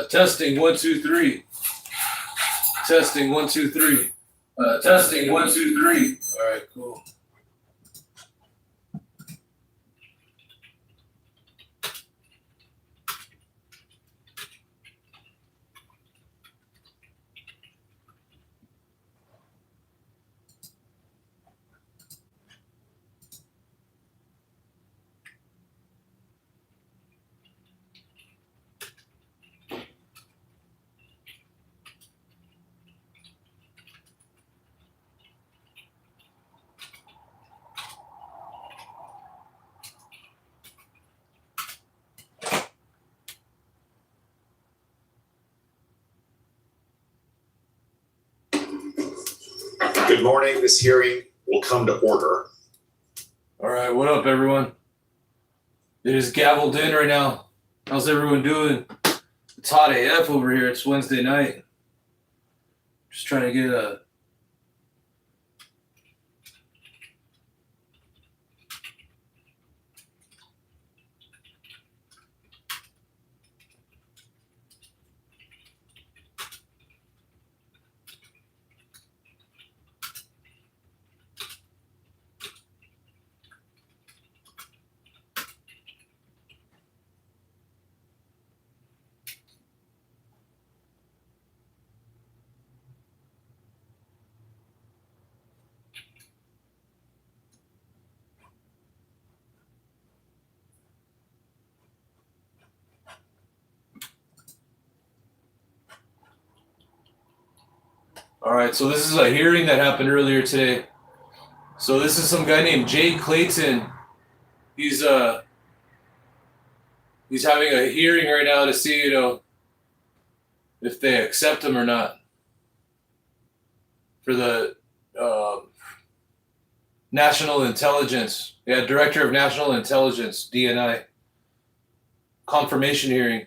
Testing 1 2 3. Testing 1 2 3. Testing 1 2 3. All right, cool. Good morning. This hearing will come to order. All right, what up, everyone? It is gavelled in right now. How's everyone doing? It's hot AF over here. It's Wednesday night. Just trying to get a All right, so this is a hearing that happened earlier today. So this is some guy named Jay Clayton. He's having a hearing right now to see, if they accept him or not for the National Intelligence. Yeah, Director of National Intelligence, DNI. Confirmation hearing.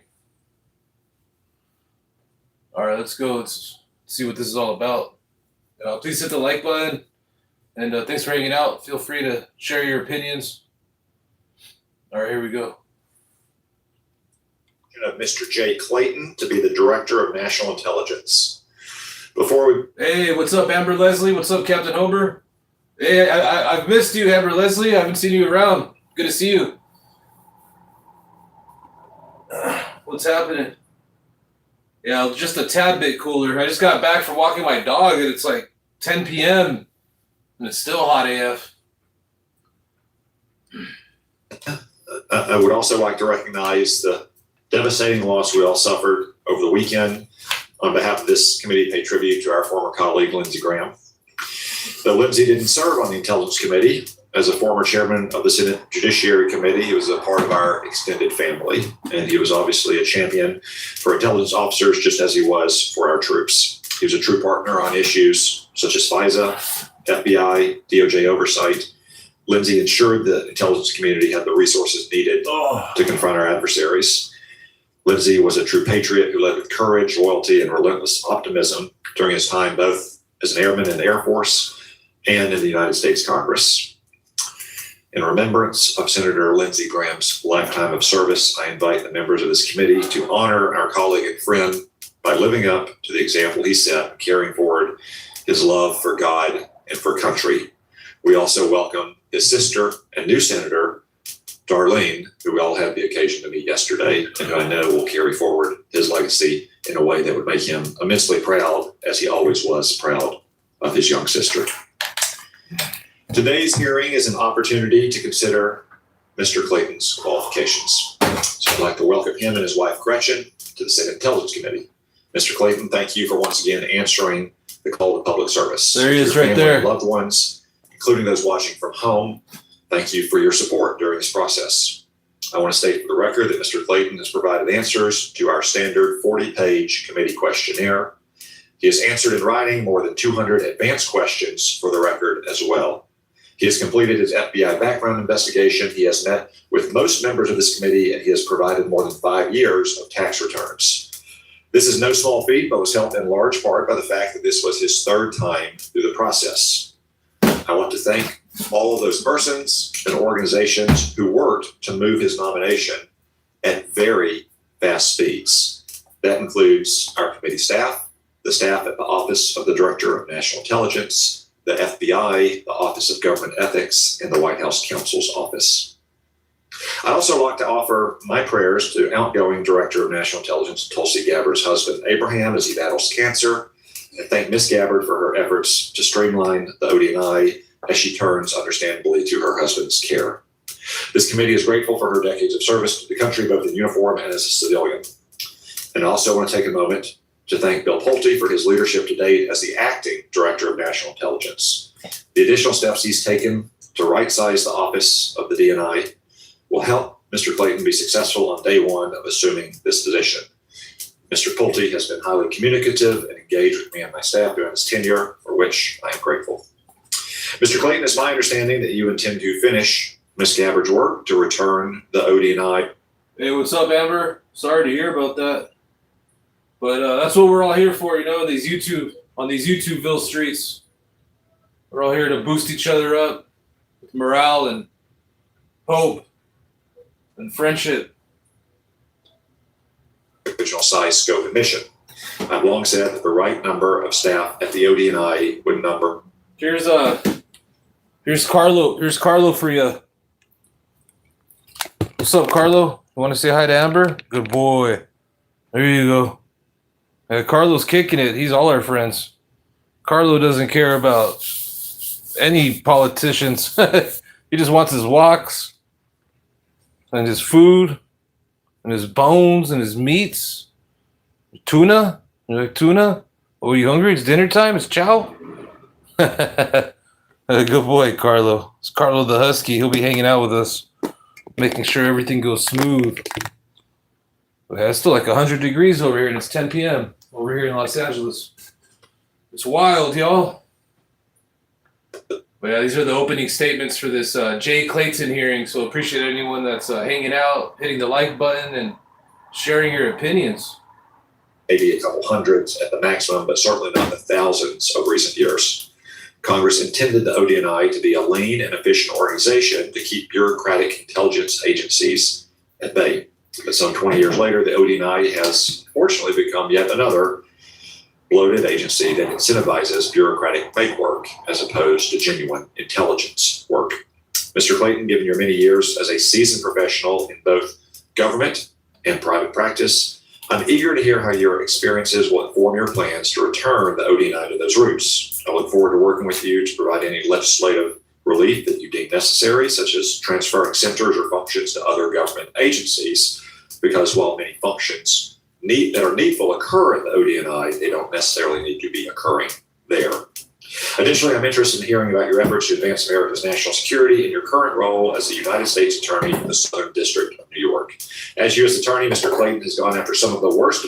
All right, let's go. Let's see what this is all about. Please hit the like button, and thanks for hanging out. Feel free to share your opinions. All right, here we go. Of Mr. Jay Clayton to be the Director of National Intelligence. Hey, what's up, Amber Leslie? What's up, Captain Hober? Hey, I've missed you, Amber Leslie. I haven't seen you around. Good to see you. What's happening? Yeah, just a tad bit cooler. I just got back from walking my dog, and it's like 10 p.m., and it's still hot AF. I would also like to recognize the devastating loss we all suffered over the weekend. On behalf of this committee, pay tribute to our former colleague, Lindsey Graham. Though Lindsey didn't serve on the Intelligence Committee, as a former chairman of the Senate Judiciary Committee, he was a part of our extended family, and he was obviously a champion for intelligence officers just as he was for our troops. He was a true partner on issues such as FISA, FBI, DOJ oversight. Lindsey ensured the intelligence community had the resources needed to confront our adversaries. Lindsey was a true patriot who led with courage, loyalty, and relentless optimism during his time both as an airman in the Air Force and in the United States Congress. In remembrance of Senator Lindsey Graham's lifetime of service, I invite the members of this committee to honor our colleague and friend by living up to the example he set, carrying forward his love for God and for country. We also welcome his sister and new senator, Darlene, who we all had the occasion to meet yesterday, and who I know will carry forward his legacy in a way that would make him immensely proud, as he always was proud of his young sister. Today's hearing is an opportunity to consider Mr. Clayton's qualifications. So I'd like to welcome him and his wife, Gretchen, to the Senate Intelligence Committee. Mr. Clayton, thank you for once again answering the call to public service. There he is, right there. Loved ones, including those watching from home, thank you for your support during this process. I want to state for the record that Mr. Clayton has provided answers to our standard 40-page committee questionnaire. He has answered in writing more than 200 advanced questions for the record as well. He has completed his FBI background investigation. He has met with most members of this committee, and he has provided more than 5 years of tax returns. This is no small feat, but was helped in large part by the fact that this was his third time through the process. I want to thank all of those persons and organizations who worked to move his nomination at very fast speeds. That includes our committee staff, the staff at the Office of the Director of National Intelligence, the FBI, the Office of Government Ethics, and the White House Counsel's Office. I'd also like to offer my prayers to outgoing Director of National Intelligence Tulsi Gabbard's husband, Abraham, as he battles cancer, and thank Ms. Gabbard for her efforts to streamline the ODNI as she turns, understandably, to her husband's care. This committee is grateful for her decades of service to the country, both in uniform and as a civilian. And I also want to take a moment to thank Bill Pulte for his leadership to date as the acting Director of National Intelligence. The additional steps he's taken to right-size the office of the DNI will help Mr. Clayton be successful on day one of assuming this position. Mr. Pulte has been highly communicative and engaged with me and my staff during his tenure, for which I am grateful. Mr. Clayton, it's my understanding that you intend to finish Ms. Gabbard's work to return the ODNI. Hey, what's up, Amber? Sorry to hear about that. But that's what we're all here for, on these YouTubeville streets. We're all here to boost each other up with morale and hope and friendship. Original size, scope, and mission. I've long said that the right number of staff at the ODNI would number. Here's Carlo. Here's Carlo for you. What's up, Carlo? You want to say hi to Amber? Good boy. There you go. Carlo's kicking it. He's all our friends. Carlo doesn't care about any politicians. He just wants his walks and his food and his bones and his meats. Tuna? You like tuna? Oh, are you hungry? It's dinner time? It's chow? Good boy, Carlo. It's Carlo the Husky. He'll be hanging out with us, making sure everything goes smooth. Yeah, it's still like 100 degrees over here, and it's 10 p.m. over here in Los Angeles. It's wild, y'all. But yeah, these are the opening statements for this Jay Clayton hearing, so appreciate anyone that's hanging out, hitting the like button, and sharing your opinions. Maybe a couple hundreds at the maximum, but certainly not the thousands of recent years. Congress intended the ODNI to be a lean and efficient organization to keep bureaucratic intelligence agencies at bay. But some 20 years later, the ODNI has fortunately become yet another bloated agency that incentivizes bureaucratic fake work as opposed to genuine intelligence work. Mr. Clayton, given your many years as a seasoned professional in both government and private practice, I'm eager to hear how your experiences will inform your plans to return the ODNI to those roots. I look forward to working with you to provide any legislative relief that you deem necessary, such as transferring centers or functions to other government agencies, because while many functions that are needful occur in the ODNI, they don't necessarily need to be occurring there. Additionally, I'm interested in hearing about your efforts to advance America's national security in your current role as the United States Attorney for the Southern District of New York. As U.S. Attorney, Mr. Clayton has gone after some of the worst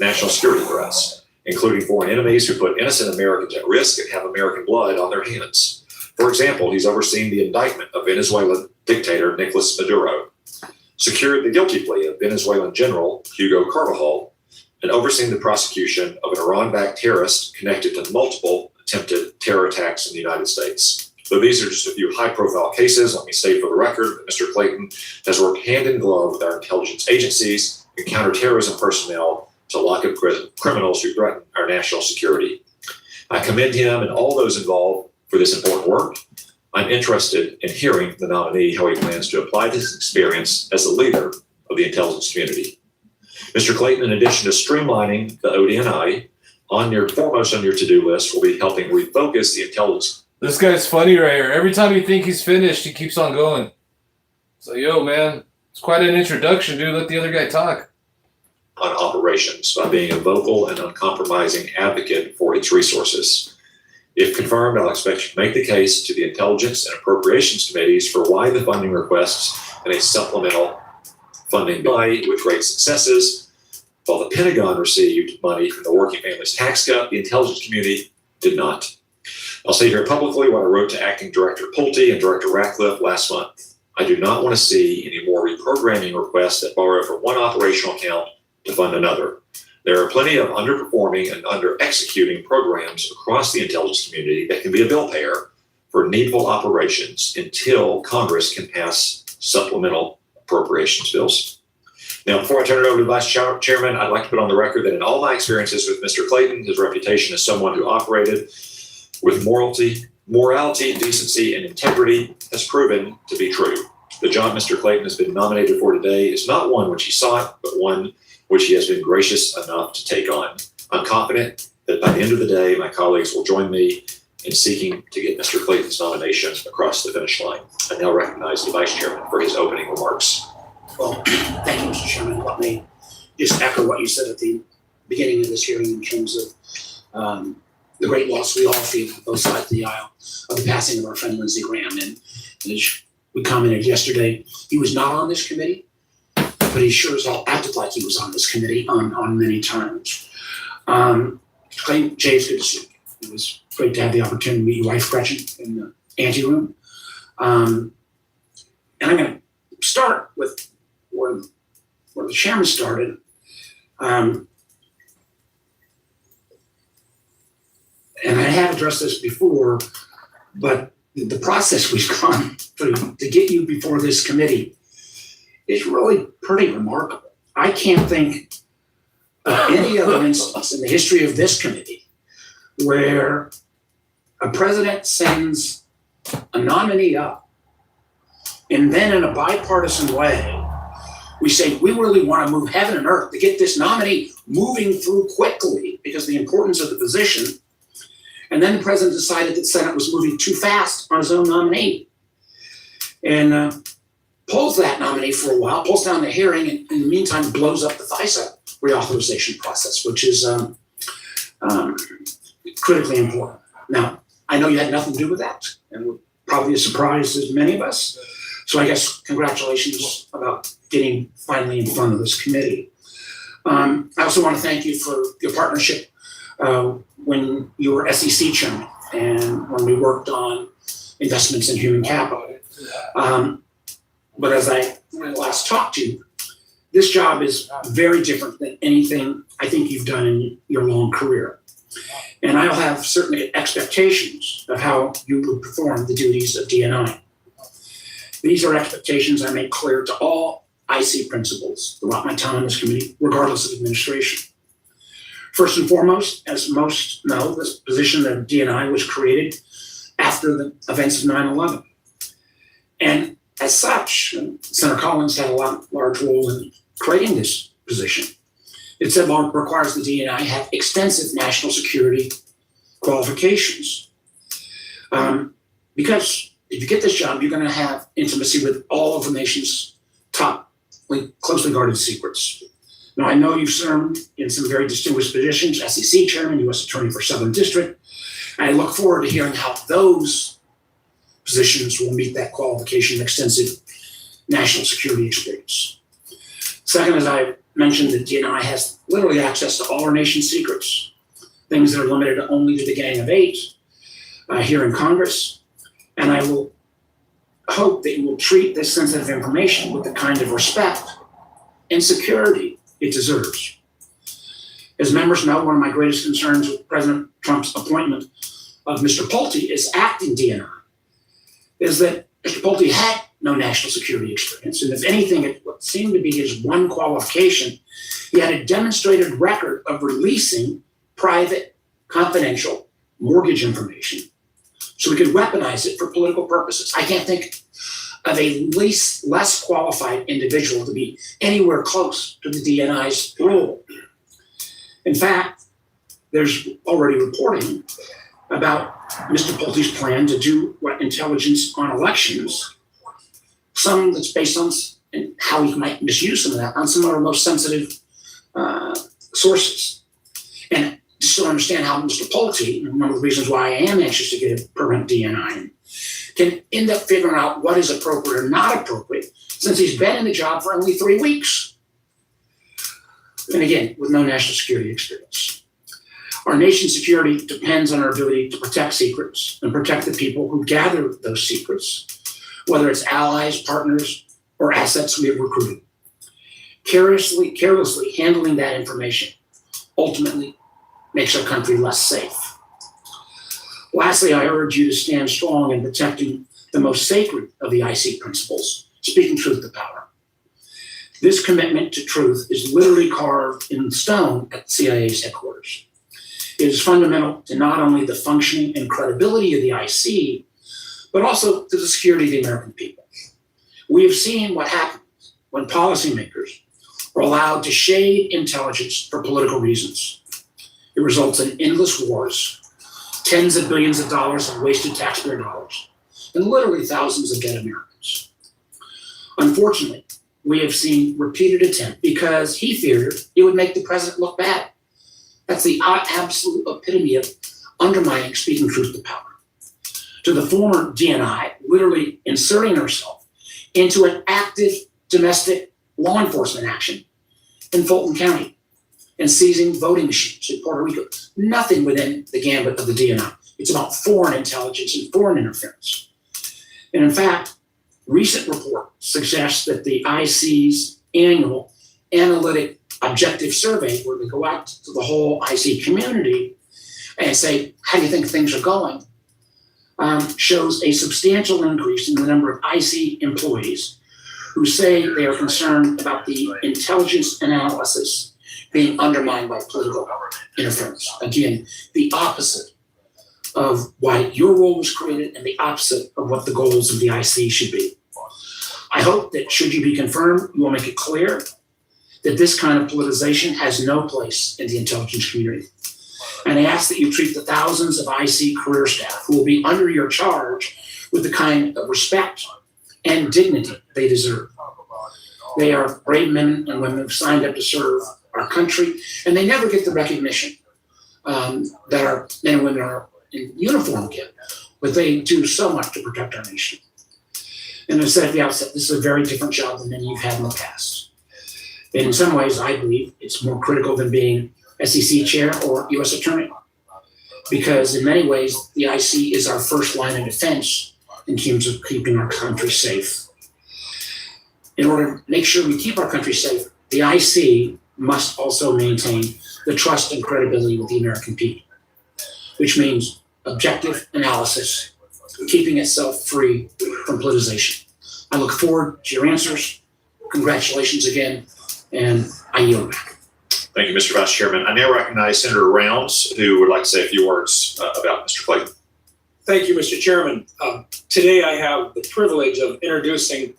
national security threats, including foreign enemies who put innocent Americans at risk and have American blood on their hands. For example, he's overseen the indictment of Venezuelan dictator Nicolas Maduro, secured the guilty plea of Venezuelan General Hugo Carvajal, and overseen the prosecution of an Iran-backed terrorist connected to multiple attempted terror attacks in the United States. Though these are just a few high-profile cases, let me state for the record that Mr. Clayton has worked hand in glove with our intelligence agencies and counterterrorism personnel to lock up criminals who threaten our national security. I commend him and all those involved for this important work. I'm interested in hearing from the nominee how he plans to apply this experience as the leader of the intelligence community. Mr. Clayton, in addition to streamlining the ODNI, foremost on your to-do list will be helping refocus the intelligence. This guy's funny right here. Every time you think he's finished, he keeps on going. So, yo, man, it's quite an introduction, dude. Let the other guy talk. On operations by being a vocal and uncompromising advocate for its resources. If confirmed, I'll expect you to make the case to the Intelligence and Appropriations Committees for why the funding requests and a supplemental funding bill with great successes. While the Pentagon received money from the Working Families Tax Cut, the intelligence community did not. I'll say here publicly what I wrote to Acting Director Pulte and Director Ratcliffe last month. I do not want to see any more reprogramming requests that borrow from one operational account to fund another. There are plenty of underperforming and under-executing programs across the intelligence community that can be a bill payer for needful operations until Congress can pass supplemental appropriations bills. Now, before I turn it over to the Vice Chairman, I'd like to put on the record that in all my experiences with Mr. Clayton, his reputation as someone who operated with morality, decency, and integrity has proven to be true. The job Mr. Clayton has been nominated for today is not one which he sought, but one which he has been gracious enough to take on. I'm confident that by the end of the day, my colleagues will join me in seeking to get Mr. Clayton's nomination across the finish line. I now recognize the Vice Chairman for his opening remarks. Well, thank you, Mr. Chairman. Let me just echo what you said at the beginning of this hearing in terms of the great loss we all feel on both sides of the aisle of the passing of our friend Lindsey Graham. And as we commented yesterday, he was not on this committee, but he sure as hell acted like he was on this committee on many terms. Clayton, Jay, it's good to see you. It was great to have the opportunity to meet your wife, Gretchen, in the anteroom. And I'm going to start with where the chairman started. And I have addressed this before, but the process we've gone through to get you before this committee is really pretty remarkable. I can't think of any other instance in the history of this committee where a president sends a nominee up, and then in a bipartisan way, we say, we really want to move heaven and earth to get this nominee moving through quickly because of the importance of the position. And then the president decided that the Senate was moving too fast on his own nominee and pulls that nominee for a while, pulls down the hearing, and in the meantime blows up the FISA reauthorization process, which is critically important. Now, I know you had nothing to do with that, and we're probably as surprised as many of us. So I guess congratulations about getting finally in front of this committee. I also want to thank you for your partnership when you were SEC chairman and when we worked on investments in human capital. But as I last talked to you, this job is very different than anything I think you've done in your long career. And I'll have certain expectations of how you would perform the duties of DNI. These are expectations I make clear to all IC principals throughout my time on this committee, regardless of administration. First and foremost, as most know, this position of DNI was created after the events of 9/11. And as such, Senator Collins had a large role in creating this position. It said law requires the DNI have extensive national security qualifications. Because if you get this job, you're going to have intimacy with all of the nation's top closely guarded secrets. Now, I know you've served in some very distinguished positions, SEC chairman, U.S. Attorney for Southern District, and I look forward to hearing how those positions will meet that qualification of extensive national security experience. Second, as I mentioned, the DNI has literally access to all our nation's secrets, things that are limited only to the Gang of Eight here in Congress. And I will hope that you will treat this sensitive information with the kind of respect and security it deserves. As members know, one of my greatest concerns with President Trump's appointment of Mr. Pulte as acting DNI is that Mr. Pulte had no national security experience. And if anything, it seemed to be his one qualification. He had a demonstrated record of releasing private, confidential mortgage information so we could weaponize it for political purposes. I can't think of a less qualified individual to be anywhere close to the DNI's role. In fact, there's already reporting about Mr. Pulte's plan to do what intelligence on elections, some that's based on how he might misuse some of that on some of our most sensitive sources. And just to understand how Mr. Pulte, and one of the reasons why I am anxious to get a permanent DNI, can end up figuring out what is appropriate or not appropriate since he's been in the job for only 3 weeks. And again, with no national security experience. Our nation's security depends on our ability to protect secrets and protect the people who gather those secrets, whether it's allies, partners, or assets we have recruited. Carelessly handling that information ultimately makes our country less safe. Lastly, I urge you to stand strong in protecting the most sacred of the IC principles, speaking truth to power. This commitment to truth is literally carved in stone at the CIA's headquarters. It is fundamental to not only the functioning and credibility of the IC, but also to the security of the American people. We have seen what happens when policymakers are allowed to shade intelligence for political reasons. It results in endless wars, tens of billions of dollars of wasted taxpayer dollars, and literally thousands of dead Americans. Unfortunately, we have seen repeated attempts because he feared it would make the president look bad. That's the absolute epitome of undermining speaking truth to power. To the former DNI, literally inserting herself into an active domestic law enforcement action in Fulton County and seizing voting machines in Puerto Rico. Nothing within the gambit of the DNI. It's about foreign intelligence and foreign interference. And in fact, recent report suggests that the IC's annual analytic objective survey, where they go out to the whole IC community and say, how do you think things are going, shows a substantial increase in the number of IC employees who say they are concerned about the intelligence analysis being undermined by political interference. Again, the opposite of why your role was created and the opposite of what the goals of the IC should be. I hope that should you be confirmed, you will make it clear that this kind of politicization has no place in the intelligence community. And I ask that you treat the thousands of IC career staff who will be under your charge with the kind of respect and dignity they deserve. They are brave men and women who've signed up to serve our country, and they never get the recognition that our men and women are in uniform get, but they do so much to protect our nation. And as I said at the outset, this is a very different job than many you've had in the past. And in some ways, I believe it's more critical than being SEC chair or U.S. attorney, because in many ways, the IC is our first line of defense in terms of keeping our country safe. In order to make sure we keep our country safe, the IC must also maintain the trust and credibility with the American people, which means objective analysis, keeping itself free from politicization. I look forward to your answers. Congratulations again, and I yield back. Thank you, Mr. Vice Chairman. I now recognize Senator Rounds, who would like to say a few words about Mr. Clayton. Thank you, Mr. Chairman. Today I have the privilege of introducing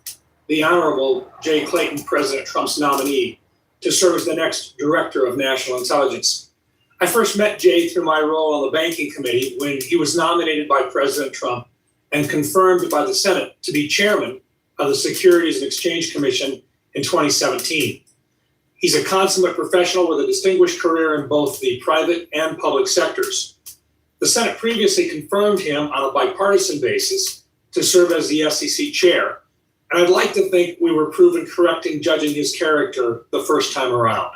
the Honorable Jay Clayton, President Trump's nominee, to serve as the next Director of National Intelligence. I first met Jay through my role on the Banking Committee when he was nominated by President Trump and confirmed by the Senate to be chairman of the Securities and Exchange Commission in 2017. He's a consummate professional with a distinguished career in both the private and public sectors. The Senate previously confirmed him on a bipartisan basis to serve as the SEC chair, and I'd like to think we were proven correct in judging his character the first time around.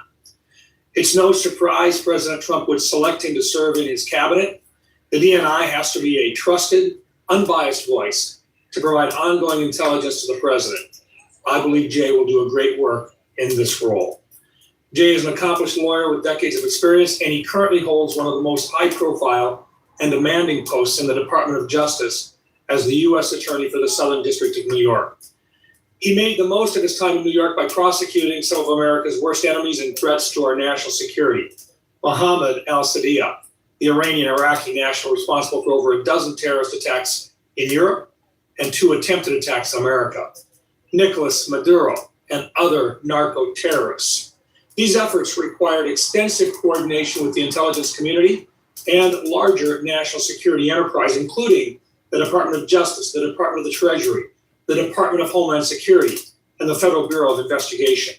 It's no surprise President Trump would select him to serve in his cabinet. The DNI has to be a trusted, unbiased voice to provide ongoing intelligence to the president. I believe Jay will do a great work in this role. Jay is an accomplished lawyer with decades of experience, and he currently holds one of the most high-profile and demanding posts in the Department of Justice as the U.S. Attorney for the Southern District of New York. He made the most of his time in New York by prosecuting some of America's worst enemies and threats to our national security. Mohammed al-Sadiyah, the Iranian-Iraqi national responsible for over a dozen terrorist attacks in Europe and 2 attempted attacks in America. Nicolas Maduro and other narco-terrorists. These efforts required extensive coordination with the intelligence community and larger national security enterprise, including the Department of Justice, the Department of the Treasury, the Department of Homeland Security, and the Federal Bureau of Investigation.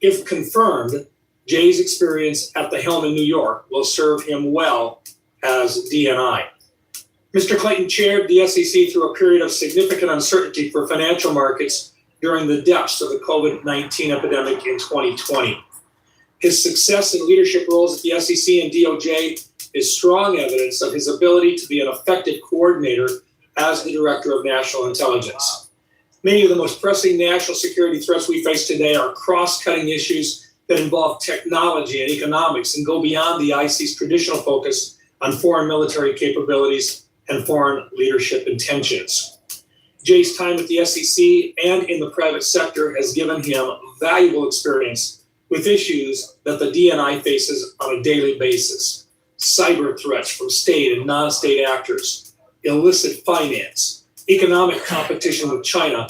If confirmed, Jay's experience at the helm in New York will serve him well as DNI. Mr. Clayton chaired the SEC through a period of significant uncertainty for financial markets during the depths of the COVID-19 epidemic in 2020. His success in leadership roles at the SEC and DOJ is strong evidence of his ability to be an effective coordinator as the Director of National Intelligence. Many of the most pressing national security threats we face today are cross-cutting issues that involve technology and economics and go beyond the IC's traditional focus on foreign military capabilities and foreign leadership intentions. Jay's time at the SEC and in the private sector has given him valuable experience with issues that the DNI faces on a daily basis. Cyber threats from state and non-state actors, illicit finance, economic competition with China,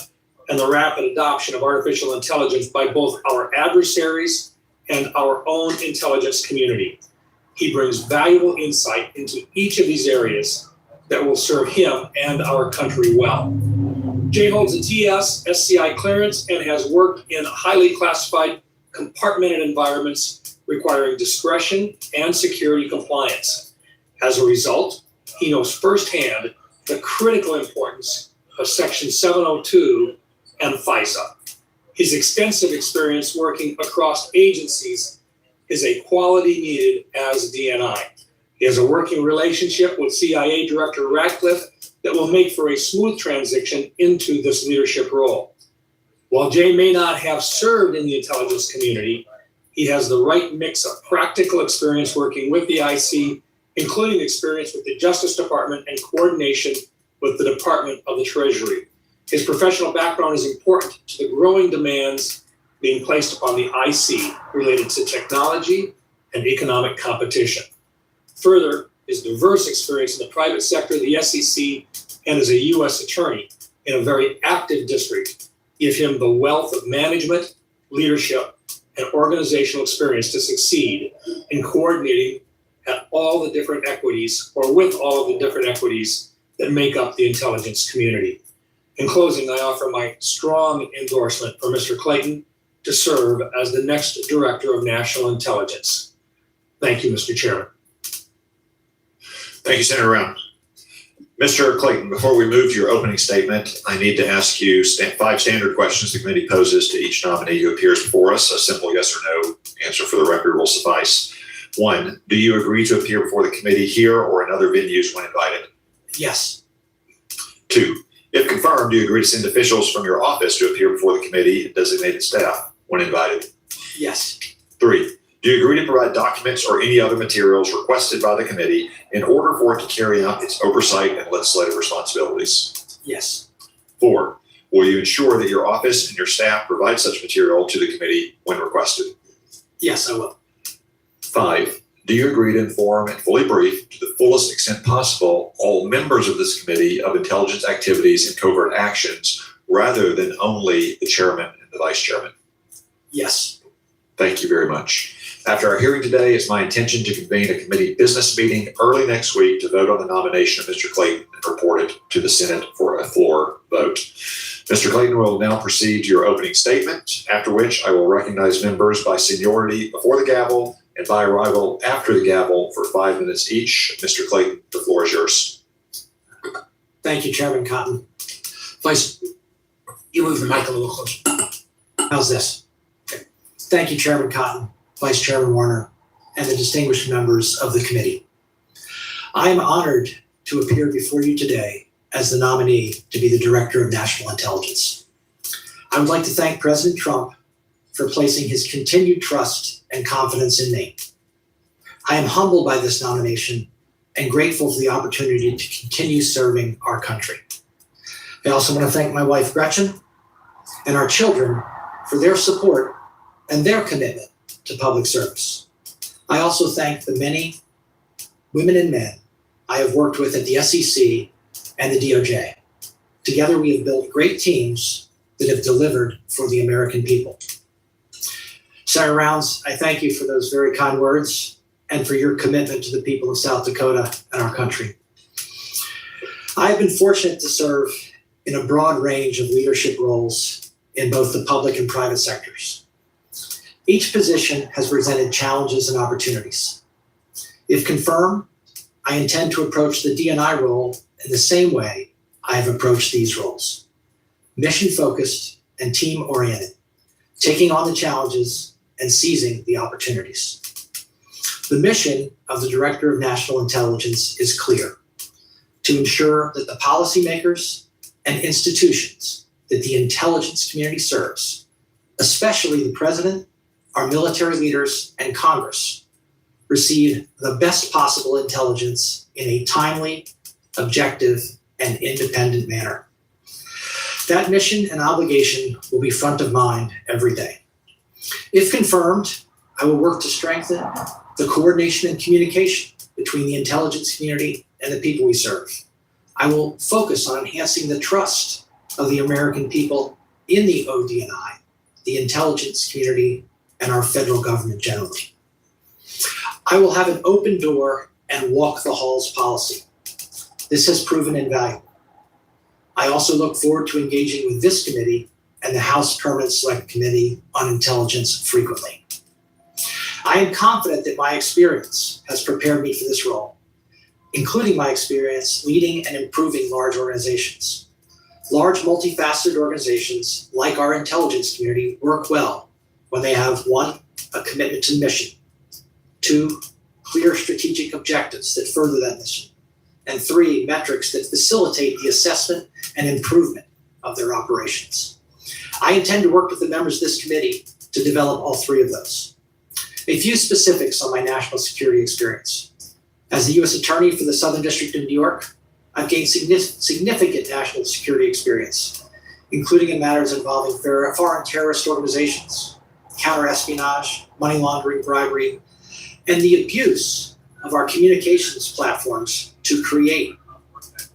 and the rapid adoption of artificial intelligence by both our adversaries and our own intelligence community. He brings valuable insight into each of these areas that will serve him and our country well. Jay holds a TS SCI clearance and has worked in highly classified, compartmented environments requiring discretion and security compliance. As a result, he knows firsthand the critical importance of Section 702 and FISA. His extensive experience working across agencies is a quality needed as DNI. He has a working relationship with CIA Director Ratcliffe that will make for a smooth transition into this leadership role. While Jay may not have served in the intelligence community, he has the right mix of practical experience working with the IC, including experience with the Justice Department and coordination with the Department of the Treasury. His professional background is important to the growing demands being placed upon the IC related to technology and economic competition. Further, his diverse experience in the private sector, the SEC, and as a U.S. attorney in a very active district give him the wealth of management, leadership, and organizational experience to succeed in coordinating at all the different equities or with all of the different equities that make up the intelligence community. In closing, I offer my strong endorsement for Mr. Clayton to serve as the next Director of National Intelligence. Thank you, Mr. Chairman. Thank you, Senator Round. Mr. Clayton, before we move to your opening statement, I need to ask you 5 standard questions the committee poses to each nominee who appears before us. A simple yes or no answer for the record will suffice. 1, do you agree to appear before the committee here or in other venues when invited? Yes. 2, if confirmed, do you agree to send officials from your office to appear before the committee and designated staff when invited? Yes. 3, do you agree to provide documents or any other materials requested by the committee in order for it to carry out its oversight and legislative responsibilities? Yes. 4, will you ensure that your office and your staff provide such material to the committee when requested? Yes, I will. 5, do you agree to inform and fully brief to the fullest extent possible all members of this committee of intelligence activities and covert actions rather than only the chairman and the vice chairman? Yes. Thank you very much. After our hearing today, it's my intention to convene a committee business meeting early next week to vote on the nomination of Mr. Clayton and report it to the Senate for a floor vote. Mr. Clayton will now proceed to your opening statement, after which I will recognize members by seniority before the gavel and by arrival after the gavel for 5 minutes each. Mr. Clayton, the floor is yours. Thank you, Chairman Cotton. Vice, you move the mic a little closer. How's this? Okay. Thank you, Chairman Cotton, Vice Chairman Warner, and the distinguished members of the committee. I am honored to appear before you today as the nominee to be the Director of National Intelligence. I would like to thank President Trump for placing his continued trust and confidence in me. I am humbled by this nomination and grateful for the opportunity to continue serving our country. I also want to thank my wife, Gretchen, and our children for their support and their commitment to public service. I also thank the many women and men I have worked with at the SEC and the DOJ. Together, we have built great teams that have delivered for the American people. Senator Rounds, I thank you for those very kind words and for your commitment to the people of South Dakota and our country. I have been fortunate to serve in a broad range of leadership roles in both the public and private sectors. Each position has presented challenges and opportunities. If confirmed, I intend to approach the DNI role in the same way I have approached these roles: mission-focused and team-oriented, taking on the challenges and seizing the opportunities. The mission of the Director of National Intelligence is clear: to ensure that the policymakers and institutions that the intelligence community serves, especially the President, our military leaders, and Congress, receive the best possible intelligence in a timely, objective, and independent manner. That mission and obligation will be front of mind every day. If confirmed, I will work to strengthen the coordination and communication between the intelligence community and the people we serve. I will focus on enhancing the trust of the American people in the ODNI, the intelligence community, and our federal government generally. I will have an open door and walk the halls policy. This has proven invaluable. I also look forward to engaging with this committee and the House Permanent Select Committee on Intelligence frequently. I am confident that my experience has prepared me for this role, including my experience leading and improving large organizations. Large, multifaceted organizations like our intelligence community work well when they have 1, a commitment to the mission, 2, clear strategic objectives that further that mission, and 3, metrics that facilitate the assessment and improvement of their operations. I intend to work with the members of this committee to develop all 3 of those. A few specifics on my national security experience. As the U.S. Attorney for the Southern District of New York, I've gained significant national security experience, including in matters involving foreign terrorist organizations, counterespionage, money laundering, bribery, and the abuse of our communications platforms to create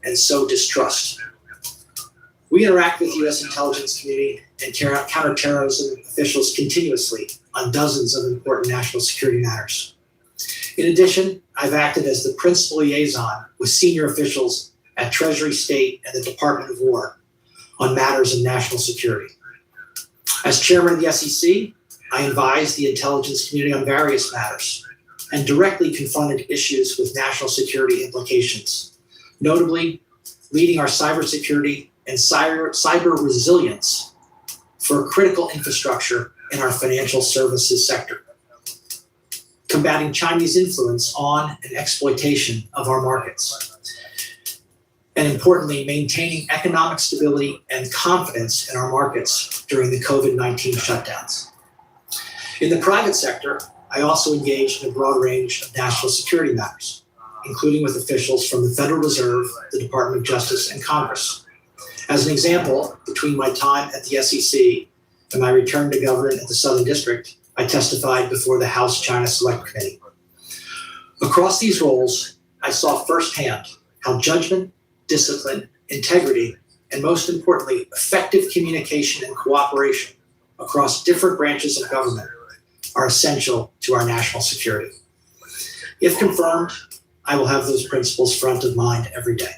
and sow distrust. We interact with the U.S. intelligence community and counterterrorism officials continuously on dozens of important national security matters. In addition, I've acted as the principal liaison with senior officials at Treasury, State, and the Department of War on matters of national security. As chairman of the SEC, I advised the intelligence community on various matters and directly confronted issues with national security implications, notably leading our cybersecurity and cyber resilience for critical infrastructure in our financial services sector, combating Chinese influence on and exploitation of our markets, and importantly, maintaining economic stability and confidence in our markets during the COVID-19 shutdowns. In the private sector, I also engaged in a broad range of national security matters, including with officials from the Federal Reserve, the Department of Justice, and Congress. As an example, between my time at the SEC and my return to government at the Southern District, I testified before the House China Select Committee. Across these roles, I saw firsthand how judgment, discipline, integrity, and most importantly, effective communication and cooperation across different branches of government are essential to our national security. If confirmed, I will have those principles front of mind every day.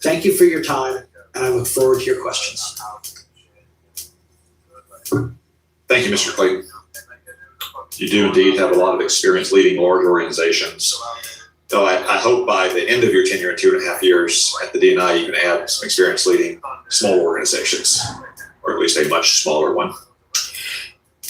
Thank you for your time, and I look forward to your questions. Thank you, Mr. Clayton. You do indeed have a lot of experience leading large organizations. So I hope by the end of your tenure in 2.5 years at the DNI, you can add some experience leading small organizations, or at least a much smaller one.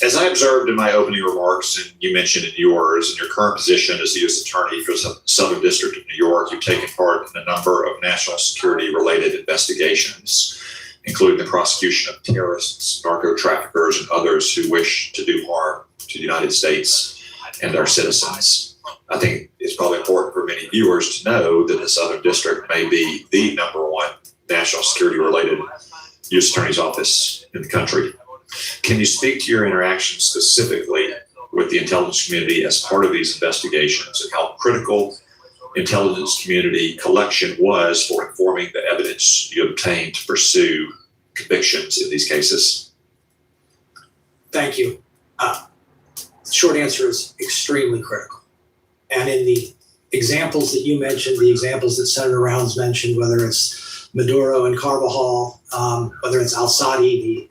As I observed in my opening remarks, and you mentioned in yours, in your current position as the U.S. Attorney for the Southern District of New York, you've taken part in a number of national security-related investigations, including the prosecution of terrorists, narco-traffickers, and others who wish to do harm to the United States and our citizens. I think it's probably important for many viewers to know that the Southern District may be the #1 national security-related U.S. Attorney's office in the country. Can you speak to your interaction specifically with the intelligence community as part of these investigations and how critical intelligence community collection was for informing the evidence you obtained to pursue convictions in these cases? Thank you. The short answer is extremely critical. And in the examples that you mentioned, the examples that Senator Rounds mentioned, whether it's Maduro and Carvajal, whether it's al-Sadi, the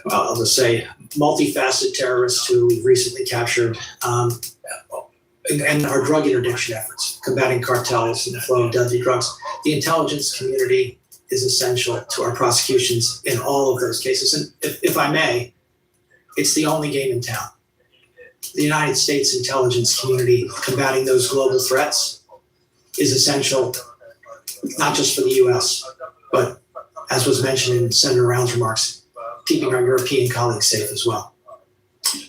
I'll just say multifaceted terrorists who we've recently captured, and our drug interdiction efforts, combating cartels and the flow of deadly drugs. The intelligence community is essential to our prosecutions in all of those cases. And if I may, it's the only game in town. The United States intelligence community combating those global threats is essential, not just for the U.S., but as was mentioned in Senator Rounds' remarks, keeping our European colleagues safe as well.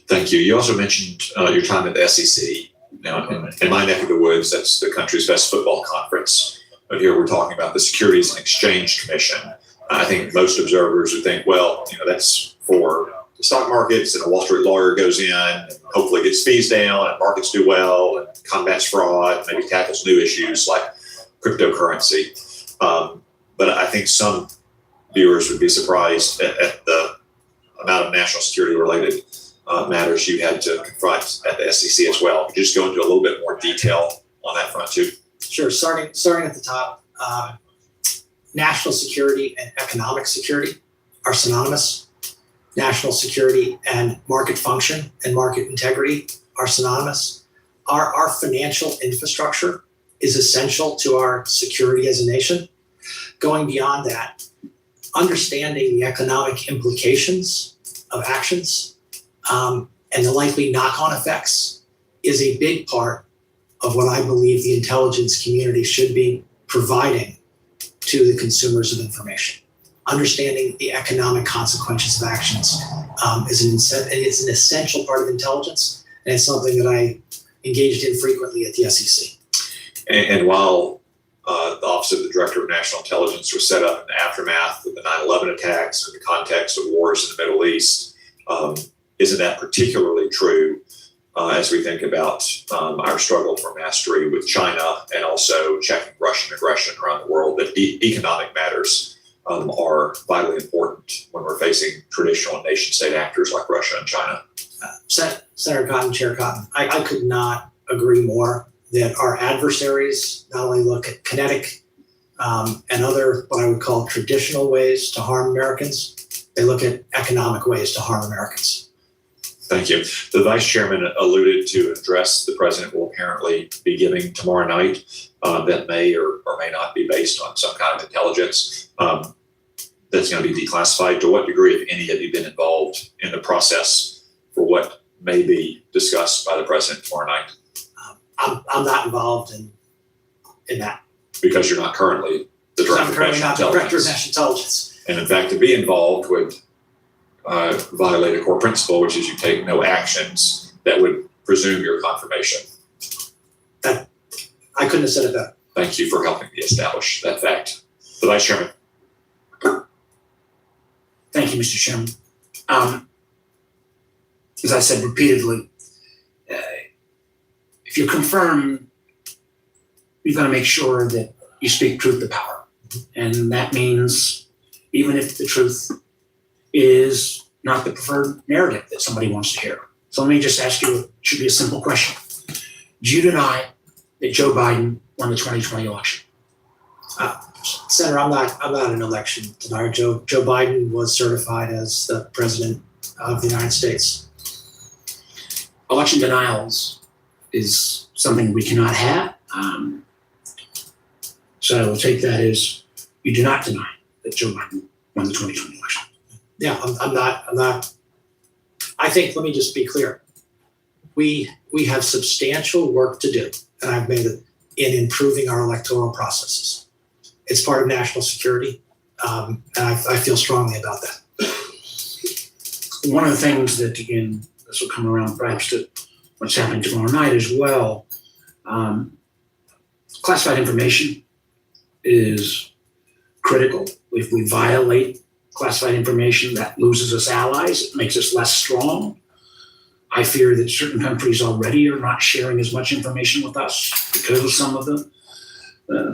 Thank you. You also mentioned your time at the SEC. Now, in my neck of the woods, that's the country's best football conference. But here we're talking about the Securities and Exchange Commission. I think most observers would think, well, that's for the stock markets, and a Wall Street lawyer goes in and hopefully gets fees down and markets do well and combats fraud, maybe tackles new issues like cryptocurrency. But I think some viewers would be surprised at the amount of national security related matters you had to confront at the SEC as well. Could you just go into a little bit more detail on that front too? Sure. Starting at the top, national security and economic security are synonymous. National security and market function and market integrity are synonymous. Our financial infrastructure is essential to our security as a nation. Going beyond that, understanding the economic implications of actions and the likely knock-on effects is a big part of what I believe the intelligence community should be providing to the consumers of information. Understanding the economic consequences of actions is an essential part of intelligence, and it's something that I engaged in frequently at the SEC. And while the Office of the Director of National Intelligence was set up in the aftermath of the 9/11 attacks in the context of wars in the Middle East, isn't that particularly true as we think about our struggle for mastery with China and also checking Russian aggression around the world, that economic matters are vitally important when we're facing traditional nation-state actors like Russia and China. Senator Cotton, Chair Cotton, I could not agree more that our adversaries not only look at kinetic and other what I would call traditional ways to harm Americans, they look at economic ways to harm Americans. Thank you. The Vice Chairman alluded to an address the President will apparently be giving tomorrow night that may or may not be based on some kind of intelligence that's going to be declassified. To what degree, if any, have you been involved in the process for what may be discussed by the President tomorrow night? I'm not involved in that. Because you're not currently the Director I'm currently not the Director of National Intelligence. And in fact, to be involved would violate a core principle, which is you take no actions that would presume your confirmation. I couldn't have said it better. Thank you for helping me establish that fact. The Vice Chairman. Thank you, Mr. Chairman. As I said repeatedly, if you confirm, you've got to make sure that you speak truth to power. And that means even if the truth is not the preferred narrative that somebody wants to hear. So let me just ask you, it should be a simple question. Do you deny that Joe Biden won the 2020 election? Senator, I'm not an election denier. Joe Biden was certified as the President of the United States. Election denials is something we cannot have. So I will take that as you do not deny that Joe Biden won the 2020 election. Yeah, I'm not. I think, let me just be clear. We have substantial work to do, and I've made it in improving our electoral processes. It's part of national security, and I feel strongly about that. One of the things that, again, this will come around perhaps to what's happening tomorrow night as well. Classified information is critical. If we violate classified information, that loses us allies. It makes us less strong. I fear that certain countries already are not sharing as much information with us because of some of the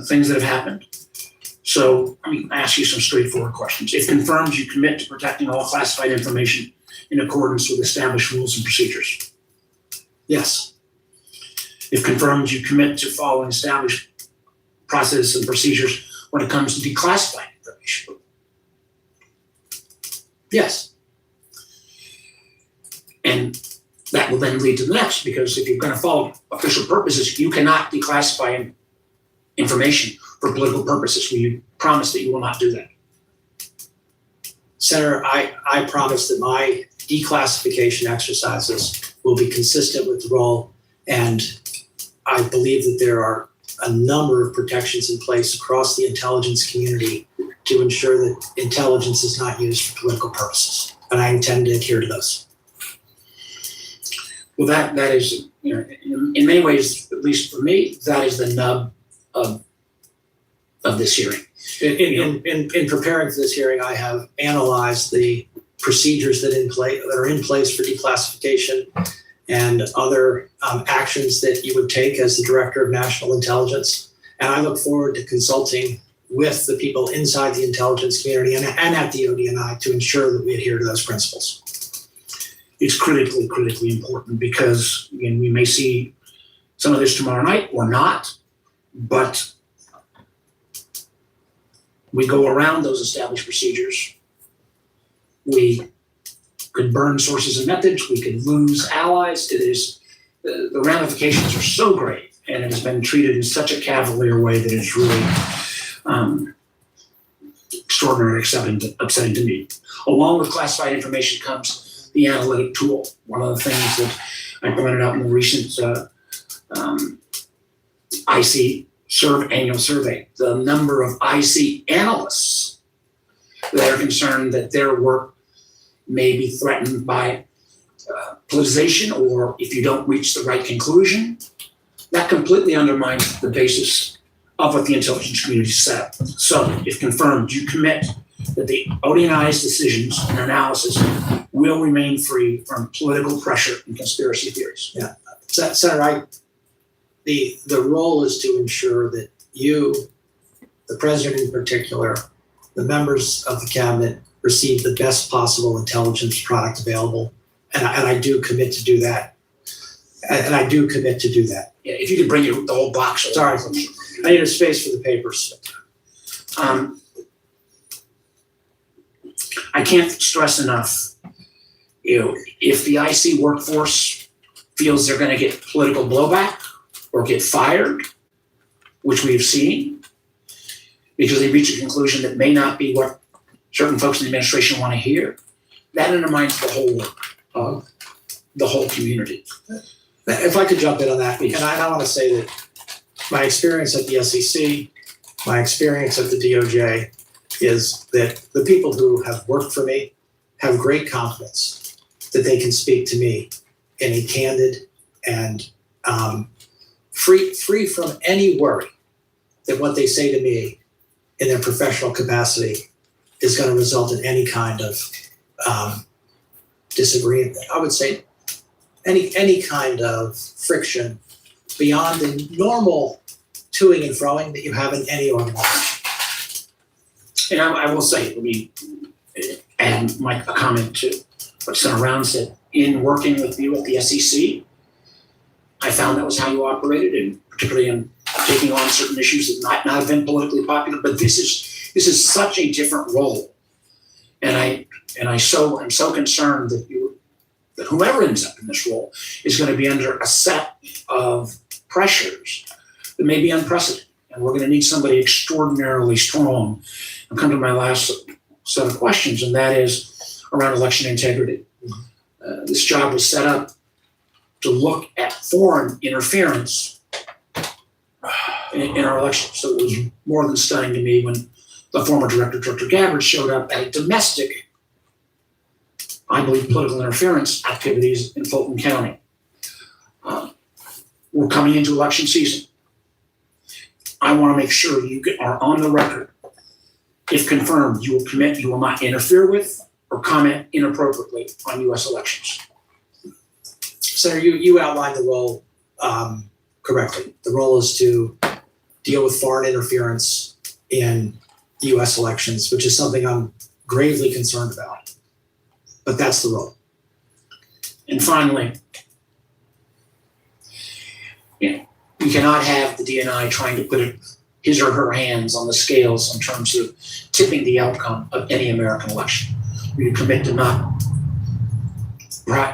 things that have happened. So, I ask you some straightforward questions. If confirmed, you commit to protecting all classified information in accordance with established rules and procedures? Yes. If confirmed, you commit to following established processes and procedures when it comes to declassifying information? Yes. And that will then lead to the next, because if you're going to follow official purposes, you cannot declassify information for political purposes. Will you promise that you will not do that? Senator, I promise that my declassification exercises will be consistent with the role, and I believe that there are a number of protections in place across the intelligence community to ensure that intelligence is not used for political purposes, and I intend to adhere to those. Well, that is, in many ways, at least for me, that is the nub of of this hearing. In preparing for this hearing, I have analyzed the procedures that are in place for declassification and other actions that you would take as the Director of National Intelligence. And I look forward to consulting with the people inside the intelligence community and at the ODNI to ensure that we adhere to those principles. It's critically important because, again, we may see some of this tomorrow night or not, but we go around those established procedures. We could burn sources and methods. We could lose allies. It is the ramifications are so great, and it has been treated in such a cavalier way that it's really extraordinarily upsetting to me. Along with classified information comes the analytic tool. One of the things that I pointed out in the recent IC annual survey, the number of IC analysts that are concerned that their work may be threatened by politicization, or if you don't reach the right conclusion, that completely undermines the basis of what the intelligence community set. So, if confirmed, you commit that the ODNI's decisions and analysis will remain free from political pressure and conspiracy theories. Yeah, Senator, the role is to ensure that you, the president in particular, the members of the cabinet receive the best possible intelligence product available, and I do commit to do that. And I do commit to do that. Yeah, if you could bring the whole box. Sorry, I need a space for the papers. I can't stress enough, if the IC workforce feels they're going to get political blowback or get fired, which we've seen, because they reach a conclusion that may not be what certain folks in the administration want to hear, that undermines the whole work of the whole community. If I could jump in on that, and I want to say that my experience at the SEC, my experience at the DOJ, is that the people who have worked for me have great confidence that they can speak to me in a candid and free from any worry that what they say to me in their professional capacity is going to result in any kind of disagreement. I would say any kind of friction beyond the normal toing and froing that you have in any organization. And I will say, let me add a comment to what Senator Round said. In working with you at the SEC, I found that was how you operated, and particularly in taking on certain issues that might not have been politically popular. But this is such a different role, and I'm so concerned that whoever ends up in this role is going to be under a set of pressures that may be unprecedented, and we're going to need somebody extraordinarily strong. I'll come to my last set of questions, and that is around election integrity. This job was set up to look at foreign interference in our elections. So it was more than stunning to me when the former director, Dr. Gabbard, showed up at domestic, I believe, political interference activities in Fulton County. We're coming into election season. I want to make sure you are on the record. If confirmed, you will commit you will not interfere with or comment inappropriately on U.S. elections. Senator, you outlined the role correctly. The role is to deal with foreign interference in U.S. elections, which is something I'm gravely concerned about. But that's the role. And finally, we cannot have the DNI trying to put his or her hands on the scales in terms of tipping the outcome of any American election. We commit to not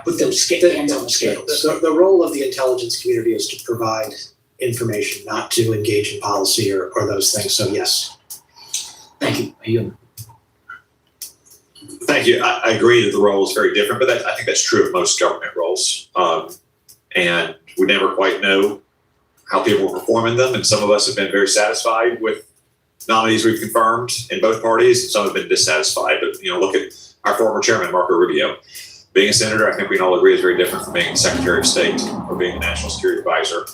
put those hands on the scales. The role of the intelligence community is to provide information, not to engage in policy or those things. So yes. Thank you. Thank you. I agree that the role is very different, but I think that's true of most government roles. And we never quite know how people will perform in them. And some of us have been very satisfied with nominees we've confirmed in both parties, and some have been dissatisfied. But look at our former chairman, Marco Rubio. Being a senator, I think we can all agree, is very different from being Secretary of State or being a national security advisor.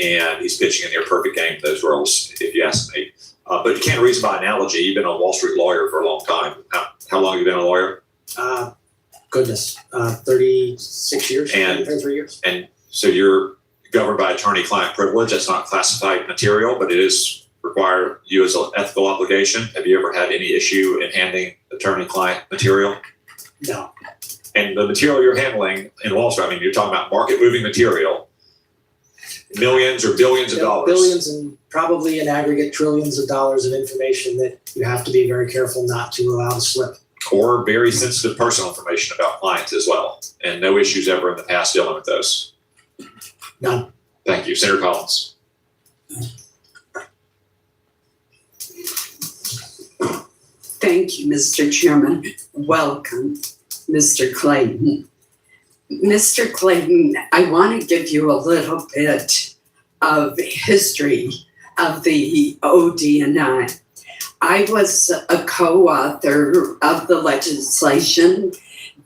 and he's pitching a near perfect game in those roles, if you ask me. But you can't reason by analogy. You've been a Wall Street lawyer for a long time. How long have you been a lawyer? 36 years, And- 33 years. And so you're governed by attorney-client privilege. That's not classified material, but it is require you as an ethical obligation. Have you ever had any issue in handling attorney-client material? No, And the material you're handling in Wall Street, I mean, you're talking about market-moving material, millions or billions of dollars. billions and probably in aggregate trillions of dollars of information that you have to be very careful not to allow to slip. Or very sensitive personal information about clients as well. And no issues ever in the past dealing with those. None. Thank you. Senator Collins. Thank you, Mr. Chairman. Welcome, Mr. Clayton. Mr. Clayton, I want to give you a little bit of history of the OD&I. I was a co-author of the legislation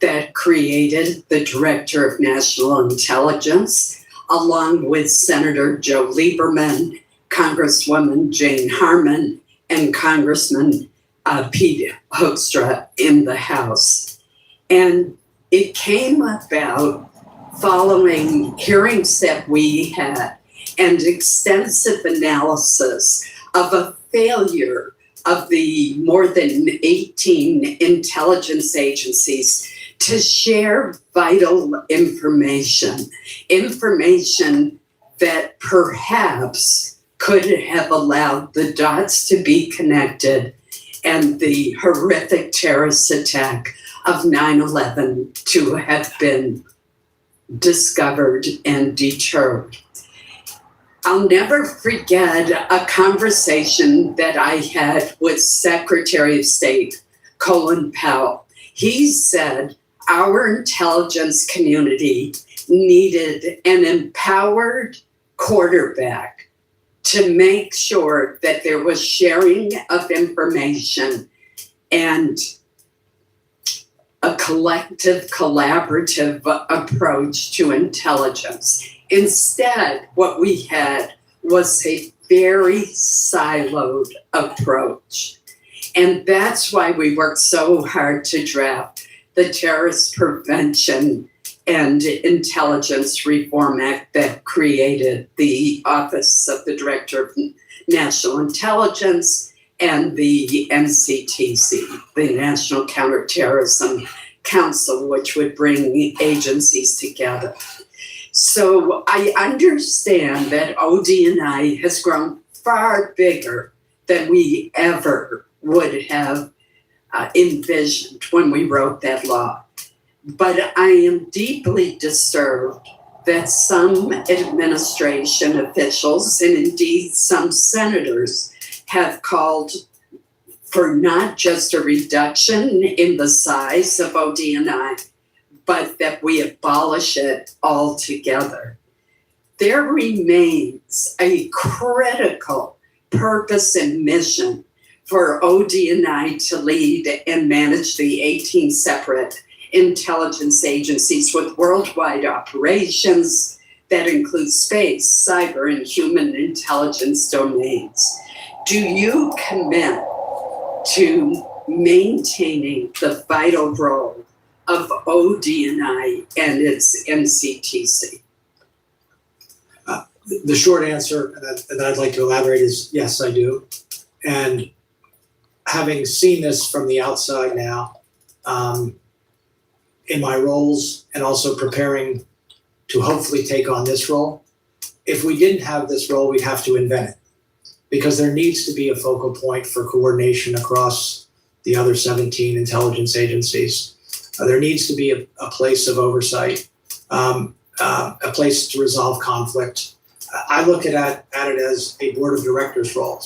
that created the Director of National Intelligence, along with Senator Joe Lieberman, Congresswoman Jane Harman, and Congressman Pete Hoekstra in the House. And it came about following hearings that we had and extensive analysis of a failure of the more than 18 intelligence agencies to share vital information that perhaps could have allowed the dots to be connected and the horrific terrorist attack of 9/11 to have been discovered and deterred. I'll never forget a conversation that I had with Secretary of State Colin Powell. He said our intelligence community needed an empowered quarterback to make sure that there was sharing of information and a collective, collaborative approach to intelligence. Instead, what we had was a very siloed approach. And that's why we worked so hard to draft the Terrorist Prevention and Intelligence Reform Act that created the Office of the Director of National Intelligence and the NCTC, the National Counterterrorism Council, which would bring agencies together. So I understand that OD&I has grown far bigger than we ever would have envisioned when we wrote that law. But I am deeply disturbed that some administration officials and indeed some senators have called for not just a reduction in the size of OD&I, but that we abolish it altogether. There remains a critical purpose and mission for OD&I to lead and manage the 18 separate intelligence agencies with worldwide operations that include space, cyber, and human intelligence domains. Do you commit to maintaining the vital role of OD&I and its NCTC? The short answer that I'd like to elaborate is yes, I do. And having seen this from the outside now, in my roles and also preparing to hopefully take on this role, if we didn't have this role, we'd have to invent it, because there needs to be a focal point for coordination across the other 17 intelligence agencies. There needs to be a place of oversight, a place to resolve conflict. I look at it as a board of directors role.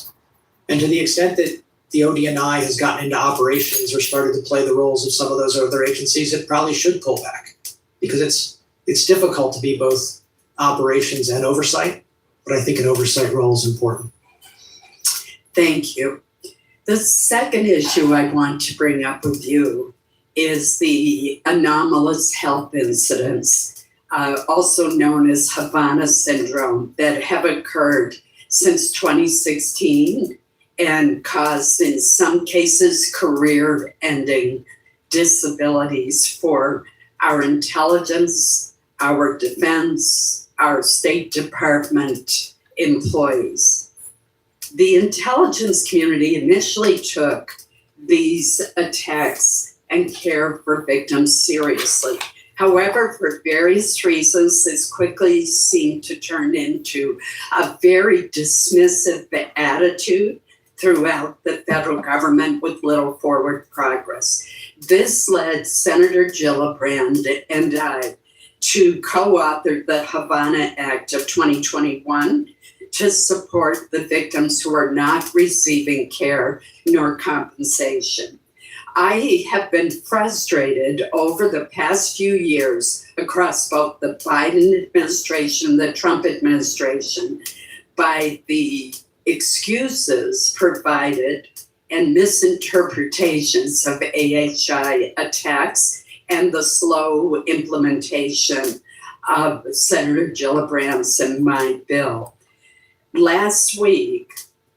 And to the extent that the OD&I has gotten into operations or started to play the roles of some of those other agencies, it probably should pull back, because it's difficult to be both operations and oversight, but I think an oversight role is important. Thank you. The second issue I want to bring up with you is the anomalous health incidents also known as Havana syndrome, that have occurred since 2016 and caused, in some cases, career-ending disabilities for our intelligence, our defense, our State Department employees. The intelligence community initially took these attacks and care for victims seriously. However, for various reasons, this quickly seemed to turn into a very dismissive attitude throughout the federal government with little forward progress. This led Senator Gillibrand and I to co-author the Havana Act of 2021 to support the victims who are not receiving care nor compensation. I have been frustrated over the past few years across both the Biden administration and the Trump administration by the excuses provided and misinterpretations of AHI attacks and the slow implementation of Senator Gillibrand's and my bill. Last week,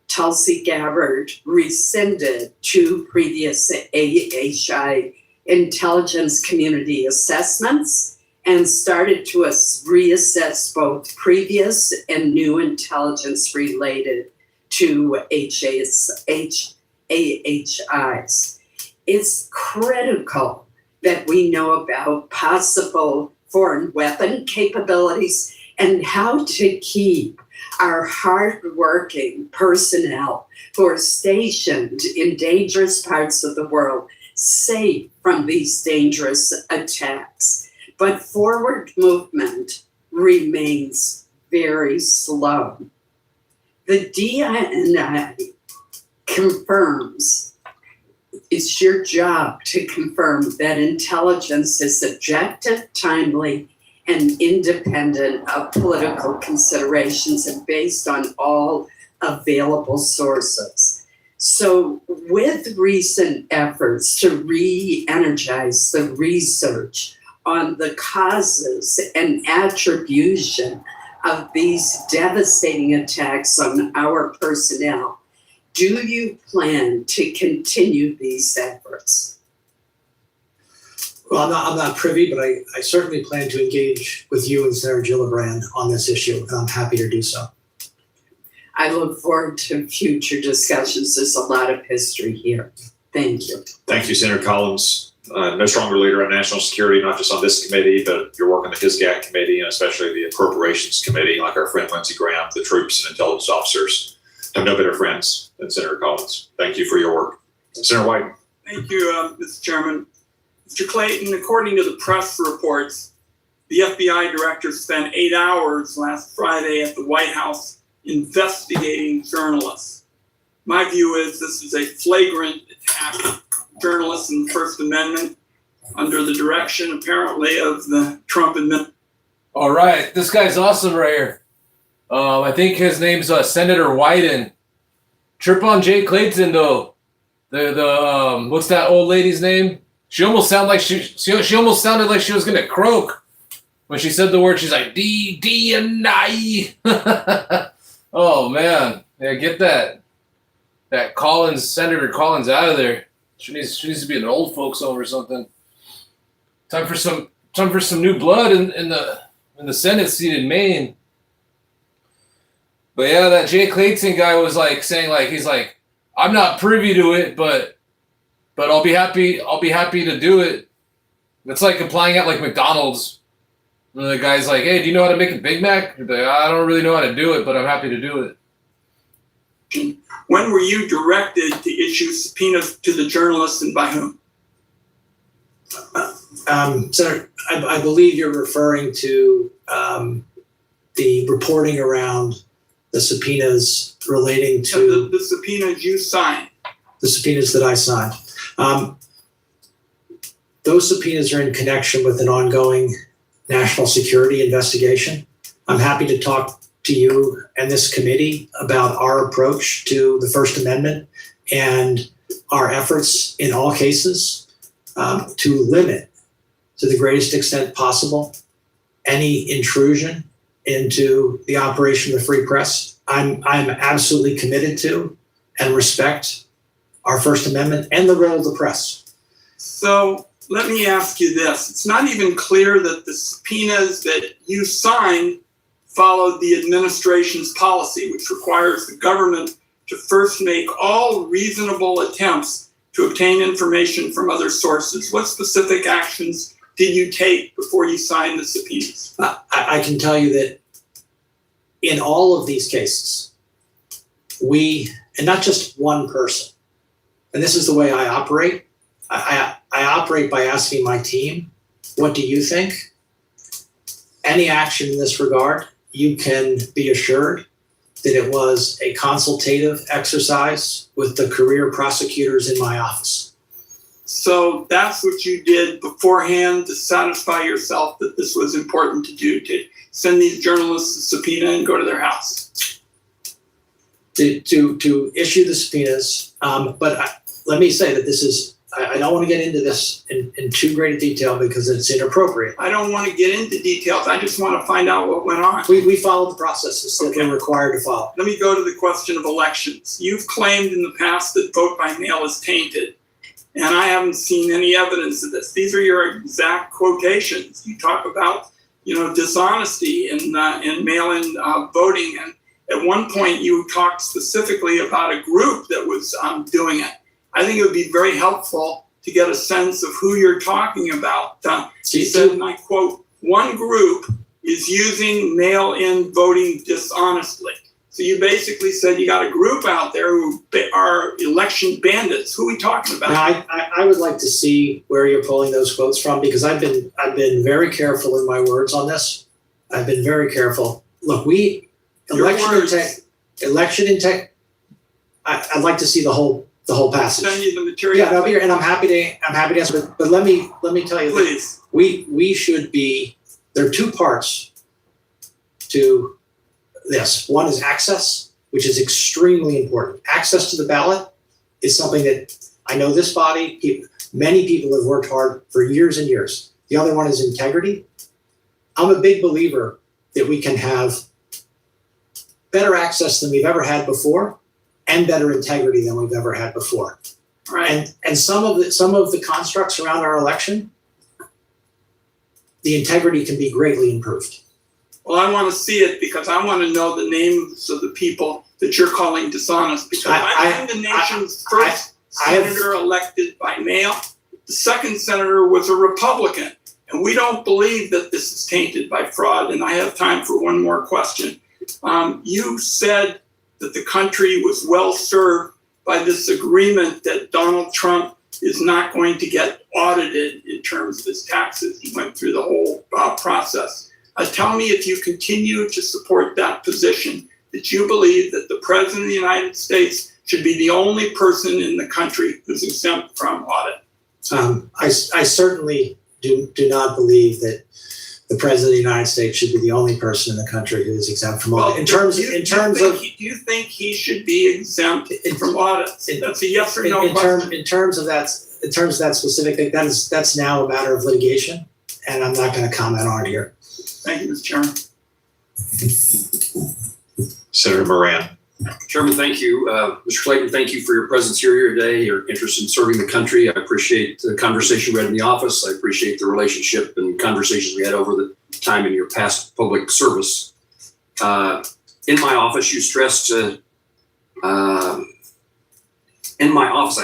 Tulsi Gabbard rescinded 2 previous AHI intelligence community assessments and started to reassess both previous and new intelligence related to AHIs. It's critical that we know about possible foreign weapon capabilities and how to keep our hardworking personnel who are stationed in dangerous parts of the world safe from these dangerous attacks. But forward movement remains very slow. The DNI confirms, it's your job to confirm that intelligence is objective, timely, and independent of political considerations and based on all available sources. So with recent efforts to re-energize the research on the causes and attribution of these devastating attacks on our personnel, do you plan to continue these efforts? Well, I'm not privy, but I certainly plan to engage with you and Senator Gillibrand on this issue, and I'm happy to do so. I look forward to future discussions. There's a lot of history here. Thank you. Thank you, Senator Collins. No stronger leader on national security, not just on this committee, but your work on the HISGAC committee and especially the appropriations committee, like our friend Lindsey Graham, the troops and intelligence officers have no better friends than Senator Collins. Thank you for your work. Senator White. Thank you, Mr. Chairman. Mr. Clayton, according to the press reports, the FBI director spent 8 hours last Friday at the White House investigating journalists. My view is this is a flagrant attack on journalists in the First Amendment under the direction, apparently, of the Trump administration. All right, this guy's awesome right here. I think his name's Senator Wyden. Trump Jay Clayton, though. The what's that old lady's name? She almost sounded like she almost sounded like she was gonna croak when she said the word. She's like D and I. Oh man, yeah, get that Senator Collins out of there. She needs to be an old folks home or something. Time for some new blood in the Senate seat in Maine. But yeah, that Jay Clayton guy was like saying like he's like, I'm not privy to it, but I'll be happy to do it. It's like applying at like McDonald's. And the guy's like, hey, do you know how to make a Big Mac? Like, I don't really know how to do it, but I'm happy to do it. When were you directed to issue subpoenas to the journalists and by whom? Senator, I believe you're referring to the reporting around the subpoenas relating to the subpoenas you signed. The subpoenas that I signed. Those subpoenas are in connection with an ongoing national security investigation. I'm happy to talk to you and this committee about our approach to the First Amendment and our efforts in all cases to limit, to the greatest extent possible, any intrusion into the operation of the free press. I'm absolutely committed to and respect our First Amendment and the role of the press. So let me ask you this. It's not even clear that the subpoenas that you signed followed the administration's policy, which requires the government to first make all reasonable attempts to obtain information from other sources. What specific actions did you take before you signed the subpoenas? I can tell you that in all of these cases, we, and not just one person, and this is the way I operate, I operate by asking my team, what do you think? Any action in this regard, you can be assured that it was a consultative exercise with the career prosecutors in my office. So that's what you did beforehand to satisfy yourself that this was important to do, to send these journalists a subpoena and go to their house? To issue the subpoenas, let me say that this is, I don't want to get into this in too great a detail because it's inappropriate. I don't want to get into details. I just want to find out what went on. We followed the processes that Okay. we're required to follow. Let me go to the question of elections. You've claimed in the past that vote by mail is tainted, and I haven't seen any evidence of this. These are your exact quotations. You talk about, dishonesty in mail-in voting, and at one point you talked specifically about a group that was doing it. I think it would be very helpful to get a sense of who you're talking about. You said, and I quote, one group is using mail-in voting dishonestly. So you basically said you got a group out there who are election bandits. Who are we talking about? Now, I would like to see where you're pulling those quotes from because I've been very careful in my words on this. I've been very careful. Look, election integrity. I'd like to see the whole passage. Send you the material. Yeah, that'll be, and I'm happy to answer. But let me tell you, Please. we should be. There are two parts to this. One is access, which is extremely important. Access to the ballot is something that I know this body, many people have worked hard for years and years. The other one is integrity. I'm a big believer that we can have better access than we've ever had before and better integrity than we've ever had before. Right. And some of the constructs around our election, the integrity can be greatly improved. Well, I want to see it because I want to know the names of the people that you're calling dishonest. Because I'm the nation's first senator elected by mail. The second senator was a Republican. And we don't believe that this is tainted by fraud. And I have time for one more question. You said that the country was well served by this agreement that Donald Trump is not going to get audited in terms of his taxes. He went through the whole process. Tell me if you continue to support that position, that you believe that the President of the United States should be the only person in the country who's exempt from audit. I certainly do not believe that the President of the United States should be the only person in the country who is exempt from audit. Do you think he should be exempt from audits? That's a yes or no question. In terms of that specific thing, that's now a matter of litigation, and I'm not going to comment on it here. Thank you, Mr. Chairman. Senator Moran. Chairman, thank you. Mr. Clayton, thank you for your presence here today, your interest in serving the country. I appreciate the conversation we had in the office. I appreciate the relationship and conversations we had over the time in your past public service. In my office, I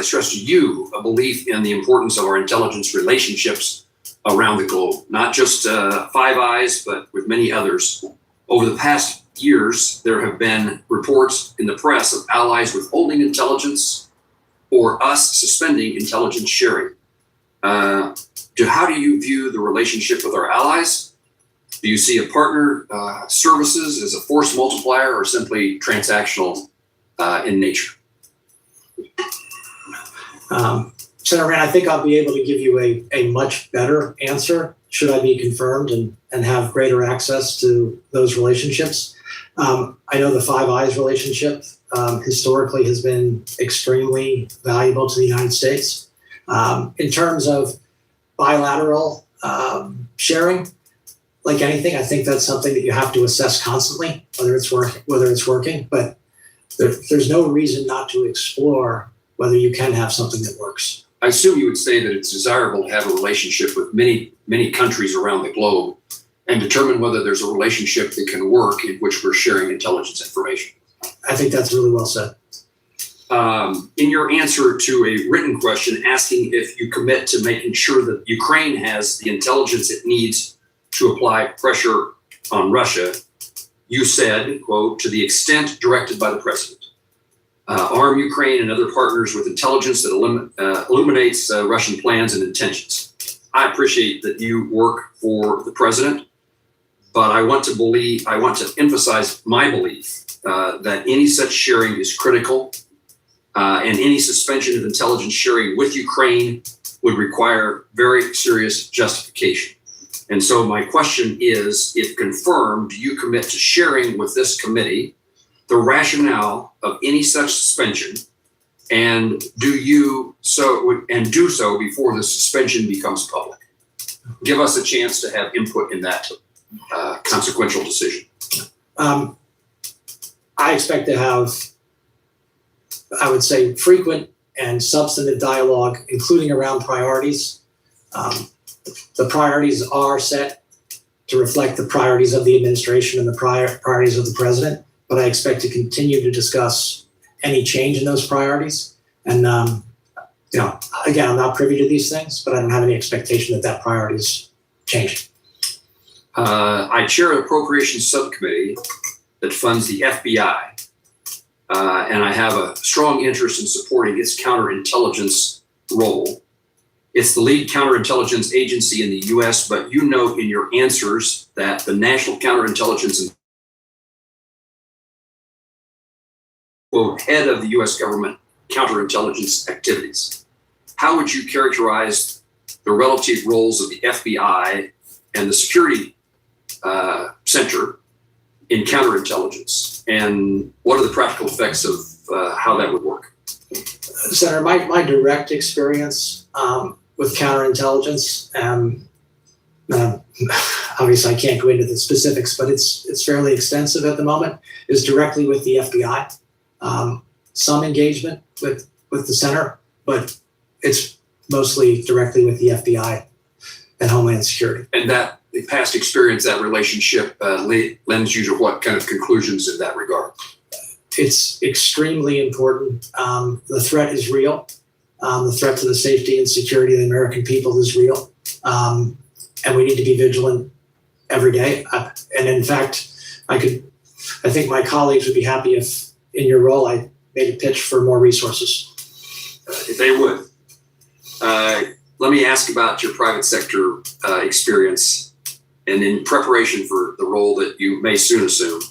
stressed to you a belief in the importance of our intelligence relationships around the globe, not just Five Eyes, but with many others. Over the past years, there have been reports in the press of allies withholding intelligence or us suspending intelligence sharing. How do you view the relationship with our allies? Do you see a partner services as a force multiplier or simply transactional in nature? Senator Rand, I think I'll be able to give you a much better answer should I be confirmed and have greater access to those relationships. I know the Five Eyes relationship historically has been extremely valuable to the United States. In terms of bilateral sharing, like anything, I think that's something that you have to assess constantly, whether it's working. But there's no reason not to explore whether you can have something that works. I assume you would say that it's desirable to have a relationship with many countries around the globe and determine whether there's a relationship that can work in which we're sharing intelligence information. I think that's really well said. In your answer to a written question asking if you commit to making sure that Ukraine has the intelligence it needs to apply pressure on Russia, you said, quote, to the extent directed by the president, arm Ukraine and other partners with intelligence that illuminates Russian plans and intentions. I appreciate that you work for the president, but I want to emphasize my belief that any such sharing is critical, and any suspension of intelligence sharing with Ukraine would require very serious justification. And so my question is, if confirmed, do you commit to sharing with this committee the rationale of any such suspension, and do so before the suspension becomes public? Give us a chance to have input in that consequential decision. I expect to have, I would say, frequent and substantive dialogue, including around priorities. The priorities are set to reflect the priorities of the administration and the priorities of the president, but I expect to continue to discuss any change in those priorities. And, again, I'm not privy to these things, but I don't have any expectation that priority is changing. I chair an appropriations subcommittee that funds the FBI, and I have a strong interest in supporting its counterintelligence role. It's the lead counterintelligence agency in the U.S., but you note in your answers that the National Counterintelligence and quote, head of the U.S. government counterintelligence activities. How would you characterize the relative roles of the FBI and the Security Center in counterintelligence, and what are the practical effects of how that would work? Senator, my direct experience with counterintelligence, obviously I can't go into the specifics, but it's fairly extensive at the moment, is directly with the FBI. Some engagement with the center, but it's mostly directly with the FBI and Homeland Security. And that the past experience, that relationship lends you to what kind of conclusions in that regard? It's extremely important. The threat is real. The threat to the safety and security of the American people is real. And we need to be vigilant every day. And in fact, I think my colleagues would be happy if in your role I made a pitch for more resources. If they would. Let me ask about your private sector experience, and in preparation for the role that you may soon assume.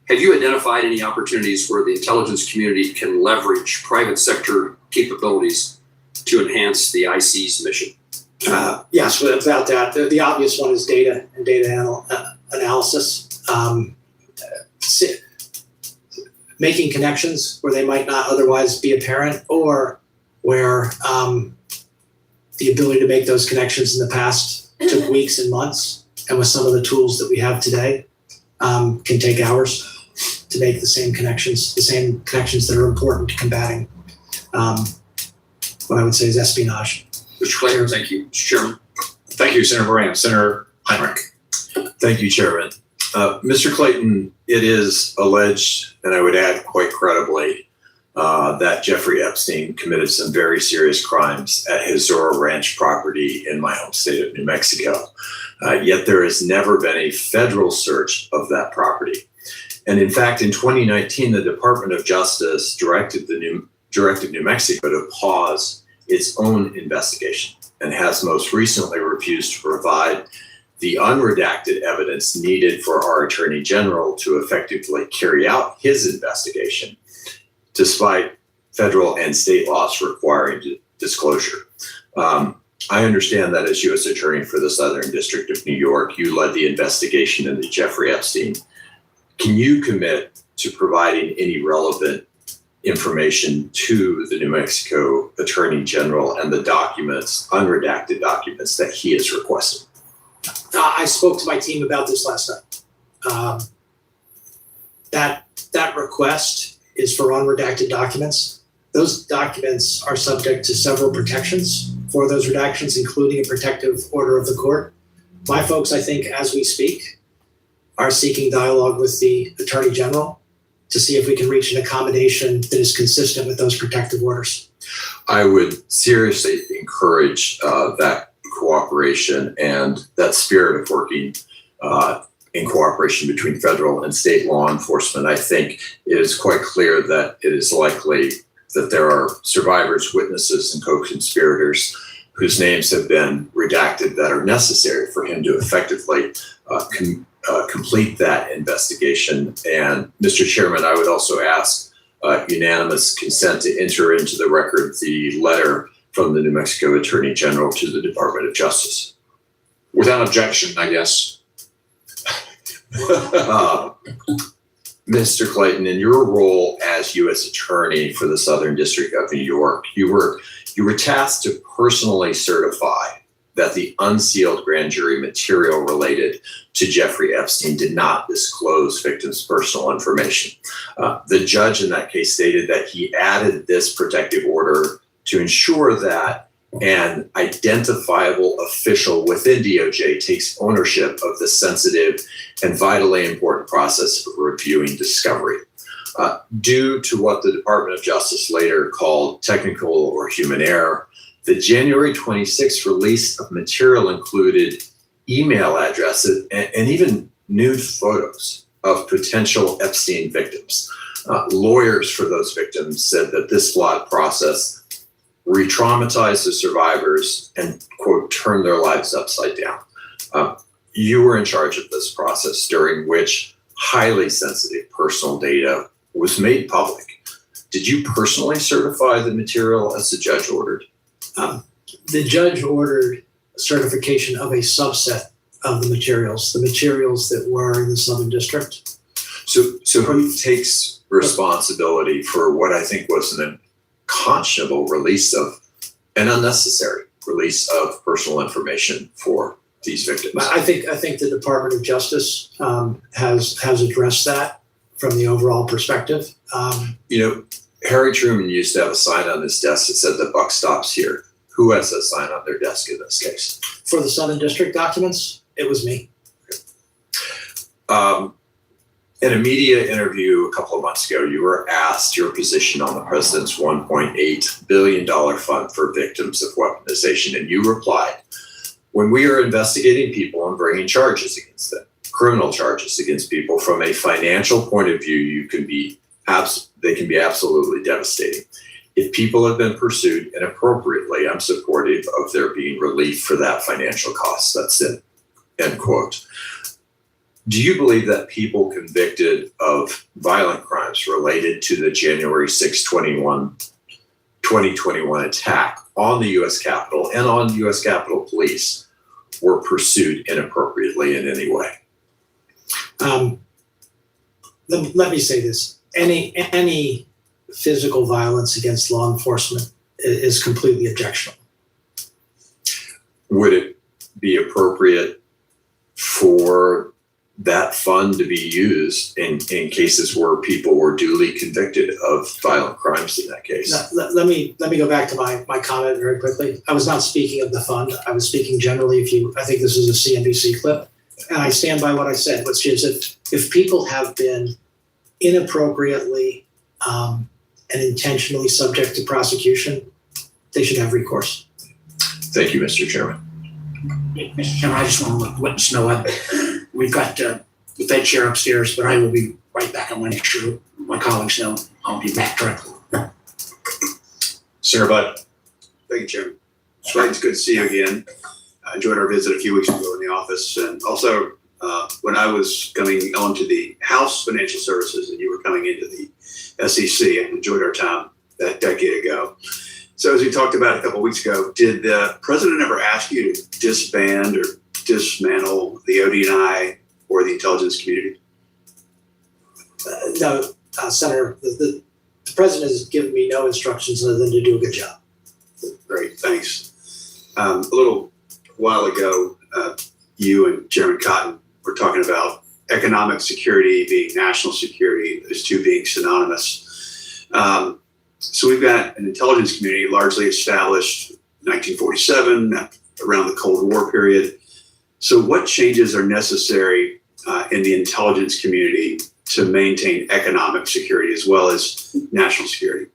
Have you identified any opportunities where the intelligence community can leverage private sector capabilities to enhance the IC's mission? Yes, without that, the obvious one is data and data analysis. Making connections where they might not otherwise be apparent, or where the ability to make those connections in the past took weeks and months, and with some of the tools that we have today, can take hours to make the same connections that are important to combating what I would say is espionage. Mr. Clayton, thank you. Mr. Chairman. Thank you, Senator Moran. Senator Heinrich. Thank you, Chairman. Mr. Clayton, it is alleged, and I would add quite credibly, that Jeffrey Epstein committed some very serious crimes at his Zorro Ranch property in my home state of New Mexico. Yet there has never been a federal search of that property. And in fact, in 2019, the Department of Justice directed New Mexico to pause its own investigation, and has most recently refused to provide the unredacted evidence needed for our Attorney General to effectively carry out his investigation, despite federal and state laws requiring disclosure. I understand that as U.S. Attorney for the Southern District of New York, you led the investigation into Jeffrey Epstein. Can you commit to providing any relevant information to the New Mexico Attorney General and the documents, unredacted documents that he has requested? I spoke to my team about this last night. That request is for unredacted documents. Those documents are subject to several protections for those redactions, including a protective order of the court. My folks, I think, as we speak, are seeking dialogue with the Attorney General to see if we can reach an accommodation that is consistent with those protective orders. I would seriously encourage that cooperation and that spirit of working in cooperation between federal and state law enforcement. I think it is quite clear that it is likely that there are survivors, witnesses, and co-conspirators whose names have been redacted that are necessary for him to effectively complete that investigation. And Mr. Chairman, I would also ask unanimous consent to enter into the record the letter from the New Mexico Attorney General to the Department of Justice. Without objection, I guess. Mr. Clayton, in your role as U.S. Attorney for the Southern District of New York, you were tasked to personally certify that the unsealed grand jury material related to Jeffrey Epstein did not disclose victims' personal information. The judge in that case stated that he added this protective order to ensure that an identifiable official within DOJ takes ownership of the sensitive and vitally important process of reviewing discovery. Due to what the Department of Justice later called technical or human error, the January 26th release of material included email addresses and even nude photos of potential Epstein victims. Lawyers for those victims said that this flawed process re-traumatized the survivors and, quote, turned their lives upside down. You were in charge of this process during which highly sensitive personal data was made public. Did you personally certify the material as the judge ordered? The judge ordered certification of a subset of the materials that were in the Southern District. So who takes responsibility for what I think was an unconscionable release of an unnecessary release of personal information for these victims? I think the Department of Justice has addressed that from the overall perspective. Harry Truman used to have a sign on his desk that said the buck stops here. Who has that sign on their desk in this case? For the Southern District documents, it was me. In a media interview a couple of months ago, you were asked your position on the president's $1.8 billion fund for victims of weaponization, and you replied, "When we are investigating people and bringing charges against them, criminal charges against people from a financial point of view, they can be absolutely devastating. If people have been pursued inappropriately, I'm supportive of there being relief for that financial cost." That's it. End quote. Do you believe that people convicted of violent crimes related to the January 6, 2021 attack on the U.S. Capitol and on U.S. Capitol Police were pursued inappropriately in any way? Let me say this. Any physical violence against law enforcement is completely objectionable. Would it be appropriate for that fund to be used in cases where people were duly convicted of violent crimes in that case? Let me go back to my comment very quickly. I was not speaking of the fund. I was speaking generally. I think this is a CNBC clip, and I stand by what I said, which is if people have been inappropriately and intentionally subject to prosecution, they should have recourse. Thank you, Mr. Chairman. Mr. Chairman, I just want to let witness know we've got the Fed chair upstairs, but I will be right back. I want to make sure my colleagues know I'll be back directly. Senator Budd. Thank you, Chairman. It's good to see you again. I enjoyed our visit a few weeks ago in the office, and also when I was coming onto the House Financial Services and you were coming into the SEC, I enjoyed our time that decade ago. So as we talked about a couple of weeks ago, did the president ever ask you to disband or dismantle the ODNI or the intelligence community? No, Senator, the president has given me no instructions other than to do a good job. Great, thanks. A little while ago, you and Chairman Cotton were talking about economic security being national security, those two being synonymous. So we've got an intelligence community largely established in 1947, around the Cold War period. So what changes are necessary in the intelligence community to maintain economic security as well as national security?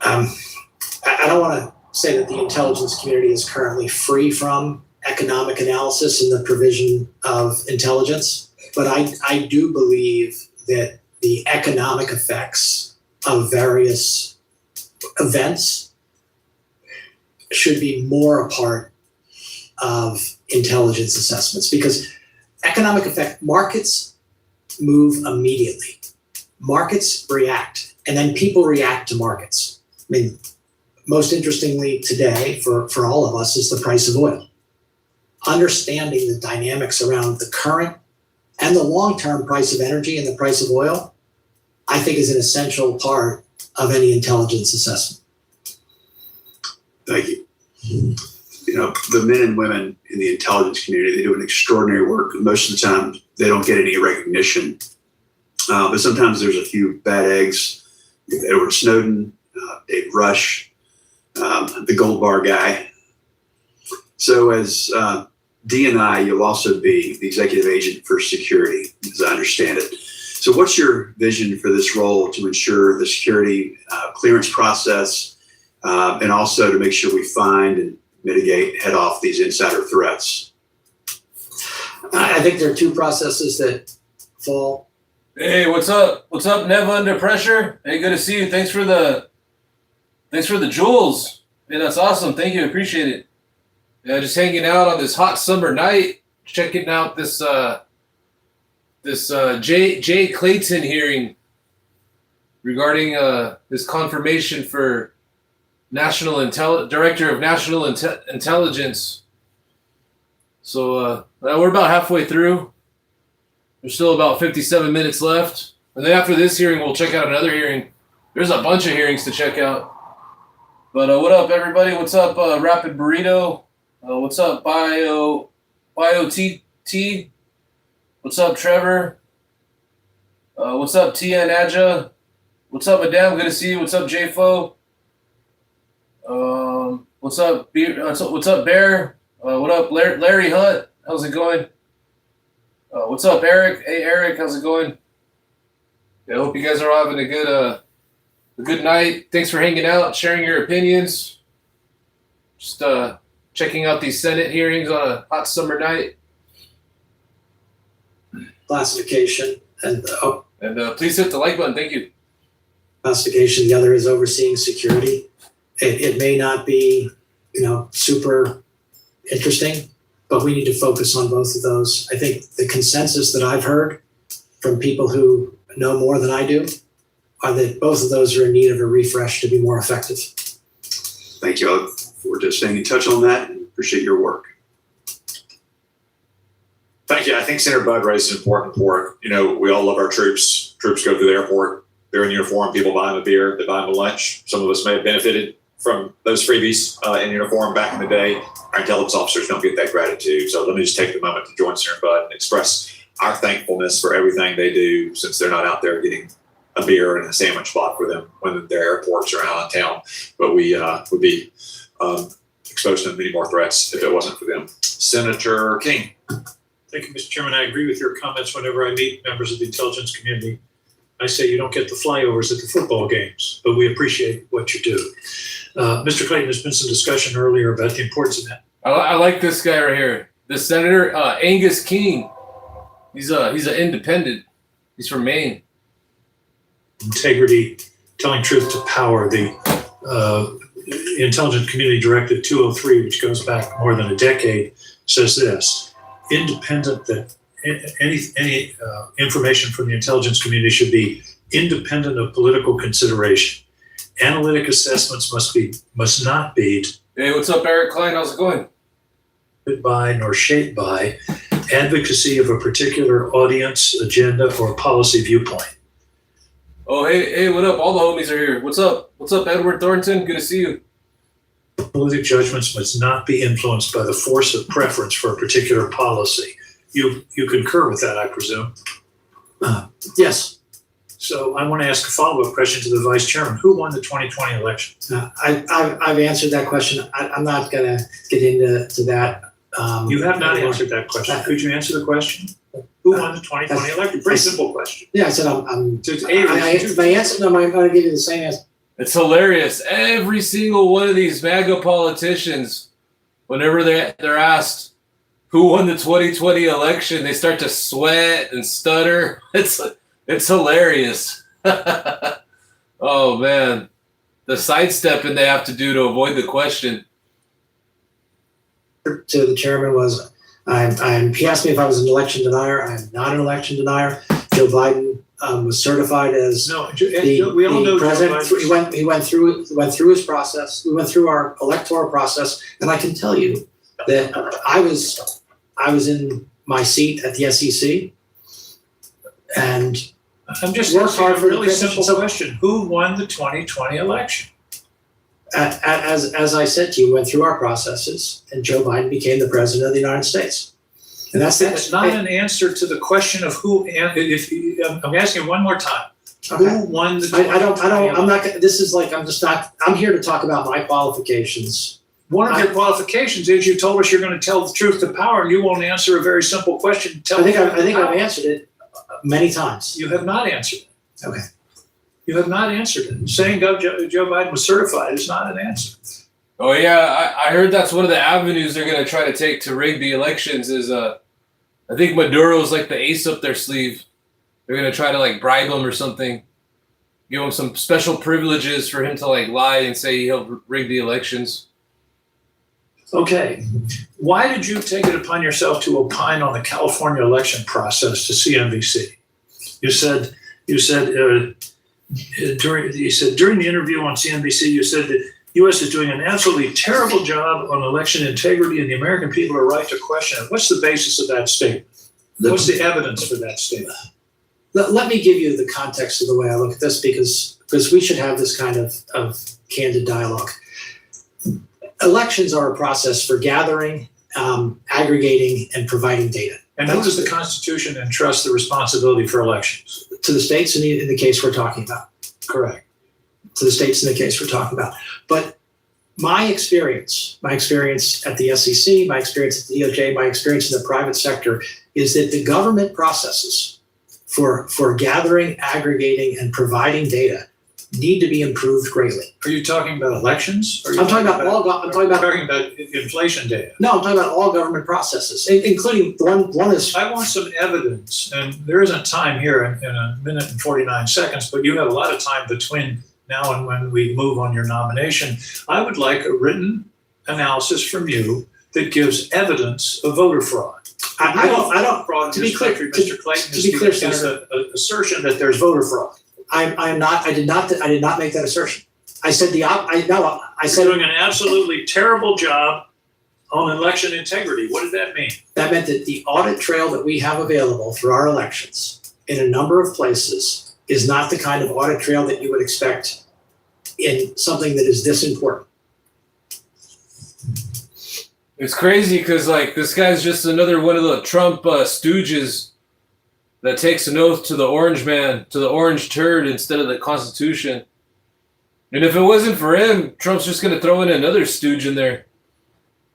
I don't want to say that the intelligence community is currently free from economic analysis and the provision of intelligence, but I do believe that the economic effects of various events should be more a part of intelligence assessments, because economic effect, markets move immediately. Markets react, and then people react to markets. I mean, most interestingly today for all of us is the price of oil. Understanding the dynamics around the current and the long-term price of energy and the price of oil, I think is an essential part of any intelligence assessment. Thank you. You know, the men and women in the intelligence community, they do an extraordinary work. Most of the time, they don't get any recognition. But sometimes there's a few bad eggs. Edward Snowden, Dave Rush, the gold bar guy. So as D&I, you'll also be the executive agent for security, as I understand it. So what's your vision for this role to ensure the security clearance process and also to make sure we find and mitigate, head off these insider threats? I think there are two processes that fall. Hey, what's up? What's up, Neva Under Pressure? Hey, good to see you. Thanks for the jewels. Hey, that's awesome. Thank you. Appreciate it. Yeah, just hanging out on this hot summer night, checking out this Jay Clayton hearing regarding his confirmation for Director of National Intelligence. So we're about halfway through. There's still about 57 minutes left. And then after this hearing, we'll check out another hearing. There's a bunch of hearings to check out. But what up, everybody? What's up, Rapid Burrito? What's up, Bio TT? What's up, Trevor? What's up, Tia and Adja? What's up, Madame? Good to see you. What's up, JFO? What's up, Bear? What up, Larry Hunt? How's it going? What's up, Eric? Hey, Eric, how's it going? Yeah, I hope you guys are all having a good night. Thanks for hanging out, sharing your opinions. Just checking out these Senate hearings on a hot summer night. Classification and please hit the like button. Thank you. classification. The other is overseeing security. It may not be, super interesting, but we need to focus on both of those. I think the consensus that I've heard from people who know more than I do are that both of those are in need of a refresh to be more effective. Thank you. I look forward to staying in touch on that and appreciate your work. Thank you. I think Senator Budd raises an important point. We all love our troops. Troops go through the airport. They're in uniform. People buy them a beer. They buy them a lunch. Some of us may have benefited from those freebies in uniform back in the day. Our intelligence officers don't get that gratitude. So let me just take the moment to join Senator Budd and express our thankfulness for everything they do, since they're not out there getting a beer and a sandwich bought for them when their airports are out of town. But we would be exposed to many more threats if it wasn't for them. Senator King. Thank you, Mr. Chairman. I agree with your comments whenever I meet members of the intelligence community. I say you don't get the flyovers at the football games, but we appreciate what you do. Mr. Clayton, there's been some discussion earlier about the importance of that. I like this guy right here. The Senator Angus King. He's an independent. He's from Maine. Integrity, telling truth to power. The Intelligence Community Directive 203, which goes back more than a decade, says this: independent, that any information from the intelligence community should be independent of political consideration. Analytic assessments must not be. Hey, what's up, Eric Klein? How's it going? By nor shaped by advocacy of a particular audience, agenda, or policy viewpoint. Oh, hey, what up? All the homies are here. What's up? What's up, Edward Thornton? Good to see you. Political judgments must not be influenced by the force of preference for a particular policy. You concur with that, I presume? Yes, So I want to ask a follow-up question to the vice chairman. Who won the 2020 election? I've answered that question. I'm not gonna get into that. You have not answered that question. Could you answer the question? Who won the 2020 election? Pretty simple question. Yeah, I said I'm. So it's A or My answer. No, I'm gonna give you the same answer. It's hilarious. Every single one of these MAGA politicians, whenever they're asked who won the 2020 election, they start to sweat and stutter. It's hilarious. Oh man, the sidestepping they have to do to avoid the question. To the chairman was, he asked me if I was an election denier. I'm not an election denier. Joe Biden was certified as we all know the president. Joe Biden. He went through his process. We went through our electoral process, and I can tell you that I was in my seat at the SEC, and I'm just worked asking hard a for the really simple president. question. Who won the 2020 election? As I said to you, went through our processes, and Joe Biden became the president of the United States. And That's not an answer to the question of who. I'm asking one more time. Okay. Who won the 2020 I'm not. This is like I'm just not. I'm here to talk about my qualifications. One of your qualifications is you told us you're going to tell the truth to power, and you won't answer a very simple question. I think I've answered it many times. You have not answered it. Okay. You have not answered it. Saying Joe Biden was certified is not an answer. Oh yeah, I heard that's one of the avenues they're going to try to take to rig the elections. Is I think Maduro's like the ace up their sleeve. They're going to try to like bribe him or something, give him some special privileges for him to like lie and say he'll rig the elections. Okay. Why did you take it upon yourself to opine on the California election process to CNBC? You said during the interview on CNBC, you said that U.S. is doing an absolutely terrible job on election integrity, and the American people are right to question it. What's the basis of that statement? What's the evidence for that statement? Let me give you the context of the way I look at this, because we should have this kind of candid dialogue. Elections are a process for gathering, aggregating, and providing data. And who does the Constitution entrust the responsibility for elections? To the states in the case we're talking about. Correct. To the states in the case we're talking about. But my experience at the SEC, my experience at the DOJ, my experience in the private sector is that the government processes for gathering, aggregating, and providing data need to be improved greatly. Are you talking about elections? I'm talking about inflation data. No, I'm talking about all government processes, including one is. I want some evidence, and there isn't time here in a minute and 49 seconds, but you have a lot of time between now and when we move on your nomination. I would like a written analysis from you that gives evidence of voter fraud. I don't. Fraud To in be this clear, country, Mr. Clayton, to be clear, is Senator, an assertion that there's voter fraud. I did not make that assertion. I said I said You're doing an absolutely terrible job on election integrity. What did that mean? that meant that the audit trail that we have available for our elections in a number of places is not the kind of audit trail that you would expect in something that is this important. It's crazy because like this guy's just another one of the Trump stooges that takes an oath to the orange man, to the orange turd instead of the Constitution. And if it wasn't for him, Trump's just going to throw in another stooge in there.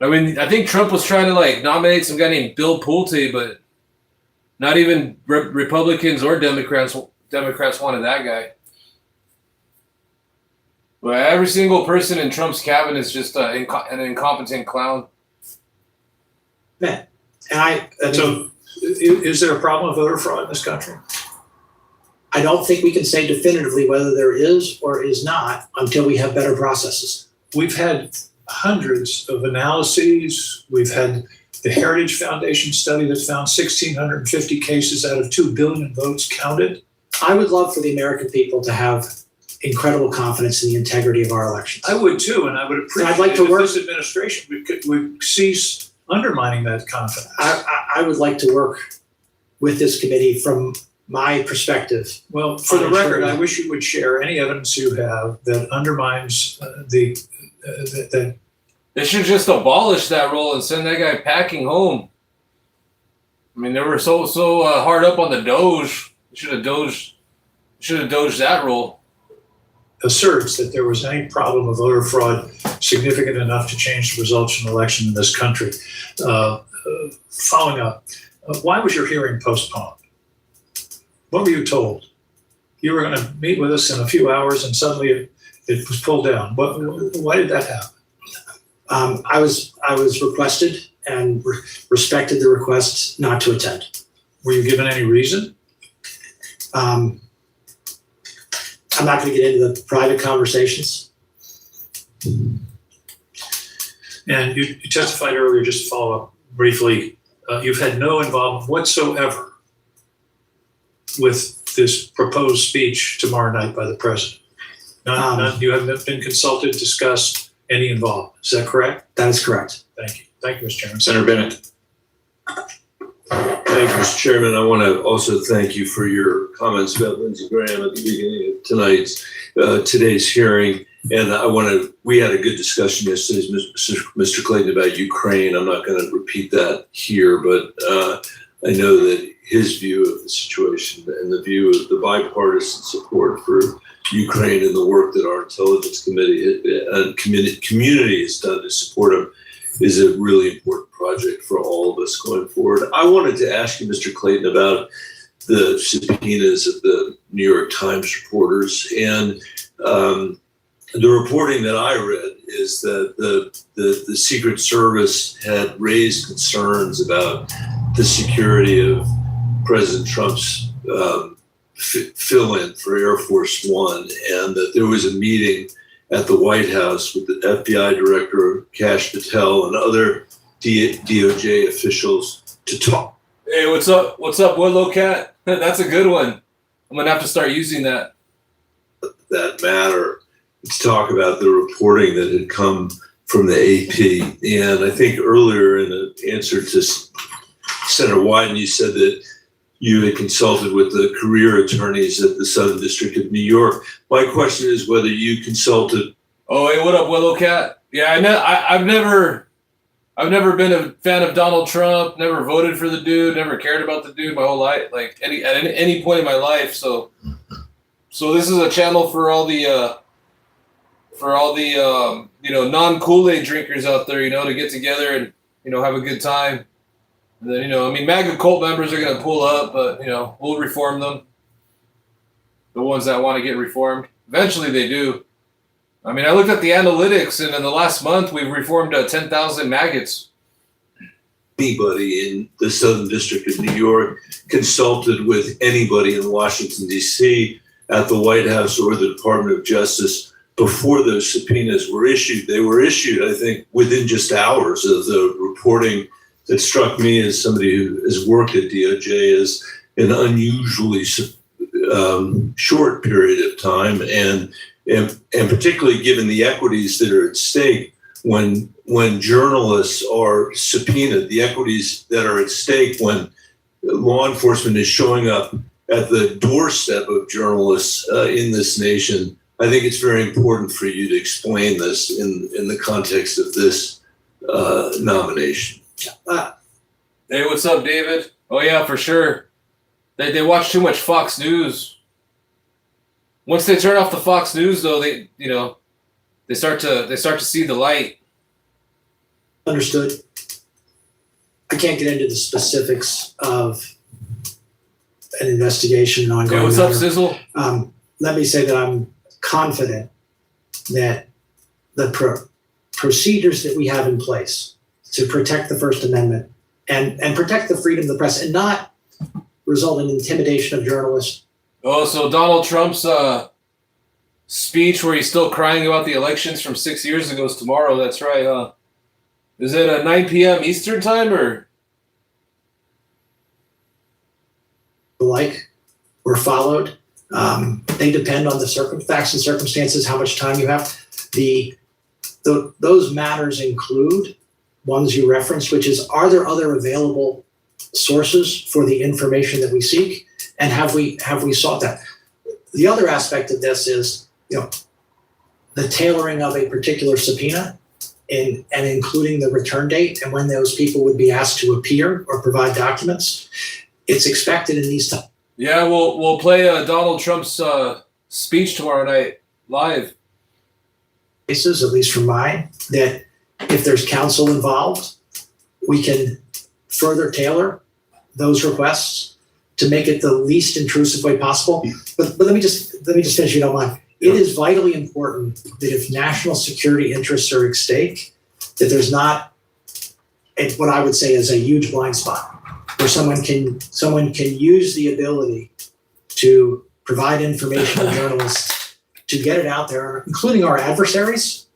I mean, I think Trump was trying to like nominate some guy named Bill Pulte, but not even Republicans or Democrats wanted that guy. But every single person in Trump's cabinet is just an incompetent clown. Man, and So is there a problem with voter fraud in this country? I don't think we can say definitively whether there is or is not until we have better processes. We've had hundreds of analyses. We've had the Heritage Foundation study that found 1,650 cases out of 2 billion votes counted. I would love for the American people to have incredible confidence in the integrity of our elections. I would too, and I would appreciate I'd like to if work- this administration would cease undermining that confidence. I would like to work with this committee from my perspective. Well, for the record, I wish you would share any evidence you have that undermines that They should just abolish that role and send that guy packing home. I mean, they were so hard up on the Doge. Should have doged that role. Asserts that there was any problem of voter fraud significant enough to change the results of an election in this country. Following up, why was your hearing postponed? What were you told? You were going to meet with us in a few hours, and suddenly it was pulled down. Why did that happen? I was requested and respected the request not to attend. Were you given any reason? I'm not going to get into the private conversations. And you testified earlier, just to follow up briefly, you've had no involvement whatsoever with this proposed speech tomorrow night by the president. None, you haven't been consulted, discussed, any involvement. Is that correct? That is correct. Thank you. Thank you, Mr. Chairman. Senator Bennett. Thank you, Mr. Chairman. I want to also thank you for your comments about Lindsey Graham at the beginning of today's hearing. And we had a good discussion yesterday, Mr. Clayton, about Ukraine. I'm not going to repeat that here, but I know that his view of the situation and the view of the bipartisan support for Ukraine and the work that our intelligence committee and community has done to support him is a really important project for all of us going forward. I wanted to ask you, Mr. Clayton, about the subpoenas of the New York Times reporters. And the reporting that I read is that the Secret Service had raised concerns about the security of President Trump's fill-in for Air Force One, and that there was a meeting at the White House with the FBI Director Kash Patel and other DOJ officials to talk. Hey, what's up? What's up, Willow Cat? That's a good one. I'm gonna have to start using that. That matter, to talk about the reporting that had come from the AP. And I think earlier in an answer to Senator Wyden, you said that you had consulted with the career attorneys at the Southern District of New York. My question is whether you consulted. Oh, hey, what up, Willow Cat? Yeah, I've never been a fan of Donald Trump. Never voted for the dude. Never cared about the dude my whole life, like at any point in my life. So this is a channel for all the non Kool-Aid drinkers out there, to get together and have a good time. And then, MAGA cult members are going to pull up, but, we'll reform them. The ones that want to get reformed. Eventually they do. I looked at the analytics, and in the last month, we've reformed 10,000 maggots. Anybody in the Southern District of New York consulted with anybody in Washington, D.C., at the White House or the Department of Justice before those subpoenas were issued. They were issued, I think, within just hours of the reporting that struck me as somebody who has worked at DOJ as an unusually short period of time, and particularly given the equities that are at stake when journalists are subpoenaed, the equities that are at stake when law enforcement is showing up at the doorstep of journalists in this nation. I think it's very important for you to explain this in the context of this nomination. Hey, what's up, David? Oh yeah, for sure. They watch too much Fox News. Once they turn off the Fox News, though, they start to see the light. Understood. I can't get into the specifics of an investigation and ongoing. Hey, what's up, matter. Sizzle? Let me say that I'm confident that the procedures that we have in place to protect the First Amendment and protect the freedom of the press and not result in intimidation of journalists. Oh, so Donald Trump's speech where he's still crying about the elections from 6 years ago is tomorrow. That's right, huh? Is it at 9 p.m. Eastern time or? Were followed. They depend on the facts and circumstances, how much time you have. Those matters include ones you referenced, which is, are there other available sources for the information that we seek, and have we sought that? The other aspect of this is, the tailoring of a particular subpoena and including the return date and when those people would be asked to appear or provide documents. It's expected in these times. Yeah, we'll play Donald Trump's speech tomorrow night live. Cases, at least from mine, that if there's counsel involved, we can further tailor those requests to make it the least intrusive way possible. But let me just finish, if you don't mind. It is vitally important that if national security interests are at stake, that there's not what I would say is a huge blind spot where someone can use the ability to provide information to journalists to get it out there, including our adversaries,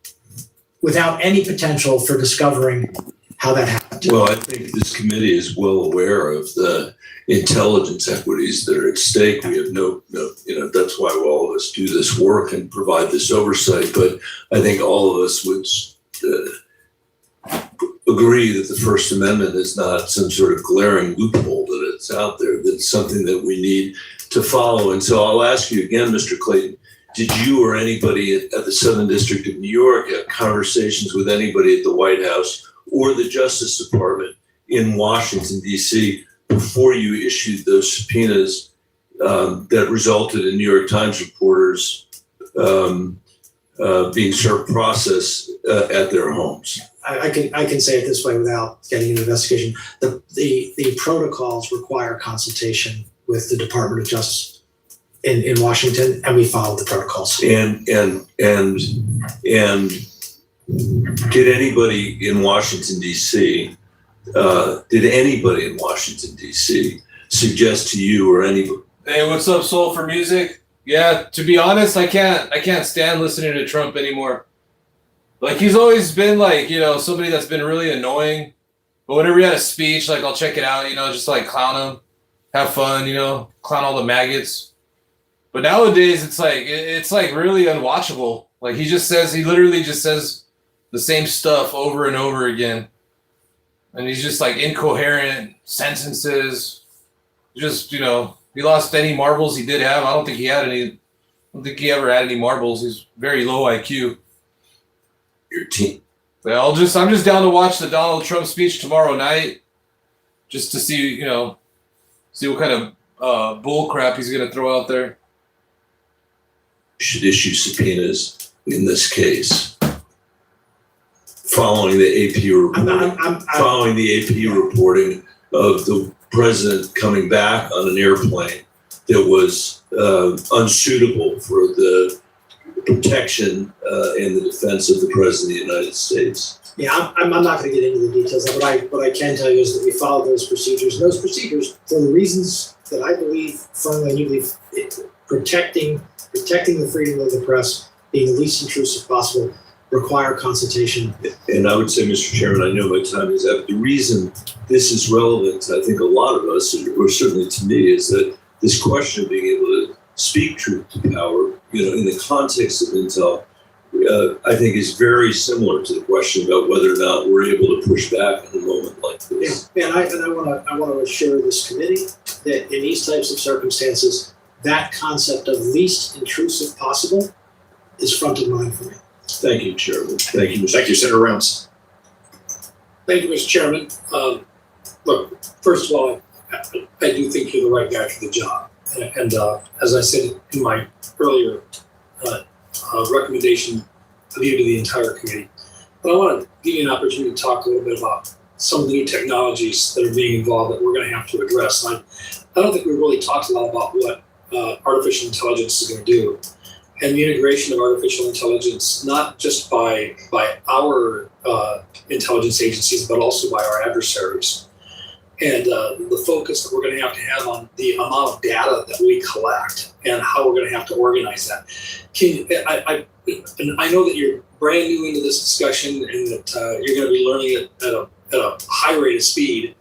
without any potential for discovering how that happened. Well, I think this committee is well aware of the intelligence equities that are at stake. We have no, that's why all of us do this work and provide this oversight. But I think all of us would agree that the First Amendment is not some sort of glaring loophole that it's out there. That's something that we need to follow. And so I'll ask you again, Mr. Clayton, did you or anybody at the Southern District of New York have conversations with anybody at the White House or the Justice Department in Washington, D.C., before you issued those subpoenas that resulted in New York Times reporters being served process at their homes? I can say it this way without getting into investigation. The protocols require consultation with the Department of Justice in Washington, and we follow the protocols. And did anybody in Washington, D.C., suggest to you or anybody? Hey, what's up, Soul for Music? Yeah, to be honest, I can't stand listening to Trump anymore. Like, he's always been like, somebody that's been really annoying. But whenever he had a speech, like, I'll check it out, just like clown him, have fun, clown all the maggots. But nowadays, it's like really unwatchable. Like, he literally just says the same stuff over and over again. And he's just like incoherent sentences. Just, he lost any marbles he did have. I don't think he ever had any marbles. He's very low IQ. Your team. Well, I'm just down to watch the Donald Trump speech tomorrow night, just to see, see what kind of bull crap he's going to throw out there. Should issue subpoenas in this case, following the AP reporting of the president coming back on an airplane that was unsuitable for the protection and the defense of the president of the United States. Yeah, I'm not going to get into the details. What I can tell you is that we follow those procedures. And those procedures, for the reasons that I believe firmly, and you believe, protecting the freedom of the press, being the least intrusive possible, require consultation. And I would say, Mr. Chairman, I know my time is up. The reason this is relevant to, I think, a lot of us, or certainly to me, is that this question of being able to speak truth to power, in the context of intel, I think is very similar to the question about whether or not we're able to push back in a moment like this. Yeah, and I want to assure this committee that in these types of circumstances, that concept of least intrusive possible is front of mind for me. Thank you, Chairman. Thank you, Mr. Thank you, Senator Rounds. Thank you, Mr. Chairman. Look, first of all, I do think you're the right guy for the job. And as I said in my earlier recommendation of you to the entire committee, but I want to give you an opportunity to talk a little bit about some of the new technologies that are being involved that we're going to have to address. I don't think we really talked a lot about what artificial intelligence is going to do, and the integration of artificial intelligence, not just by our intelligence agencies, but also by our adversaries. And the focus that we're going to have on the amount of data that we collect and how we're going to have to organize that. I know that you're brand new into this discussion and that you're going to be learning it at a high rate of speed.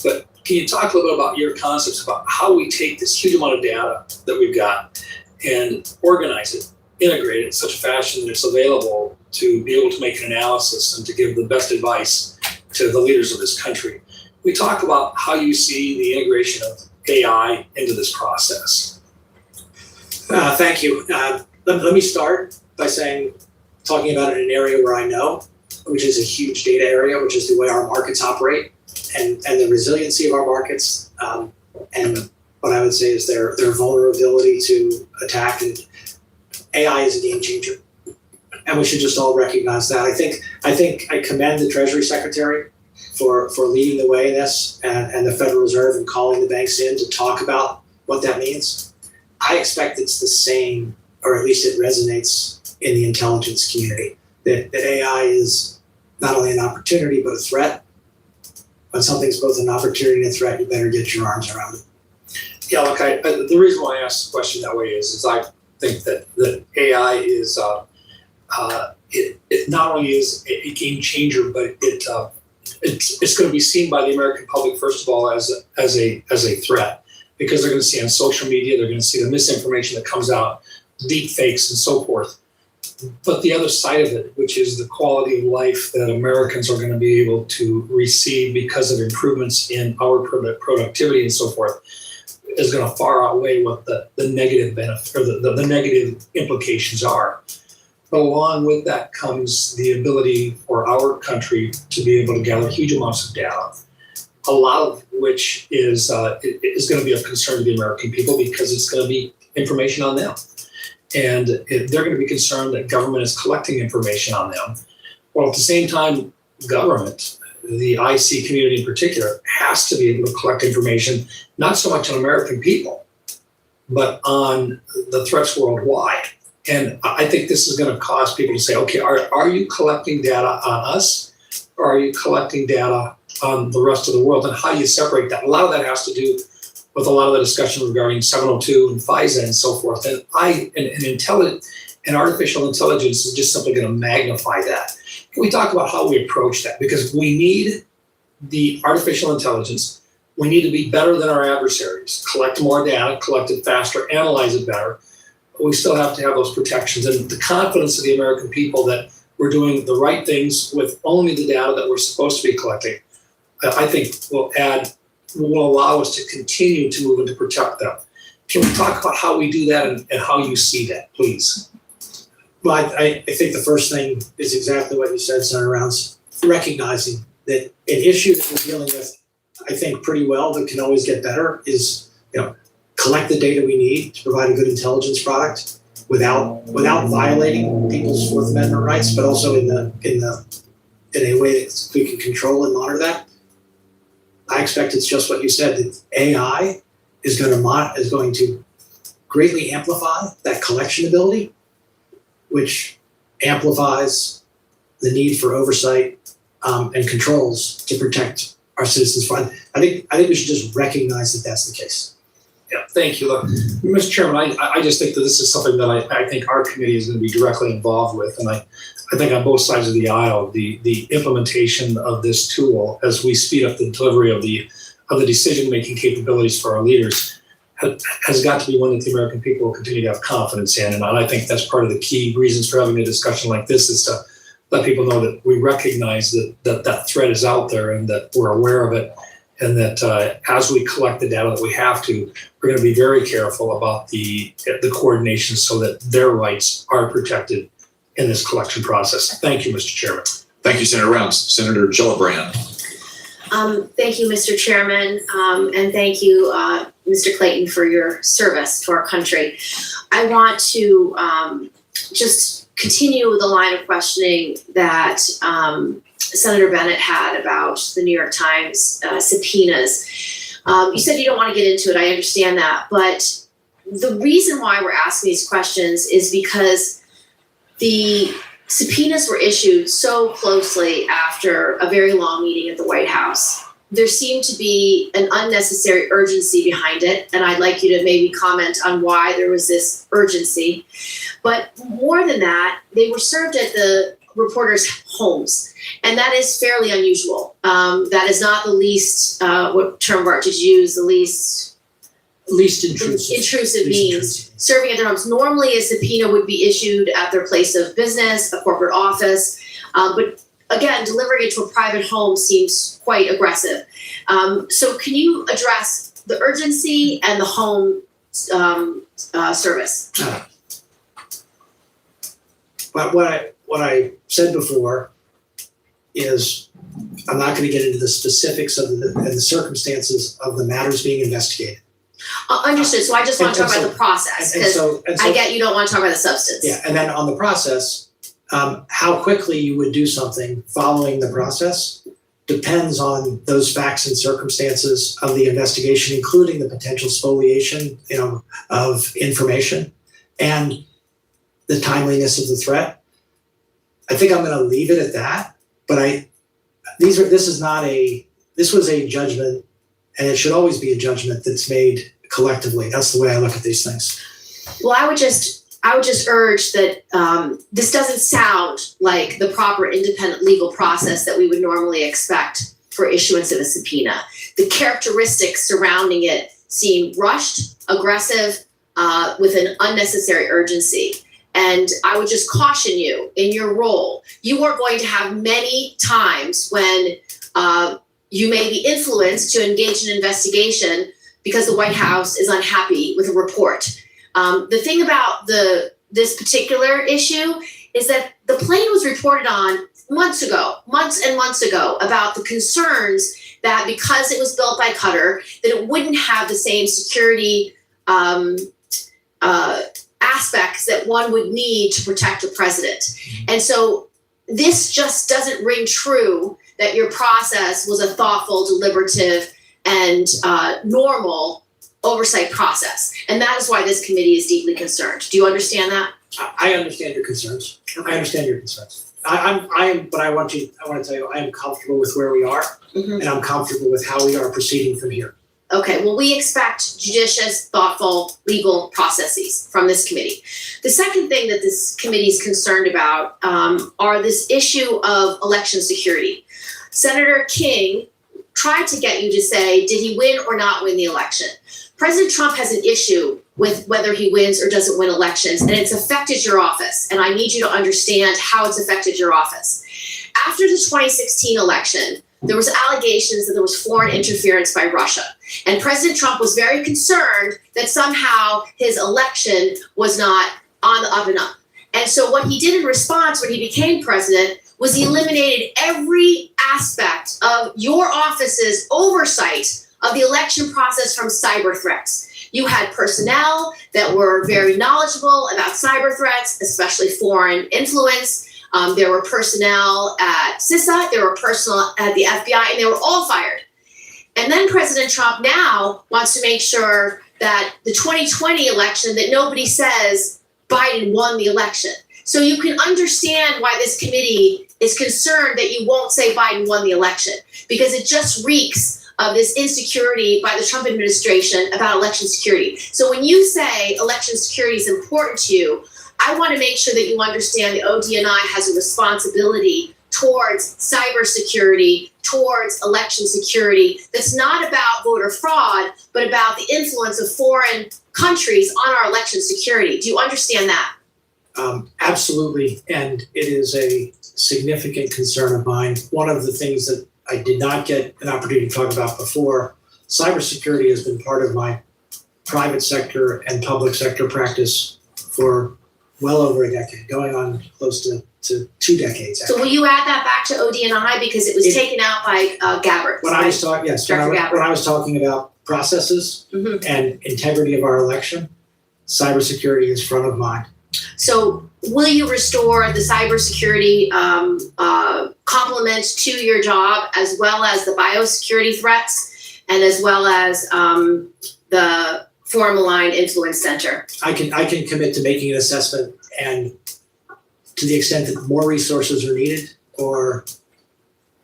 But can you talk a little bit about your concepts about how we take this huge amount of data that we've got and organize it, integrate it in such a fashion that it's available to be able to make an analysis and to give the best advice to the leaders of this country? We talk about how you see the integration of AI into this process. Thank you. Let me start by talking about it in an area where I know. which is a huge data area, which is the way our markets operate, and the resiliency of our markets, and what I would say is their vulnerability to attack. And AI is a game changer, and we should just all recognize that. I think I commend the Treasury Secretary for leading the way in this, and the Federal Reserve and calling the banks in to talk about what that means. I expect it's the same, or at least it resonates in the intelligence community, that AI is not only an opportunity but a threat. When something's both an opportunity and a threat, you better get your arms around it. Yeah, look, the reason why I asked the question that way is I think that AI is it not only is a game changer, but it's going to be seen by the American public, first of all, as a threat, because they're going to see on social media, they're going to see the misinformation that comes out, deep fakes and so forth. But the other side of it, which is the quality of life that Americans are going to be able to receive because of improvements in our productivity and so forth, is going to far outweigh what the negative benefit or the negative implications are. But along with that comes the ability for our country to be able to gather huge amounts of data, a lot of which is going to be of concern to the American people because it's going to be information on them. And they're going to be concerned that government is collecting information on them. Well, at the same time, government, the IC community in particular, has to be able to collect information, not so much on American people, but on the threats worldwide. And I think this is going to cause people to say, okay, are you collecting data on us, or are you collecting data on the rest of the world? And how do you separate that? A lot of that has to do with a lot of the discussion regarding 702 and FISA and so forth. And artificial intelligence is just simply going to magnify that. Can we talk about how we approach that? Because we need the artificial intelligence. We need to be better than our adversaries, collect more data, collect it faster, analyze it better. But we still have to have those protections and the confidence of the American people that we're doing the right things with only the data that we're supposed to be collecting, I think will allow us to continue to move and to protect them. Can we talk about how we do that and how you see that, please? Well, I think the first thing is exactly what you said, Senator Rounds, recognizing that an issue that we're dealing with, I think pretty well, but can always get better, is collect the data we need to provide a good intelligence product without violating people's Fourth Amendment rights, but also in a way that we can control and monitor that. I expect it's just what you said, that AI is going to greatly amplify that collection ability, which amplifies the need for oversight and controls to protect our citizens. I think we should just recognize that that's the case. Yeah, thank you. Look, Mr. Chairman, I just think that this is something that I think our committee is going to be directly involved with. And I think on both sides of the aisle, the implementation of this tool as we speed up the delivery of the decision-making capabilities for our leaders has got to be one that the American people will continue to have confidence in. And I think that's part of the key reasons for having a discussion like this, is to let people know that we recognize that threat is out there and that we're aware of it. And that as we collect the data that we have to, we're going to be very careful about the coordination so that their rights are protected in this collection process. Thank you, Mr. Chairman. Thank you, Senator Rounds. Senator Gillibrand. Thank you, Mr. Chairman, and thank you, Mr. Clayton, for your service to our country. I want to just continue the line of questioning that Senator Bennett had about the New York Times subpoenas. You said you don't want to get into it. I understand that. But the reason why we're asking these questions is because the subpoenas were issued so closely after a very long meeting at the White House. There seemed to be an unnecessary urgency behind it, and I'd like you to maybe comment on why there was this urgency. But more than that, they were served at the reporters' homes, and that is fairly unusual. That is not the least, what term Bart did you use, the least intrusive means, serving at their homes. Normally a subpoena would be issued at their place of business, a corporate office, but again, delivering it to a private home seems quite aggressive. So can you address the urgency and the home service? But what I said before is I'm not going to get into the specifics of and the circumstances of the matters being investigated. Understood. So I just want to talk And about the process, because And I get you don't want to talk about the substance. Yeah, and then on the process, how quickly you would do something following the process depends on those facts and circumstances of the investigation, including the potential spoliation, of information and the timeliness of the threat. I think I'm going to leave it at that. But this was a judgment, and it should always be a judgment that's made collectively. That's the way I look at these things. Well, I would just urge that this doesn't sound like the proper independent legal process that we would normally expect for issuance of a subpoena. The characteristics surrounding it seem rushed, aggressive, with an unnecessary urgency. And I would just caution you in your role. You are going to have many times when you may be influenced to engage in an investigation because the White House is unhappy with a report. The thing about this particular issue is that the plane was reported on months and months ago, about the concerns that because it was built by Qatar, that it wouldn't have the same security aspects that one would need to protect a president. And so this just doesn't ring true that your process was a thoughtful, deliberative, and normal oversight process. And that is why this committee is deeply concerned. Do you understand that? I understand your concerns. I understand your concerns. But I want to tell you, I am comfortable with where we are, and I'm comfortable with how we are proceeding from here. Okay, well, we expect judicious, thoughtful, legal processes from this committee. The second thing that this committee is concerned about are this issue of election security. Senator King tried to get you to say, did he win or not win the election? President Trump has an issue with whether he wins or doesn't win elections, and it's affected your office. And I need you to understand how it's affected your office. After the 2016 election, there was allegations that there was foreign interference by Russia. And President Trump was very concerned that somehow his election was not on the up and up. And so what he did in response when he became president was he eliminated every aspect of your office's oversight of the election process from cyber threats. You had personnel that were very knowledgeable about cyber threats, especially foreign influence. There were personnel at CISA, there were personnel at the FBI, and they were all fired. And then President Trump now wants to make sure that the 2020 election, that nobody says Biden won the election. So you can understand why this committee is concerned that you won't say Biden won the election, because it just reeks of this insecurity by the Trump administration about election security. So when you say election security is important to you, I want to make sure that you understand the ODNI has a responsibility towards cybersecurity, towards election security, that's not about voter fraud, but about the influence of foreign countries on our election security. Do you understand that? Absolutely, and it is a significant concern of mine. One of the things that I did not get an opportunity to talk about before, cybersecurity has been part of my private sector and public sector practice for well over a decade, going on close to 2 decades. So will you add that back to ODNI, because it was taken out by Gabbard? When I was talking, yes, when I was talking about processes and integrity of our election, cybersecurity is front of mind. So will you restore the cybersecurity complement to your job, as well as the biosecurity threats, and as well as the Foreign Aligned Influence Center? I can commit to making an assessment, and to the extent that more resources are needed, or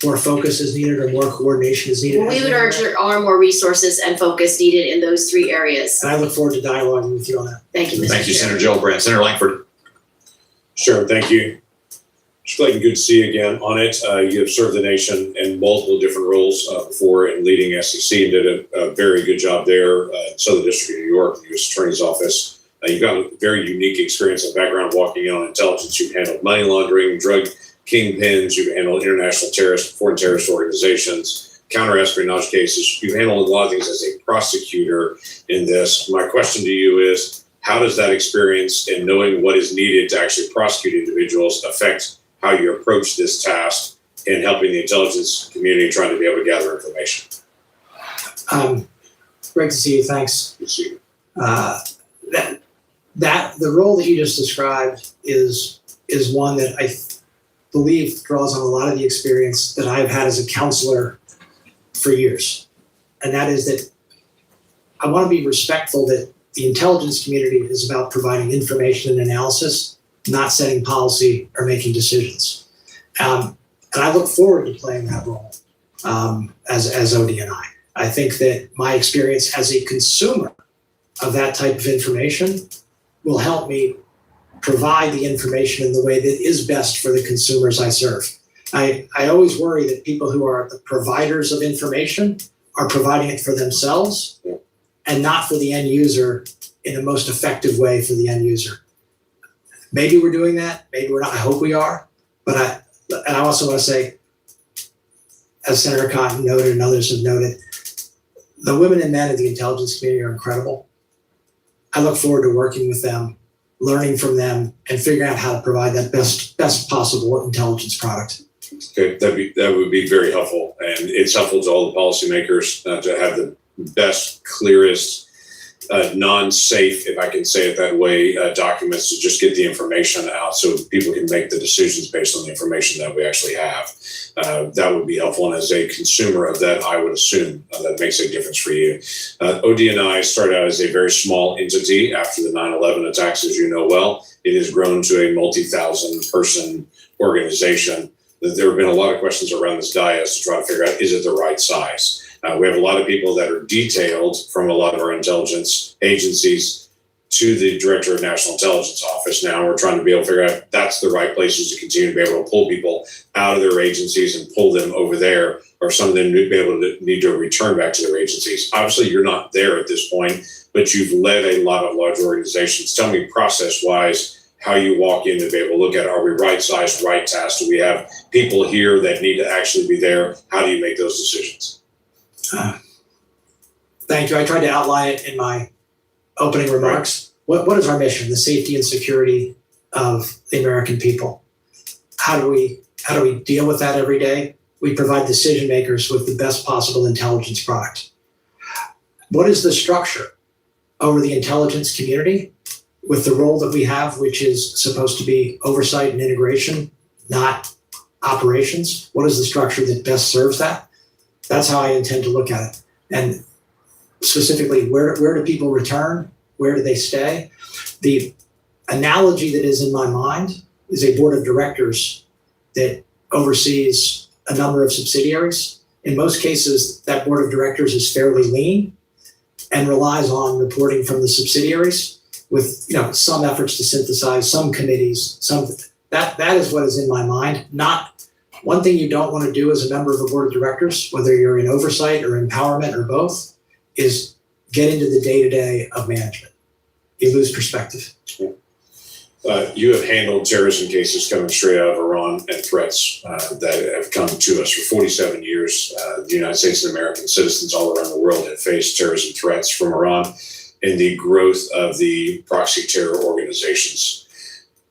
more focus is needed, or more coordination is needed. Well, we would urge there are more resources and focus needed in those 3 areas. And I look forward to dialoguing with you on that. Thank you, Mr. Thank you, Chair. Senator Gillibrand. Senator Langford. Sure, thank you. Mr. Clayton, good to see you again on it. You have served the nation in multiple different roles before in leading SEC, and did a very good job there in Southern District of New York, the U.S. Attorney's Office. You've got a very unique experience and background walking in on intelligence. You've handled money laundering, drug kingpins, you've handled international terrorist, foreign terrorist organizations, counter-espionage cases. You've handled a lot of things as a prosecutor in this. My question to you is, how does that experience and knowing what is needed to actually prosecute individuals affect how you approach this task? in helping the intelligence community trying to be able to gather information. Great to see you. Thanks. Good to see you. That the role that you just described is one that I believe draws on a lot of the experience that I've had as a counselor for years, and that is that I want to be respectful that the intelligence community is about providing information and analysis, not setting policy or making decisions. And I look forward to playing that role as ODNI. I think that my experience as a consumer of that type of information will help me provide the information in the way that is best for the consumers I serve. I always worry that people who are the providers of information are providing it for themselves and not for the end user in the most effective way for the end user. Maybe we're doing that, maybe we're not. I hope we are. But I also want to say, as Senator Cotton noted and others have noted, the women and men of the intelligence community are incredible. I look forward to working with them, learning from them, and figuring out how to provide that best possible intelligence product. Okay, that would be very helpful, and it's helpful to all the policymakers to have the best, clearest, non-safe, if I can say it that way, documents to just get the information out so people can make the decisions based on the information that we actually have. That would be helpful, and as a consumer of that, I would assume that makes a difference for you. ODNI started out as a very small entity after the 9/11 attacks, as you know well. It has grown to a multi-thousand person organization. There have been a lot of questions around this dais to try to figure out, is it the right size? We have a lot of people that are detailed from a lot of our intelligence agencies to the Director of National Intelligence Office. Now we're trying to be able to figure out if that's the right places to continue to be able to pull people out of their agencies and pull them over there, or some of them need to return back to their agencies. Obviously, you're not there at this point, but you've led a lot of large organizations. Tell me process-wise, how you walk in to be able to look at, are we right size, right task? Do we have people here that need to actually be there? How do you make those decisions? Thank you. I tried to outline it in my opening remarks. What is our mission? The safety and security of the American people. How do we deal with that every day? We provide decision makers with the best possible intelligence product. What is the structure over the intelligence community with the role that we have, which is supposed to be oversight and integration, not operations? What is the structure that best serves that? That's how I intend to look at it. And specifically, where do people return? Where do they stay? The analogy that is in my mind is a board of directors that oversees a number of subsidiaries. In most cases, that board of directors is fairly lean and relies on reporting from the subsidiaries with some efforts to synthesize, some committees, that is what is in my mind. Not one thing you don't want to do as a member of a board of directors, whether you're in oversight or empowerment or both, is get into the day-to-day of management. You lose perspective. You have handled terrorism cases coming straight out of Iran and threats that have come to us. For 47 years, the United States and American citizens all around the world have faced terrorism threats from Iran and the growth of the proxy terror organizations.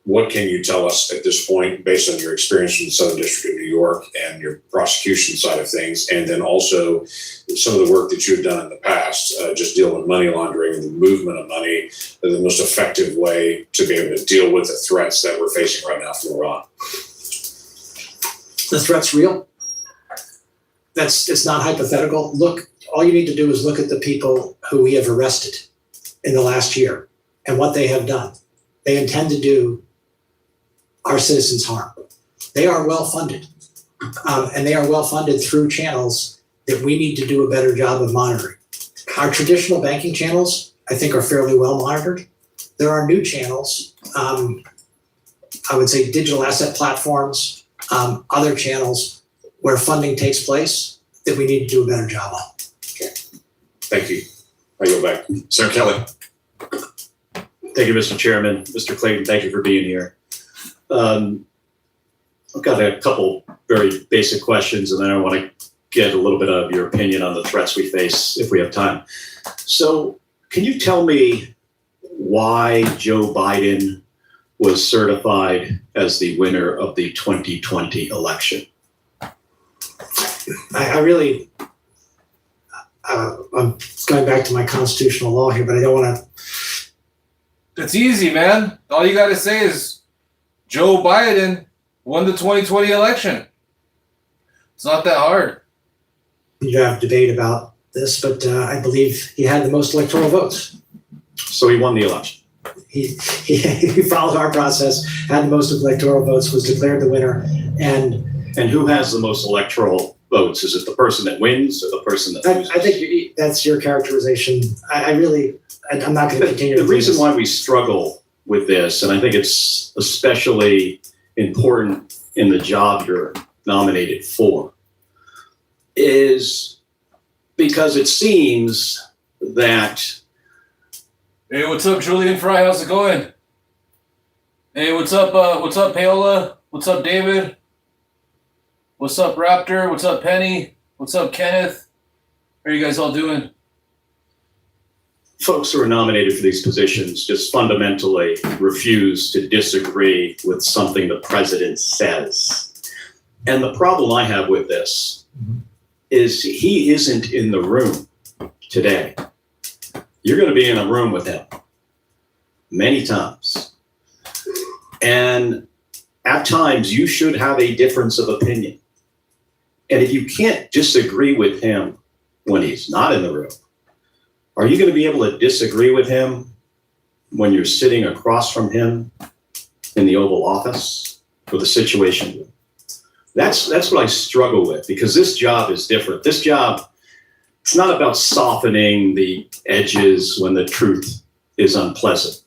What can you tell us at this point, based on your experience from the Southern District of New York and your prosecution side of things, and then also some of the work that you've done in the past, just dealing with money laundering and the movement of money, the most effective way to be able to deal with the threats that we're facing right now from Iran? The threat's real. It's not hypothetical. Look, all you need to do is look at the people who we have arrested in the last year and what they have done. They intend to do our citizens harm. They are well funded, and they are well funded through channels that we need to do a better job of monitoring. Our traditional banking channels, I think, are fairly well monitored. There are new channels, I would say digital asset platforms, other channels where funding takes place that we need to do a better job on. Okay, thank you. I go back. Senator Kelly. Thank you, Mr. Chairman. Mr. Clayton, thank you for being here. I've got a couple very basic questions, and then I want to get a little bit of your opinion on the threats we face if we have time. So can you tell me why Joe Biden was certified as the winner of the 2020 election? I really, I'm going back to my constitutional law here, but I don't want to. It's easy, man. All you got to say is Joe Biden won the 2020 election. It's not that hard. You have debate about this, but I believe he had the most electoral votes. So he won the election. He followed our process, had the most electoral votes, was declared the winner, and who has the most electoral votes? Is it the person that wins or the person that loses? I think that's your characterization. I'm not going to continue. The reason why we struggle with this, and I think it's especially important in the job you're nominated for, is because it seems that. Hey, what's up, Julian Fry? How's it going? Hey, what's up, Paola? What's up, David? What's up, Raptor? What's up, Penny? What's up, Kenneth? How are you guys all doing? Folks who are nominated for these positions just fundamentally refuse to disagree with something the president says. And the problem I have with this is he isn't in the room today. You're going to be in a room with him many times. And at times you should have a difference of opinion. And if you can't disagree with him when he's not in the room, are you going to be able to disagree with him when you're sitting across from him in the Oval Office with a situation room? That's what I struggle with, because this job is different. This job, it's not about softening the edges when the truth is unpleasant.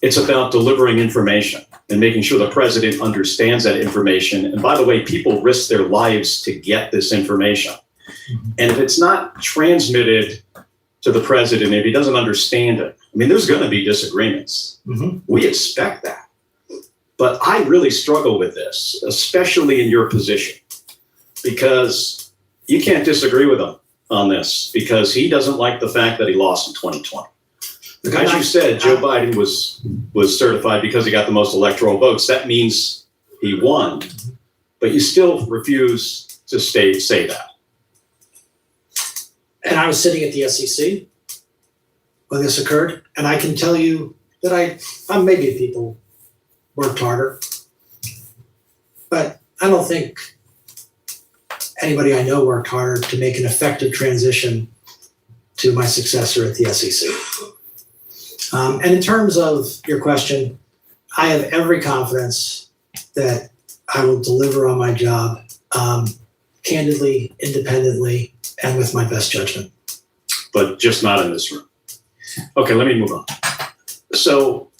It's about delivering information and making sure the president understands that information. And by the way, people risk their lives to get this information. And if it's not transmitted to the president, if he doesn't understand it, I mean, there's going to be disagreements. We expect that. But I really struggle with this, especially in your position, because you can't disagree with him on this, because he doesn't like the fact that he lost in 2020. As you said, Joe Biden was certified because he got the most electoral votes. That means he won, but you still refuse to say that. And I was sitting at the SEC when this occurred, and I can tell you that maybe people worked harder, but I don't think anybody I know worked harder to make an effective transition to my successor at the SEC. And in terms of your question, I have every confidence that I will deliver on my job candidly, independently, and with my best judgment. But just not in this room. Okay, let me move on. So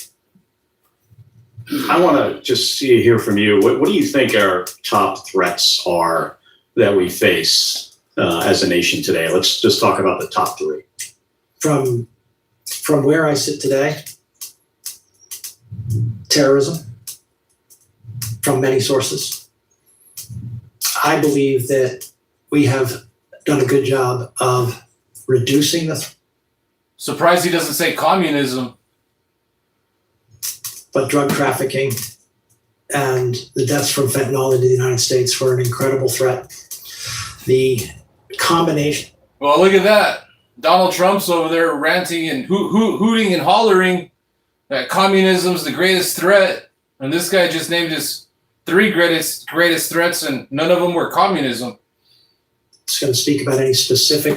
I want to just hear from you. What do you think our top threats are that we face as a nation today? Let's just talk about the top three. From where I sit today, terrorism, from many sources. I believe that we have done a good job of reducing the. Surprised he doesn't say communism. But drug trafficking and the deaths from fentanyl into the United States were an incredible threat. The combination. Well, look at that. Donald Trump's over there ranting and hooting and hollering that communism's the greatest threat. And this guy just named his three greatest threats, and none of them were communism. It's going to speak about any specific,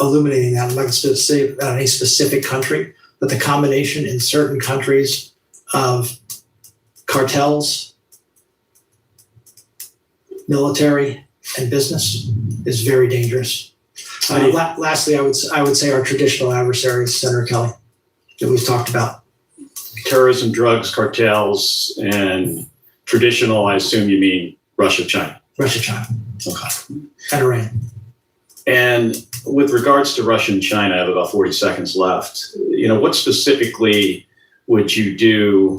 illuminating that. I'm not going to say about any specific country, but the combination in certain countries of cartels, military, and business is very dangerous. Lastly, I would say our traditional adversaries, Senator Kelly, that we've talked about. Terrorism, drugs, cartels, and traditional, I assume you mean Russia, China. Russia, China. Okay. And Iran. And with regards to Russia and China, I have about 40 seconds left. What specifically would you do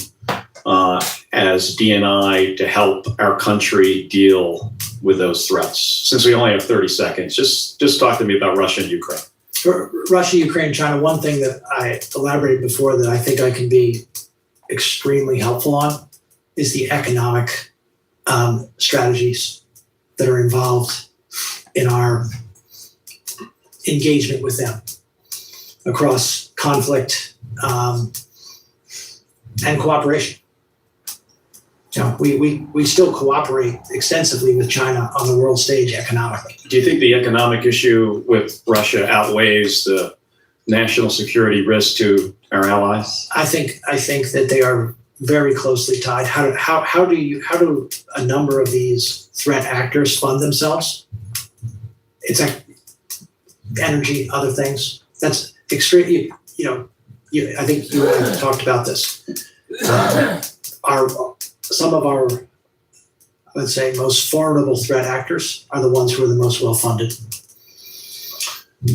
as DNI to help our country deal with those threats? Since we only have 30 seconds, just talk to me about Russia and Ukraine. For Russia, Ukraine, China, one thing that I elaborated before that I think I can be extremely helpful on is the economic strategies that are involved in our engagement with them across conflict and cooperation. You know, we still cooperate extensively with China on the world stage economically. Do you think the economic issue with Russia outweighs the national security risk to our allies? I think that they are very closely tied. How do a number of these threat actors fund themselves? It's like energy, other things. That's extreme. I think you and I have talked about this. Some of our, let's say, most formidable threat actors are the ones who are the most well funded.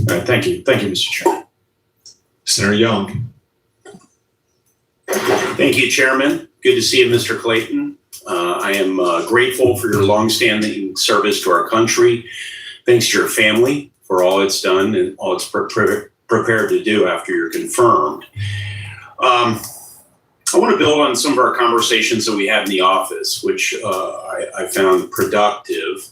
All right, thank you, Mr. Chairman. Senator Young. Thank you, Chairman. Good to see you, Mr. Clayton. I am grateful for your longstanding service to our country. Thanks to your family for all it's done and all it's prepared to do after you're confirmed. I want to build on some of our conversations that we had in the office, which I found productive,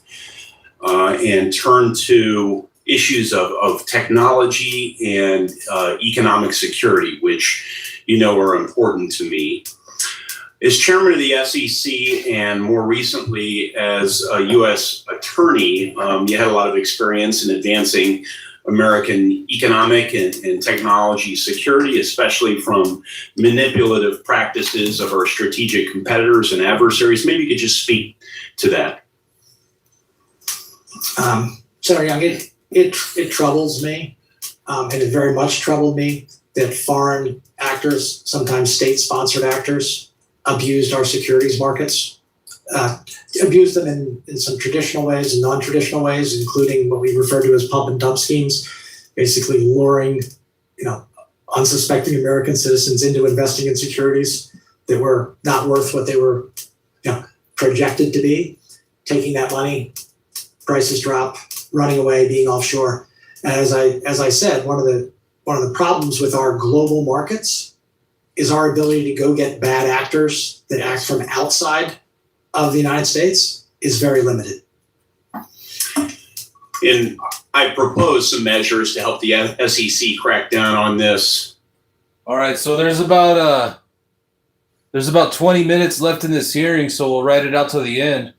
and turn to issues of technology and economic security, which you know are important to me. As chairman of the SEC and more recently as a U.S. attorney, you had a lot of experience in advancing American economic and technology security, especially from manipulative practices of our strategic competitors and adversaries. Maybe you could just speak to that. Senator Young, it troubles me, and it very much troubled me that foreign actors, sometimes state-sponsored actors, abused our securities markets, abused them in some traditional ways and non-traditional ways, including what we refer to as pump and dump schemes, basically luring, unsuspecting American citizens into investing in securities that were not worth what they were, projected to be, taking that money, prices drop, running away, being offshore. And as I said, one of the problems with our global markets is our ability to go get bad actors that act from outside of the United States is very limited. And I propose some measures to help the SEC crack down on this. All right, so there's about 20 minutes left in this hearing, so we'll write it out till the end.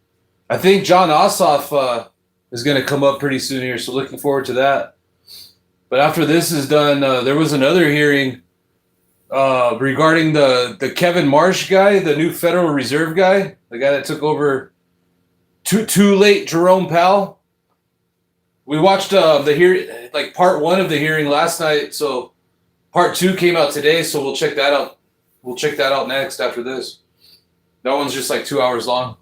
I think John Ossoff is going to come up pretty soon here, so looking forward to that. But after this is done, there was another hearing regarding the Kevin Marsh guy, the new Federal Reserve guy, the guy that took over too late Jerome Powell. We watched part one of the hearing last night, so part two came out today, so we'll check that out. We'll check that out next after this. That one's just like 2 hours long.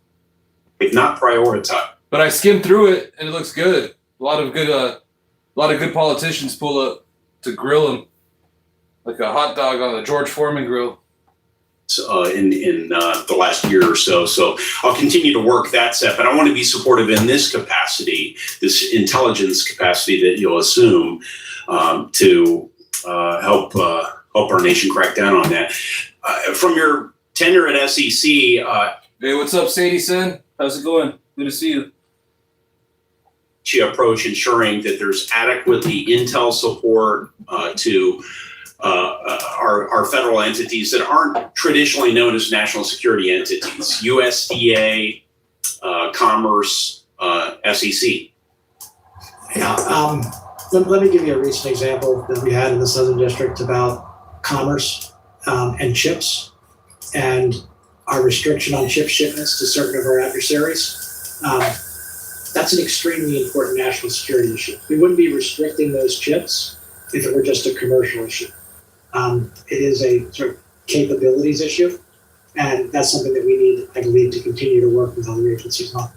If not prioritized. But I skimmed through it and it looks good. A lot of good politicians pull up to grill him like a hot dog on the George Foreman grill. In the last year or so. So I'll continue to work that set, but I want to be supportive in this capacity, this intelligence capacity that you'll assume to help our nation crack down on that. From your tenure at SEC. Hey, what's up, Sadie Sen? How's it going? Good to see you. Approach ensuring that there's adequately intel support to our federal entities that aren't traditionally known as national security entities, USDA, Commerce, SEC. Yeah, let me give you a recent example that we had in the Southern District about commerce and chips and our restriction on chip shipments to certain of our adversaries. That's an extremely important national security issue. We wouldn't be restricting those chips if it were just a commercial issue. It is a sort of capabilities issue, and that's something that we need, I believe, to continue to work with other agencies on.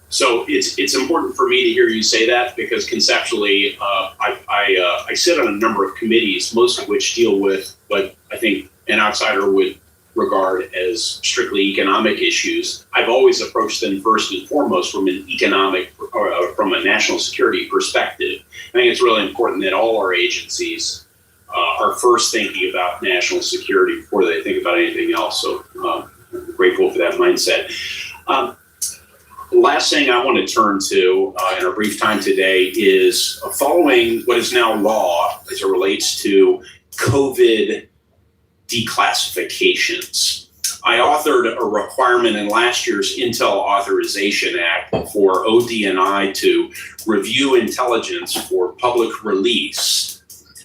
So it's important for me to hear you say that because conceptually, I sit on a number of committees, most of which deal with what I think an outsider would regard as strictly economic issues. I've always approached them first and foremost from an economic or from a national security perspective. I think it's really important that all our agencies are first thinking about national security before they think about anything else. So I'm grateful for that mindset. The last thing I want to turn to in our brief time today is following what is now law as it relates to COVID declassifications. I authored a requirement in last year's Intel Authorization Act for ODNI to review intelligence for public release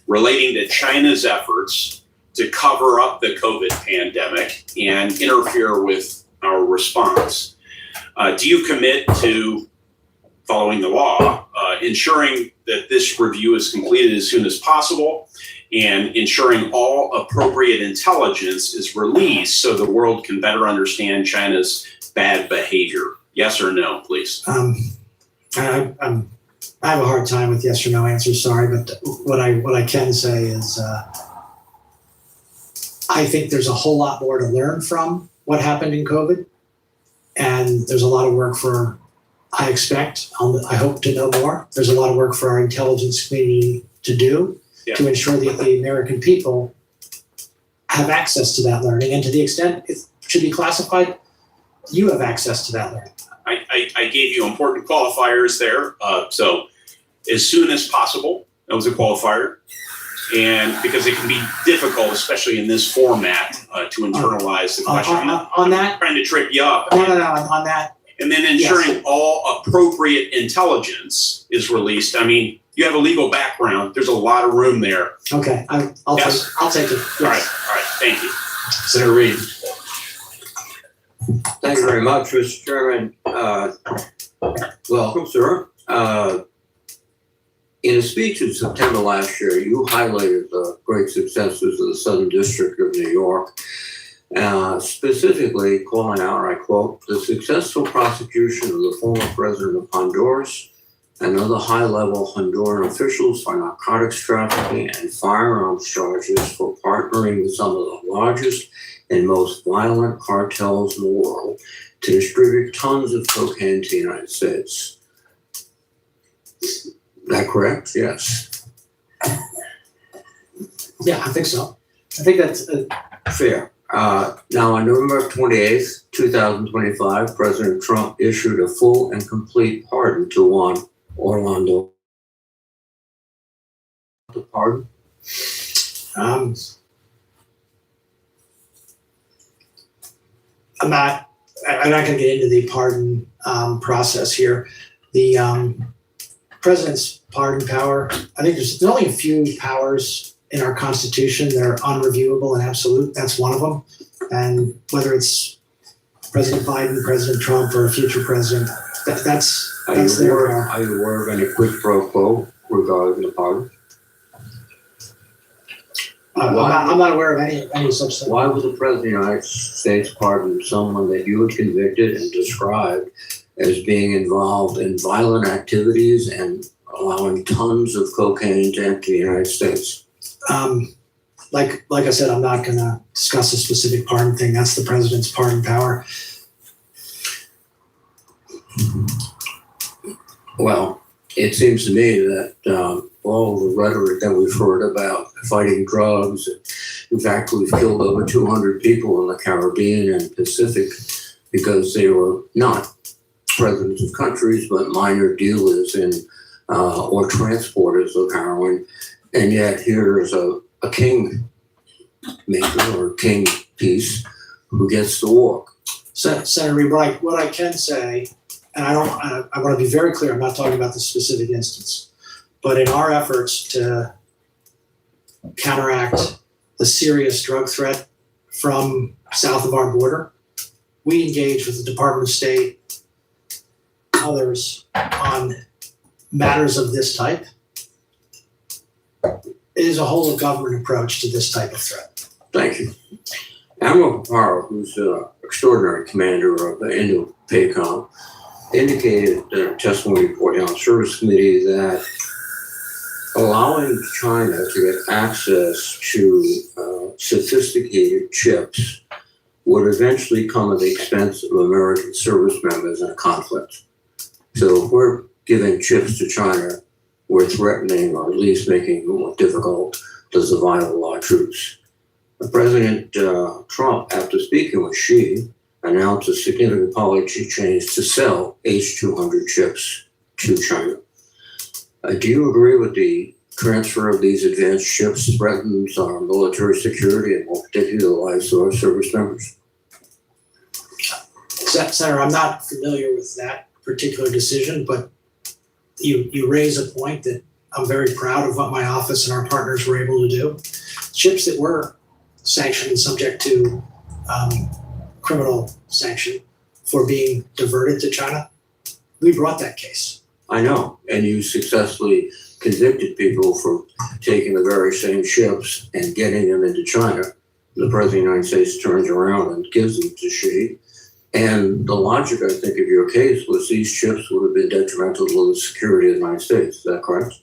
relating to China's efforts to cover up the COVID pandemic and interfere with our response. Do you commit to following the law, ensuring that this review is completed as soon as possible, and ensuring all appropriate intelligence is released so the world can better understand China's bad behavior? Yes or no, please? I have a hard time with yes or no answers, sorry, but what I can say is I think there's a whole lot more to learn from what happened in COVID, and there's a lot of work for, I hope to know more. There's a lot of work for our intelligence community to do to ensure that the American people have access to that learning, and to the extent it should be classified, you have access to that learning. I gave you important qualifiers there. So as soon as possible, that was a qualifier. And because it can be difficult, especially in this format, to internalize the question. On that, I'm trying to trip you up. No, on that. And then ensuring all appropriate intelligence is released. I mean, you have a legal background. There's a lot of room there. Okay, I'll take it. Yes. All right. Thank you. Senator Reid. Thank you very much, Mr. Chairman. Welcome, sir. In a speech in September last year, you highlighted the great successes of the Southern District of New York, specifically calling out, I quote, the successful prosecution of the former president of Honduras and other high-level Honduran officials for narcotics trafficking and firearms charges for partnering with some of the largest and most violent cartels in the world to distribute tons of cocaine to the United States. Is that correct? Yes. Yeah, I think so. I think that's fair. Now, on November 28th, 2025, President Trump issued a full and complete pardon to Juan Orlando. The pardon? I'm not going to get into the pardon process here. The president's pardon power, I think there's only a few powers in our Constitution that are unreviewable and absolute. That's one of them. And whether it's President Biden, President Trump, or a future president, that's their power. Are you aware of any quid pro quo regarding the pardon? I'm not aware of any such thing. Why would the President of the United States pardon someone that you had convicted and described as being involved in violent activities and allowing tons of cocaine to enter the United States? Like I said, I'm not going to discuss a specific pardon thing. That's the President's pardon power. Well, it seems to me that all the rhetoric that we've heard about fighting drugs, in fact, we've killed over 200 people in the Caribbean and Pacific because they were not presidents of countries, but minor dealers in or transporters of heroin. And yet here's a king maker or king piece who gets to walk. Senator Reid, what I can say, and I want to be very clear, I'm not talking about the specific instance, but in our efforts to counteract the serious drug threat from south of our border, we engage with the Department of State, others on matters of this type. It is a whole of government approach to this type of threat. Thank you. Admiral Paparo, who's an extraordinary commander of the Indo-PACOM, indicated in a testimony report on the Service Committee that allowing China to get access to sophisticated chips would eventually come at the expense of American service members in a conflict. So if we're giving chips to China, we're threatening or at least making it more difficult to survive our troops. President Trump, after speaking with Xi, announced a significant policy change to sell H-200 chips to China. Do you agree with the transfer of these advanced chips threatens our military security and more particularly the lives of our service members? Senator, I'm not familiar with that particular decision, but you raise a point that I'm very proud of what my office and our partners were able to do. Chips that were sanctioned and subject to criminal sanction for being diverted to China, we brought that case. I know, and you successfully convicted people for taking the very same ships and getting them into China. The President of the United States turns around and gives them to Xi. And the logic, I think, of your case was these ships would have been detrimental to the security of the United States. Is that correct?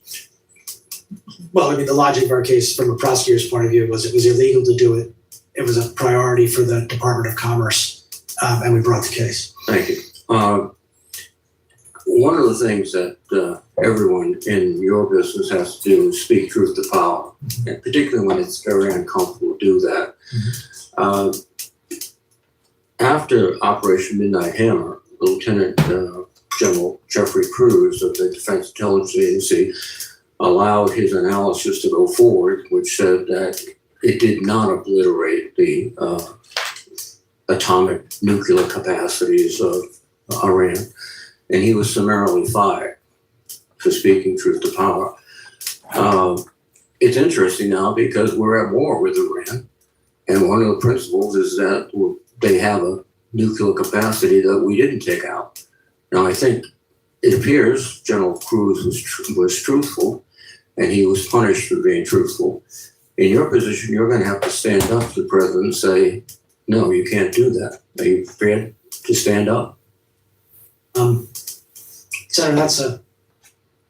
Well, I mean, the logic of our case from a prosecutor's point of view was it was illegal to do it. It was a priority for the Department of Commerce, and we brought the case. Thank you. One of the things that everyone in your business has to do is speak truth to power, and particularly when it's very uncomfortable to do that. After Operation Midnight Hammer, Lieutenant General Jeffrey Cruz of the Defense Intelligence Agency allowed his analysis to go forward, which said that it did not obliterate the atomic nuclear capacities of Iran. And he was summarily fired for speaking truth to power. It's interesting now because we're at war with Iran. And one of the principles is that they have a nuclear capacity that we didn't take out. Now, I think it appears General Cruz was truthful, and he was punished for being truthful. In your position, you're going to have to stand up to the president and say, no, you can't do that. Are you prepared to stand up? Senator,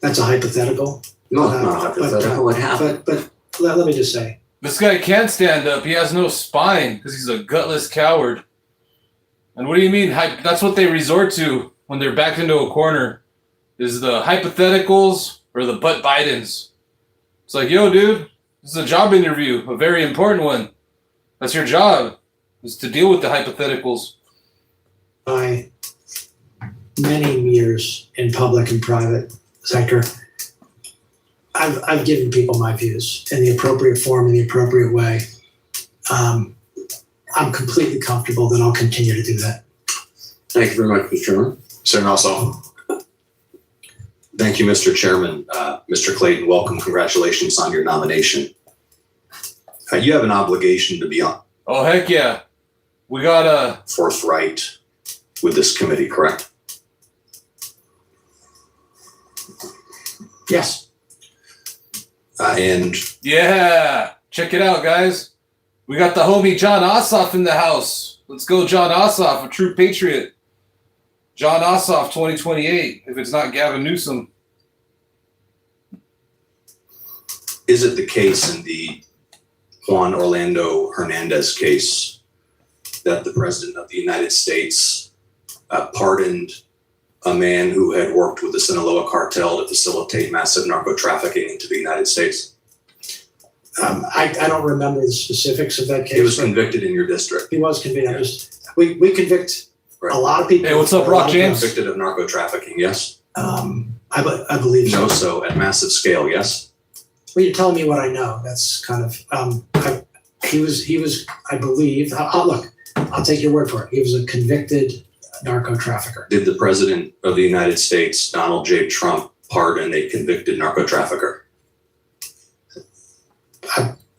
that's a hypothetical. No, it's not hypothetical. It happened. But let me just say. This guy can't stand up. He has no spine because he's a gutless coward. And what do you mean? That's what they resort to when they're backed into a corner, is the hypotheticals or the but Bidens. It's like, yo, dude, this is a job interview, a very important one. That's your job, is to deal with the hypotheticals. My many years in public and private sector, I've given people my views in the appropriate form, in the appropriate way. I'm completely comfortable that I'll continue to do that. Thank you very much, Mr. Chairman. Senator Ossoff. Thank you, Mr. Chairman. Mr. Clayton, welcome. Congratulations on your nomination. You have an obligation to be on. Oh, heck yeah. We got a forthright with this committee, correct? Yes. And yeah, check it out, guys. We got the homie John Ossoff in the house. Let's go, John Ossoff, a true patriot. John Ossoff, 2028, if it's not Gavin Newsom. is it the case in the Juan Orlando Hernandez case that the President of the United States pardoned a man who had worked with the Sinaloa cartel to facilitate massive narco trafficking into the United States? I don't remember the specifics of that case. He was convicted in your district. He was convicted. Yeah. We convict a lot of people. Hey, what's up, Rock James? Convicted of narco trafficking, yes? I believe so. No, so at massive scale, yes? Well, you're telling me what I know. That's kind of, he was, I believe, look, I'll take your word for it. He was a convicted narco trafficker. Did the President of the United States, Donald J. Trump, pardon a convicted narco trafficker?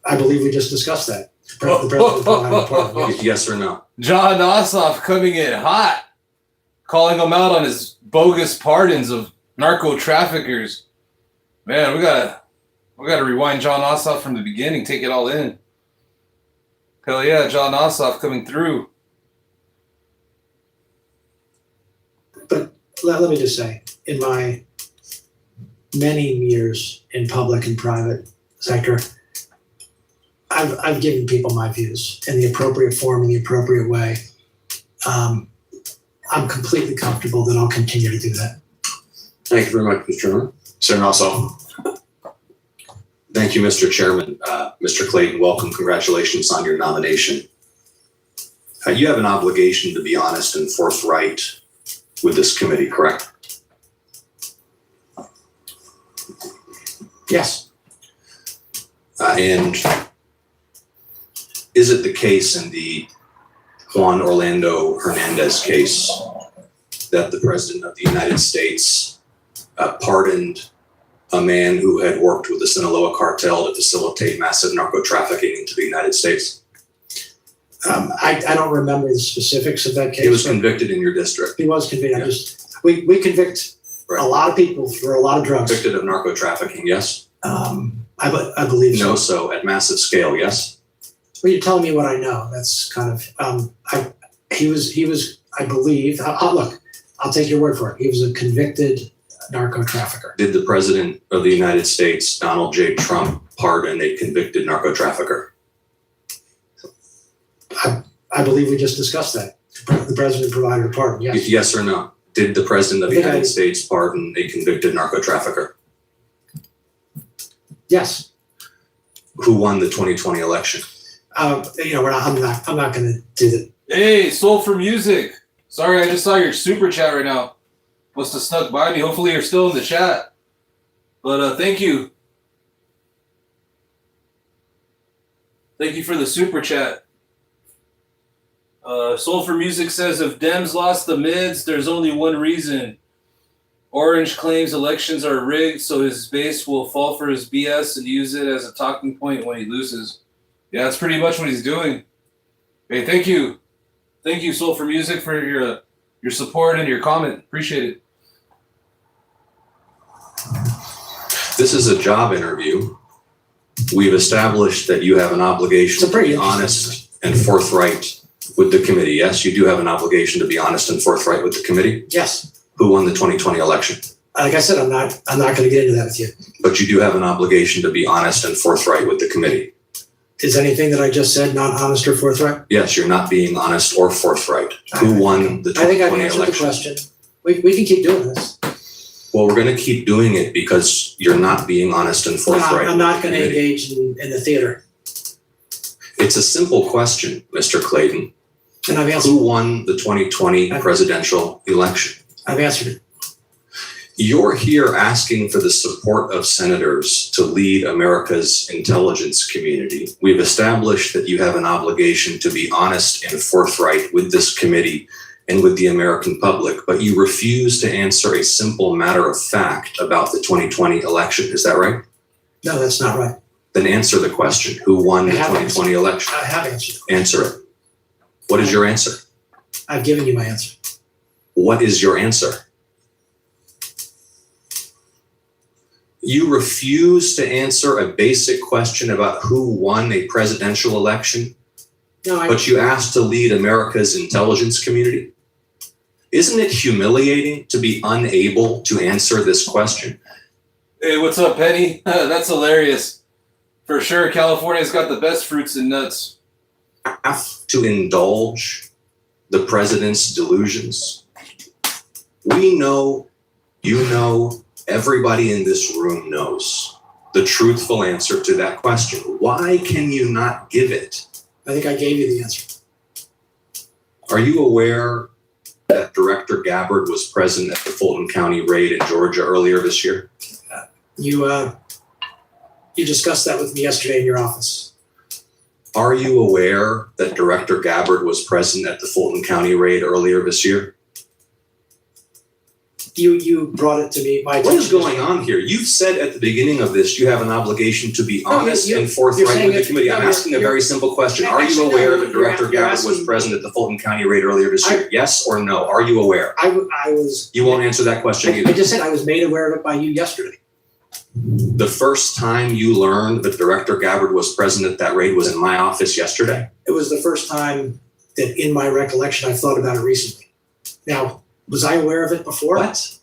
I believe we just discussed that. The president Yes or no? John Ossoff coming in hot, calling him out on his bogus pardons of narco traffickers. Man, we gotta rewind John Ossoff from the beginning, take it all in. Hell yeah, John Ossoff coming through. But let me just say, in my many years in public and private sector, I've given people my views in the appropriate form, in the appropriate way. I'm completely comfortable that I'll continue to do that. Thank you very much, Mr. Chairman. Senator Ossoff. Thank you, Mr. Chairman. Mr. Clayton, welcome. Congratulations on your nomination. You have an obligation to be honest and forthright with this committee, correct? Yes. And is it the case in the Juan Orlando Hernandez case that the President of the United States pardoned a man who had worked with the Sinaloa cartel to facilitate massive narco trafficking into the United States? I don't remember the specifics of that case. He was convicted in your district. He was convicted. Yeah. We convict Right. a lot of people for a lot of drugs. Convicted of narco trafficking, yes? I believe so. No, so at massive scale, yes? Well, you're telling me what I know. That's kind of, he was, I believe, look, I'll take your word for it. He was a convicted narco trafficker. Did the President of the United States, Donald J. Trump, pardon a convicted narco trafficker? I believe we just discussed that. The president provided a pardon, yes. Yes or no? Did the President of the United States pardon a convicted narco trafficker? Yes. Who won the 2020 election? I'm not going to do that. Hey, Soul for Music. Sorry, I just saw your super chat right now. Must have snuck by me. Hopefully you're still in the chat. But thank you. Thank you for the super chat. Soul for Music says, if Dems lost the mids, there's only one reason. Orange claims elections are rigged, so his base will fall for his BS and use it as a talking point when he loses. Yeah, that's pretty much what he's doing. Hey, thank you. Thank you, Soul for Music, for your support and your comment. Appreciate it. This is a job interview. We've established that you have an obligation to be honest and forthright with the committee. Yes, you do have an obligation to be honest and forthright with the committee. Yes. Who won the 2020 election? Like I said, I'm not going to get into that with you. But you do have an obligation to be honest and forthright with the committee. Is anything that I just said not honest or forthright? Yes, you're not being honest or forthright. Who won the 2020 election? I think I've answered the question. We can keep doing this. Well, we're going to keep doing it because you're not being honest and forthright. I'm not going to engage in the theater. It's a simple question, Mr. Clayton. And I've answered. Who won the 2020 presidential election? I've answered it. You're here asking for the support of senators to lead America's intelligence community. We've established that you have an obligation to be honest and forthright with this committee and with the American public, but you refuse to answer a simple matter of fact about the 2020 election. Is that right? No, that's not right. Then answer the question. Who won the 2020 election? I have answered. Answer it. What is your answer? I've given you my answer. What is your answer? You refuse to answer a basic question about who won a presidential election, but you asked to lead America's intelligence community? Isn't it humiliating to be unable to answer this question? Hey, what's up, Penny? That's hilarious. For sure, California's got the best fruits and nuts. Have to indulge the president's delusions? We know, you know, everybody in this room knows the truthful answer to that question. Why can you not give it? I think I gave you the answer. Are you aware that Director Gabbard was present at the Fulton County raid in Georgia earlier this year? You discussed that with me yesterday in your office. Are you aware that Director Gabbard was present at the Fulton County raid earlier this year? You brought it to me. What is going on here? You've said at the beginning of this you have an obligation to be honest and forthright with the committee. I'm asking a very simple question. Are you aware that Director Gabbard was present at the Fulton County raid earlier this year? Yes or no? Are you aware? I was. You won't answer that question either. I just said I was made aware of it by you yesterday. The first time you learned that Director Gabbard was present at that raid was in my office yesterday. It was the first time that in my recollection I've thought about it recently. Now, was I aware of it before? What?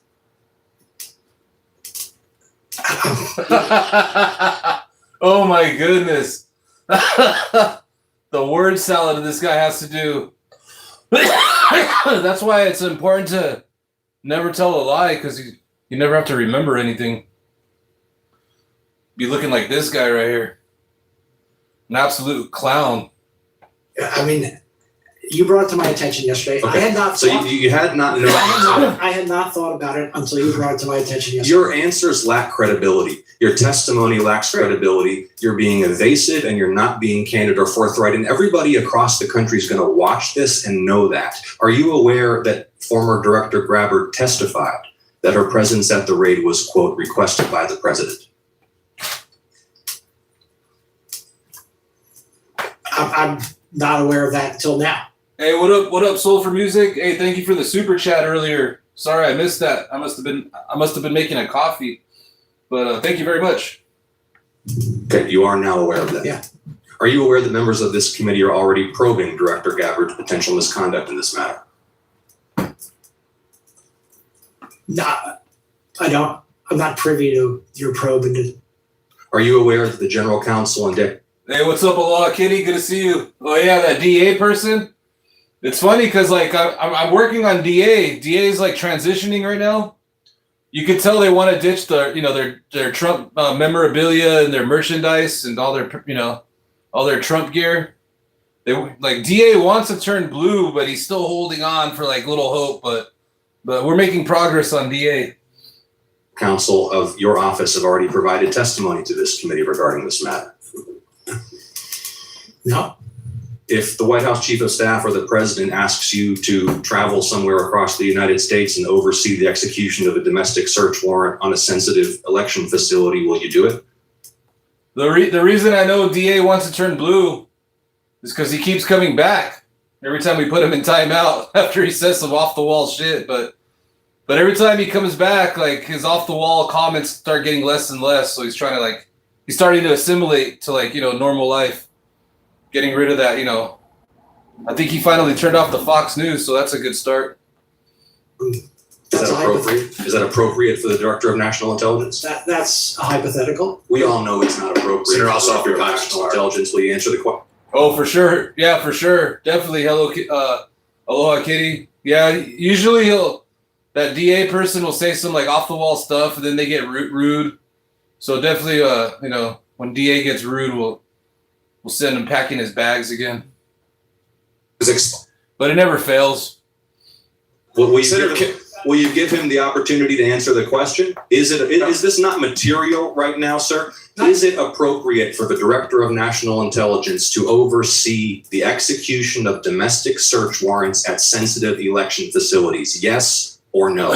Oh my goodness. The word salad that this guy has to do. That's why it's important to never tell a lie, because you never have to remember anything. Be looking like this guy right here. An absolute clown. I mean, You brought it to my attention yesterday. I had not So thought, you had not known. I had not thought about it until you brought it to my attention yesterday. Your answers lack credibility. Your testimony lacks credibility. You're being evasive and you're not being candid or forthright. And everybody across the country is going to watch this and know that. Are you aware that former Director Grabber testified that her presence at the raid was, quote, requested by the president? I'm not aware of that until now. Hey, what up, Soul for Music? Hey, thank you for the super chat earlier. Sorry, I missed that. I must have been making a coffee. But thank you very much. Okay, you are now aware of that. Yeah. Are you aware that members of this committee are already probing Director Gabbard's potential misconduct in this matter? No, I don't. I'm not privy to your probe into. Are you aware that the General Counsel and Hey, what's up, Aloha Kitty? Good to see you. Oh yeah, that DA person. It's funny because like I'm working on DA. DA is like transitioning right now. You can tell they want to ditch their Trump memorabilia and their merchandise and all their Trump gear. They like DA wants to turn blue, but he's still holding on for like little hope. But we're making progress on DA. Counsel of your office have already provided testimony to this committee regarding this matter? No. If the White House Chief of Staff or the President asks you to travel somewhere across the United States and oversee the execution of a domestic search warrant on a sensitive election facility, will you do it? The reason I know DA wants to turn blue is because he keeps coming back. Every time we put him in timeout after he says some off the wall shit, but every time he comes back, like his off the wall comments start getting less and less. So he's starting to assimilate to normal life. Getting rid of that, I think he finally turned off the Fox News, so that's a good start. Is that appropriate? Is that appropriate for the Director of National Intelligence? That's a hypothetical. We all know it's not appropriate. Senator Ossoff, your time National Intelligence. Will you answer the question? Oh, for sure. Yeah, for sure. Definitely. Aloha Kitty. Yeah, usually that DA person will say some like off the wall stuff, and then they get rude. So definitely, when DA gets rude, we'll send him packing his bags again. But it never fails. Will you give him the opportunity to answer the question? Is this not material right now, sir? Is it appropriate for the Director of National Intelligence to oversee the execution of domestic search warrants at sensitive election facilities? Yes or no?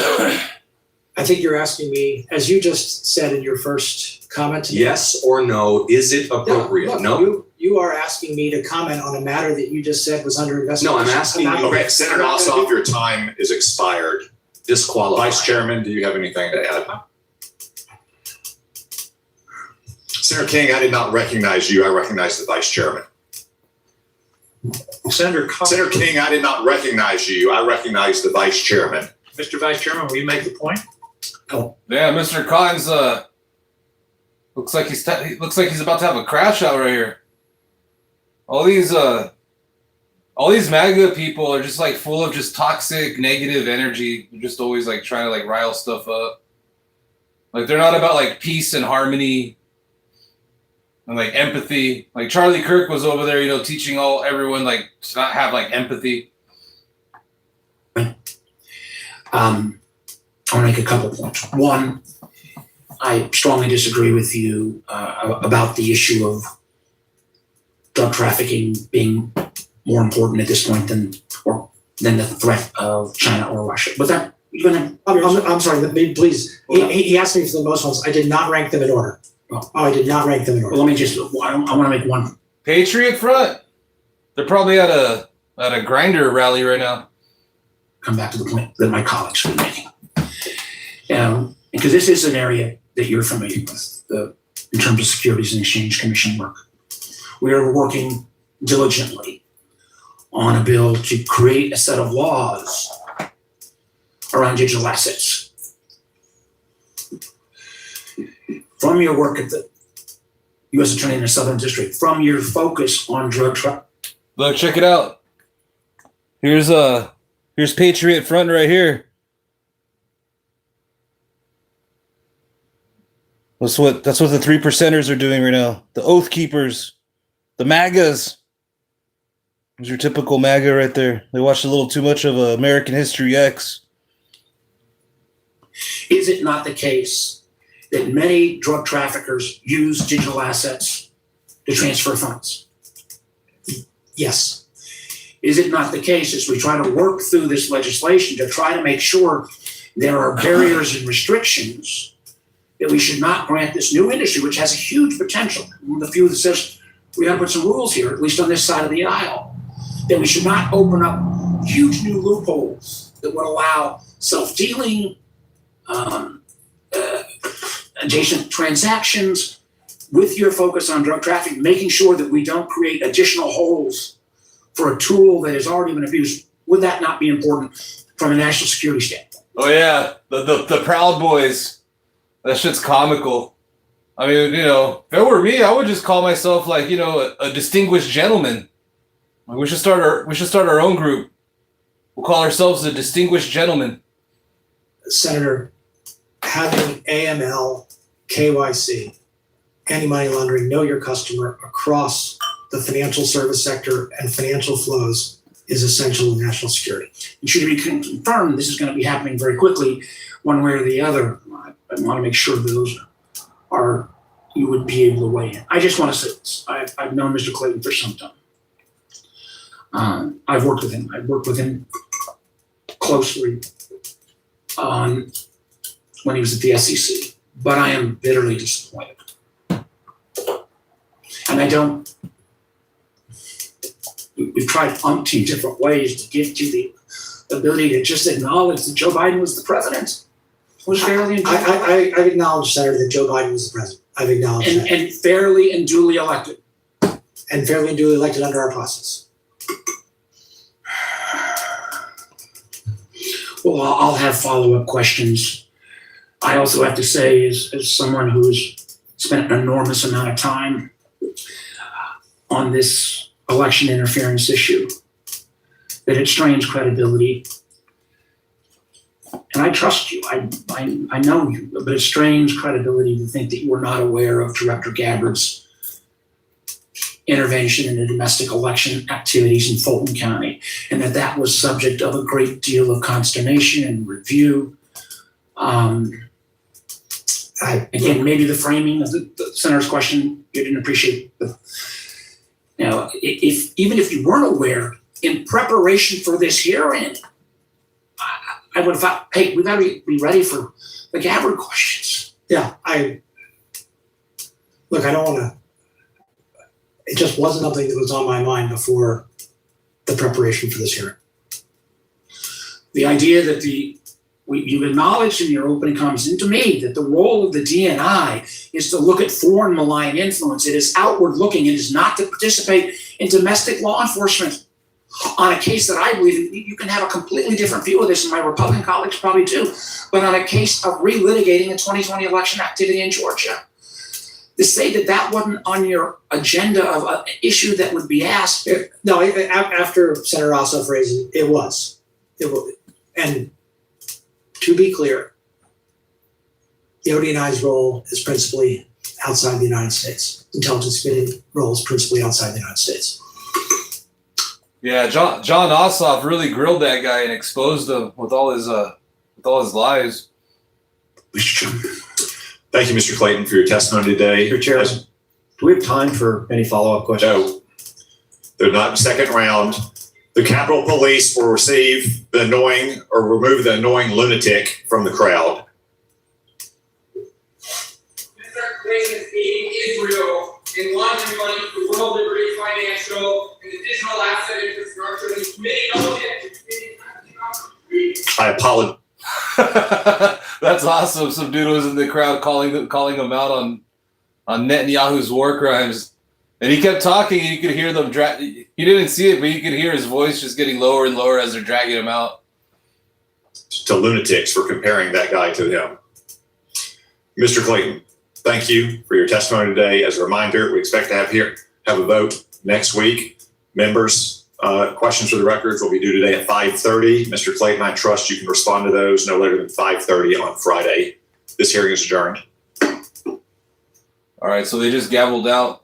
I think you're asking me, as you just said in your first comment to me. Yes or no, is it appropriate? No? You are asking me to comment on a matter that you just said was under investigation. No, I'm asking you. Okay, Senator Ossoff, your time is expired. Disqualified. Vice Chairman, do you have anything to add? Senator King, I did not recognize you. I recognize the Vice Chairman. Senator King, I did not recognize you. I recognize the Vice Chairman. Mr. Vice Chairman, will you make the point? Oh. Yeah, Mr. Collins looks like he's about to have a crash out right here. All these MAGA people are just like full of just toxic, negative energy. They're just always like trying to like rile stuff up. Like they're not about like peace and harmony and like empathy. Like Charlie Kirk was over there, teaching everyone like to not have like empathy. I want to make a couple points. One, I strongly disagree with you about the issue of drug trafficking being more important at this point than the threat of China or Russia. But that you're gonna. I'm sorry. Please. He asked me for the most ones. I did not rank them in order. I did not rank them in order. Well, let me just. I want to make one. Patriot Front. They're probably at a grinder rally right now. Come back to the point that my colleagues have been making. Because this is an area that you're familiar with, in terms of Securities and Exchange Commission work. We are working diligently on a bill to create a set of laws around digital assets. From your work at the U.S. Attorney in the Southern District, from your focus on drug trafficking. Look, check it out. Here's Patriot Front right here. That's what the 3%ers are doing right now. The Oath Keepers, the MAGAs. There's your typical MAGA right there. They watched a little too much of American History X. Is it not the case that many drug traffickers use digital assets to transfer funds? Yes. Is it not the case as we try to work through this legislation to try to make sure there are barriers and restrictions that we should not grant this new industry, which has a huge potential? I'm one of the few that says we got to put some rules here, at least on this side of the aisle, that we should not open up huge new loopholes that would allow self-dealing, adjacent transactions, with your focus on drug trafficking, making sure that we don't create additional holes for a tool that has already been abused. Would that not be important from a national security standpoint? Oh yeah, the Proud Boys. That shit's comical. I mean, if it were me, I would just call myself like, a distinguished gentleman. Like, we should start our own group. We'll call ourselves the Distinguished Gentlemen. Senator, having AML, KYC, anti-money laundering, know your customer across the financial service sector and financial flows is essential to national security. And should it be confirmed, this is going to be happening very quickly, one way or the other. I want to make sure those you would be able to weigh in. I just want to say this. I've known Mr. Clayton for some time. I've worked with him. I've worked with him closely when he was at the SEC, but I am bitterly disappointed. And we've tried umpteen different ways to give you the ability to just acknowledge that Joe Biden was the president. Was fairly and duly I've acknowledged, Senator, that Joe Biden was the president. I've acknowledged that. and fairly and duly elected. And fairly and duly elected under our process. Well, I'll have follow-up questions. I also have to say, as someone who's spent an enormous amount of time on this election interference issue, that it strains credibility. And I trust you. I know you, but it strains credibility to think that you were not aware of Director Gabbard's intervention in the domestic election activities in Fulton County, and that was subject of a great deal of consternation and review. Again, maybe the framing of the senator's question, you didn't appreciate. Even if you weren't aware, in preparation for this hearing, I would have thought, hey, we got to be ready for the Gabbard questions. Yeah, I don't want to. It just wasn't something that was on my mind before the preparation for this hearing. The idea that you acknowledged in your opening comments and to me that the role of the DNI is to look at foreign malign influence. It is outward looking. It is not to participate in domestic law enforcement on a case that I believe you can have a completely different view of this, and my Republican colleagues probably do, but on a case of relitigating a 2020 election activity in Georgia. To say that wasn't on your agenda of an issue that would be asked. No, after Senator Ossoff raised it, it was. And to be clear, the ODNI's role is principally outside the United States. Intelligence Committee role is principally outside the United States. Yeah, John Ossoff really grilled that guy and exposed him with all his lies. Mr. Chairman. Thank you, Mr. Clayton, for your testimony today. Mr. Chairman, do we have time for any follow-up questions? No. They're not in second round. The Capitol Police will receive the annoying or remove the annoying lunatic from the crowd. Mr. Clayton is aiding Israel in laundering money for World Liberty Financial and the digital asset infrastructure, and the committee knows it. I apologize. That's awesome. Some dude was in the crowd calling him out on Netanyahu's war crimes, and he kept talking. And you could hear them He didn't see it, but you could hear his voice just getting lower and lower as they're dragging him out. To lunatics for comparing that guy to him. Mr. Clayton, thank you for your testimony today. As a reminder, we expect to have a vote next week. Members, questions for the records will be due today at 5:30. Mr. Clayton, I trust you can respond to those no later than 5:30 on Friday. This hearing is adjourned. All right, so they just gavelled out.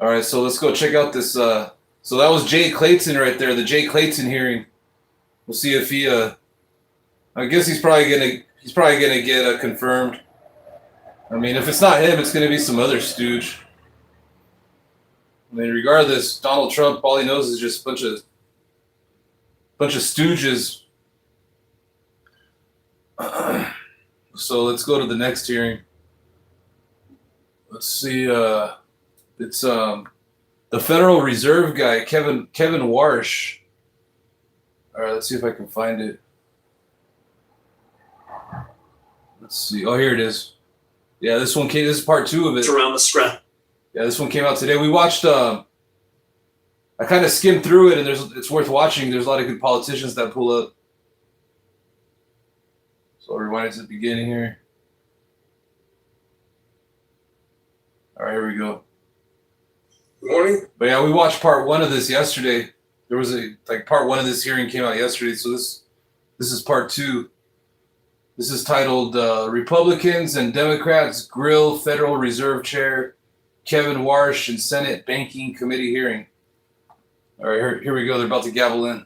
All right, so let's go check out this So that was Jay Clayton right there, the Jay Clayton hearing. We'll see if he. I guess he's probably gonna get confirmed. I mean, if it's not him, it's gonna be some other stooge. I mean, regardless, Donald Trump, all he knows is just a bunch of stooges. So let's go to the next hearing. Let's see. It's the Federal Reserve guy, Kevin Warsh. All right, let's see if I can find it. Let's see. Oh, here it is. Yeah, this one came. This is part 2 of it. It's around the scrap. Yeah, this one came out today. We watched. I kind of skimmed through it, and it's worth watching. There's a lot of good politicians that pull up. So I'll rewind it to the beginning here. All right, here we go. Good morning. But yeah, we watched part 1 of this yesterday. There was part 1 of this hearing came out yesterday. So this is part 2. This is titled Republicans and Democrats Grill Federal Reserve Chair Kevin Warsh in Senate Banking Committee Hearing. All right, here we go. They're about to gavel in.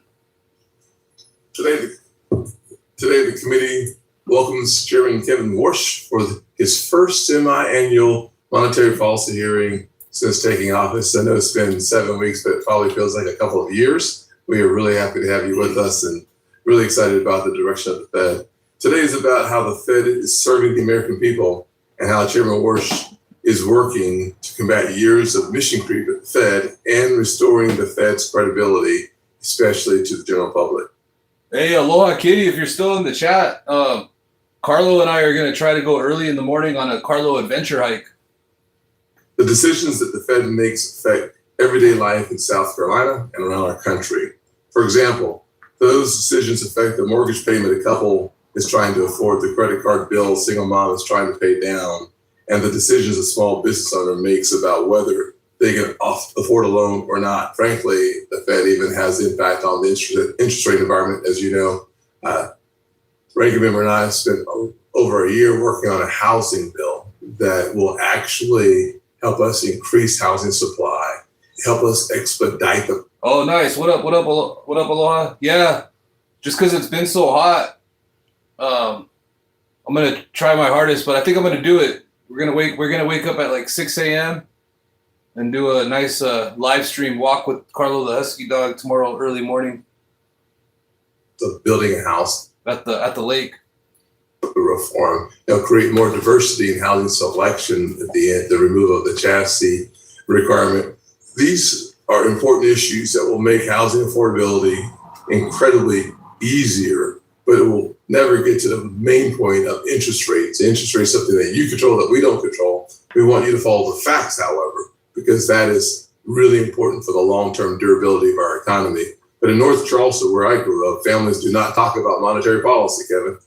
Today the committee welcomes Chairman Kevin Warsh for his first semi-annual monetary policy hearing since taking office. I know it's been 7 weeks, but it probably feels like a couple of years. We are really happy to have you with us and really excited about the direction of the Fed. Today is about how the Fed is serving the American people and how Chairman Warsh is working to combat years of mission creep at the Fed and restoring the Fed's credibility, especially to the general public. Hey, aloha, Kitty, if you're still in the chat. Carlo and I are going to try to go early in the morning on a Carlo adventure hike. The decisions that the Fed makes affect everyday life in South Carolina and around our country. For example, those decisions affect the mortgage payment a couple is trying to afford, the credit card bill a single mom is trying to pay down, and the decisions a small business owner makes about whether they can afford a loan or not. Frankly, the Fed even has impact on the interest rate environment. As you know, Ranking Member and I have spent over a year working on a housing bill that will actually help us increase housing supply, help us expedite the. Oh, nice. What up, aloha? Yeah, just because it's been so hot, I'm gonna try my hardest, but I think I'm gonna do it. We're gonna wake up at like 6 a.m. and do a nice live stream walk with Carlo the Husky dog tomorrow early morning. The building a house at the lake. Reform. They'll create more diversity in housing selection at the end, the removal of the chassis requirement. These are important issues that will make housing affordability incredibly easier, but it will never get to the main point of interest rates. Interest rates is something that you control that we don't control. We want you to follow the facts, however, because that is really important for the long-term durability of our economy. But in North Charleston, where I grew up, families do not talk about monetary policy, Kevin.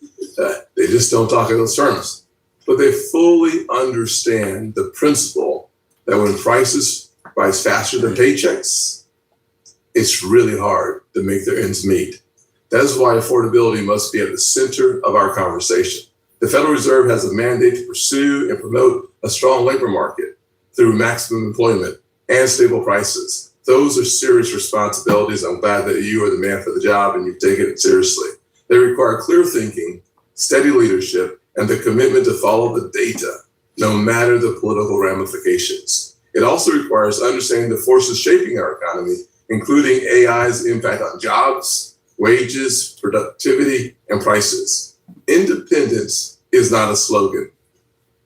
They just don't talk in those terms. But they fully understand the principle that when prices rise faster than paychecks, it's really hard to make their ends meet. That is why affordability must be at the center of our conversation. The Federal Reserve has a mandate to pursue and promote a strong labor market through maximum employment and stable prices. Those are serious responsibilities. I'm glad that you are the man for the job and you've taken it seriously. They require clear thinking, steady leadership, and the commitment to follow the data, no matter the political ramifications. It also requires understanding the forces shaping our economy, including AI's impact on jobs, wages, productivity, and prices. Independence is not a slogan.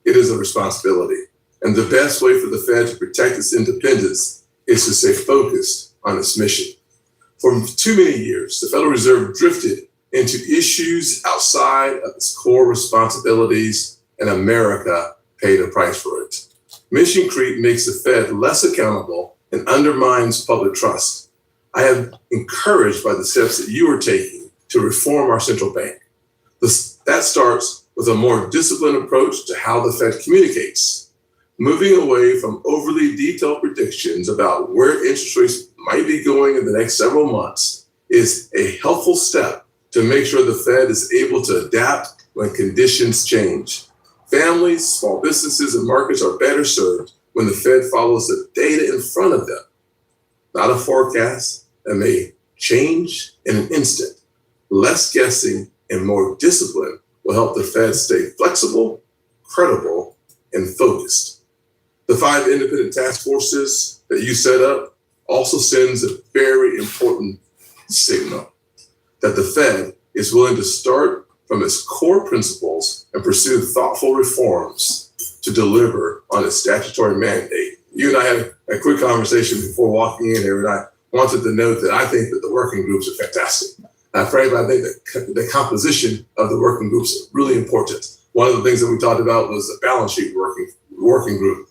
It is a responsibility. And the best way for the Fed to protect its independence is to stay focused on its mission. For too many years, the Federal Reserve drifted into issues outside of its core responsibilities, and America paid a price for it. Mission creep makes the Fed less accountable and undermines public trust. I am encouraged by the steps that you are taking to reform our central bank. That starts with a more disciplined approach to how the Fed communicates, moving away from overly detailed predictions about where interest rates might be going in the next several months is a helpful step to make sure the Fed is able to adapt when conditions change. Families, small businesses, and markets are better served when the Fed follows the data in front of them. not a forecast, that may change in an instant. Less guessing and more discipline will help the Fed stay flexible, credible, and focused. The 5 independent task forces that you set up also sends a very important signal that the Fed is willing to start from its core principles and pursue thoughtful reforms to deliver on its statutory mandate. You and I had a quick conversation before walking in here, and I wanted to note that I think that the working groups are fantastic. Frankly, I think that the composition of the working groups is really important. One of the things that we talked about was the balance sheet working group.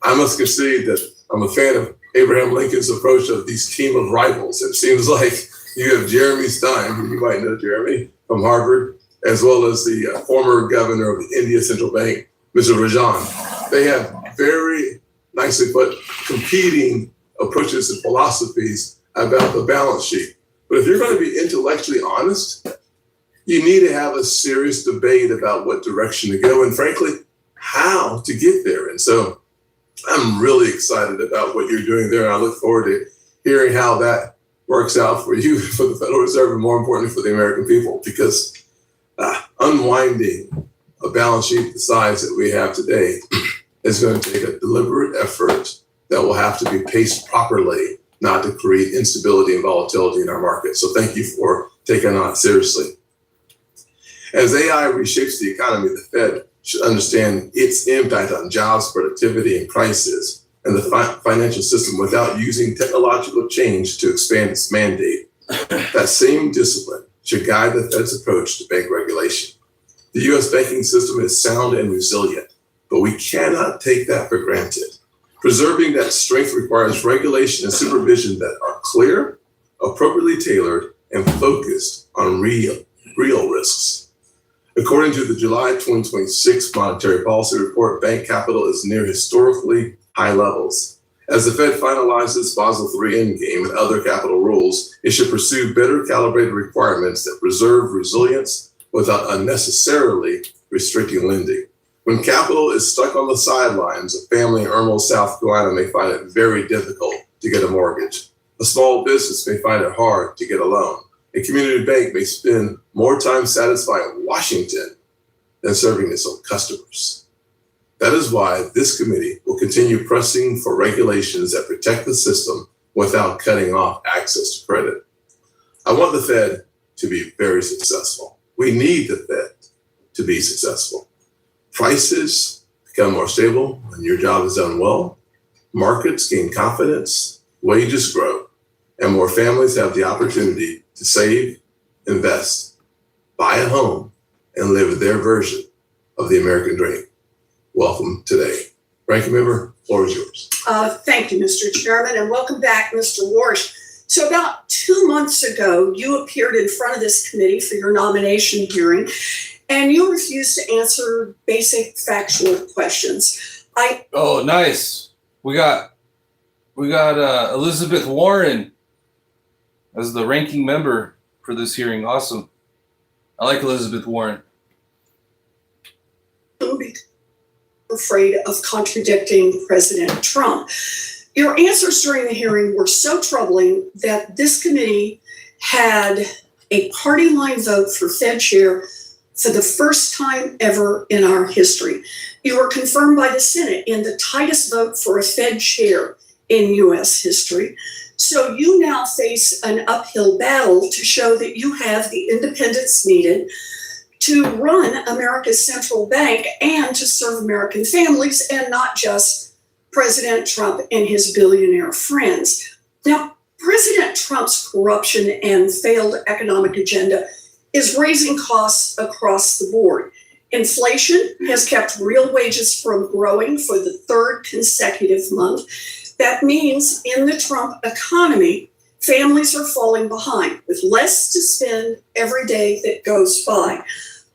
I must concede that I'm a fan of Abraham Lincoln's approach of these team of rivals. It seems like you have Jeremy Stein, who you might know Jeremy, from Harvard, as well as the former governor of the India Central Bank, Mr. Rajan. They have very nicely put competing approaches and philosophies about the balance sheet. But if you're going to be intellectually honest, you need to have a serious debate about what direction to go and, frankly, how to get there. And so I'm really excited about what you're doing there. And I look forward to hearing how that works out for you, for the Federal Reserve, and more importantly, for the American people, because unwinding a balance sheet the size that we have today is going to take a deliberate effort that will have to be paced properly, not to create instability and volatility in our market. So thank you for taking on it seriously. As AI reshapes the economy, the Fed should understand its impact on jobs, productivity, and prices, and the financial system without using technological change to expand its mandate. That same discipline should guide the Fed's approach to bank regulation. The U.S. banking system is sound and resilient, but we cannot take that for granted. Preserving that strength requires regulation and supervision that are clear, appropriately tailored, and focused on real risks. According to the July 2026 Monetary Policy Report, bank capital is near historically high levels. As the Fed finalizes Basel III Endgame and other capital rules, it should pursue better calibrated requirements that preserve resilience without unnecessarily restricting lending. When capital is stuck on the sidelines, a family in Irmo, South Carolina may find it very difficult to get a mortgage. A small business may find it hard to get a loan. A community bank may spend more time satisfying Washington than serving its own customers. That is why this committee will continue pressing for regulations that protect the system without cutting off access to credit. I want the Fed to be very successful. We need the Fed to be successful. Prices become more stable when your job is done well. Markets gain confidence, wages grow, and more families have the opportunity to save, invest, buy a home, and live their version of the American dream. Welcome today. Ranking Member, floor is yours. Thank you, Mr. Chairman, and welcome back, Mr. Warsh. So about 2 months ago, you appeared in front of this committee for your nomination hearing, and you refused to answer basic factual questions. Oh, nice. We got Elizabeth Warren as the ranking member for this hearing. Awesome. I like Elizabeth Warren. Afraid of contradicting President Trump. Your answers during the hearing were so troubling that this committee had a party line vote for Fed chair for the first time ever in our history. You were confirmed by the Senate in the tightest vote for a Fed chair in U.S. history. So you now face an uphill battle to show that you have the independence needed to run America's central bank and to serve American families and not just President Trump and his billionaire friends. Now, President Trump's corruption and failed economic agenda is raising costs across the board. Inflation has kept real wages from growing for the third consecutive month. That means in the Trump economy, families are falling behind with less to spend every day that goes by.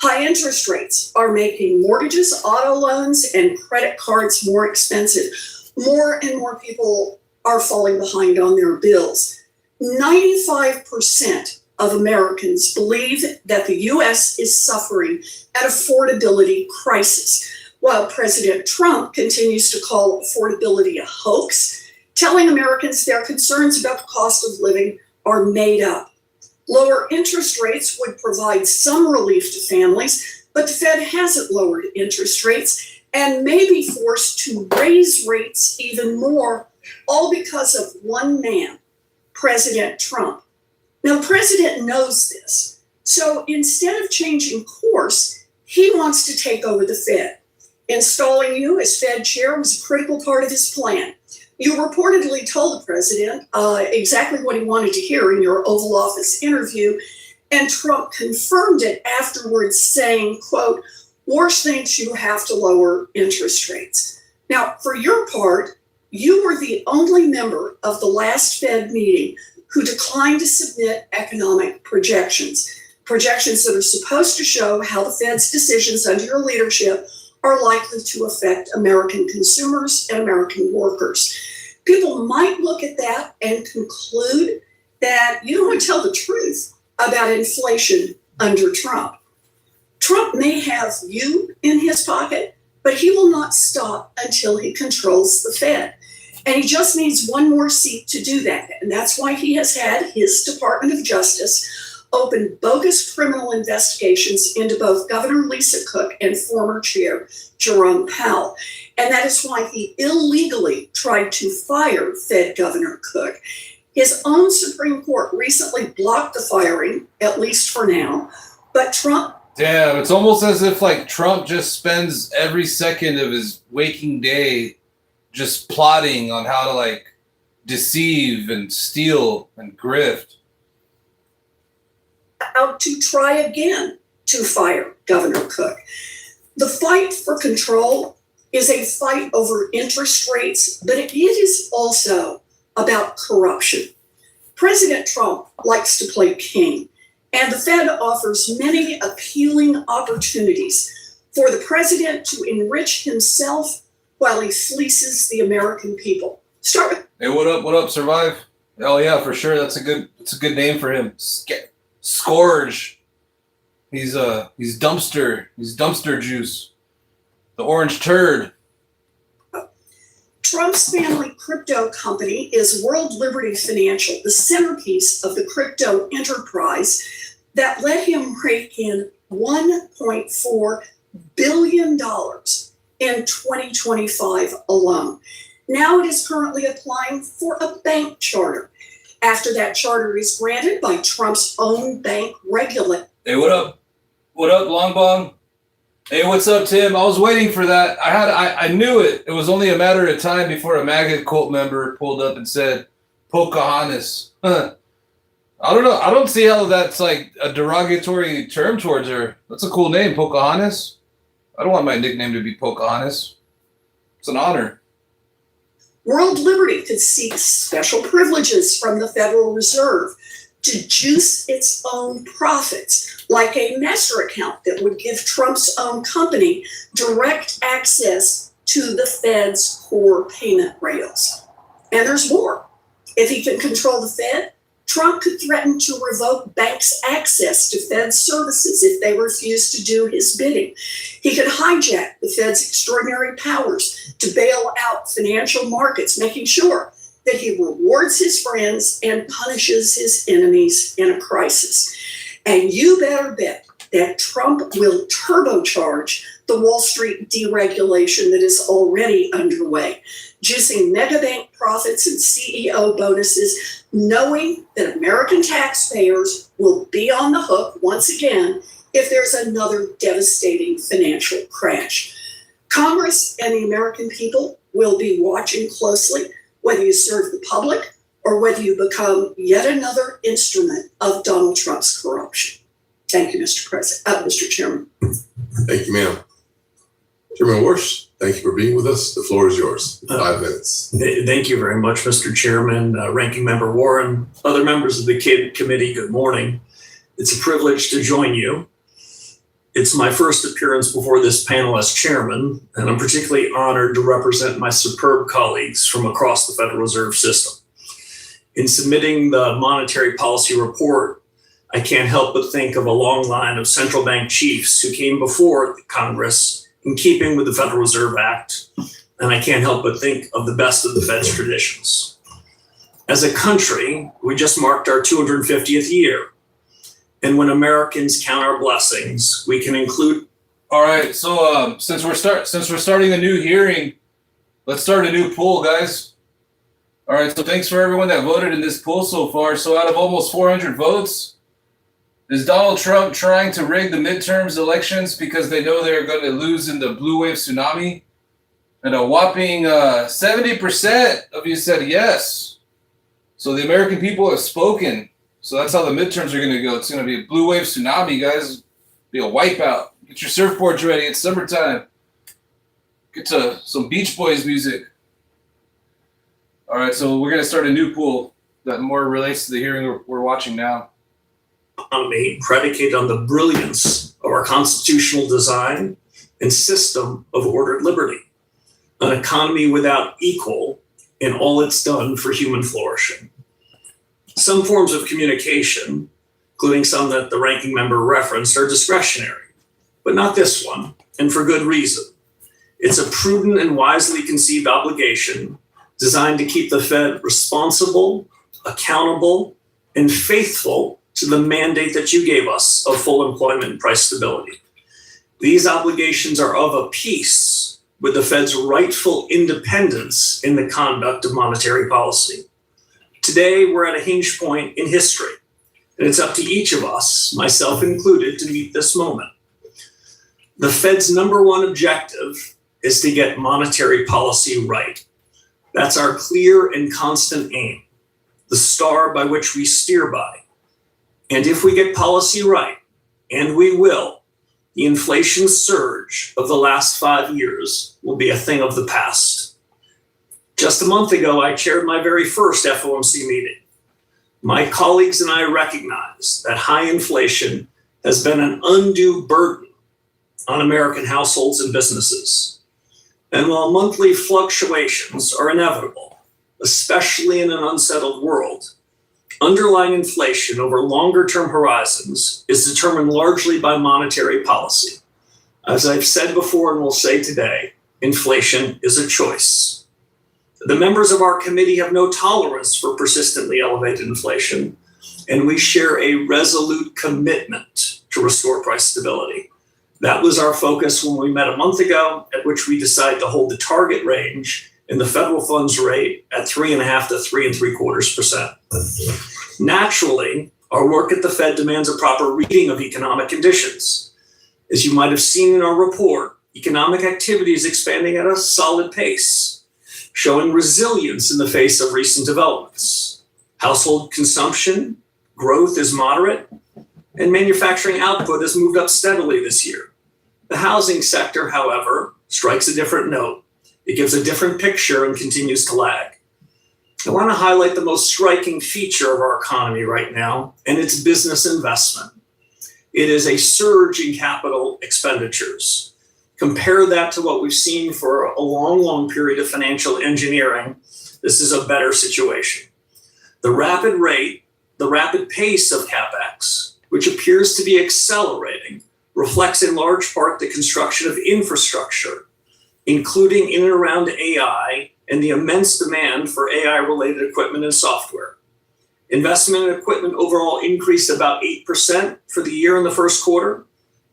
High interest rates are making mortgages, auto loans, and credit cards more expensive. More and more people are falling behind on their bills. 95% of Americans believe that the U.S. is suffering an affordability crisis, while President Trump continues to call affordability a hoax, telling Americans their concerns about the cost of living are made up. Lower interest rates would provide some relief to families, but the Fed hasn't lowered interest rates and may be forced to raise rates even more, all because of one man, President Trump. Now, the president knows this, so instead of changing course, he wants to take over the Fed. Installing you as Fed chair was a critical part of his plan. You reportedly told the president exactly what he wanted to hear in your Oval Office interview, and Trump confirmed it afterwards, saying, quote, "Warsh thinks you have to lower interest rates." Now, for your part, you were the only member of the last Fed meeting who declined to submit economic projections that are supposed to show how the Fed's decisions under your leadership are likely to affect American consumers and American workers. People might look at that and conclude that you don't want to tell the truth about inflation under Trump. Trump may have you in his pocket, but he will not stop until he controls the Fed. And he just needs one more seat to do that. And that's why he has had his Department of Justice open bogus criminal investigations into both Governor Lisa Cook and former Chair Jerome Powell. And that is why he illegally tried to fire Fed Governor Cook. His own Supreme Court recently blocked the firing, at least for now, but Trump. Damn, it's almost as if like Trump just spends every second of his waking day just plotting on how to like deceive and steal and grift. Out to try again to fire Governor Cook. The fight for control is a fight over interest rates, but it is also about corruption. President Trump likes to play king, and the Fed offers many appealing opportunities for the president to enrich himself while he fleeces the American people. Start with. Hey, what up, Survive? Oh yeah, for sure. That's a good name for him. Scourge. He's dumpster juice. The orange turd. Trump's family crypto company is World Liberty Financial, the centerpiece of the crypto enterprise that let him rake in $1.4 billion in 2025 alone. Now it is currently applying for a bank charter. After that charter is granted by Trump's own bank regulator. Hey, what up? What up, Long Bong? Hey, what's up, Tim? I was waiting for that. I knew it. It was only a matter of time before a MAGA cult member pulled up and said, Pocahontas. Huh. I don't know. I don't see how that's like a derogatory term towards her. That's a cool name, Pocahontas. I don't want my nickname to be Pocahontas. It's an honor. World Liberty could seek special privileges from the Federal Reserve to juice its own profits, like a master account that would give Trump's own company direct access to the Fed's core payment rails. And there's more. If he can control the Fed, Trump could threaten to revoke banks' access to Fed services if they refuse to do his bidding. He could hijack the Fed's extraordinary powers to bail out financial markets, making sure that he rewards his friends and punishes his enemies in a crisis. And you better bet that Trump will turbocharge the Wall Street deregulation that is already underway, juicing megabank profits and CEO bonuses, knowing that American taxpayers will be on the hook once again if there's another devastating financial crash. Congress and the American people will be watching closely whether you serve the public or whether you become yet another instrument of Donald Trump's corruption. Thank you, Mr. Chairman. Thank you, ma'am. Chairman Warsh, thank you for being with us. The floor is yours. 5 minutes. Thank you very much, Mr. Chairman, Ranking Member Warren, other members of the committee, good morning. It's a privilege to join you. It's my first appearance before this panel as chairman, and I'm particularly honored to represent my superb colleagues from across the Federal Reserve System. In submitting the monetary policy report, I can't help but think of a long line of central bank chiefs who came before Congress in keeping with the Federal Reserve Act and I can't help but think of the best of the Fed's traditions. As a country, we just marked our 250th year. And when Americans count our blessings, we can include. All right, so since we're starting a new hearing, let's start a new poll, guys. All right, so thanks for everyone that voted in this poll so far. So out of almost 400 votes, is Donald Trump trying to rig the midterms elections because they know they're going to lose in the blue wave tsunami? And a whopping 70% of you said yes. So the American people have spoken. So that's how the midterms are going to go. It's going to be a blue wave tsunami, guys. Be a wipeout. Get your surfboards ready. It's summertime. Get to some Beach Boys music. All right, so we're going to start a new pool that more relates to the hearing we're watching now. Economy predicated on the brilliance of our constitutional design and system of ordered liberty. An economy without equal in all it's done for human flourishing. Some forms of communication, including some that the ranking member referenced, are discretionary, but not this one, and for good reason. It's a prudent and wisely conceived obligation designed to keep the Fed responsible, accountable, and faithful to the mandate that you gave us of full employment and price stability. These obligations are of a piece with the Fed's rightful independence in the conduct of monetary policy. Today, we're at a hinge point in history, and it's up to each of us, myself included, to meet this moment. The Fed's number one objective is to get monetary policy right. That's our clear and constant aim, the star by which we steer by. And if we get policy right, and we will, the inflation surge of the last 5 years will be a thing of the past. Just a month ago, I chaired my very first FOMC meeting. My colleagues and I recognize that high inflation has been an undue burden on American households and businesses. And while monthly fluctuations are inevitable, especially in an unsettled world, underlying inflation over longer-term horizons is determined largely by monetary policy. As I've said before and will say today, inflation is a choice. The members of our committee have no tolerance for persistently elevated inflation, and we share a resolute commitment to restore price stability. That was our focus when we met a month ago, at which we decided to hold the target range in the federal funds rate at 3.5% to 3.75%. Naturally, our work at the Fed demands a proper reading of economic conditions. As you might have seen in our report, economic activity is expanding at a solid pace, showing resilience in the face of recent developments. Household consumption growth is moderate, and manufacturing output has moved up steadily this year. The housing sector, however, strikes a different note. It gives a different picture and continues to lag. I want to highlight the most striking feature of our economy right now, and it's business investment. It is a surge in capital expenditures. Compare that to what we've seen for a long, long period of financial engineering. This is a better situation. The rapid pace of CapEx, which appears to be accelerating, reflects in large part the construction of infrastructure, including in and around AI and the immense demand for AI-related equipment and software. Investment in equipment overall increased about 8% for the year in the first quarter.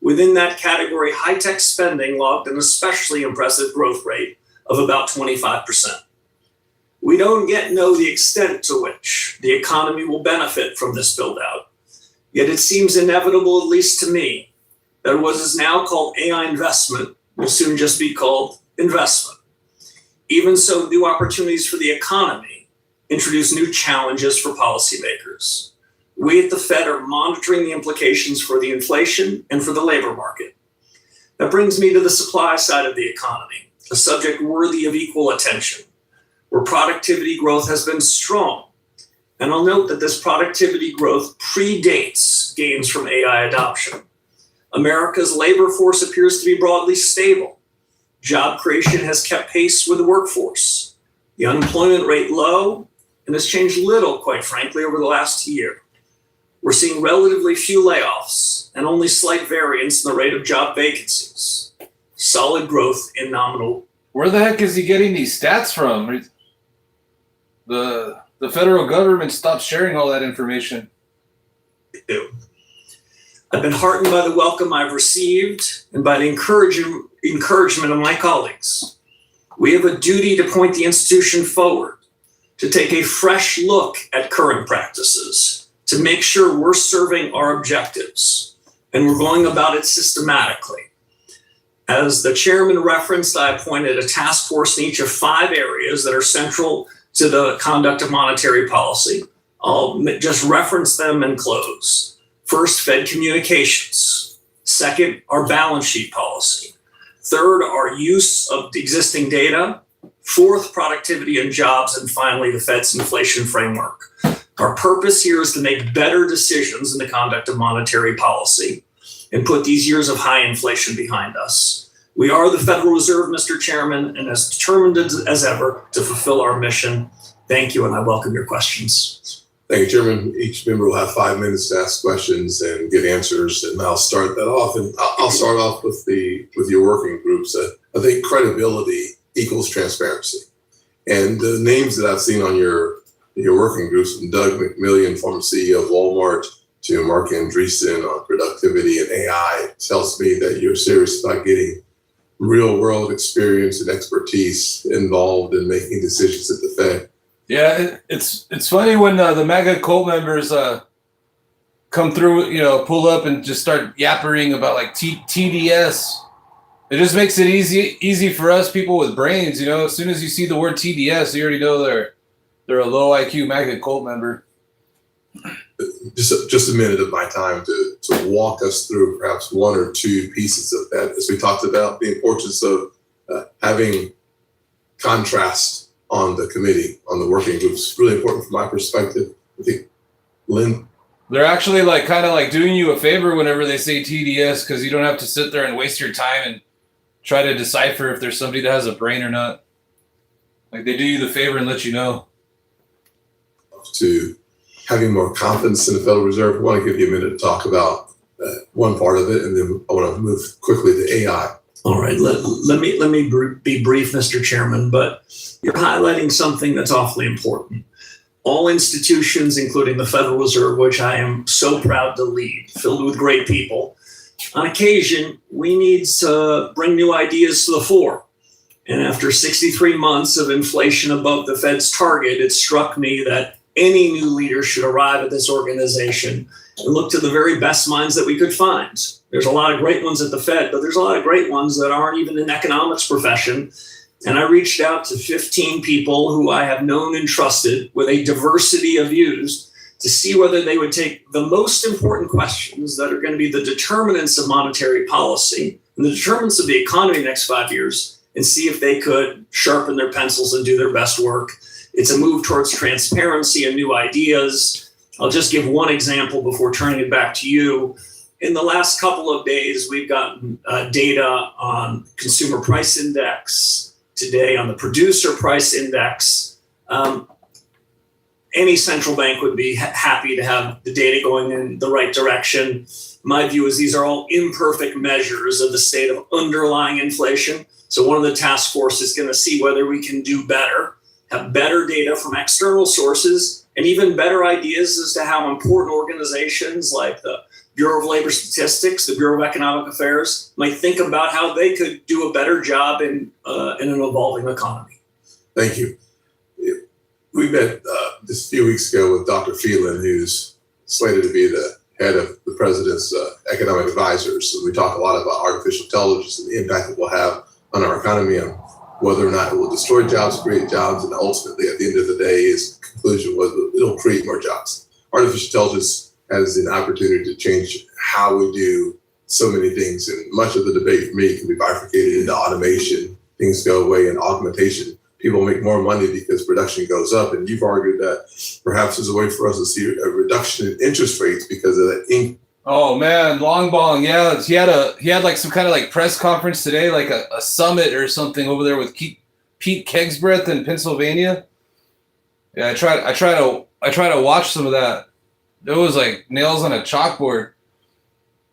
Within that category, high-tech spending logged an especially impressive growth rate of about 25%. We don't yet know the extent to which the economy will benefit from this build-out. Yet it seems inevitable, at least to me, that what is now called AI investment will soon just be called investment. Even so, new opportunities for the economy introduce new challenges for policymakers. We at the Fed are monitoring the implications for the inflation and for the labor market. That brings me to the supply side of the economy, a subject worthy of equal attention, where productivity growth has been strong. And I'll note that this productivity growth predates gains from AI adoption. America's labor force appears to be broadly stable. Job creation has kept pace with the workforce. The unemployment rate low and has changed little, quite frankly, over the last year. We're seeing relatively few layoffs and only slight variance in the rate of job vacancies. Solid growth in nominal Where the heck is he getting these stats from? The federal government stopped sharing all that information. I've been heartened by the welcome I've received and by the encouragement of my colleagues. We have a duty to point the institution forward, to take a fresh look at current practices, to make sure we're serving our objectives, and we're going about it systematically. As the chairman referenced, I appointed a task force in each of 5 areas that are central to the conduct of monetary policy. I'll just reference them and close. First, Fed communications. Second, our balance sheet policy. Third, our use of existing data. Fourth, productivity and jobs. And finally, the Fed's inflation framework. Our purpose here is to make better decisions in the conduct of monetary policy and put these years of high inflation behind us. We are the Federal Reserve, Mr. Chairman, and as determined as ever to fulfill our mission. Thank you, and I welcome your questions. Thank you, Chairman. Each member will have 5 minutes to ask questions and get answers, and I'll start that off. And I'll start off with your working groups. I think credibility equals transparency, and the names that I've seen on your working groups, from Doug McMillan, former CEO of Walmart, to Mark Andreessen on productivity and AI, tells me that you're serious about getting real world experience and expertise involved in making decisions at the Fed. Yeah, it's funny when the MAGA cult members come through, pull up and just start yappering about like TDS. It just makes it easy for us people with brains. As soon as you see the word TDS, you already know they're a low IQ MAGA cult member. Just a minute of my time to walk us through perhaps 1 or 2 pieces of that, as we talked about the importance of having contrast on the committee, on the working groups. Really important from my perspective. I think, Lynn? They're actually kind of doing you a favor whenever they say TDS, because you don't have to sit there and waste your time and try to decipher if there's somebody that has a brain or not. Like, they do you the favor and let you know. To having more confidence in the Federal Reserve, I want to give you a minute to talk about one part of it, and then I want to move quickly to AI. All right, let me be brief, Mr. Chairman, but you're highlighting something that's awfully important. All institutions, including the Federal Reserve, which I am so proud to lead, filled with great people, on occasion, we need to bring new ideas to the fore. And after 63 months of inflation above the Fed's target, it struck me that any new leader should arrive at this organization and look to the very best minds that we could find. There's a lot of great ones at the Fed, but there's a lot of great ones that aren't even in the economics profession. And I reached out to 15 people who I have known and trusted with a diversity of views to see whether they would take the most important questions that are going to be the determinants of monetary policy and the determinants of the economy in the next 5 years, and see if they could sharpen their pencils and do their best work. It's a move towards transparency and new ideas. I'll just give one example before turning it back to you. In the last couple of days, we've gotten data on consumer price index, today on the producer price index. Any central bank would be happy to have the data going in the right direction. My view is these are all imperfect measures of the state of underlying inflation. So one of the task force is going to see whether we can do better, have better data from external sources, and even better ideas as to how important organizations like the Bureau of Labor Statistics, the Bureau of Economic Affairs might think about how they could do a better job in an evolving economy. Thank you. We met just a few weeks ago with Dr. Phelan, who's slated to be the head of the president's economic advisors. So we talk a lot about artificial intelligence and the impact it will have on our economy and whether or not it will destroy jobs, create jobs, and ultimately at the end of the day, his conclusion was it'll create more jobs. Artificial intelligence has an opportunity to change how we do so many things, and much of the debate for me can be bifurcated into automation. Things go away, and augmentation. People make more money because production goes up, and you've argued that perhaps there's a way for us to see a reduction in interest rates because of that. Oh man, Long Bong, yeah, he had like some kind of like press conference today, like a summit or something over there with Pete Kegsbreth in Pennsylvania. Yeah, I try to watch some of that. It was like nails on a chalkboard.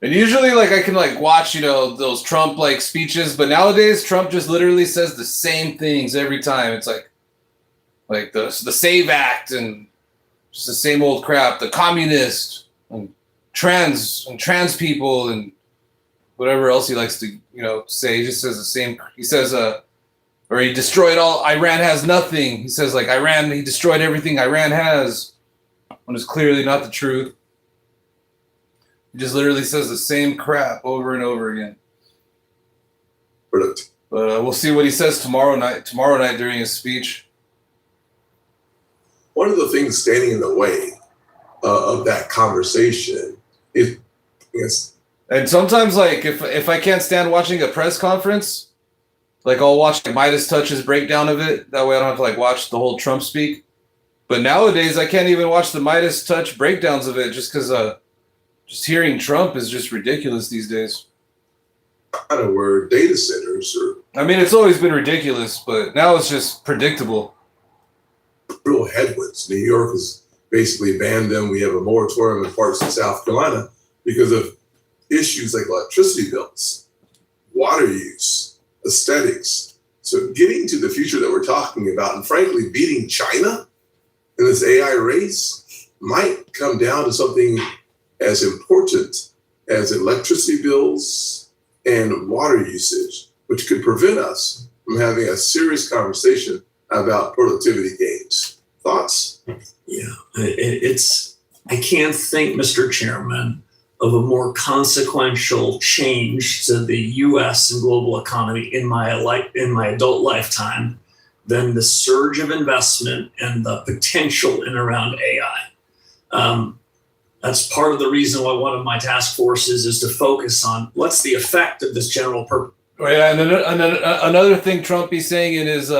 And usually, like, I can, like, watch, those Trump, like, speeches, but nowadays, Trump just literally says the same things every time. It's like the SAVE Act and just the same old crap. The communist and trans people and whatever else he likes to, say. He just says the same. He says, or he destroyed all, Iran has nothing. He says, like, he destroyed everything Iran has, when it's clearly not the truth. He just literally says the same crap over and over again. But we'll see what he says tomorrow night during his speech. one of the things standing in the way of that conversation is, yes. And sometimes, like, if I can't stand watching a press conference, like, I'll watch Midas Touch's breakdown of it. That way I don't have to, like, watch the whole Trump speak. But nowadays, I can't even watch the Midas Touch breakdowns of it just because just hearing Trump is just ridiculous these days. Kind of where data centers are. I mean, it's always been ridiculous, but now it's just predictable. Real headwinds. New York has basically banned them. We have a moratorium in parts of South Carolina because of issues like electricity bills, water use, aesthetics. So getting to the future that we're talking about, and frankly, beating China in this AI race might come down to something as important as electricity bills and water usage, which could prevent us from having a serious conversation about productivity gains. Thoughts? Yeah, I can't think, Mr. Chairman, of a more consequential change to the U.S. and global economy in my adult lifetime than the surge of investment and the potential in around AI. That's part of the reason why one of my task forces is to focus on what's the effect of this general purpose. Oh, yeah, and another thing Trump be saying in his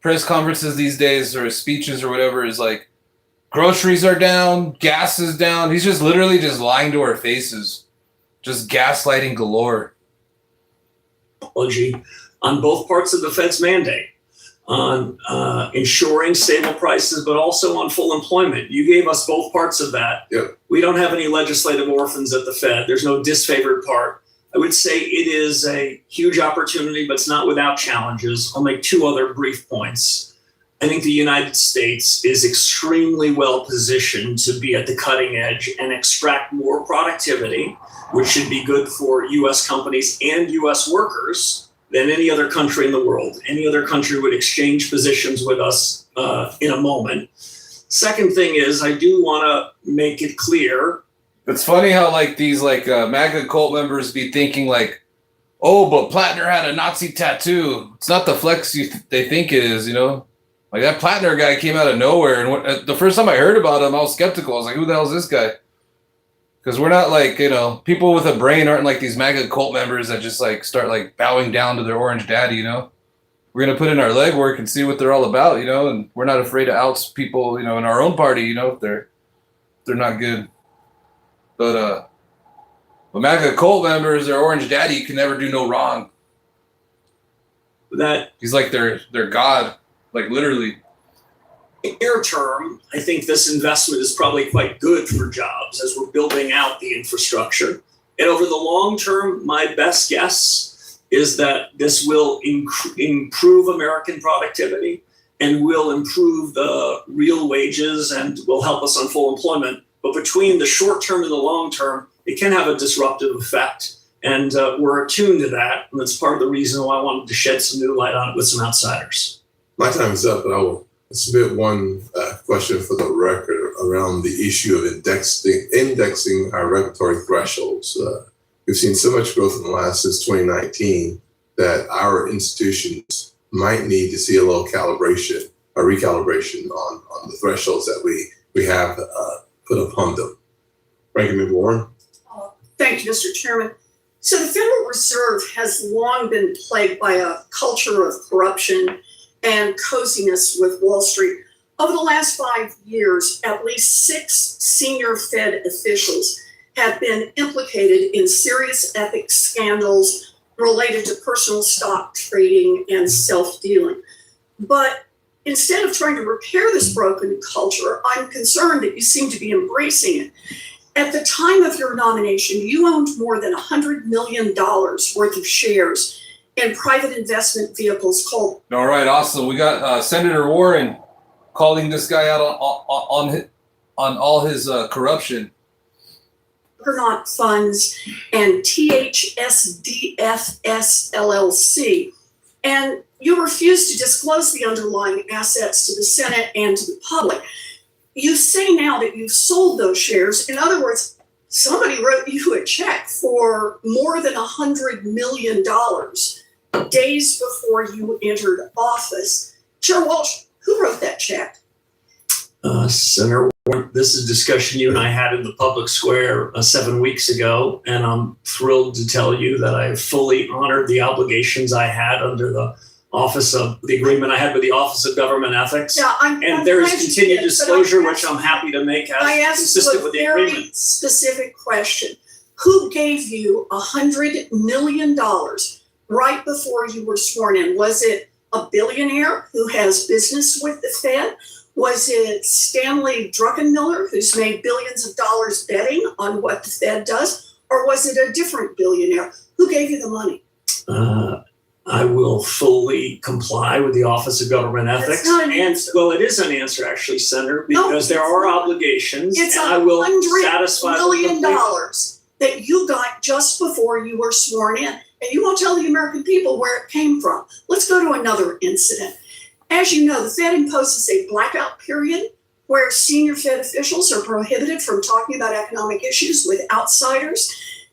press conferences these days, or his speeches or whatever, is like, groceries are down, gas is down. He's just literally just lying to our faces, just gaslighting galore. On both parts of the Fed's mandate, on ensuring stable prices, but also on full employment. You gave us both parts of that. Yep. We don't have any legislative orphans at the Fed. There's no disfavored part. I would say it is a huge opportunity, but it's not without challenges. I'll make two other brief points. I think the United States is extremely well positioned to be at the cutting edge and extract more productivity, which should be good for U.S. companies and U.S. workers, than any other country in the world. Any other country would exchange positions with us in a moment. Second thing is, I do want to make it clear. It's funny how, like, these, like, MAGA cult members be thinking, like, oh, but Plattner had a Nazi tattoo. It's not the flex they think it is, Like, that Plattner guy came out of nowhere, and the first time I heard about him, I was skeptical. I was like, who the hell is this guy? Because we're not, like, people with a brain aren't like these MAGA cult members that just, like, start, like, bowing down to their orange daddy, We're going to put in our legwork and see what they're all about, and we're not afraid to out people, in our own party, if they're not good. But MAGA cult members, their orange daddy can never do no wrong. He's like their god, like, literally. Near term, I think this investment is probably quite good for jobs as we're building out the infrastructure. And over the long term, my best guess is that this will improve American productivity and will improve the real wages and will help us on full employment. But between the short term and the long term, it can have a disruptive effect. And we're attuned to that. And that's part of the reason why I wanted to shed some new light on it with some outsiders. My time is up, but I will submit one question for the record around the issue of indexing our regulatory thresholds. We've seen so much growth in the last since 2019 that our institutions might need to see a little recalibration on the thresholds that we have put upon them. Ranking Member Warren. Thank you, Mr. Chairman. So the Federal Reserve has long been plagued by a culture of corruption and coziness with Wall Street. Over the last 5 years, at least 6 senior Fed officials have been implicated in serious ethics scandals related to personal stock trading and self-dealing. But instead of trying to repair this broken culture, I'm concerned that you seem to be embracing it. At the time of your nomination, you owned more than $100 million worth of shares in private investment vehicles called. All right, awesome. We got Senator Warren calling this guy out on all his corruption. Juggernaut Funds and THSDFS LLC. And you refused to disclose the underlying assets to the Senate and to the public. You say now that you've sold those shares. In other words, somebody wrote you a check for more than $100 million days before you entered office. Chair Walsh, who wrote that check? Senator Warren, this is a discussion you and I had in the public square 7 weeks ago, and I'm thrilled to tell you that I have fully honored the obligations I had under the agreement I had with the Office of Government Ethics. Yeah, and there is continued disclosure, which I'm happy to make as consistent with the agreement. I asked you a very specific question. Who gave you $100 million right before you were sworn in? Was it a billionaire who has business with the Fed? Was it Stanley Druckenmiller, who's made billions of dollars betting on what the Fed does? Or was it a different billionaire? Who gave you the money? I will fully comply with the Office of Government Ethics. That's not an answer. Well, it is an answer, actually, Senator, because there are obligations, It's and I will $100 satisfy million them. that you got just before you were sworn in, and you won't tell the American people where it came from. Let's go to another incident. As you know, the Fed imposes a blackout period where senior Fed officials are prohibited from talking about economic issues with outsiders.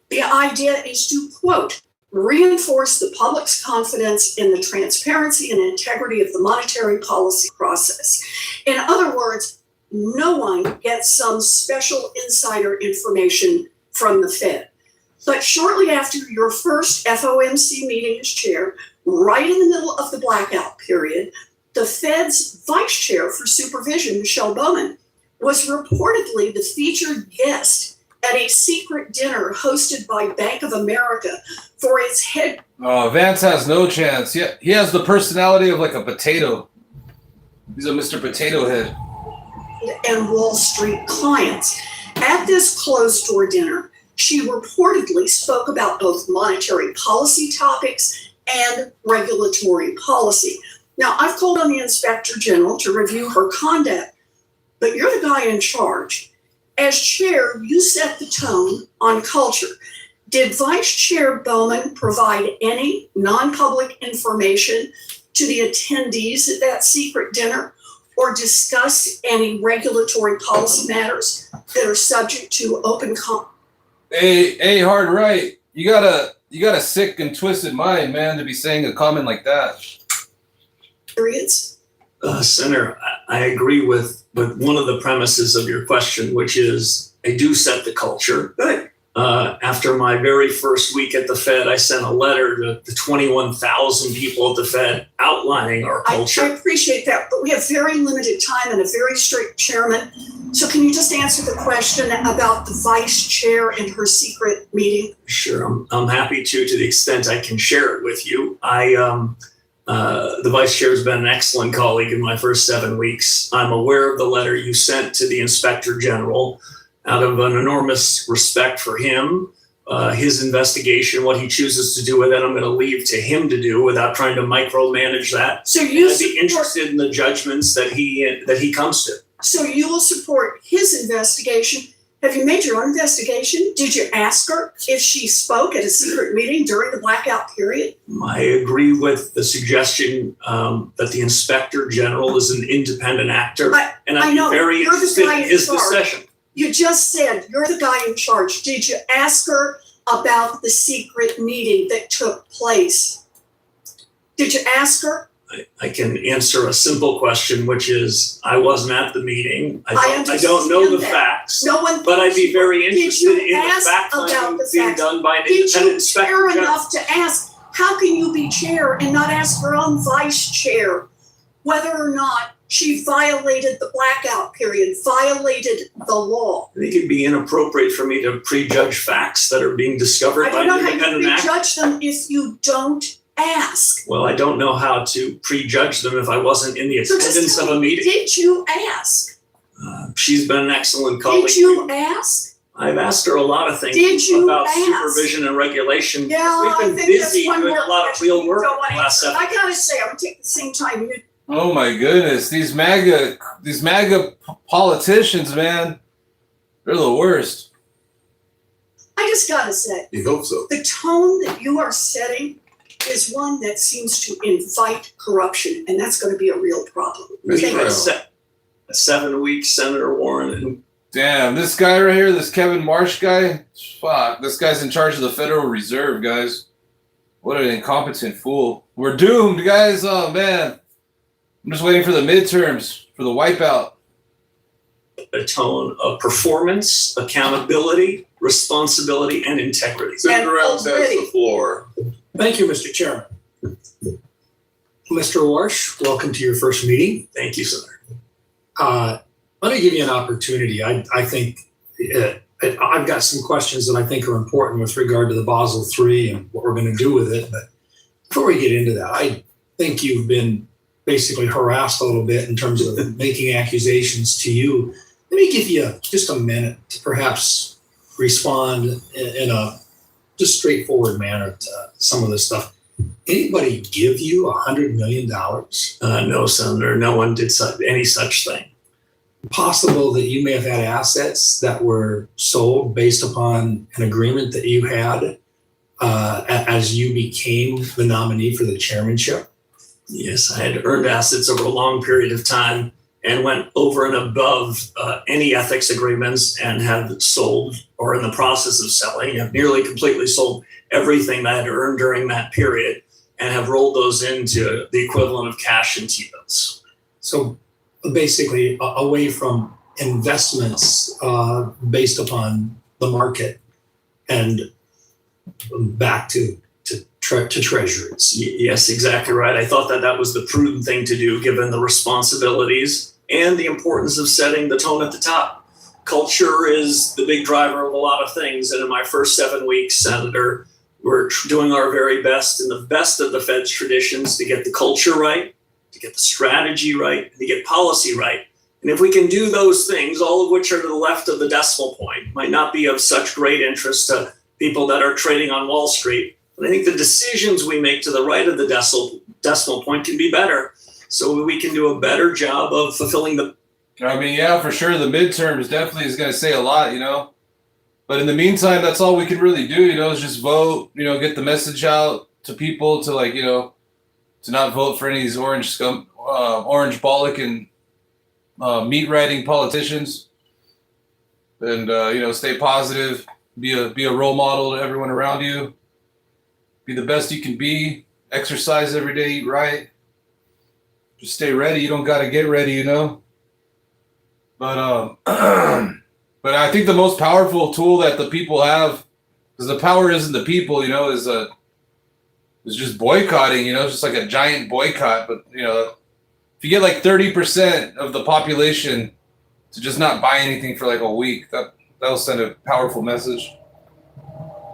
The idea is to, quote, reinforce the public's confidence in the transparency and integrity of the monetary policy process. In other words, no one gets some special insider information from the Fed. But shortly after your first FOMC meeting as chair, right in the middle of the blackout period, the Fed's vice chair for supervision, Michelle Bowman, was reportedly the featured guest at a secret dinner hosted by Bank of America for its head. Vance has no chance. He has the personality of like a potato. He's a Mr. Potato Head. And Wall Street clients. At this closed-door dinner, she reportedly spoke about both monetary policy topics and regulatory policy. Now, I've called on the Inspector General to review her conduct, but you're the guy in charge. As chair, you set the tone on culture. Did Vice Chair Bowman provide any non-public information to the attendees at that secret dinner or discuss any regulatory policy matters that are subject to open comment? Hey, hard right. You got a sick and twisted mind, man, to be saying a comment like that. Periods. Senator, I agree with one of the premises of your question, which is I do set the culture. Good. After my very first week at the Fed, I sent a letter to the 21,000 people at the Fed outlining our culture. I appreciate that, but we have very limited time and a very strict chairman. So can you just answer the question about the vice chair and her secret meeting? Sure, I'm happy to the extent I can share it with you. The vice chair has been an excellent colleague in my first 7 weeks. I'm aware of the letter you sent to the Inspector General. Out of an enormous respect for him, his investigation, what he chooses to do with it, I'm going to leave to him to do without trying to micromanage that. So you I'd be interested in the judgments that he comes to. So you will support his investigation. Have you made your own investigation? Did you ask her if she spoke at a secret meeting during the blackout period? I agree with the suggestion that the Inspector General is an independent actor, and I'd be very interested in his discussion. You just said you're the guy in charge. Did you ask her about the secret meeting that took place? Did you ask her? I can answer a simple question, which is I wasn't at the meeting. I don't know the facts. No one. But I'd be very interested in the fact finding being done by an independent inspector. Did you care enough to ask? How can you be chair and not ask her own vice chair whether or not she violated the blackout period, violated the law? I think it'd be inappropriate for me to prejudge facts that are being discovered by an independent actor. I don't know how you prejudge them if you don't ask. Well, I don't know how to prejudge them if I wasn't in the attendance of a meeting. Did you ask? She's been an excellent colleague. Did you ask? I've asked her a lot of things Did you about ask? supervision and regulation. Yeah, I We've been think that's busy one doing more a lot of question real you work don't in wanna the last answer. 7 I gotta say, I'm gonna take the same time. Oh my goodness, these MAGA politicians, man, they're the worst. I just gotta say, You hope so. the tone that you are setting is one that seems to invite corruption, and that's gonna be a real problem. We Mr. had Brown. a 7-week Senator Warren and Damn, this guy right here, this Kevin Marsh guy, fuck, this guy's in charge of the Federal Reserve, guys. What an incompetent fool. We're doomed, guys. Oh, man. I'm just waiting for the midterms, for the wipeout. a tone of performance, accountability, responsibility, and integrity. Senator Reynolds has the floor. Thank you, Mr. Chairman. Mr. Warsh, welcome to your first meeting. Thank you, Senator. Let me give you an opportunity. I think I've got some questions that I think are important with regard to the Basel III and what we're going to do with it. But before we get into that, I think you've been basically harassed a little bit in terms of making accusations to you. Let me give you just a minute to perhaps respond in a just straightforward manner to some of this stuff. Anybody give you $100 million? No, Senator. No one did any such thing. Possible that you may have had assets that were sold based upon an agreement that you had as you became the nominee for the chairmanship? Yes, I had earned assets over a long period of time and went over and above any ethics agreements and have sold or in the process of selling, have nearly completely sold everything that I had earned during that period and have rolled those into the equivalent of cash and T-bills. So basically away from investments based upon the market and back to treasuries. Yes, exactly right. I thought that was the prudent thing to do given the responsibilities and the importance of setting the tone at the top. Culture is the big driver of a lot of things. And in my first 7 weeks, Senator, we're doing our very best in the best of the Fed's traditions to get the culture right, to get the strategy right, and to get policy right. And if we can do those things, all of which are to the left of the decimal point, might not be of such great interest to people that are trading on Wall Street. But I think the decisions we make to the right of the decimal point can be better. So we can do a better job of fulfilling the. I mean, yeah, for sure. The midterms definitely is going to say a lot, you know. But in the meantime, that's all we can really do, you know, is just vote, you know, get the message out to people to, like, you know, to not vote for any of these orange bollock and meat riding politicians, and you know, stay positive, be a role model to everyone around you, be the best you can be, exercise every day, eat right, just stay ready. You don't got to get ready, you know. But but I think the most powerful tool that the people have, because the power isn't the people, you know, is just boycotting, you know, just like a giant boycott. But, you know, if you get like 30% of the population to just not buy anything for like a week, that'll send a powerful message.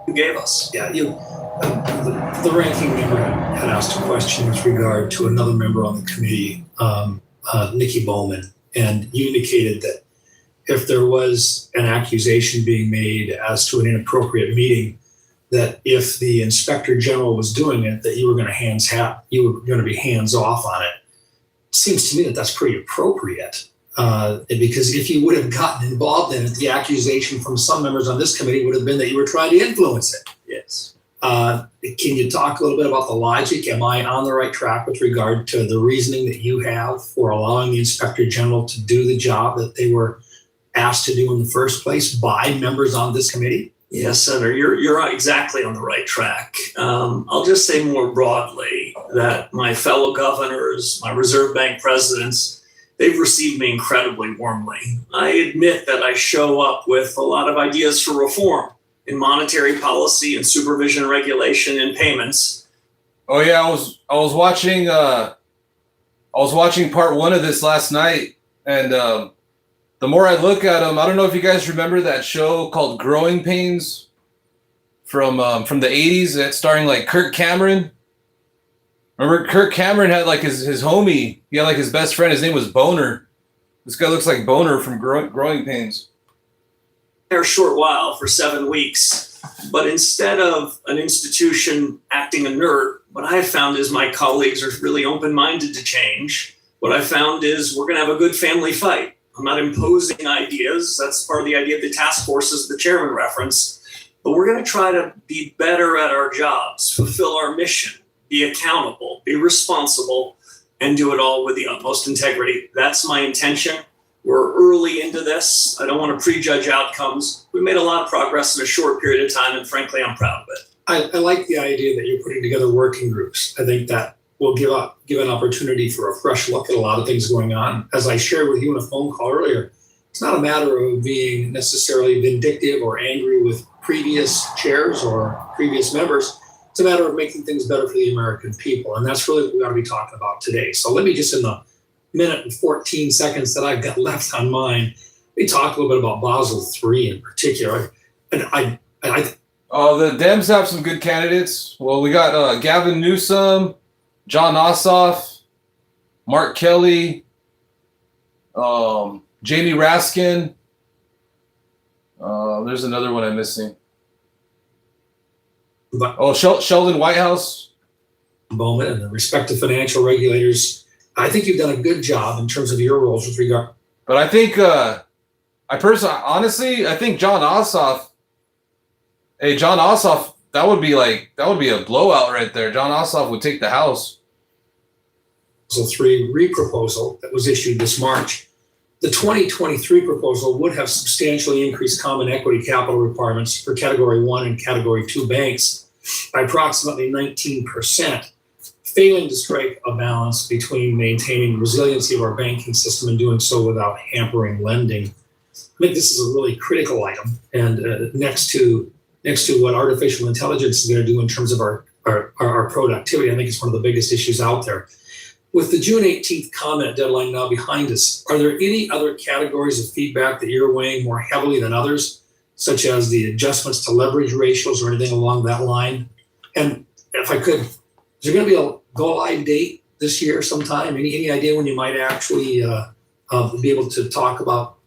You gave us. Yeah, the ranking member had asked a question with regard to another member on the committee, Nikki Bowman, and you indicated that if there was an accusation being made as to an inappropriate meeting, that if the inspector general was doing it, that you were going to be hands off on it. It seems to me that that's pretty appropriate, because if you would have gotten involved in it, the accusation from some members on this committee would have been that you were trying to influence it. Yes. Can you talk a little bit about the logic? Am I on the right track with regard to the reasoning that you have for allowing the inspector general to do the job that they were asked to do in the first place by members on this committee? Yes, Senator, you're exactly on the right track. I'll just say more broadly that my fellow governors, my Reserve Bank presidents, they've received me incredibly warmly. I admit that I show up with a lot of ideas for reform in monetary policy and supervision, regulation, and payments. Oh yeah, I was watching part one of this last night, and the more I look at them, I don't know if you guys remember that show called Growing Pains from the 80s, that's starring like Kirk Cameron. Remember, Kirk Cameron had like his homie, he had like his best friend, his name was Boner. This guy looks like Boner from Growing Pains. a short while for 7 weeks, but instead of an institution acting inert, what I found is my colleagues are really open-minded to change. What I found is we're going to have a good family fight. I'm not imposing ideas. That's part of the idea of the task forces the chairman referenced. But we're going to try to be better at our jobs, fulfill our mission, be accountable, be responsible, and do it all with the utmost integrity. That's my intention. We're early into this. I don't want to prejudge outcomes. We made a lot of progress in a short period of time, and frankly, I'm proud of it. I like the idea that you're putting together working groups. I think that will give an opportunity for a fresh look at a lot of things going on. As I shared with you in a phone call earlier, it's not a matter of being necessarily vindictive or angry with previous chairs or previous members. It's a matter of making things better for the American people. And that's really what we ought to be talking about today. So let me just, in the minute and 14 seconds that I've got left on mine, we talk a little bit about Basel III in particular. And the Dems have some good candidates. Well, we got Gavin Newsom, John Ossoff, Mark Kelly, Jamie Raskin. There's another one I'm missing. Sheldon Whitehouse. Bowman and the respective financial regulators. I think you've done a good job in terms of your roles with regard. But I think, I think John Ossoff. Hey, John Ossoff, that would be a blowout right there. John Ossoff would take the House. Basel III re-proposal that was issued this March. The 2023 proposal would have substantially increased common equity capital requirements for Category 1 and Category 2 banks by approximately 19%, failing to strike a balance between maintaining resiliency of our banking system and doing so without hampering lending. I think this is a really critical item, and next to what artificial intelligence is going to do in terms of our productivity, I think it's one of the biggest issues out there. With the June 18th comment deadline now behind us, are there any other categories of feedback that you're weighing more heavily than others, such as the adjustments to leverage ratios or anything along that line? And if I could, is there going to be a go-live date this year sometime? Any idea when you might actually be able to talk about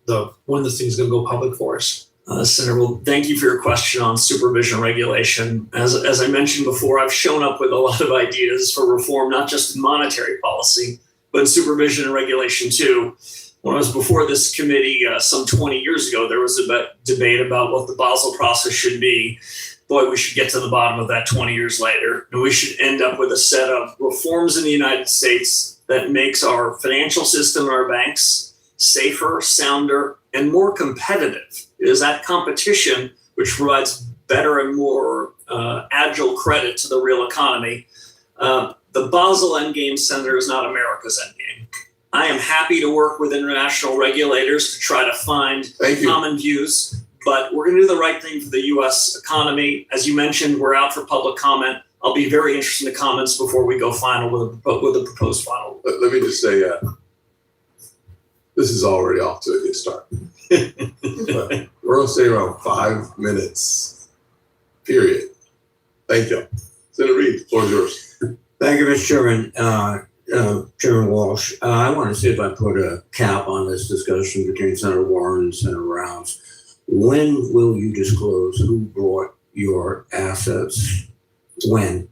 when this thing's going to go public for us? Senator, well, thank you for your question on supervision regulation. As I mentioned before, I've shown up with a lot of ideas for reform, not just in monetary policy, but in supervision and regulation too. When I was before this committee some 20 years ago, there was a debate about what the Basel process should be. Boy, we should get to the bottom of that 20 years later. And we should end up with a set of reforms in the United States that makes our financial system and our banks safer, sounder, and more competitive. It is that competition which provides better and more agile credit to the real economy. The Basel endgame, Senator, is not America's endgame. I am happy to work with international regulators to try to find common views, but we're going to do the right thing for the U.S. economy. As you mentioned, we're out for public comment. I'll be very interested in the comments before we go final with a proposed final. Let me just say, this is already off to a good start. We're going to stay around 5 minutes, period. Thank you. Senator Reid, the floor is yours. Thank you, Mr. Chairman. Chairman Walsh, I want to see if I put a cap on this discussion between Senator Warren and Senator Rounds. When will you disclose who brought your assets? When?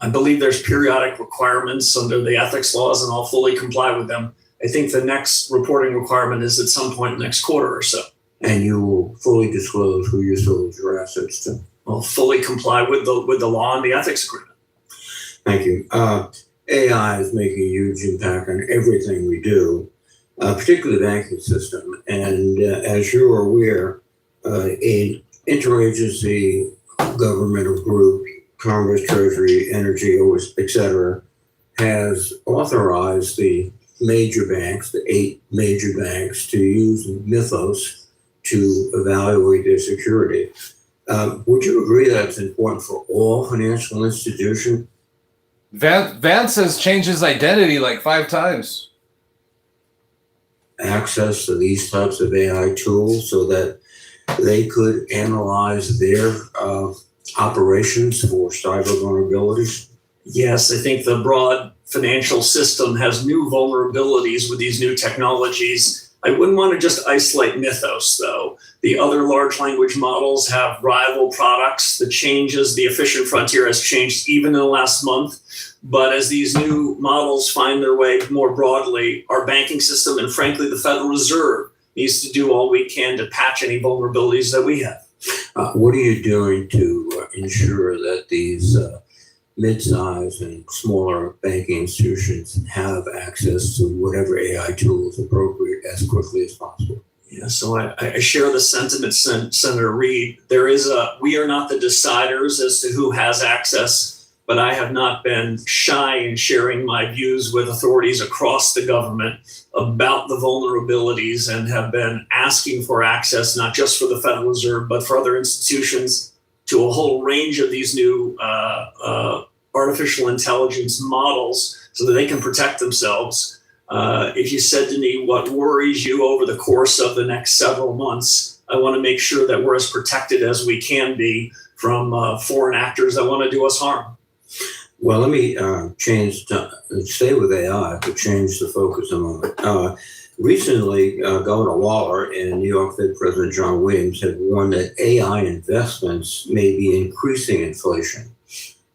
I believe there's periodic requirements under the ethics laws, and I'll fully comply with them. I think the next reporting requirement is at some point next quarter or so. And you will fully disclose who you sold your assets to? I'll fully comply with the law and the ethics agreement. Thank you. AI is making a huge impact on everything we do, particularly the banking system. And as you're aware, an interagency governmental group, Congress, Treasury, Energy, et cetera, has authorized the major banks, the 8 major banks, to use Mythos to evaluate their security. Would you agree that it's important for all financial institutions? Vance has changed his identity like 5 times. Access to these types of AI tools so that they could analyze their operations for cyber vulnerabilities? Yes, I think the broad financial system has new vulnerabilities with these new technologies. I wouldn't want to just isolate Mythos, though. The other large language models have rival products. The efficient frontier has changed even in the last month. But as these new models find their way more broadly, our banking system and frankly, the Federal Reserve needs to do all we can to patch any vulnerabilities that we have. What are you doing to ensure that these mid-sized and smaller banking institutions have access to whatever AI tool is appropriate as quickly as possible? Yeah, so I share the sentiment, Senator Reid. We are not the deciders as to who has access, but I have not been shy in sharing my views with authorities across the government about the vulnerabilities and have been asking for access, not just for the Federal Reserve, but for other institutions, to a whole range of these new artificial intelligence models so that they can protect themselves. If you said to me, what worries you over the course of the next several months, I want to make sure that we're as protected as we can be from foreign actors that want to do us harm. Well, let me stay with AI, but change the focus a moment. Recently, Governor Waller and New York Fed President John Williams have warned that AI investments may be increasing inflation.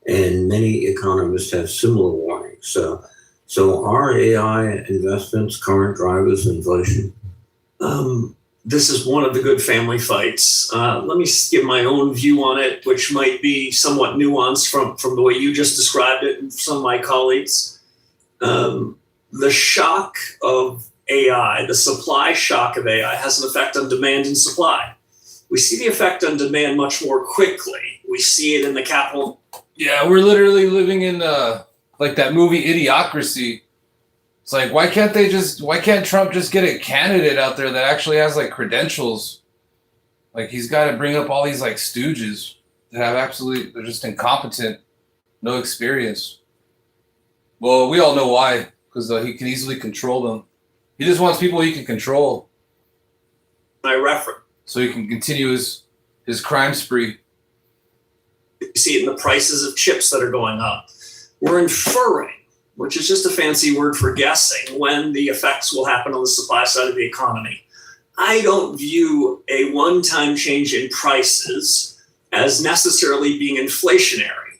And many economists have similar warnings. So are AI investments current drivers of inflation? This is one of the good family fights. Let me give my own view on it, which might be somewhat nuanced from the way you just described it and some of my colleagues. The shock of AI, the supply shock of AI, has an effect on demand and supply. We see the effect on demand much more quickly. We see it in the capital. Yeah, we're literally living in like that movie Idiocracy. It's like, why can't Trump just get a candidate out there that actually has like credentials? Like, he's got to bring up all these like stooges that have they're just incompetent, no experience. Well, we all know why, because he can easily control them. He just wants people he can control. I reference. So he can continue his crime spree. You see it in the prices of chips that are going up. We're inferring, which is just a fancy word for guessing, when the effects will happen on the supply side of the economy. I don't view a one-time change in prices as necessarily being inflationary,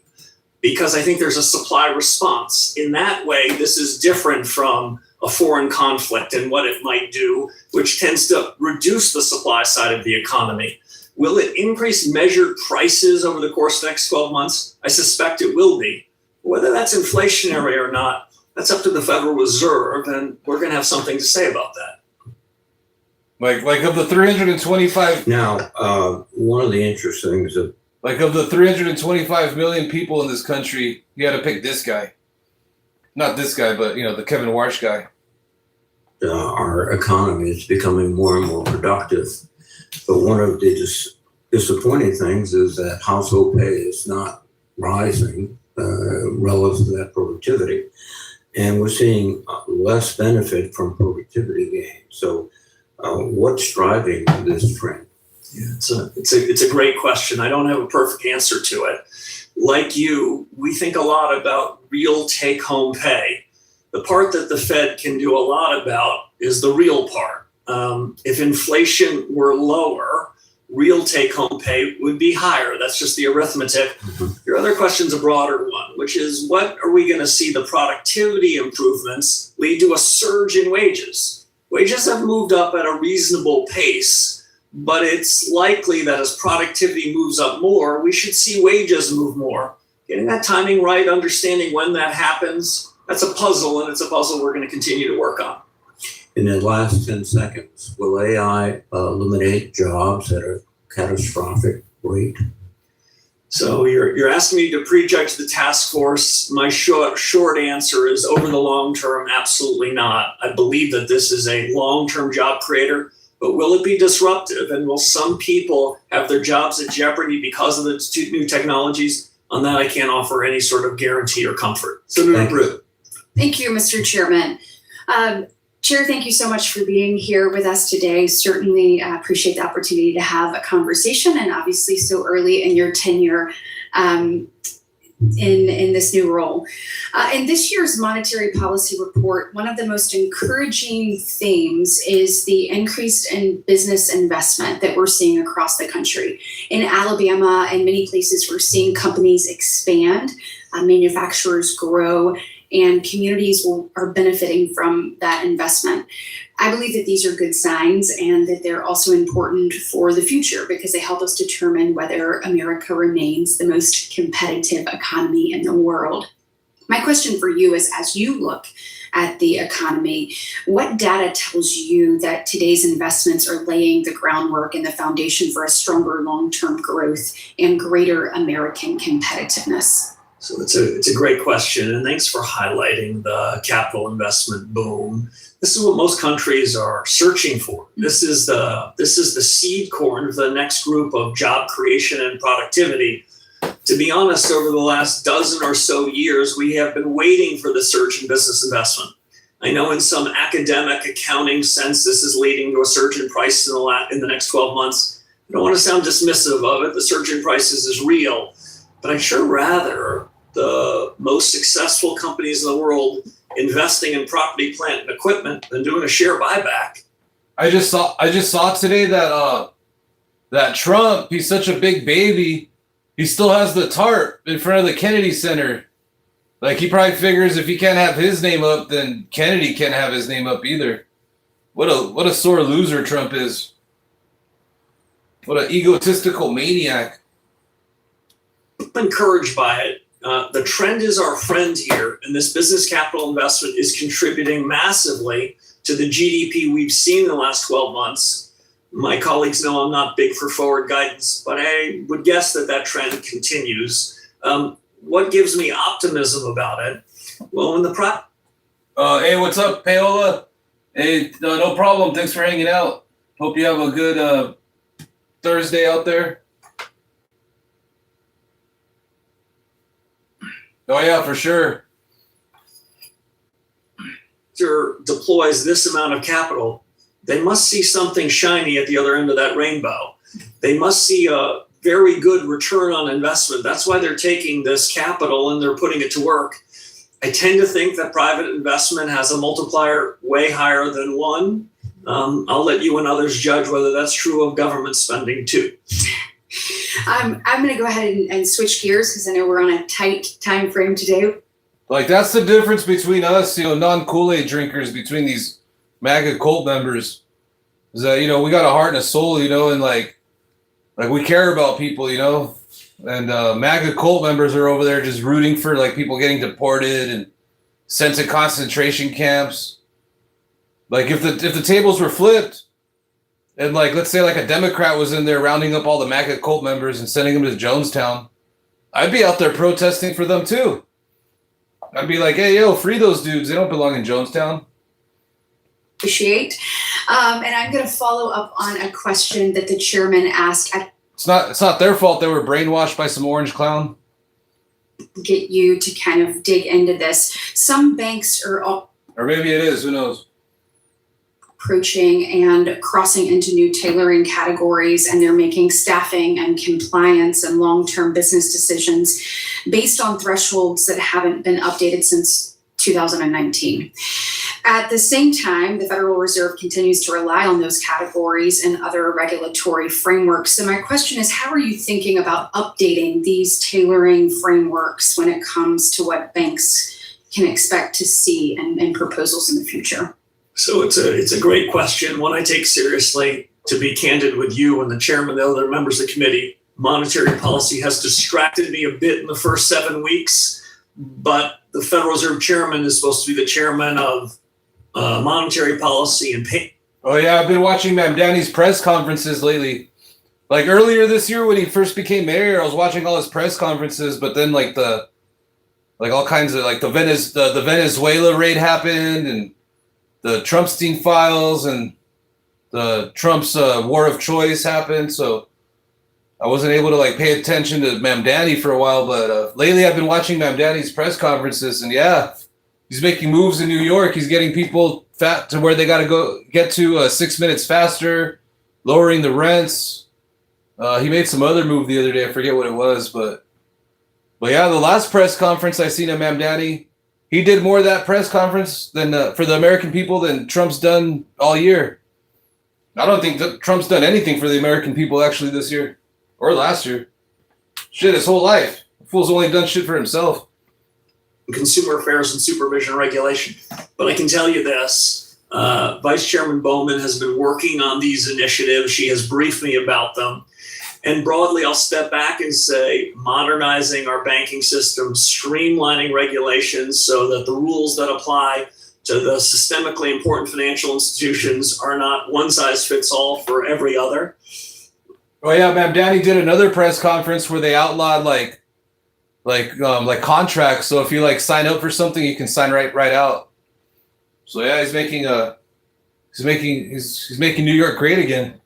because I think there's a supply response. In that way, this is different from a foreign conflict and what it might do, which tends to reduce the supply side of the economy. Will it increase measured prices over the course of the next 12 months? I suspect it will be. Whether that's inflationary or not, that's up to the Federal Reserve, and we're going to have something to say about that. Like of the 325. Now, one of the interesting things of the 325 million people in this country, you got to pick this guy. Not this guy, but the Kevin Warsh guy. Our economy is becoming more and more productive. But one of the disappointing things is that household pay is not rising relative to that productivity. And we're seeing less benefit from productivity gains. So what's driving this trend? Yeah, it's a great question. I don't have a perfect answer to it. Like you, we think a lot about real take-home pay. The part that the Fed can do a lot about is the real part. If inflation were lower, real take-home pay would be higher. That's just the arithmetic. Your other question's a broader one, which is, what are we going to see the productivity improvements lead to a surge in wages? Wages have moved up at a reasonable pace, but it's likely that as productivity moves up more, we should see wages move more. Getting that timing right, understanding when that happens, that's a puzzle, and it's a puzzle we're going to continue to work on. In the last 10 seconds, will AI eliminate jobs at a catastrophic rate? So you're asking me to prejudge the task force. My short answer is, over the long term, absolutely not. I believe that this is a long-term job creator, but will it be disruptive? And will some people have their jobs at jeopardy because of the new technologies? On that, I can't offer any sort of guarantee or comfort. Senator Britt. Thank you, Mr. Chairman. Chair, thank you so much for being here with us today. Certainly appreciate the opportunity to have a conversation, and obviously so early in your tenure. in this new role. In this year's monetary policy report, one of the most encouraging themes is the increased in business investment that we're seeing across the country. In Alabama and many places, we're seeing companies expand, manufacturers grow, and communities are benefiting from that investment. I believe that these are good signs and that they're also important for the future because they help us determine whether America remains the most competitive economy in the world. My question for you is, as you look at the economy, what data tells you that today's investments are laying the groundwork and the foundation for a stronger long-term growth and greater American competitiveness? So it's a great question, and thanks for highlighting the capital investment boom. This is what most countries are searching for. This is the seed corn for the next group of job creation and productivity. To be honest, over the last dozen or so years, we have been waiting for the surge in business investment. I know in some academic accounting sense, this is leading to a surge in prices in the next 12 months. I don't want to sound dismissive of it. The surge in prices is real, but I'd sure rather the most successful companies in the world investing in property, plant, and equipment than doing a share buyback. I just saw today that that Trump, he's such a big baby, he still has the tarp in front of the Kennedy Center. Like, he probably figures if he can't have his name up, then Kennedy can't have his name up either. What a sore loser Trump is. What an egotistical maniac. I'm encouraged by it. The trend is our friend here, and this business capital investment is contributing massively to the GDP we've seen in the last 12 months. My colleagues know I'm not big for forward guidance, but I would guess that trend continues. What gives me optimism about it? Well, hey, what's up, Paola? Hey, no problem. Thanks for hanging out. Hope you have a good Thursday out there. Oh yeah, for sure. Deploys this amount of capital, they must see something shiny at the other end of that rainbow. They must see a very good return on investment. That's why they're taking this capital and they're putting it to work. I tend to think that private investment has a multiplier way higher than one. I'll let you and others judge whether that's true of government spending too. I'm going to go ahead and switch gears because I know we're on a tight time frame today. Like, that's the difference between us, non-Kool-Aid drinkers, between these MAGA cult members. Is that, we got a heart and a soul, and like we care about people, and MAGA cult members are over there just rooting for like people getting deported and sent to concentration camps. Like, if the tables were flipped, and like, let's say like a Democrat was in there rounding up all the MAGA cult members and sending them to Jonestown, I'd be out there protesting for them too. I'd be like, hey, yo, free those dudes. They don't belong in Jonestown. Appreciate. And I'm going to follow up on a question that the chairman asked. It's not their fault they were brainwashed by some orange clown. Get you to kind of dig into this. Some banks are or maybe it is. Who knows? Approaching and crossing into new tailoring categories, and they're making staffing and compliance and long-term business decisions based on thresholds that haven't been updated since 2019. At the same time, the Federal Reserve continues to rely on those categories and other regulatory frameworks. So my question is, how are you thinking about updating these tailoring frameworks when it comes to what banks can expect to see and proposals in the future? So it's a great question, one I take seriously. To be candid with you and the chairman and the other members of the committee, monetary policy has distracted me a bit in the first 7 weeks, but the Federal Reserve chairman is supposed to be the chairman of monetary policy and pay. Oh yeah, I've been watching Mamdani's press conferences lately. Like earlier this year when he first became mayor, I was watching all his press conferences, but then all kinds of the Venezuela raid happened, and the Trumpstein files and the Trump's war of choice happened. So I wasn't able to pay attention to Mamdani for a while, but lately I've been watching Mamdani's press conferences, and yeah, he's making moves in New York. He's getting people fat to where they got to get to 6 minutes faster, lowering the rents. He made some other move the other day. I forget what it was, but But yeah, the last press conference I seen of Mamdani, he did more of that press conference than for the American people than Trump's done all year. I don't think that Trump's done anything for the American people actually this year or last year. Shit, his whole life. The fool's only done shit for himself. Consumer affairs and supervision regulation. But I can tell you this, Vice Chairman Bowman has been working on these initiatives. She has briefed me about them. And broadly, I'll step back and say modernizing our banking system, streamlining regulations so that the rules that apply to the systemically important financial institutions are not one size fits all for every other. Oh yeah, Mamdani did another press conference where they outlawed like contracts. So if you like sign up for something, you can sign right out. So yeah, he's making New York great again.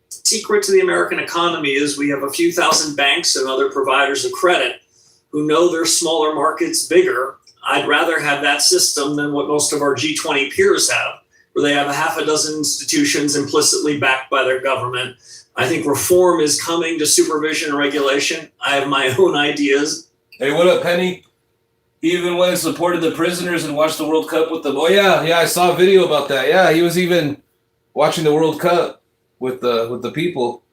Secret to the American economy is we have a few thousand banks and other providers of credit who know their smaller markets bigger. I'd rather have that system than what most of our G20 peers have, where they have a half a dozen institutions implicitly backed by their government. I think reform is coming to supervision and regulation. I have my own ideas. Hey, what up, Penny? He even went and supported the prisoners and watched the World Cup with them. Oh yeah, I saw a video about that. Yeah, he was even watching the World Cup with the people.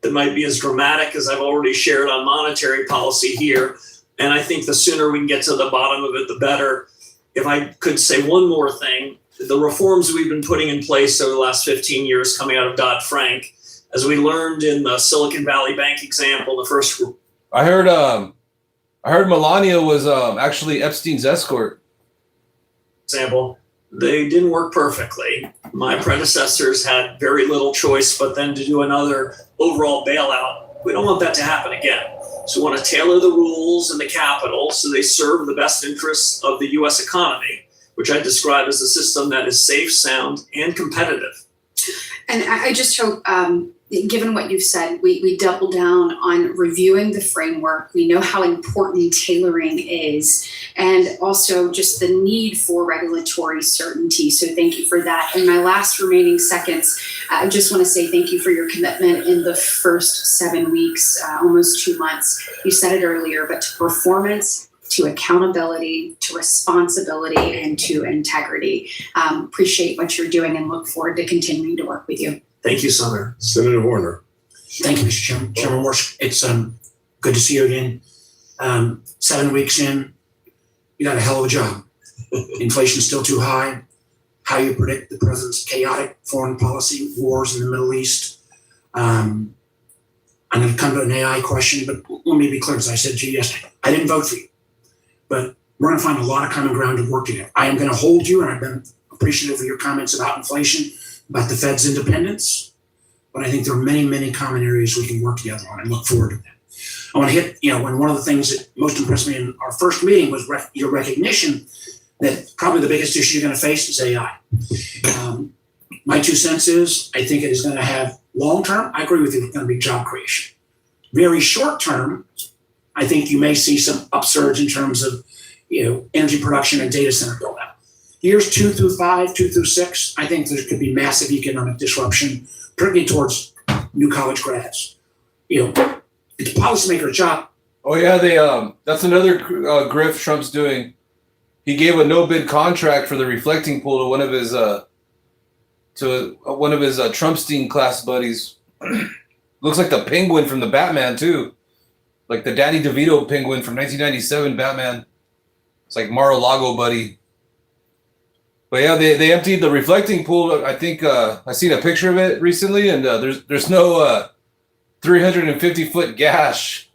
That might be as dramatic as I've already shared on monetary policy here. And I think the sooner we can get to the bottom of it, the better. If I could say one more thing, the reforms we've been putting in place over the last 15 years coming out of Dodd-Frank, as we learned in the Silicon Valley Bank example, the first... I heard Melania was actually Epstein's escort. Example, they didn't work perfectly. My predecessors had very little choice but then to do another overall bailout. We don't want that to happen again. So we want to tailor the rules and the capital so they serve the best interests of the U.S. economy, which I describe as a system that is safe, sound, and competitive. And I just hope, given what you've said, we double down on reviewing the framework. We know how important tailoring is, and also just the need for regulatory certainty. So thank you for that. In my last remaining seconds, I just want to say thank you for your commitment in the first 7 weeks, almost 2 months. You said it earlier, but to performance, to accountability, to responsibility, and to integrity. Appreciate what you're doing and look forward to continuing to work with you. Thank you, Senator. Senator Warner. Thank you, Mr. Chairman. Chairman Warsh, it's good to see you again. 7 weeks in, you got a hell of a job. Inflation's still too high. How you predict the president's chaotic foreign policy, wars in the Middle East. I'm going to come to an AI question, but let me be clear, as I said to you yesterday, I didn't vote for you. But we're going to find a lot of common ground to work together. I am going to hold you, and I've been appreciative of your comments about inflation, about the Fed's independence. But I think there are many, many common areas we can work together on, and look forward to that. I want to hit, when one of the things that most impressed me in our first meeting was your recognition that probably the biggest issue you're going to face is AI. My 2 cents is I think it is going to have long-term, I agree with you, it's going to be job creation. Very short-term, I think you may see some upsurge in terms of, energy production and data center build out. Years 2 through 5, 2 through 6, I think there could be massive economic disruption, particularly towards new college grads. It's a policymaker's job. Oh yeah, that's another grift Trump's doing. He gave a no-bid contract for the reflecting pool to one of his Trumpstein class buddies. Looks like the Penguin from the Batman too. Like the Danny DeVito Penguin from 1997 Batman. It's like Mar-a-Lago buddy. But yeah, they emptied the reflecting pool. I think I seen a picture of it recently, and there's no 350-foot gash.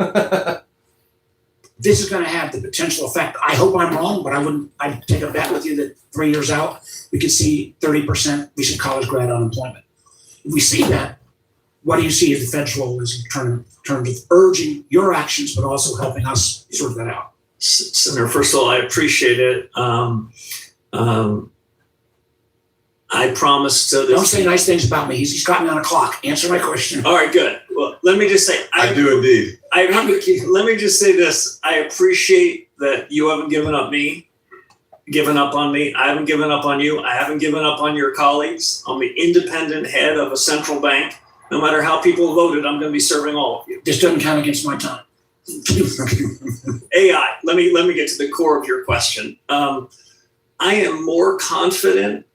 This is going to have the potential effect. I hope I'm wrong, but I'd take a bet with you that 3 years out, we could see 30% recent college grad unemployment. If we see that, what do you see as the Fed's role is in terms of urging your actions, but also helping us sort that out? Senator, first of all, I appreciate it. I promised to... Don't say nice things about me. He's got me on a clock. Answer my question. All right, good. Well, let me just say... I do indeed. Let me just say this. I appreciate that you haven't given up on me. I haven't given up on you. I haven't given up on your colleagues. I'm the independent head of a central bank. No matter how people voted, I'm going to be serving all of you. This doesn't count against my time. AI. Let me get to the core of your question. I am more confident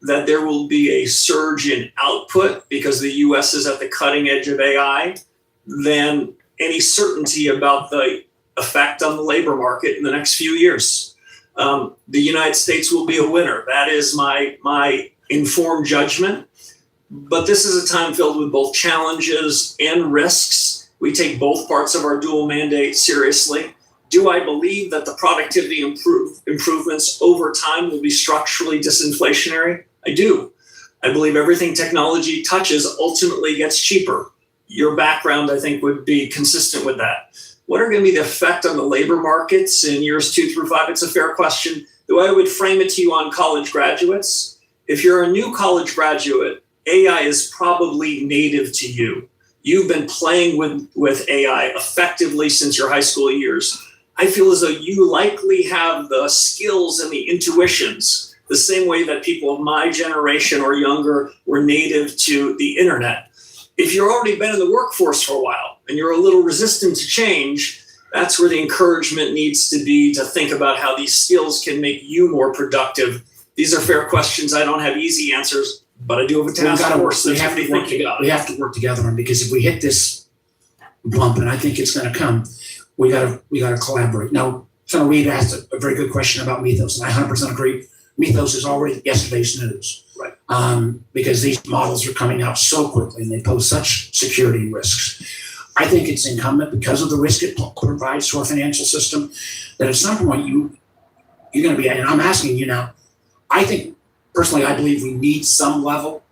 that there will be a surge in output because the U.S. is at the cutting edge of AI than any certainty about the effect on the labor market in the next few years. The United States will be a winner. That is my informed judgment. But this is a time filled with both challenges and risks. We take both parts of our dual mandate seriously. Do I believe that the productivity improvements over time will be structurally disinflationary? I do. I believe everything technology touches ultimately gets cheaper. Your background, I think, would be consistent with that. What are going to be the effect on the labor markets in years 2 through 5? It's a fair question. The way I would frame it to you on college graduates, if you're a new college graduate, AI is probably native to you. You've been playing with AI effectively since your high school years. I feel as though you likely have the skills and the intuitions, the same way that people of my generation or younger were native to the internet. If you've already been in the workforce for a while and you're a little resistant to change, that's where the encouragement needs to be to think about how these skills can make you more productive. These are fair questions. I don't have easy answers, but I do have a task force that's already thinking about it. We have to work together on it, because if we hit this bump, and I think it's going to come, we gotta collaborate. Now, Senator Reid asked a very good question about Mythos, and I 100% agree. Mythos is already yesterday's news, right? Because these models are coming out so quickly and they pose such security risks. I think it's incumbent, because of the risk it provides to our financial system, that at some point you're going to be. And I'm asking you now. I think personally, I believe we need some level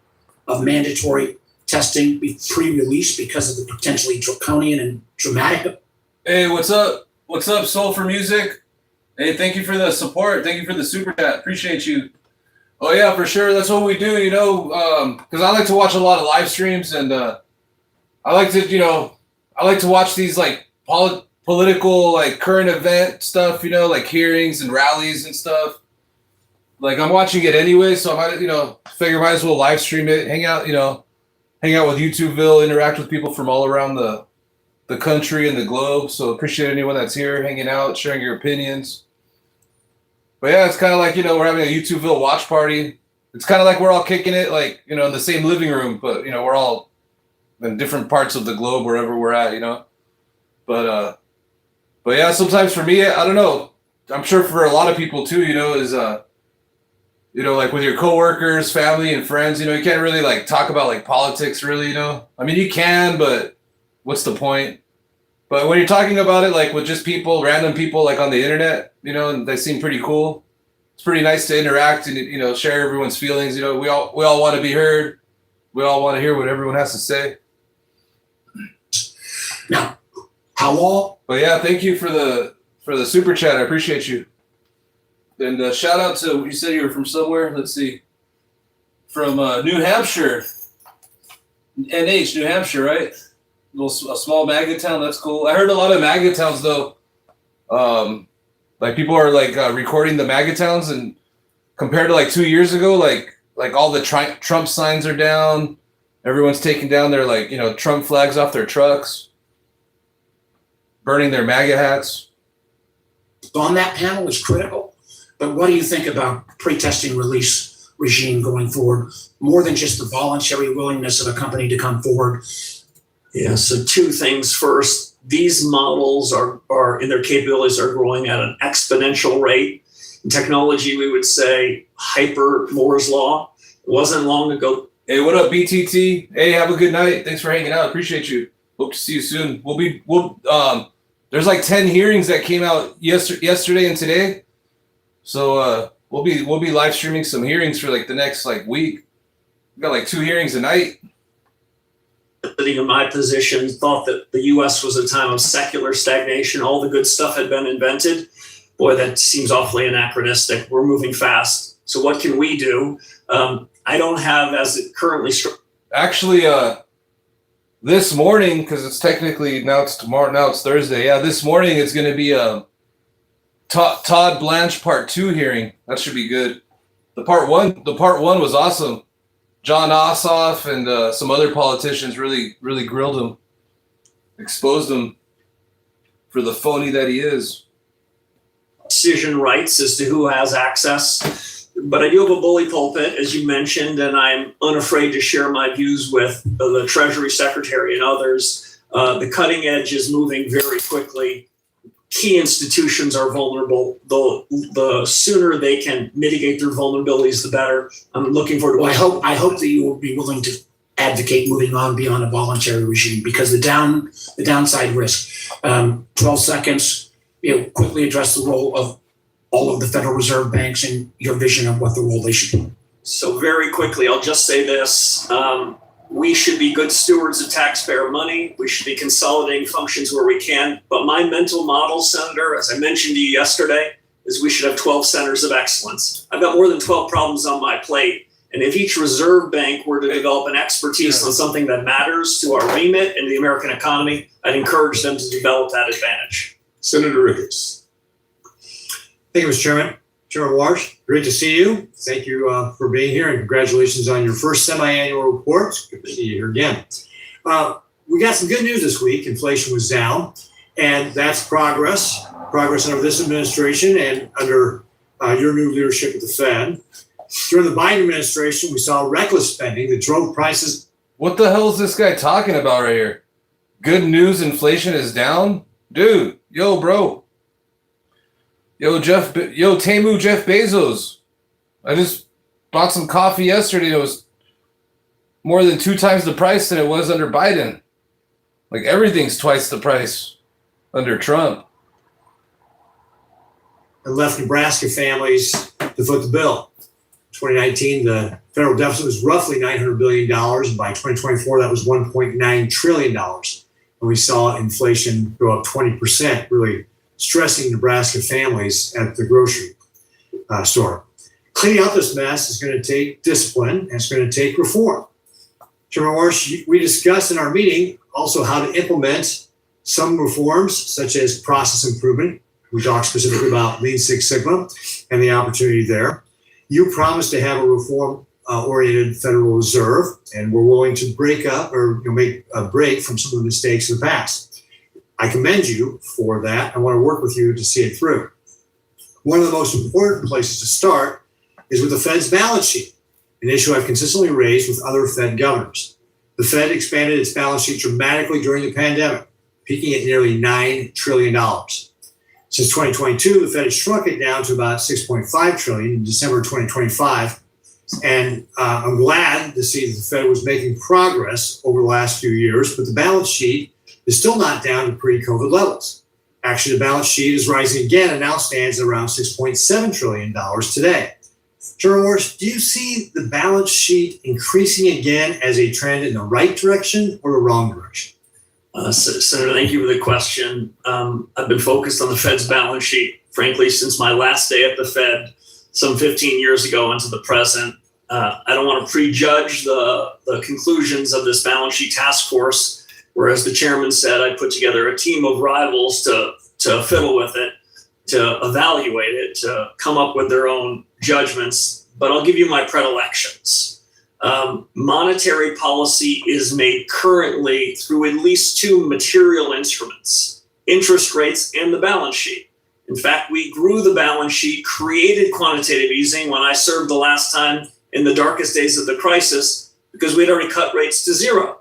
of mandatory testing be pre-release because of the potentially draconian and dramatic. Hey, what's up? What's up, Soul for Music? Hey, thank you for the support. Thank you for the super chat. Appreciate you. Oh yeah, for sure. That's what we do, because I like to watch a lot of live streams, and I like to watch these like political, like current event stuff, like hearings and rallies and stuff. Like I'm watching it anyway, so I might as well live stream it, hang out with YouTubeville, interact with people from all around the country and the globe. So appreciate anyone that's here, hanging out, sharing your opinions. But yeah, it's kind of like, we're having a YouTubeville watch party. It's kind of like we're all kicking it, like, in the same living room, but, we're all in different parts of the globe, wherever we're at, But yeah, sometimes for me, I don't know. I'm sure for a lot of people too, is, like with your coworkers, family and friends, you can't really like talk about like politics really, I mean, you can, but what's the point? But when you're talking about it, like with just people, random people, like on the internet, and they seem pretty cool. It's pretty nice to interact and, share everyone's feelings. We all want to be heard. We all want to hear what everyone has to say. Now, how long? But yeah, thank you for the super chat. I appreciate you. And shout out to, you said you were from somewhere. Let's see. From New Hampshire. NH, New Hampshire, right? A small MAGA town. That's cool. I heard a lot of MAGA towns though. Like people are like recording the MAGA towns, and compared to like 2 years ago, like all the Trump signs are down. Everyone's taking down their like Trump flags off their trucks, burning their MAGA hats. On that panel is critical, but what do you think about pre-testing release regime going forward? More than just the voluntary willingness of a company to come forward. Yeah, so two things. First, these models are in their capabilities are growing at an exponential rate. In technology, we would say hyper Moore's law. It wasn't long ago. Hey, what up, BTT? Hey, have a good night. Thanks for hanging out. Appreciate you. Hope to see you soon. There's like 10 hearings that came out yesterday and today. So we'll be live streaming some hearings for like the next like week. We got like 2 hearings a night. Sitting in my position, thought that the U.S. was a time of secular stagnation. All the good stuff had been invented. Boy, that seems awfully anachronistic. We're moving fast. So what can we do? I don't have as it currently. Actually, this morning, because it's technically now it's tomorrow. Now it's Thursday. Yeah, this morning it's going to be a Todd Blanche Part 2 hearing. That should be good. The Part 1 was awesome. John Ossoff and some other politicians really grilled him, exposed him. for the phony that he is. Decision rights as to who has access. But I do have a bully pulpit, as you mentioned, and I'm unafraid to share my views with the Treasury Secretary and others. The cutting edge is moving very quickly. Key institutions are vulnerable. The sooner they can mitigate their vulnerabilities, the better. I'm looking forward to. Well, I hope that you will be willing to advocate moving on beyond a voluntary regime, because the downside risk. 12 seconds. Quickly address the role of all of the Federal Reserve banks and your vision of what the role they should be. So very quickly, I'll just say this. We should be good stewards of taxpayer money. We should be consolidating functions where we can. But my mental model, Senator, as I mentioned to you yesterday, is we should have 12 centers of excellence. I've got more than 12 problems on my plate. And if each reserve bank were to develop an expertise on something that matters to our remit and the American economy, I'd encourage them to develop that advantage. Senator Ricketts. Thank you, Mr. Chairman. Chairman Warsh, great to see you. Thank you for being here, and congratulations on your first semi-annual report. Good to see you here again. We got some good news this week. Inflation was down, and that's progress under this administration and under your new leadership at the Fed. During the Biden administration, we saw reckless spending that drove prices. What the hell is this guy talking about right here? Good news, inflation is down? Dude, yo, bro. Yo, Temu Jeff Bezos. I just bought some coffee yesterday. It was more than 2 times the price than it was under Biden. Like, everything's twice the price under Trump. And left Nebraska families to foot the bill. 2019, the federal deficit was roughly $900 billion, and by 2024, that was $1.9 trillion. And we saw inflation go up 20%, really stressing Nebraska families at the grocery store. Cleaning out this mess is going to take discipline, and it's going to take reform. Chairman Warsh, we discussed in our meeting also how to implement some reforms, such as process improvement. We talked specifically about Lean Six Sigma and the opportunity there. You promised to have a reform-oriented Federal Reserve, and we're willing to break up or make a break from some of the mistakes in the past. I commend you for that. I want to work with you to see it through. One of the most important places to start is with the Fed's balance sheet, an issue I've consistently raised with other Fed governors. The Fed expanded its balance sheet dramatically during the pandemic, peaking at nearly $9 trillion. Since 2022, the Fed has shrunk it down to about $6.5 trillion in December 2025. And I'm glad to see that the Fed was making progress over the last few years, but the balance sheet is still not down to pre-COVID levels. Actually, the balance sheet is rising again and now stands at around $6.7 trillion today. Chairman Warsh, do you see the balance sheet increasing again as a trend in the right direction or the wrong direction? Senator, thank you for the question. I've been focused on the Fed's balance sheet, frankly, since my last day at the Fed some 15 years ago into the present. I don't want to prejudge the conclusions of this balance sheet task force. Whereas the chairman said, I put together a team of rivals to fiddle with it, to evaluate it, to come up with their own judgments. But I'll give you my predilections. Monetary policy is made currently through at least 2 material instruments, interest rates and the balance sheet. In fact, we grew the balance sheet, created quantitative easing when I served the last time in the darkest days of the crisis, because we'd already cut rates to 0.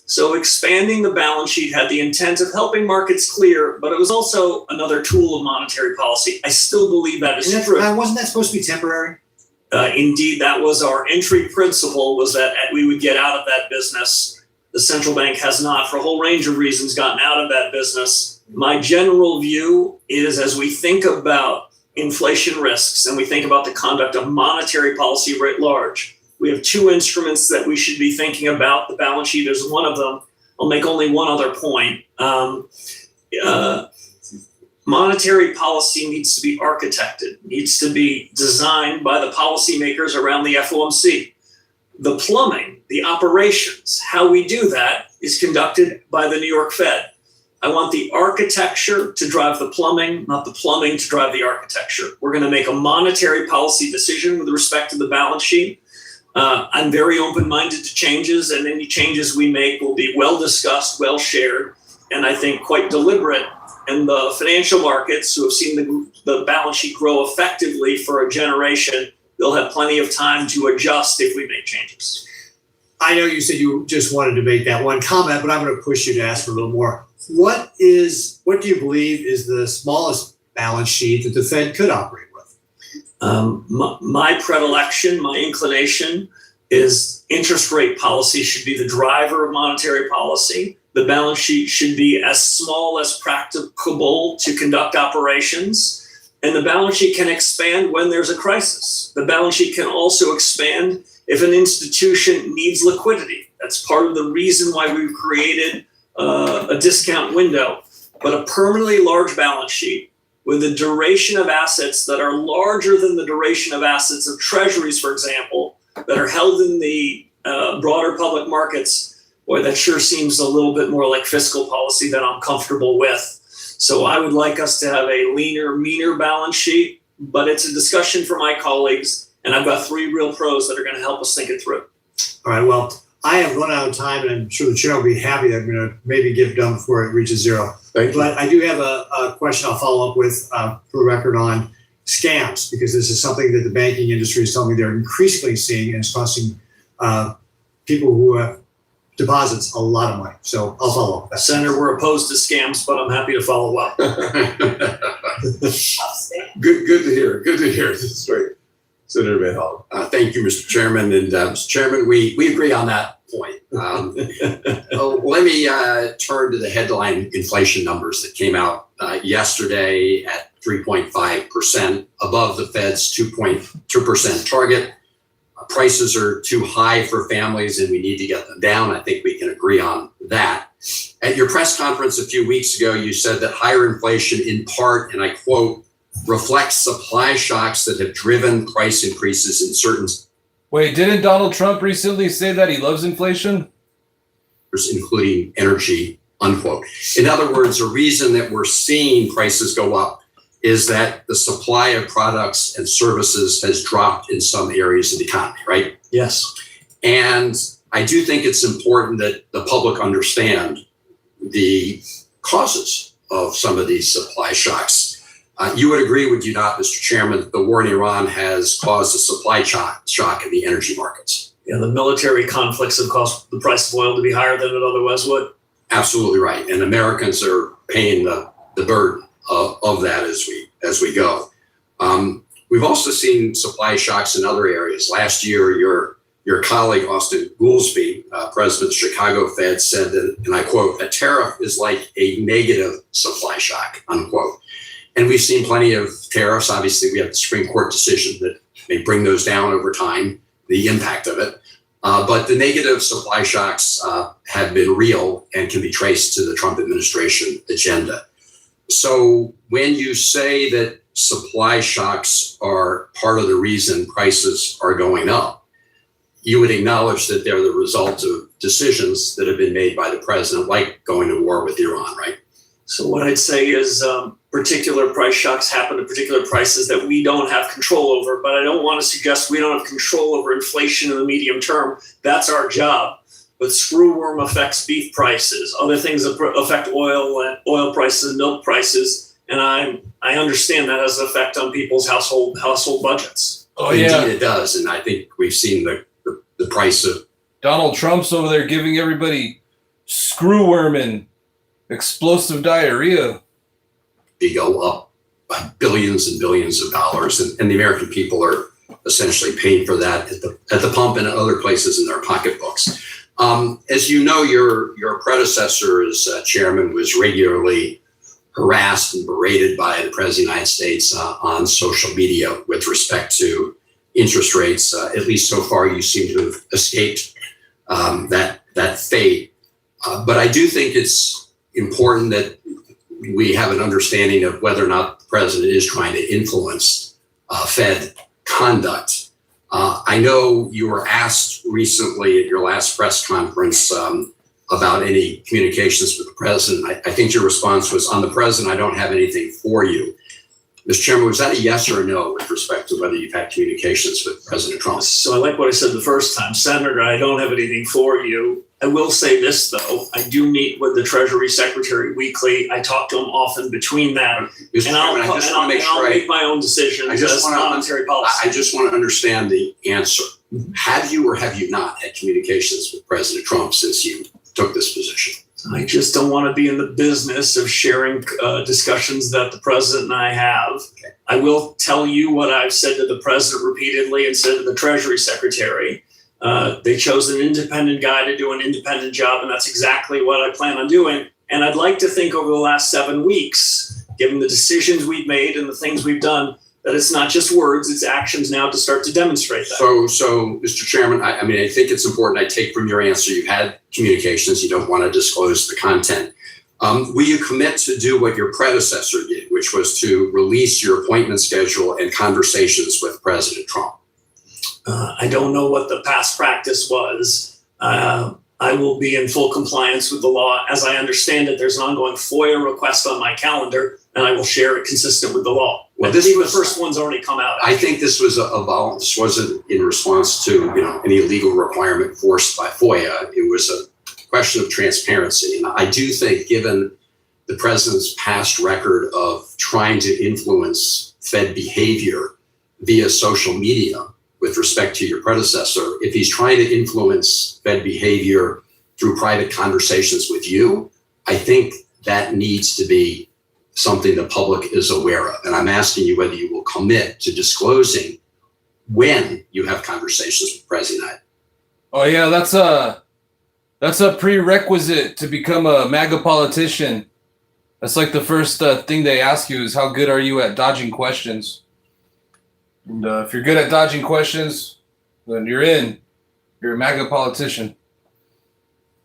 So expanding the balance sheet had the intent of helping markets clear, but it was also another tool of monetary policy. I still believe that is true. Wasn't that supposed to be temporary? Indeed, that was our entry principle, was that we would get out of that business. The central bank has not, for a whole range of reasons, gotten out of that business. My general view is, as we think about inflation risks and we think about the conduct of monetary policy writ large, we have 2 instruments that we should be thinking about. The balance sheet is one of them. I'll make only one other point. Monetary policy needs to be architected, needs to be designed by the policymakers around the FOMC. The plumbing, the operations, how we do that is conducted by the New York Fed. I want the architecture to drive the plumbing, not the plumbing to drive the architecture. We're going to make a monetary policy decision with respect to the balance sheet. I'm very open-minded to changes, and any changes we make will be well discussed, well shared, and I think quite deliberate. and the financial markets, who have seen the balance sheet grow effectively for a generation, they'll have plenty of time to adjust if we make changes. I know you said you just wanted to make that one comment, but I'm going to push you to ask for a little more. What do you believe is the smallest balance sheet that the Fed could operate with? My predilection, my inclination is interest rate policy should be the driver of monetary policy. The balance sheet should be as small as practicable to conduct operations. And the balance sheet can expand when there's a crisis. The balance sheet can also expand if an institution needs liquidity. That's part of the reason why we've created a discount window. But a permanently large balance sheet with a duration of assets that are larger than the duration of assets of treasuries, for example, that are held in the broader public markets, boy, that sure seems a little bit more like fiscal policy that I'm comfortable with. So I would like us to have a leaner, meaner balance sheet, but it's a discussion for my colleagues, and I've got 3 real pros that are going to help us think it through. All right, well, I have run out of time, and I'm sure the chair will be happy that I'm going to maybe give done before it reaches 0. Thank you. But I do have a question I'll follow up with for the record on scams, because this is something that the banking industry is telling me they're increasingly seeing, and it's costing people who have deposits a lot of money. So I'll follow up. Senator, we're opposed to scams, but I'm happy to follow up. Good to hear. Good to hear. This is great. Senator Van Hollen. Thank you, Mr. Chairman. And Mr. Chairman, we agree on that point. Let me turn to the headline inflation numbers that came out yesterday at 3.5%, above the Fed's 2.2% target. Prices are too high for families and we need to get them down. I think we can agree on that. At your press conference a few weeks ago, you said that higher inflation in part, and I quote, reflects supply shocks that have driven price increases in certain. Wait, didn't Donald Trump recently say that he loves inflation? Including energy, unquote. In other words, a reason that we're seeing prices go up is that the supply of products and services has dropped in some areas of the economy, right? Yes. And I do think it's important that the public understand the causes of some of these supply shocks. You would agree, would you not, Mr. Chairman, that the war in Iran has caused a supply shock in the energy markets? Yeah, the military conflicts have caused the price of oil to be higher than it otherwise would. Absolutely right. And Americans are paying the burden of that as we go. We've also seen supply shocks in other areas. Last year, your colleague, Austin Goolsbee, president of the Chicago Fed, said that, and I quote, a tariff is like a negative supply shock, unquote. And we've seen plenty of tariffs. Obviously, we have the Supreme Court decision that may bring those down over time, the impact of it. But the negative supply shocks have been real and can be traced to the Trump administration agenda. So when you say that supply shocks are part of the reason prices are going up, you would acknowledge that they're the result of decisions that have been made by the president, like going to war with Iran, right? So what I'd say is particular price shocks happen to particular prices that we don't have control over, but I don't want to suggest we don't have control over inflation in the medium term. That's our job. But screwworm affects beef prices, other things that affect oil prices and milk prices, and I understand that has an effect on people's household budgets. Oh yeah, indeed it does, and I think we've seen the price of Donald Trump's over there giving everybody screwworm and explosive diarrhea. They go up by billions and billions of dollars, and the American people are essentially paying for that at the pump and other places in their pocketbooks. As you know, your predecessor as chairman was regularly harassed and berated by the president of the United States on social media with respect to interest rates. At least so far, you seem to have escaped that fate. But I do think it's important that we have an understanding of whether or not the president is trying to influence Fed conduct. I know you were asked recently at your last press conference about any communications with the president. I think your response was, on the president, I don't have anything for you. Mr. Chairman, was that a yes or a no with respect to whether you've had communications with President Trump? So I like what I said the first time. Senator, I don't have anything for you. I will say this, though. I do meet with the Treasury Secretary weekly. I talk to him often between that. Mr. Chairman, I just want to make sure I'll make my own decisions as monetary policy. I just want to understand the answer. Have you or have you not had communications with President Trump since you took this position? I just don't want to be in the business of sharing discussions that the president and I have. Okay. I will tell you what I've said to the president repeatedly and said to the Treasury Secretary. They chose an independent guy to do an independent job, and that's exactly what I plan on doing. And I'd like to think over the last 7 weeks, given the decisions we've made and the things we've done, that it's not just words, it's actions now to start to demonstrate that. So, Mr. Chairman, I mean, I think it's important. I take from your answer, you've had communications, you don't want to disclose the content. Will you commit to do what your predecessor did, which was to release your appointment schedule and conversations with President Trump? I don't know what the past practice was. I will be in full compliance with the law. As I understand it, there's an ongoing FOIA request on my calendar, and I will share it consistent with the law. Well, this was the first one's already come out. I think this was this wasn't in response to any legal requirement forced by FOIA. It was a question of transparency, and I do think, given the president's past record of trying to influence Fed behavior via social media, with respect to your predecessor, if he's trying to influence Fed behavior through private conversations with you, I think that needs to be something the public is aware of. And I'm asking you whether you will commit to disclosing when you have conversations with President. Oh yeah, that's a prerequisite to become a MAGA politician. That's like the first thing they ask you is how good are you at dodging questions? And if you're good at dodging questions, then you're in. You're a MAGA politician.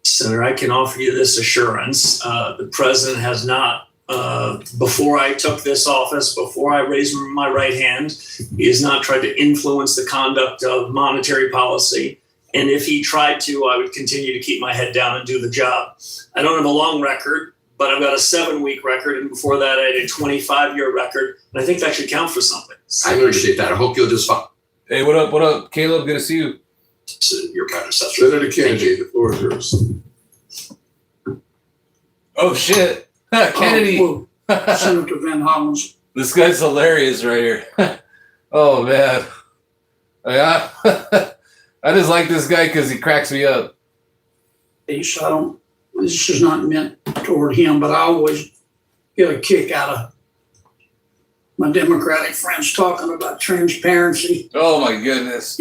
Senator, I can offer you this assurance. The president has not, before I took this office, before I raised my right hand, he has not tried to influence the conduct of monetary policy. And if he tried to, I would continue to keep my head down and do the job. I don't have a long record, but I've got a 7-week record. And before that, I had a 25-year record. And I think that should count for something. I appreciate that. I hope you'll just follow. Hey, what up? What up, Caleb? Good to see you. Your predecessor. Senator Kennedy, the floor is yours. Oh shit, Kennedy. Senator Van Hollins. This guy's hilarious right here. Oh man, I just like this guy because he cracks me up. This is not meant toward him, but I always get a kick out of my Democratic friends talking about transparency. Oh my goodness.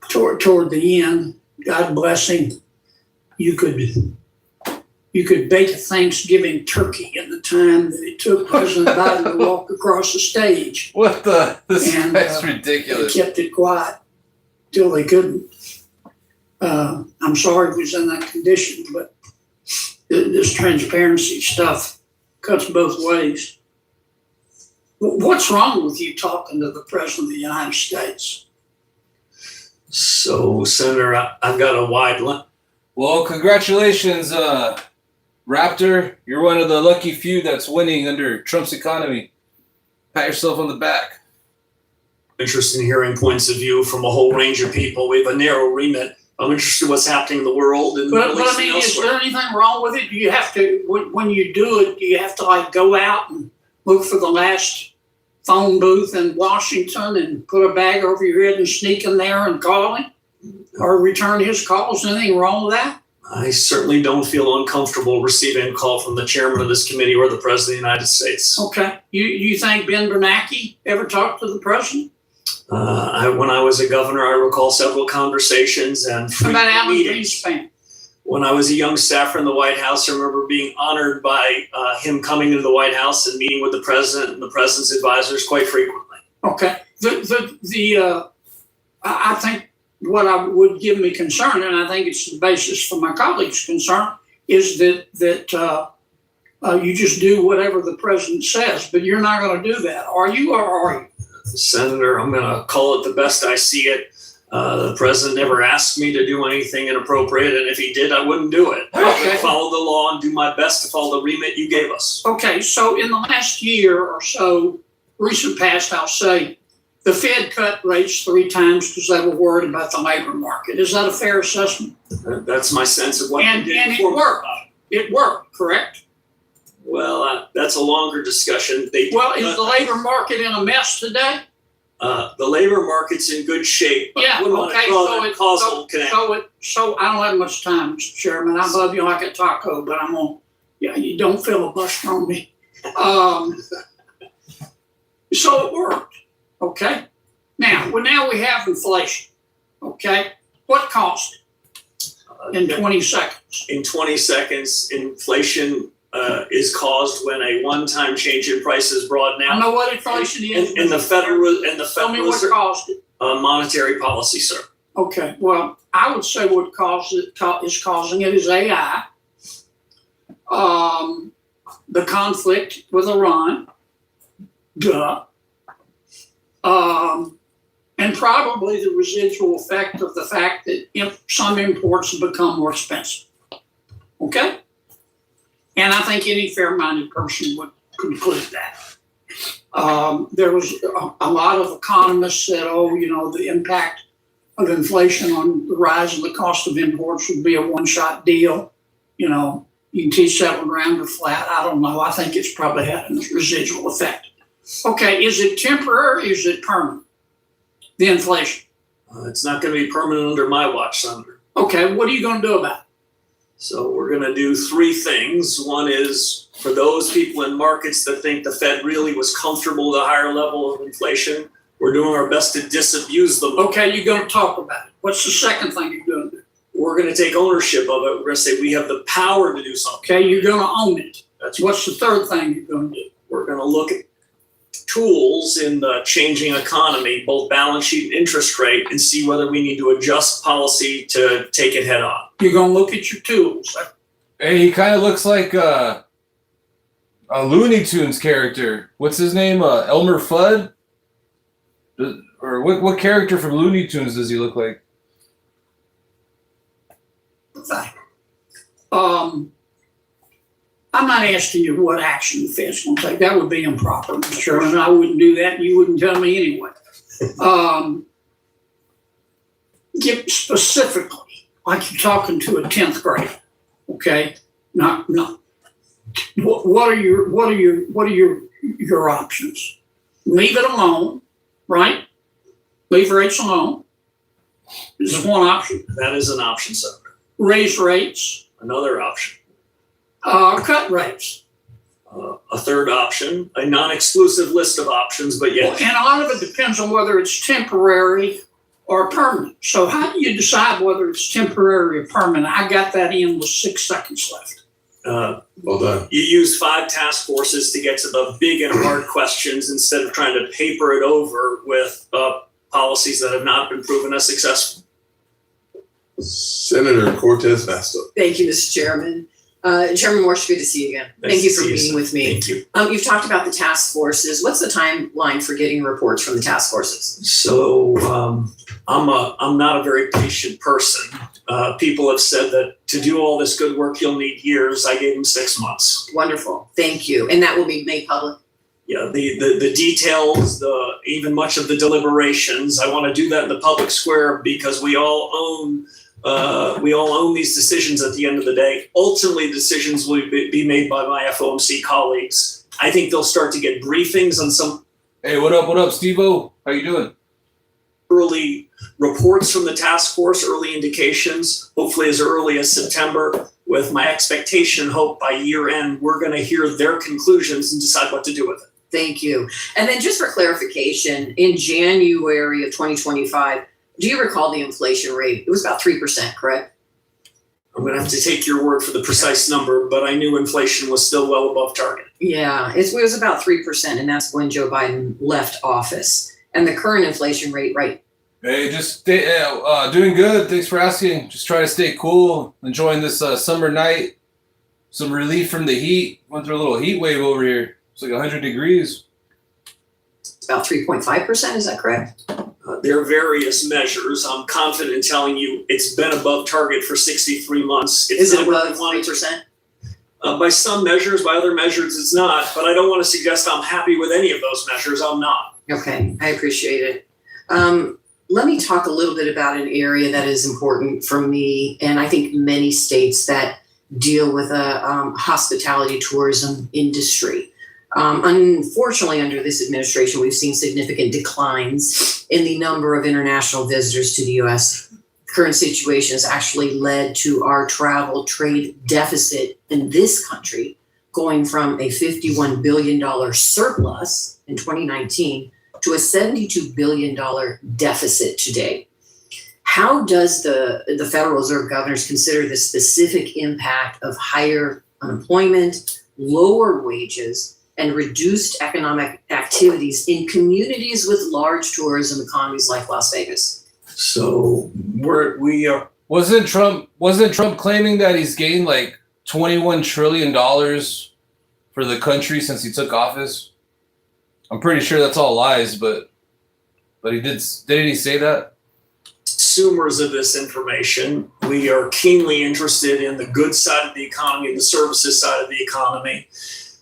Toward the end, God bless him, you could bake a Thanksgiving turkey in the time that it took President Biden to walk across the stage. What the? That's ridiculous. They kept it quiet till they couldn't. I'm sorry he was in that condition, but this transparency stuff cuts both ways. What's wrong with you talking to the President of the United States? So, Senator, I've got a wide line. Well, congratulations, Raptor. You're one of the lucky few that's winning under Trump's economy. Pat yourself on the back. Interested in hearing points of view from a whole range of people. We have a narrow remit. I'm interested in what's happening in the world. And but I mean, is there anything wrong with it? Do you have to, when you do it, do you have to go out and look for the last phone booth in Washington and put a bag over your head and sneak in there and call him? Or return his calls? Anything wrong with that? I certainly don't feel uncomfortable receiving a call from the chairman of this committee or the president of the United States. Okay. You think Ben Bernanke ever talked to the president? When I was a governor, I recall several conversations and frequent meetings. When I was a young staffer in the White House, I remember being honored by him coming into the White House and meeting with the president and the president's advisors quite frequently. Okay. I think what I would give me concern, and I think it's the basis for my colleagues' concern, is that you just do whatever the president says, but you're not going to do that. Are you or are you? Senator, I'm going to call it the best I see it. The president never asked me to do anything inappropriate, and if he did, I wouldn't do it. I would follow the law and do my best to follow the remit you gave us. Okay, so in the last year or so, recent past, I'll say, the Fed cut rates 3 times because they were worried about the labor market. Is that a fair assessment? That's my sense of what And they did it before. worked. It worked, correct? Well, that's a longer discussion. Well, is the labor market in a mess today? The labor market's in good shape. But Yeah, I wouldn't want to okay, draw so that it, causal connection. so I don't have much time, Mr. Chairman. I love you like a taco, but I'm on, yeah, you don't filibuster on me. So it worked, okay? Now we have inflation, okay? What cost it in 20 seconds? In 20 seconds, inflation is caused when a one-time change in price is brought down. I know what inflation is. And the Federal Tell me what caused it. Monetary policy, sir. Okay, well, I would say what is causing it is AI. The conflict with Iran, and probably the residual effect of the fact that some imports have become more expensive. Okay? And I think any fair-minded person would conclude that. There was a lot of economists said, the impact of inflation on the rise in the cost of imports would be a one-shot deal. You can teach that one round or flat. I don't know. I think it's probably had a residual effect. Okay, is it temporary or is it permanent? The inflation. It's not going to be permanent under my watch, Senator. Okay, what are you going to do about it? So we're going to do 3 things. One is for those people in markets that think the Fed really was comfortable with a higher level of inflation, we're doing our best to disabuse them. Okay, you're going to talk about it. What's the second thing you're going to do? We're going to take ownership of it. We're going to say we have the power to do something. Okay, you're going to own it. That's What's the third thing you're going to do? We're going to look at tools in the changing economy, both balance sheet and interest rate, and see whether we need to adjust policy to take it head on. You're going to look at your tools. Hey, he kind of looks like a Looney Tunes character. What's his name? Elmer Fudd? Or what character from Looney Tunes does he look like? I'm not asking you what action the Fed's going to take. That would be improper, Mr. Chairman. I wouldn't do that, and you wouldn't tell me anyway. Get specifically, like you're talking to a 10th grader, okay? Not. What are your options? Leave it alone, right? Leave rates alone. This is one option. That is an option, sir. Raise rates. Another option. Cut rates. A third option, a non-exclusive list of options, but yes. And a lot of it depends on whether it's temporary or permanent. So how do you decide whether it's temporary or permanent? I got that in with 6 seconds left. Well done. You use 5 task forces to get to the big and hard questions instead of trying to paper it over with policies that have not been proven as successful. Senator Cortez Masto. Thank you, Mr. Chairman. Chairman Morse, good to see you again. Thank you for being with me. Thank you. You've talked about the task forces. What's the timeline for getting reports from the task forces? So I'm not a very patient person. People have said that to do all this good work, you'll need years. I gave them 6 months. Wonderful. Thank you. And that will be made public? Yeah, the details, even much of the deliberations. I want to do that in the public square because we all own these decisions at the end of the day. Ultimately, decisions will be made by my FOMC colleagues. I think they'll start to get briefings on some. Hey, what up, Steve-O? How you doing? Early reports from the task force, early indications, hopefully as early as September, with my expectation, hope by year end, we're going to hear their conclusions and decide what to do with it. Thank you. And then just for clarification, in January of 2025, do you recall the inflation rate? It was about 3%, correct? I'm going to have to take your word for the precise number, but I knew inflation was still well above target. Yeah, it was about 3%, and that's when Joe Biden left office. And the current inflation rate, right? Hey, just doing good. Thanks for asking. Just trying to stay cool, enjoying this summer night. Some relief from the heat. Went through a little heat wave over here. It's like 100 degrees. It's about 3.5%, is that correct? There are various measures. I'm confident in telling you it's been above target for 63 months. Is it above 3%? By some measures, by other measures, it's not. But I don't want to suggest I'm happy with any of those measures. I'm not. Okay, I appreciate it. Let me talk a little bit about an area that is important for me, and I think many states that deal with a hospitality tourism industry. Unfortunately, under this administration, we've seen significant declines in the number of international visitors to the U.S. Current situation has actually led to our travel trade deficit in this country going from a $51 billion surplus in 2019 to a $72 billion deficit today. How does the Federal Reserve governors consider the specific impact of higher unemployment, lower wages, and reduced economic activities in communities with large tourism economies like Las Vegas? So we are. Wasn't Trump claiming that he's gained like $21 trillion for the country since he took office? I'm pretty sure that's all lies, but didn't he say that? Consumers of this information, we are keenly interested in the good side of the economy and the services side of the economy.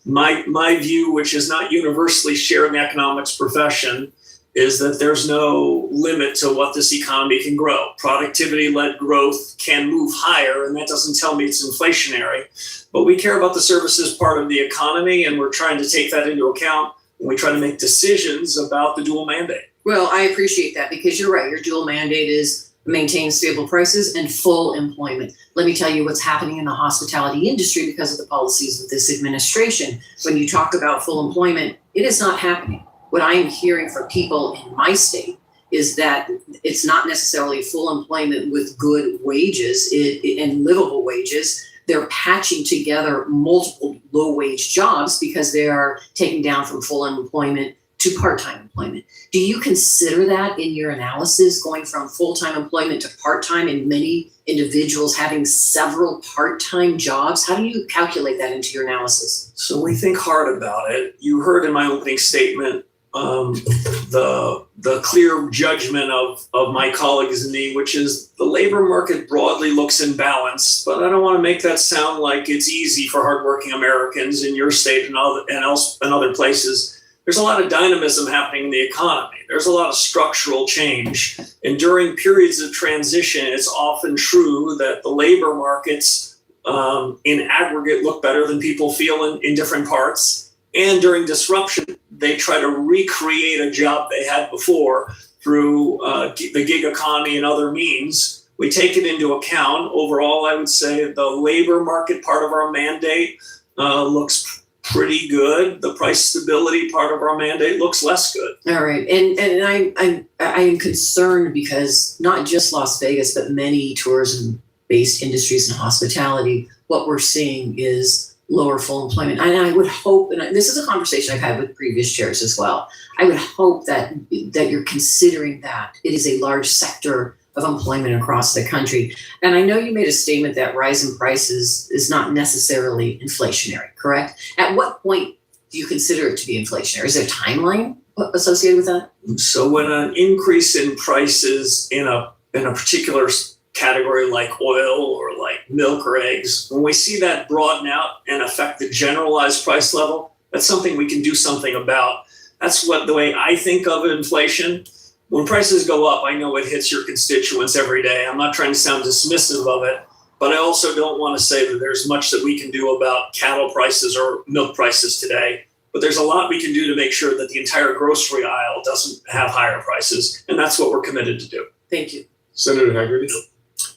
My view, which is not universally shared in the economics profession, is that there's no limit to what this economy can grow. Productivity-led growth can move higher, and that doesn't tell me it's inflationary. But we care about the services part of the economy, and we're trying to take that into account when we try to make decisions about the dual mandate. Well, I appreciate that because you're right. Your dual mandate is maintain stable prices and full employment. Let me tell you what's happening in the hospitality industry because of the policies of this administration. When you talk about full employment, it is not happening. What I am hearing from people in my state is that it's not necessarily full employment with good wages and livable wages. They're patching together multiple low-wage jobs because they are taking down from full employment to part-time employment. Do you consider that in your analysis, going from full-time employment to part-time and many individuals having several part-time jobs? How do you calculate that into your analysis? So we think hard about it. You heard in my opening statement the clear judgment of my colleagues and me, which is the labor market broadly looks in balance, but I don't want to make that sound like it's easy for hardworking Americans in your state and other places. There's a lot of dynamism happening in the economy. There's a lot of structural change. And during periods of transition, it's often true that the labor markets in aggregate look better than people feel in different parts. And during disruption, they try to recreate a job they had before through the gig economy and other means. We take it into account. Overall, I would say the labor market part of our mandate looks pretty good. The price stability part of our mandate looks less good. All right, and I am concerned because not just Las Vegas, but many tourism-based industries and hospitality, what we're seeing is lower full employment. And I would hope, and this is a conversation I've had with previous chairs as well, I would hope that you're considering that it is a large sector of employment across the country. And I know you made a statement that rise in prices is not necessarily inflationary, correct? At what point do you consider it to be inflationary? Is there a timeline associated with that? So when an increase in prices in a particular category like oil or like milk or eggs, when we see that broaden out and affect the generalized price level, that's something we can do something about. That's the way I think of inflation. When prices go up, I know it hits your constituents every day. I'm not trying to sound dismissive of it, but I also don't want to say that there's much that we can do about cattle prices or milk prices today. But there's a lot we can do to make sure that the entire grocery aisle doesn't have higher prices, and that's what we're committed to do. Thank you. Senator Hagerty.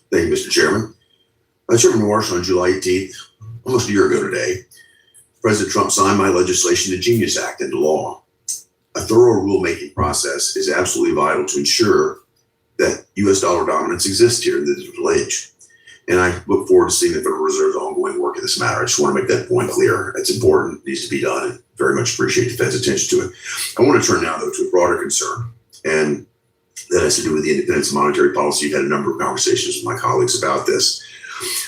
Thank you, Mr. Chairman. Chairman Marshall, on July 18th, almost a year ago today, President Trump signed my legislation, the Genius Act, into law. A thorough rulemaking process is absolutely vital to ensure that U.S. dollar dominance exists here in the digital age. And I look forward to seeing the Federal Reserve's ongoing work in this matter. I just want to make that point clear. It's important, it needs to be done, and very much appreciate the Fed's attention to it. I want to turn now, though, to a broader concern, and that has to do with the independence of monetary policy. You've had a number of conversations with my colleagues about this.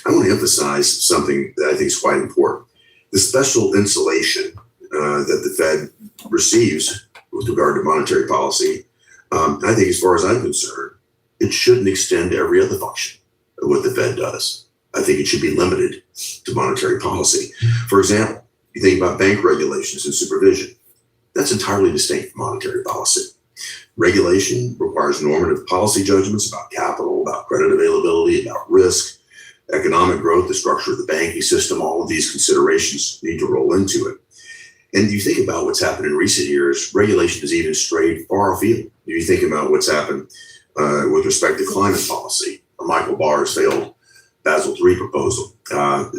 I want to emphasize something that I think is quite important. The special insulation that the Fed receives with regard to monetary policy, I think as far as I'm concerned, it shouldn't extend to every other function of what the Fed does. I think it should be limited to monetary policy. For example, you think about bank regulations and supervision. That's entirely distinct from monetary policy. Regulation requires normative policy judgments about capital, about credit availability, about risk, economic growth, the structure of the banking system. All of these considerations need to roll into it. And you think about what's happened in recent years, regulation has even strayed far afield. You think about what's happened with respect to climate policy, or Michael Barr's failed Basel III proposal.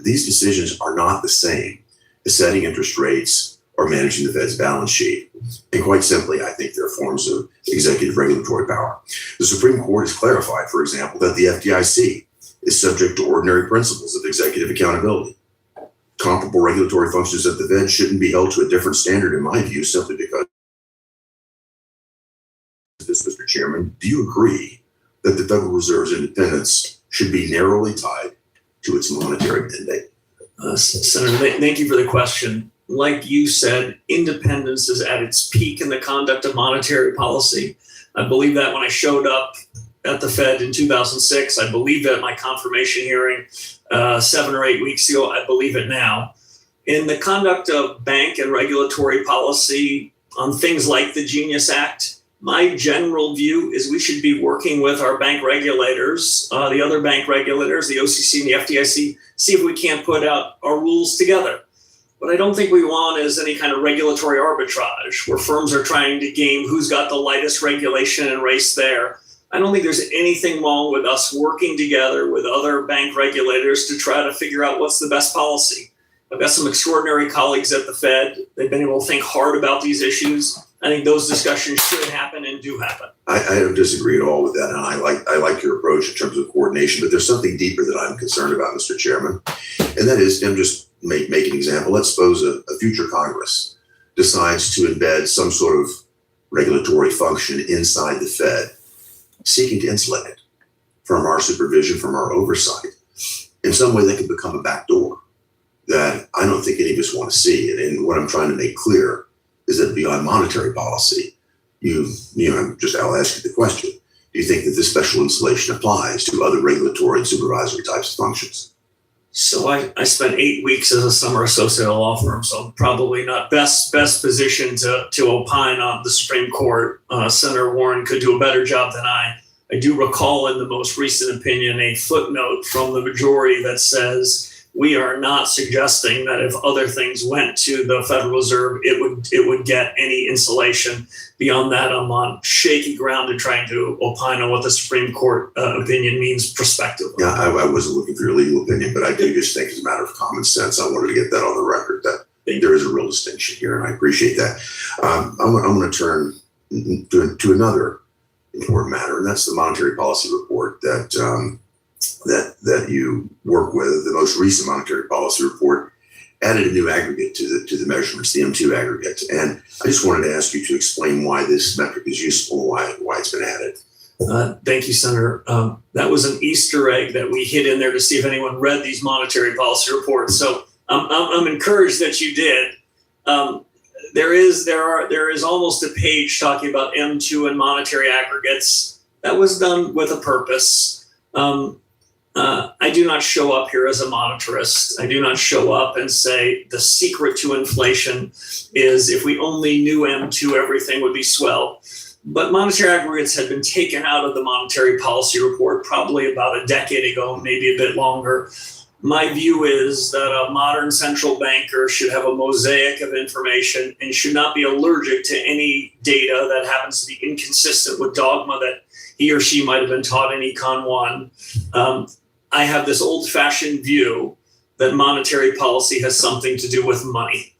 These decisions are not the same as setting interest rates or managing the Fed's balance sheet. And quite simply, I think they're forms of executive regulatory power. The Supreme Court has clarified, for example, that the FDIC is subject to ordinary principles of executive accountability. Comparable regulatory functions at the Fed shouldn't be held to a different standard, in my view, simply because this, Mr. Chairman, do you agree that the Federal Reserve's independence should be narrowly tied to its monetary mandate? Senator, thank you for the question. Like you said, independence is at its peak in the conduct of monetary policy. I believe that when I showed up at the Fed in 2006, I believed that at my confirmation hearing 7 or 8 weeks ago. I believe it now. In the conduct of bank and regulatory policy on things like the Genius Act, my general view is we should be working with our bank regulators, the other bank regulators, the OCC and the FDIC, see if we can't put out our rules together. What I don't think we want is any kind of regulatory arbitrage where firms are trying to game who's got the lightest regulation and race there. I don't think there's anything wrong with us working together with other bank regulators to try to figure out what's the best policy. I've got some extraordinary colleagues at the Fed. They've been able to think hard about these issues. I think those discussions should happen and do happen. I don't disagree at all with that, and I like your approach in terms of coordination, but there's something deeper that I'm concerned about, Mr. Chairman, and that is, and just make an example, let's suppose a future Congress decides to embed some sort of regulatory function inside the Fed, seeking to insulate it from our supervision, from our oversight. In some way, that could become a backdoor that I don't think any of us want to see. And what I'm trying to make clear is that beyond monetary policy, I'll ask you the question. Do you think that this special insulation applies to other regulatory and supervisory types of functions? So I spent 8 weeks as a summer associate at a law firm, so I'm probably not best positioned to opine on the Supreme Court. Senator Warren could do a better job than I. I do recall in the most recent opinion a footnote from the majority that says we are not suggesting that if other things went to the Federal Reserve, it would get any insulation. Beyond that, I'm on shaky ground in trying to opine on what the Supreme Court opinion means prospectively. Yeah, I wasn't looking for your legal opinion, but I do just think as a matter of common sense, I wanted to get that on the record that there is a real distinction here, and I appreciate that. I'm going to turn to another important matter, and that's the monetary policy report that you work with. The most recent monetary policy report added a new aggregate to the measurements, the M2 aggregate. And I just wanted to ask you to explain why this metric is useful and why it's been added. Thank you, Senator. That was an Easter egg that we hid in there to see if anyone read these monetary policy reports. So I'm encouraged that you did. There is almost a page talking about M2 and monetary aggregates. That was done with a purpose. I do not show up here as a monetarist. I do not show up and say the secret to inflation is if we only knew M2, everything would be swell. But monetary aggregates had been taken out of the monetary policy report probably about a decade ago, maybe a bit longer. My view is that a modern central banker should have a mosaic of information and should not be allergic to any data that happens to be inconsistent with dogma that he or she might have been taught in Econ 1. I have this old-fashioned view that monetary policy has something to do with money.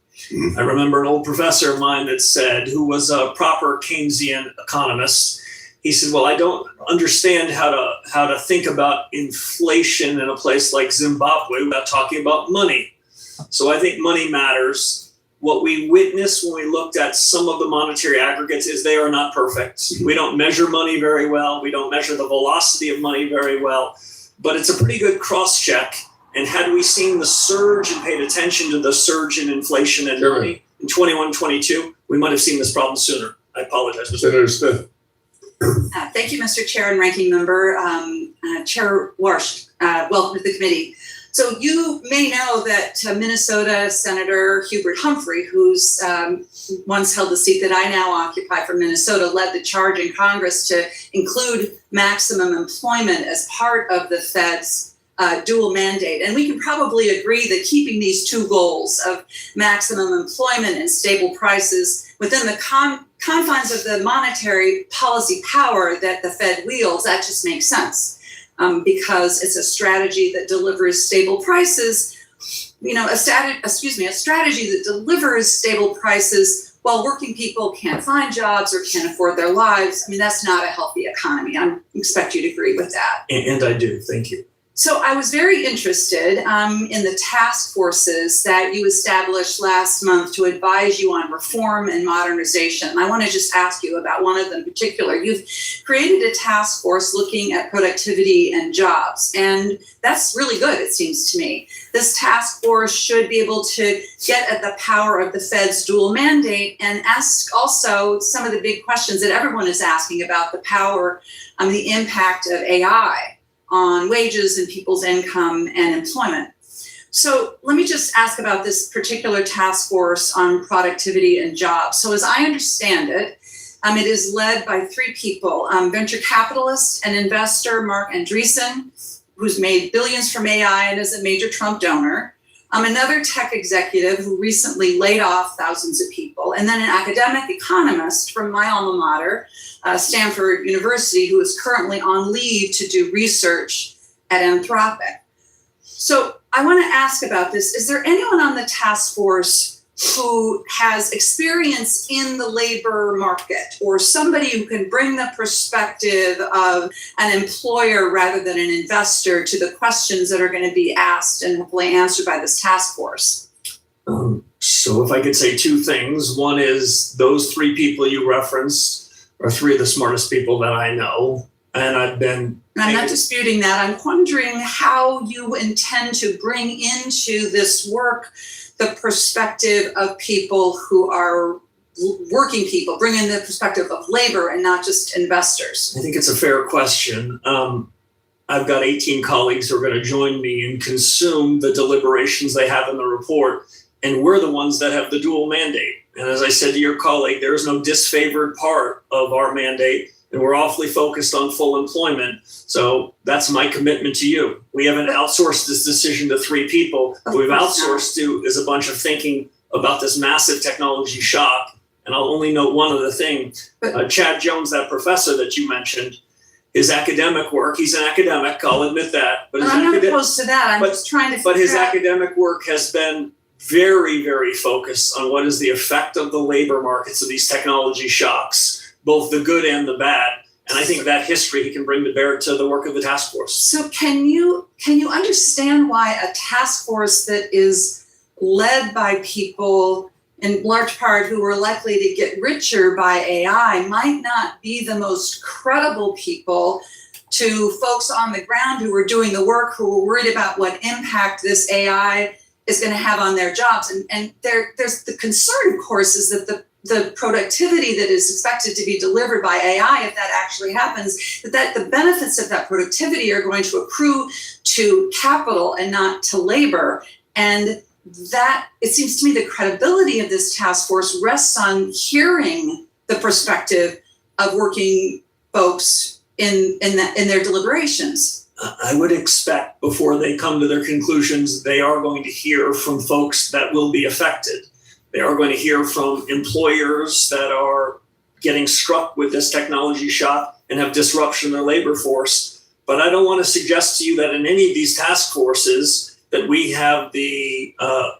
I remember an old professor of mine that said, who was a proper Keynesian economist, he said, well, I don't understand how to think about inflation in a place like Zimbabwe without talking about money. So I think money matters. What we witnessed when we looked at some of the monetary aggregates is they are not perfect. We don't measure money very well. We don't measure the velocity of money very well. But it's a pretty good cross-check. And had we seen the surge and paid attention to the surge in inflation and money in 21-22, we might have seen this problem sooner. I apologize. Senator Smith. Thank you, Mr. Chair and Ranking Member. Chair Warsh, welcome to the committee. So you may know that Minnesota Senator Hubert Humphrey, who's once held the seat that I now occupy for Minnesota, led the charge in Congress to include maximum employment as part of the Fed's dual mandate. And we can probably agree that keeping these two goals of maximum employment and stable prices within the confines of the monetary policy power that the Fed wields, that just makes sense. Because it's a strategy that delivers stable prices, a strategy that delivers stable prices while working people can't find jobs or can't afford their lives. I mean, that's not a healthy economy. I expect you to agree with that. And I do. Thank you. So I was very interested in the task forces that you established last month to advise you on reform and modernization. I want to just ask you about one of them in particular. You've created a task force looking at productivity and jobs, and that's really good, it seems to me. This task force should be able to get at the power of the Fed's dual mandate and ask also some of the big questions that everyone is asking about the power, the impact of AI on wages and people's income and employment. So let me just ask about this particular task force on productivity and jobs. So as I understand it, it is led by three people, venture capitalist and investor Mark Andreessen, who's made billions from AI and is a major Trump donor, another tech executive who recently laid off thousands of people, and then an academic economist from my alma mater, Stanford University, who is currently on leave to do research at Anthropic. So I want to ask about this. Is there anyone on the task force who has experience in the labor market, or somebody who can bring the perspective of an employer rather than an investor to the questions that are going to be asked and hopefully answered by this task force? So if I could say two things. One is those three people you referenced are three of the smartest people that I know. And I'm not disputing that. I'm wondering how you intend to bring into this work the perspective of people who are working people, bring in the perspective of labor and not just investors. I think it's a fair question. I've got 18 colleagues who are going to join me and consume the deliberations they have in the report. And we're the ones that have the dual mandate. And as I said to your colleague, there is no disfavored part of our mandate, and we're awfully focused on full employment. So that's my commitment to you. We haven't outsourced this decision to three people. What we've outsourced to is a bunch of thinking about this massive technology shock. And I'll only note one other thing. Chad Jones, that professor that you mentioned, his academic work, he's an academic, I'll admit that. But I'm not opposed to that. I'm just trying to But his academic work has been very, very focused on what is the effect of the labor markets of these technology shocks, both the good and the bad. And I think that history he can bring to bear to the work of the task force. So can you understand why a task force that is led by people in large part who are likely to get richer by AI might not be the most credible people to folks on the ground who are doing the work, who are worried about what impact this AI is going to have on their jobs. And there's the concern, of course, is that the productivity that is expected to be delivered by AI, if that actually happens, that the benefits of that productivity are going to accrue to capital and not to labor. And that, it seems to me, the credibility of this task force rests on hearing the perspective of working folks in their deliberations. I would expect before they come to their conclusions, they are going to hear from folks that will be affected. They are going to hear from employers that are getting struck with this technology shock and have disruption in their labor force. But I don't want to suggest to you that in any of these task forces that we have the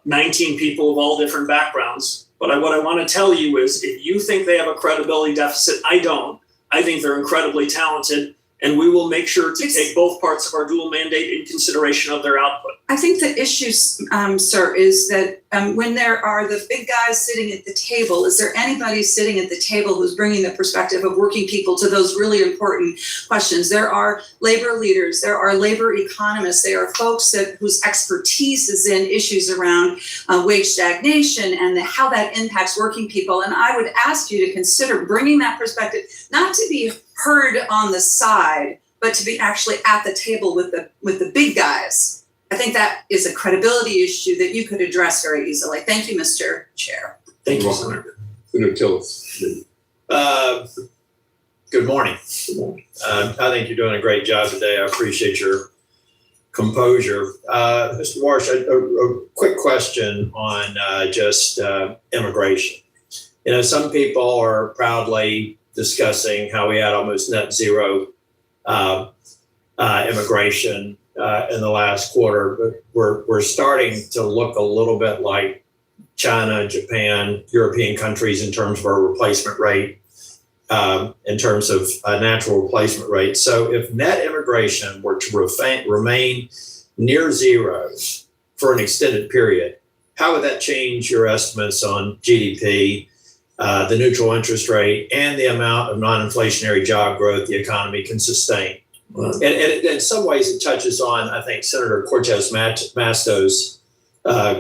19 people of all different backgrounds. But what I want to tell you is if you think they have a credibility deficit, I don't. I think they're incredibly talented. And we will make sure to take both parts of our dual mandate in consideration of their output. I think the issue, sir, is that when there are the big guys sitting at the table, is there anybody sitting at the table who's bringing the perspective of working people to those really important questions? There are labor leaders, there are labor economists, there are folks whose expertise is in issues around wage stagnation and how that impacts working people. And I would ask you to consider bringing that perspective, not to be heard on the side, but to be actually at the table with the big guys I think that is a credibility issue that you could address very easily. Thank you, Mr. Chair. Thank you, Senator. Senator Tillis. Good morning. I think you're doing a great job today. I appreciate your composure. Mr. Marsh, a quick question on just immigration. You know, some people are proudly discussing how we had almost net zero immigration in the last quarter, but we're starting to look a little bit like China, Japan, European countries in terms of our replacement rate, in terms of natural replacement rate. So if net immigration were to remain near zero for an extended period, how would that change your estimates on GDP, the neutral interest rate, and the amount of non-inflationary job growth the economy can sustain? And in some ways, it touches on, I think, Senator Cortez Masto's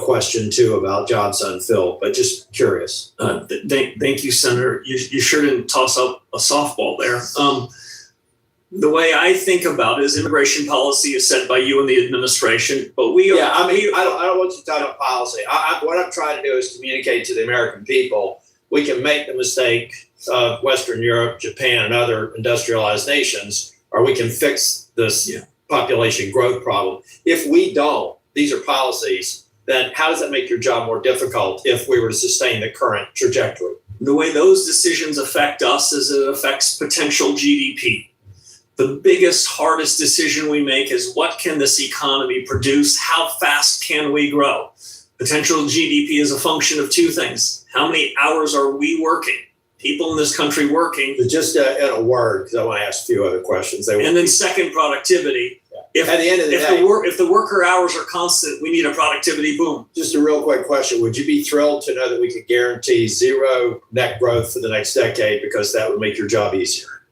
question too about jobs unfilled, but just curious. Thank you, Senator. You sure didn't toss up a softball there. The way I think about it is immigration policy is set by you and the administration, but we are. Yeah, I mean, I don't want you to talk about policy. What I'm trying to do is communicate to the American people. We can make the mistake of Western Europe, Japan, and other industrialized nations, or we can fix this population growth problem. If we don't, these are policies, then how does that make your job more difficult if we were to sustain the current trajectory? The way those decisions affect us is it affects potential GDP. The biggest, hardest decision we make is what can this economy produce? How fast can we grow? Potential GDP is a function of two things. How many hours are we working? People in this country working. Just in a word, because I want to ask a few other questions. And then second, productivity. If, at the end of the day, if the worker hours are constant, we need a productivity boom. Just a real quick question. Would you be thrilled to know that we could guarantee zero net growth for the next decade because that would make your job easier?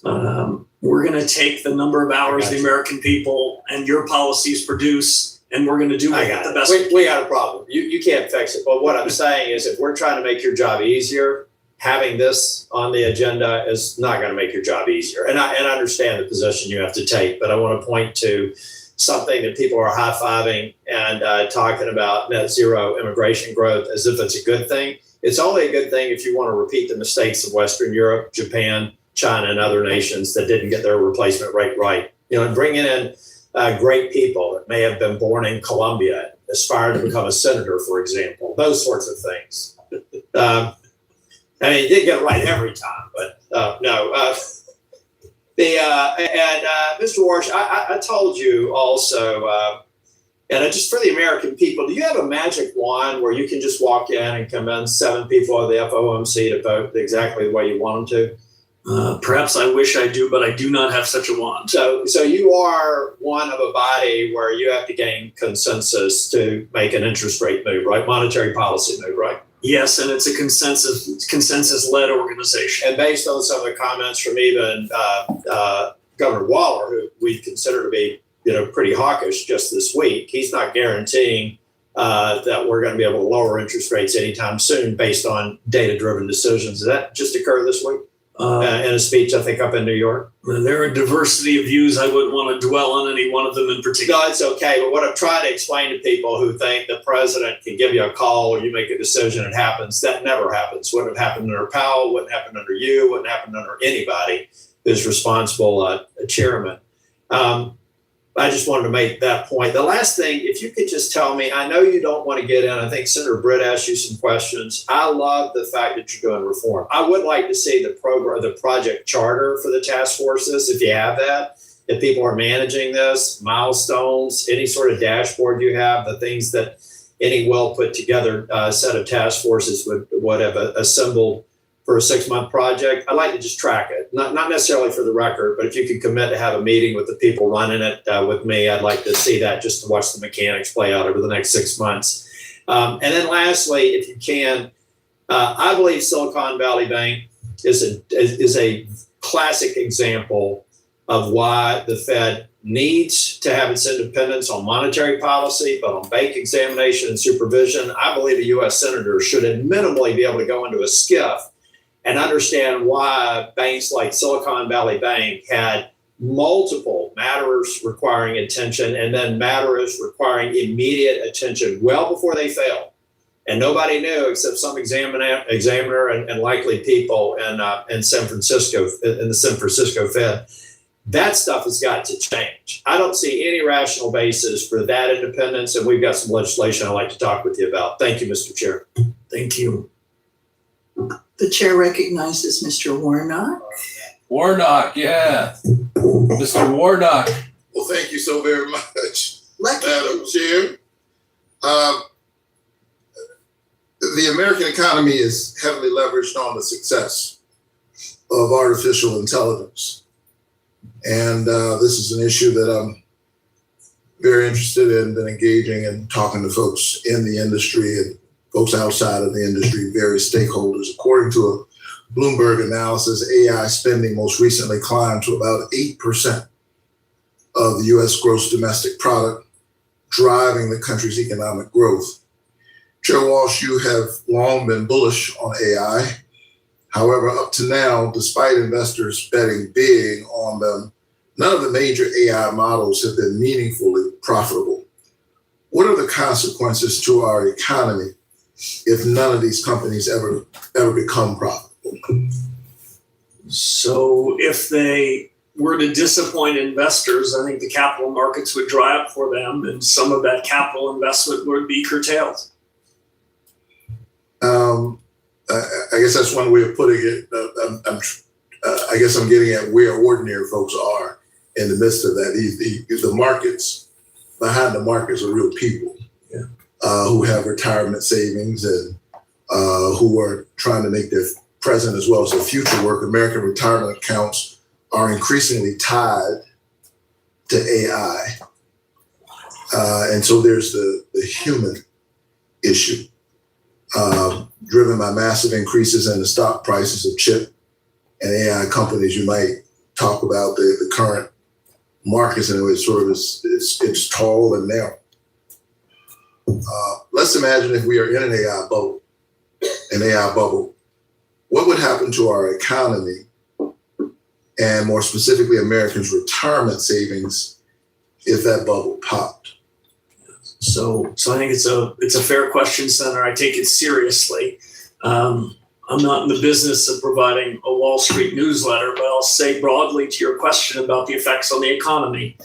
We're going to take the number of hours the American people and your policies produce, and we're going to do it the best. We got a problem. You can't fix it. But what I'm saying is if we're trying to make your job easier, having this on the agenda is not going to make your job easier. And I understand the position you have to take, but I want to point to something that people are high-fiving and talking about net zero immigration growth as if it's a good thing. It's only a good thing if you want to repeat the mistakes of Western Europe, Japan, China, and other nations that didn't get their replacement rate right. You know, and bringing in great people that may have been born in Colombia, aspire to become a senator, for example, those sorts of things. I mean, you didn't get it right every time, but no. Mr. Warsh, I told you also, and just for the American people, do you have a magic wand where you can just walk in and convince 7 people of the FOMC to vote exactly the way you want them to? Perhaps I wish I do, but I do not have such a wand. So you are one of a body where you have to gain consensus to make an interest rate move, right? Monetary policy move, right? Yes, and it's a consensus-led organization. And based on some of the comments from even Governor Waller, who we consider to be, pretty hawkish just this week, he's not guaranteeing that we're going to be able to lower interest rates anytime soon based on data-driven decisions. Did that just occur this week? In a speech, I think, up in New York. There are a diversity of views. I wouldn't want to dwell on any one of them in particular. No, it's okay. But what I'm trying to explain to people who think the president can give you a call or you make a decision, it happens. That never happens. Wouldn't have happened under Powell, wouldn't happen under you, wouldn't happen under anybody who's responsible chairman. I just wanted to make that point. The last thing, if you could just tell me, I know you don't want to get in. I think Senator Britt asked you some questions. I love the fact that you're doing reform. I would like to see the project charter for the task forces, if you have that, if people are managing this, milestones, any sort of dashboard you have, the things that any well put together set of task forces would have assembled for a 6-month project. I'd like to just track it, not necessarily for the record, but if you could commit to have a meeting with the people running it with me, I'd like to see that just to watch the mechanics play out over the next 6 months. And then lastly, if you can, I believe Silicon Valley Bank is a classic example of why the Fed needs to have its independence on monetary policy, but on bank examination and supervision. I believe a U.S. senator should minimally be able to go into a SCIF and understand why banks like Silicon Valley Bank had multiple matters requiring attention and then matters requiring immediate attention well before they fail. And nobody knew except some examiner and likely people in San Francisco, in the San Francisco Fed. That stuff has got to change. I don't see any rational basis for that independence, and we've got some legislation I'd like to talk with you about. Thank you, Mr. Chair. Thank you. The chair recognizes Mr. Warnock. Warnock, yeah. Mr. Warnock. Well, thank you so very much, Lucky. Madam Chair. The American economy is heavily leveraged on the success of artificial intelligence. And this is an issue that I'm very interested in, been engaging and talking to folks in the industry and folks outside of the industry, various stakeholders. According to a Bloomberg analysis, AI spending most recently climbed to about 8% of the US gross domestic product, driving the country's economic growth. Chair Walsh, you have long been bullish on AI. However, up to now, despite investors betting big on them, none of the major AI models have been meaningfully profitable. What are the consequences to our economy if none of these companies ever become profitable? So if they were to disappoint investors, I think the capital markets would dry up for them and some of that capital investment would be curtailed. I guess that's one way of putting it. I guess I'm getting at where ordinary folks are in the midst of that. The markets, behind the markets are real people who have retirement savings and who are trying to make their present as well as their future work. American retirement accounts are increasingly tied to AI. And so there's the human issue. Driven by massive increases in the stock prices of chip and AI companies. You might talk about the current markets and it's sort of it's tall and narrow. Let's imagine if we are in an AI bubble, what would happen to our economy and more specifically Americans' retirement savings if that bubble popped? So I think it's a fair question, Senator. I take it seriously. I'm not in the business of providing a Wall Street newsletter, but I'll say broadly to your question about the effects on the economy.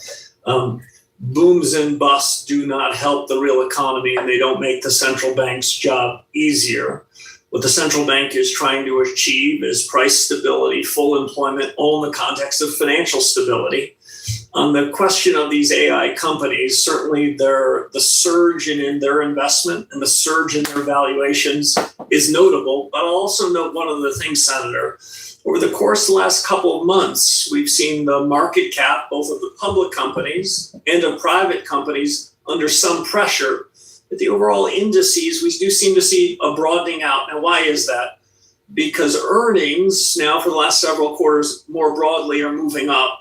Booms and busts do not help the real economy, and they don't make the central bank's job easier. What the central bank is trying to achieve is price stability, full employment, all in the context of financial stability. On the question of these AI companies, certainly the surge in their investment and the surge in their valuations is notable. But I'll also note one other thing, Senator. Over the course of the last couple of months, we've seen the market cap, both of the public companies and of private companies, under some pressure. But the overall indices, we do seem to see a broadening out. Now, why is that? Because earnings now for the last several quarters more broadly are moving up.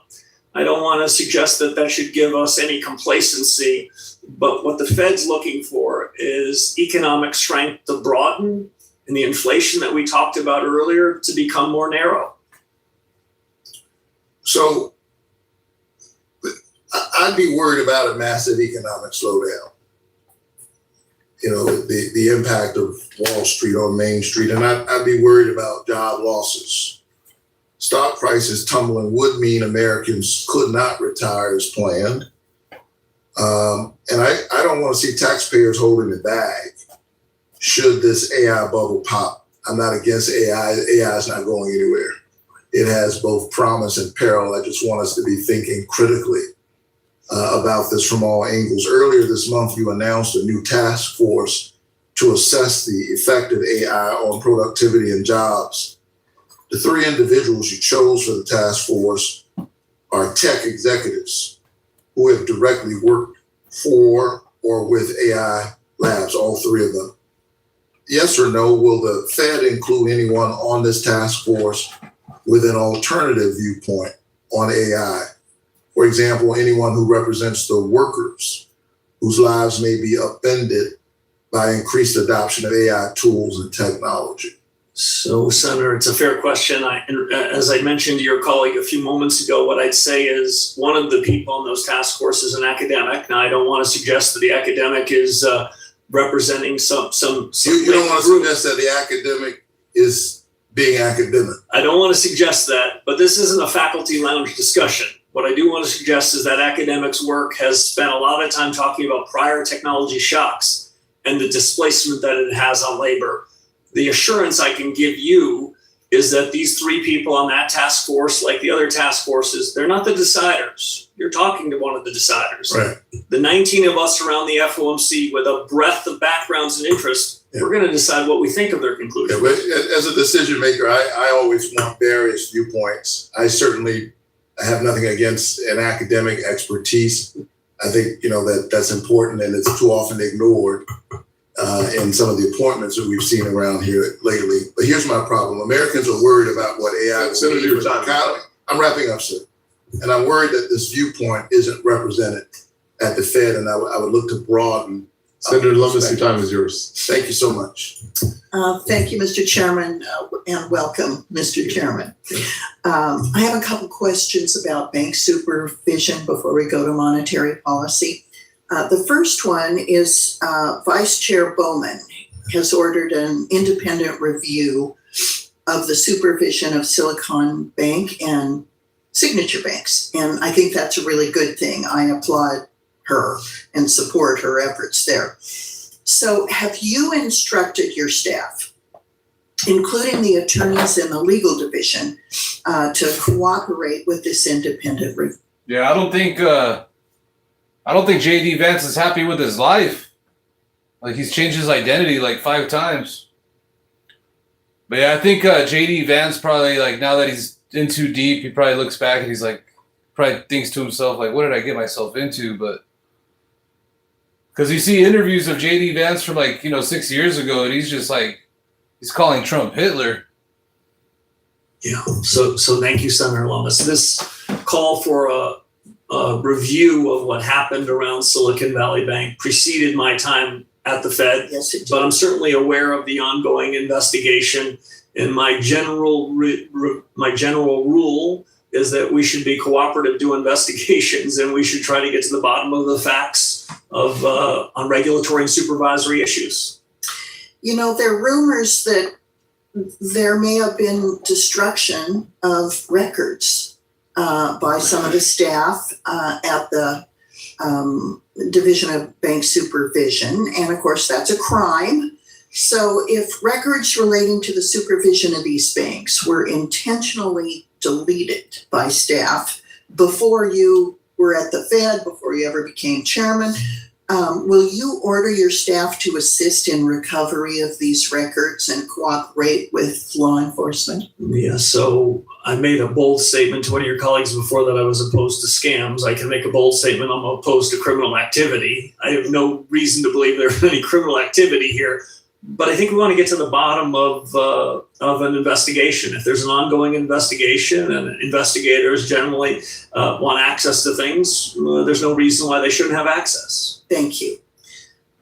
I don't want to suggest that should give us any complacency, but what the Fed's looking for is economic strength to broaden and the inflation that we talked about earlier to become more narrow. So I'd be worried about a massive economic slowdown. You know, the impact of Wall Street on Main Street, and I'd be worried about job losses. Stock prices tumbling would mean Americans could not retire as planned. And I don't want to see taxpayers holding the bag should this AI bubble pop. I'm not against AI. AI is not going anywhere. It has both promise and peril. I just want us to be thinking critically about this from all angles. Earlier this month, you announced a new task force to assess the effect of AI on productivity and jobs. The three individuals you chose for the task force are tech executives who have directly worked for or with AI labs, all three of them. Yes or no, will the Fed include anyone on this task force with an alternative viewpoint on AI? For example, anyone who represents the workers whose lives may be upended by increased adoption of AI tools and technology. So, Senator, it's a fair question. As I mentioned to your colleague a few moments ago, what I'd say is one of the people on those task forces is an academic. Now, I don't want to suggest that the academic is representing some. You don't want to suggest that the academic is being academic. I don't want to suggest that, but this isn't a faculty lounge discussion. What I do want to suggest is that academics' work has spent a lot of time talking about prior technology shocks and the displacement that it has on labor. The assurance I can give you is that these three people on that task force, like the other task forces, they're not the deciders. You're talking to one of the deciders. Right. The 19 of us around the FOMC with a breadth of backgrounds and interests, we're going to decide what we think of their conclusion. Yeah, but as a decision maker, I always want various viewpoints. I certainly have nothing against an academic expertise. I think, that's important, and it's too often ignored in some of the appointments that we've seen around here lately. But here's my problem. Americans are worried about what AI will Senator, mean your for the time. economy. I'm wrapping up, sir. And I'm worried that this viewpoint isn't represented at the Fed, and I would look to broaden. Senator Lummis, your time is yours. Thank you so much. Thank you, Mr. Chairman, and welcome, Mr. Chairman. I have a couple questions about bank supervision before we go to monetary policy. The first one is Vice Chair Bowman has ordered an independent review of the supervision of Silicon Bank and Signature Banks. And I think that's a really good thing. I applaud her and support her efforts there. So have you instructed your staff, including the attorneys in the legal division, to cooperate with this independent review? Yeah, I don't think JD Vance is happy with his life. Like, he's changed his identity like 5 times. But yeah, I think JD Vance probably, like, now that he's in too deep, he probably looks back and he's like, probably thinks to himself, like, what did I get myself into? But because you see interviews of JD Vance from 6 years ago, and he's just like, he's calling Trump Hitler. Yeah. So thank you, Senator Lummis. This call for a review of what happened around Silicon Valley Bank preceded my time at the Fed. Yes, it did. But I'm certainly aware of the ongoing investigation. And my general rule is that we should be cooperative to investigations, and we should try to get to the bottom of the facts of on regulatory and supervisory issues. There are rumors that there may have been destruction of records by some of the staff at the Division of Bank Supervision. And of course, that's a crime. So if records relating to the supervision of these banks were intentionally deleted by staff before you were at the Fed, before you ever became chairman, will you order your staff to assist in recovery of these records and cooperate with law enforcement? Yeah, so I made a bold statement to one of your colleagues before that I was opposed to scams. I can make a bold statement I'm opposed to criminal activity. I have no reason to believe there's any criminal activity here. But I think we want to get to the bottom of an investigation. If there's an ongoing investigation and investigators generally want access to things, there's no reason why they shouldn't have access. Thank you.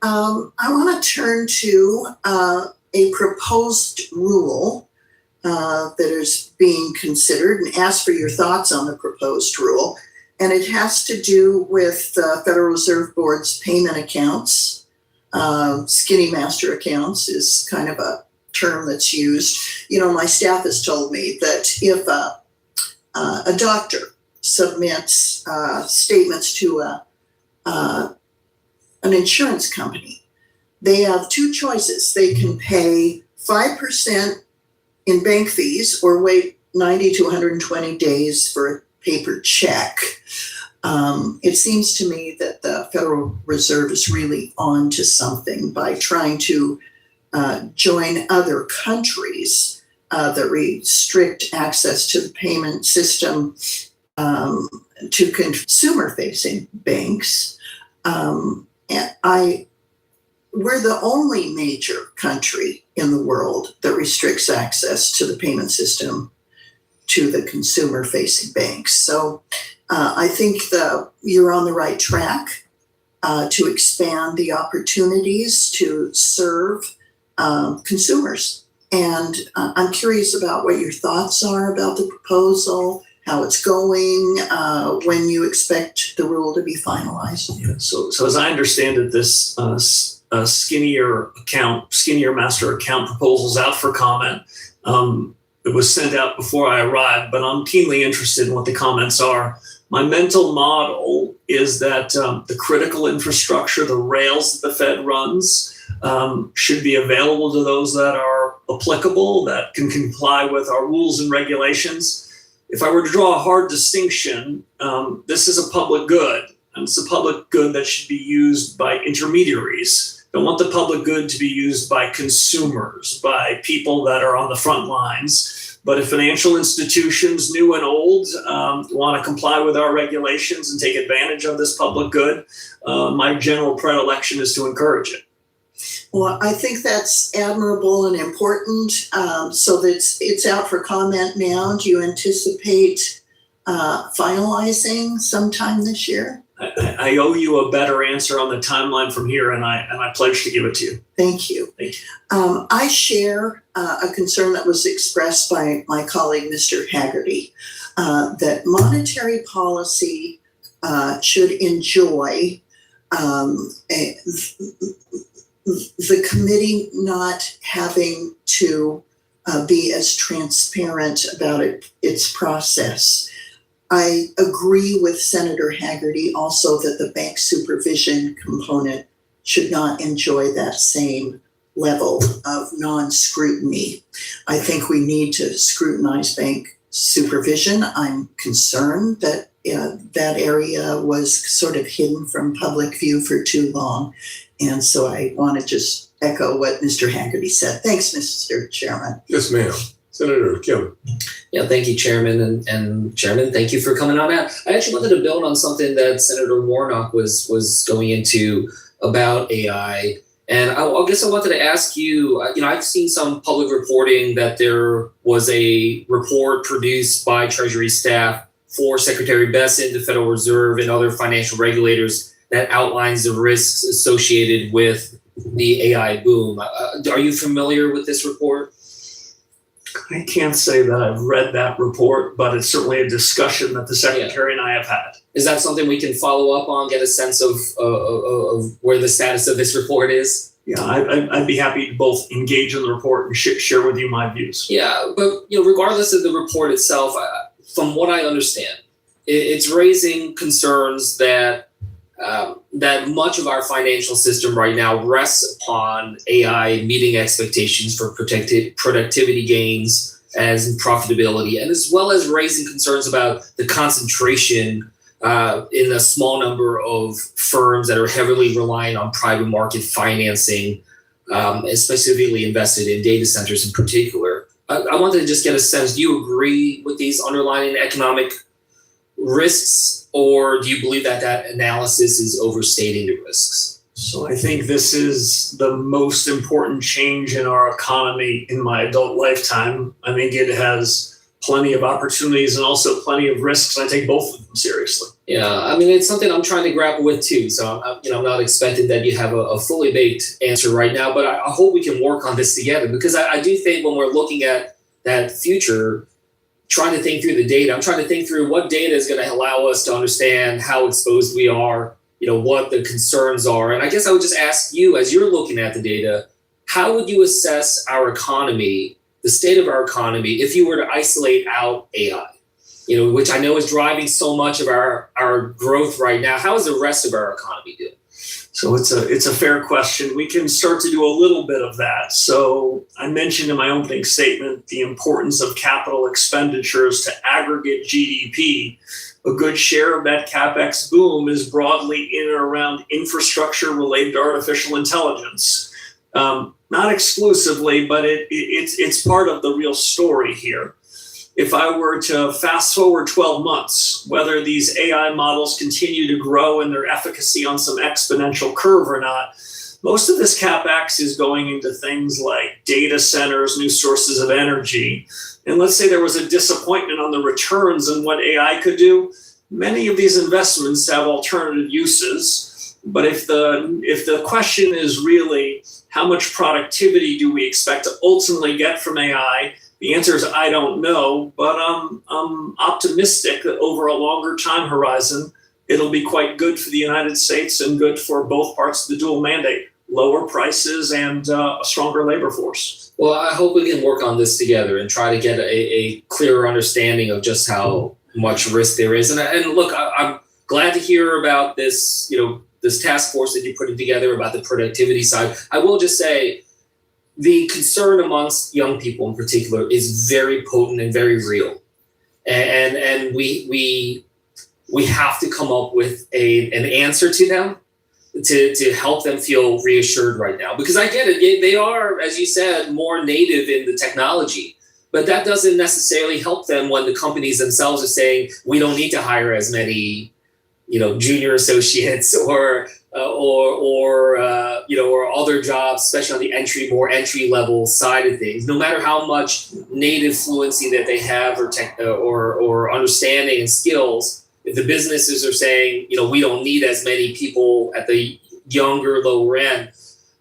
I want to turn to a proposed rule that is being considered and ask for your thoughts on the proposed rule. And it has to do with the Federal Reserve Board's payment accounts. Skinny master accounts is kind of a term that's used. My staff has told me that if a doctor submits statements to an insurance company, they have 2 choices. They can pay 5% in bank fees or wait 90 to 120 days for a paper check. It seems to me that the Federal Reserve is really on to something by trying to join other countries that restrict access to the payment system to consumer-facing banks. We're the only major country in the world that restricts access to the payment system to the consumer-facing banks. So I think you're on the right track to expand the opportunities to serve consumers And I'm curious about what your thoughts are about the proposal, how it's going, when you expect the rule to be finalized. Yeah, so as I understand it, this skinnier master account proposal's out for comment. It was sent out before I arrived, but I'm keenly interested in what the comments are. My mental model is that the critical infrastructure, the rails that the Fed runs, should be available to those that are applicable, that can comply with our rules and regulations. If I were to draw a hard distinction, this is a public good, and it's a public good that should be used by intermediaries. Don't want the public good to be used by consumers, by people that are on the front lines. But if financial institutions, new and old, want to comply with our regulations and take advantage of this public good, my general predilection is to encourage it. Well, I think that's admirable and important. So that it's out for comment now. Do you anticipate finalizing sometime this year? I owe you a better answer on the timeline from here, and I pledge to give it to you. Thank you. Thank you. I share a concern that was expressed by my colleague, Mr. Haggerty, that monetary policy should enjoy the committee not having to be as transparent about its process. I agree with Senator Haggerty also that the bank supervision component should not enjoy that same level of non-scrutiny. I think we need to scrutinize bank supervision. I'm concerned that that area was sort of hidden from public view for too long. And so I want to just echo what Mr. Haggerty said. Thanks, Mr. Chairman. Yes, ma'am. Senator Kim. Yeah, thank you, Chairman, and Chairman, thank you for coming on out. I actually wanted to build on something that Senator Warnock was going into about AI. And I guess I wanted to ask you, I've seen some public reporting that there was a report produced by Treasury staff for Secretary Bessent, the Federal Reserve, and other financial regulators that outlines the risks associated with the AI boom. Are you familiar with this report? I can't say that I've read that report, but it's certainly a discussion that the Secretary and I have had. Is that something we can follow up on, get a sense of where the status of this report is? Yeah, I'd be happy to both engage in the report and share with you my views. Yeah, but regardless of the report itself, from what I understand, it's raising concerns that that much of our financial system right now rests upon AI meeting expectations for productivity gains as profitability, and as well as raising concerns about the concentration in a small number of firms that are heavily reliant on private market financing, specifically invested in data centers in particular. I wanted to just get a sense, do you agree with these underlying economic risks, or do you believe that analysis is overstating the risks? So I think this is the most important change in our economy in my adult lifetime. I think it has plenty of opportunities and also plenty of risks. I take both of them seriously. Yeah, I mean, it's something I'm trying to grapple with too. So I'm not expecting that you have a fully baked answer right now, but I hope we can work on this together, because I do think when we're looking at that future, trying to think through the data, I'm trying to think through what data is going to allow us to understand how exposed we are, what the concerns are. And I guess I would just ask you, as you're looking at the data, how would you assess our economy, the state of our economy, if you were to isolate out AI, which I know is driving so much of our growth right now? How is the rest of our economy doing? So it's a fair question. We can start to do a little bit of that. So I mentioned in my opening statement the importance of capital expenditures to aggregate GDP. A good share of that CapEx boom is broadly in and around infrastructure related to artificial intelligence. Not exclusively, but it's part of the real story here. If I were to fast forward 12 months, whether these AI models continue to grow in their efficacy on some exponential curve or not, most of this CapEx is going into things like data centers, new sources of energy. And let's say there was a disappointment on the returns and what AI could do. Many of these investments have alternative uses. But if the question is really how much productivity do we expect to ultimately get from AI, the answer is I don't know, but I'm optimistic that over a longer time horizon, it'll be quite good for the United States and good for both parts of the dual mandate, lower prices and a stronger labor force. Well, I hope we can work on this together and try to get a clearer understanding of just how much risk there is. And look, I'm glad to hear about this, this task force that you're putting together about the productivity side. I will just say the concern amongst young people in particular is very potent and very real. And we have to come up with an answer to them to help them feel reassured right now. Because I get it, they are, as you said, more native in the technology. But that doesn't necessarily help them when the companies themselves are saying, we don't need to hire as many, junior associates or other jobs, especially on the more entry level side of things. No matter how much native fluency that they have or understanding and skills, if the businesses are saying, we don't need as many people at the younger, lower end.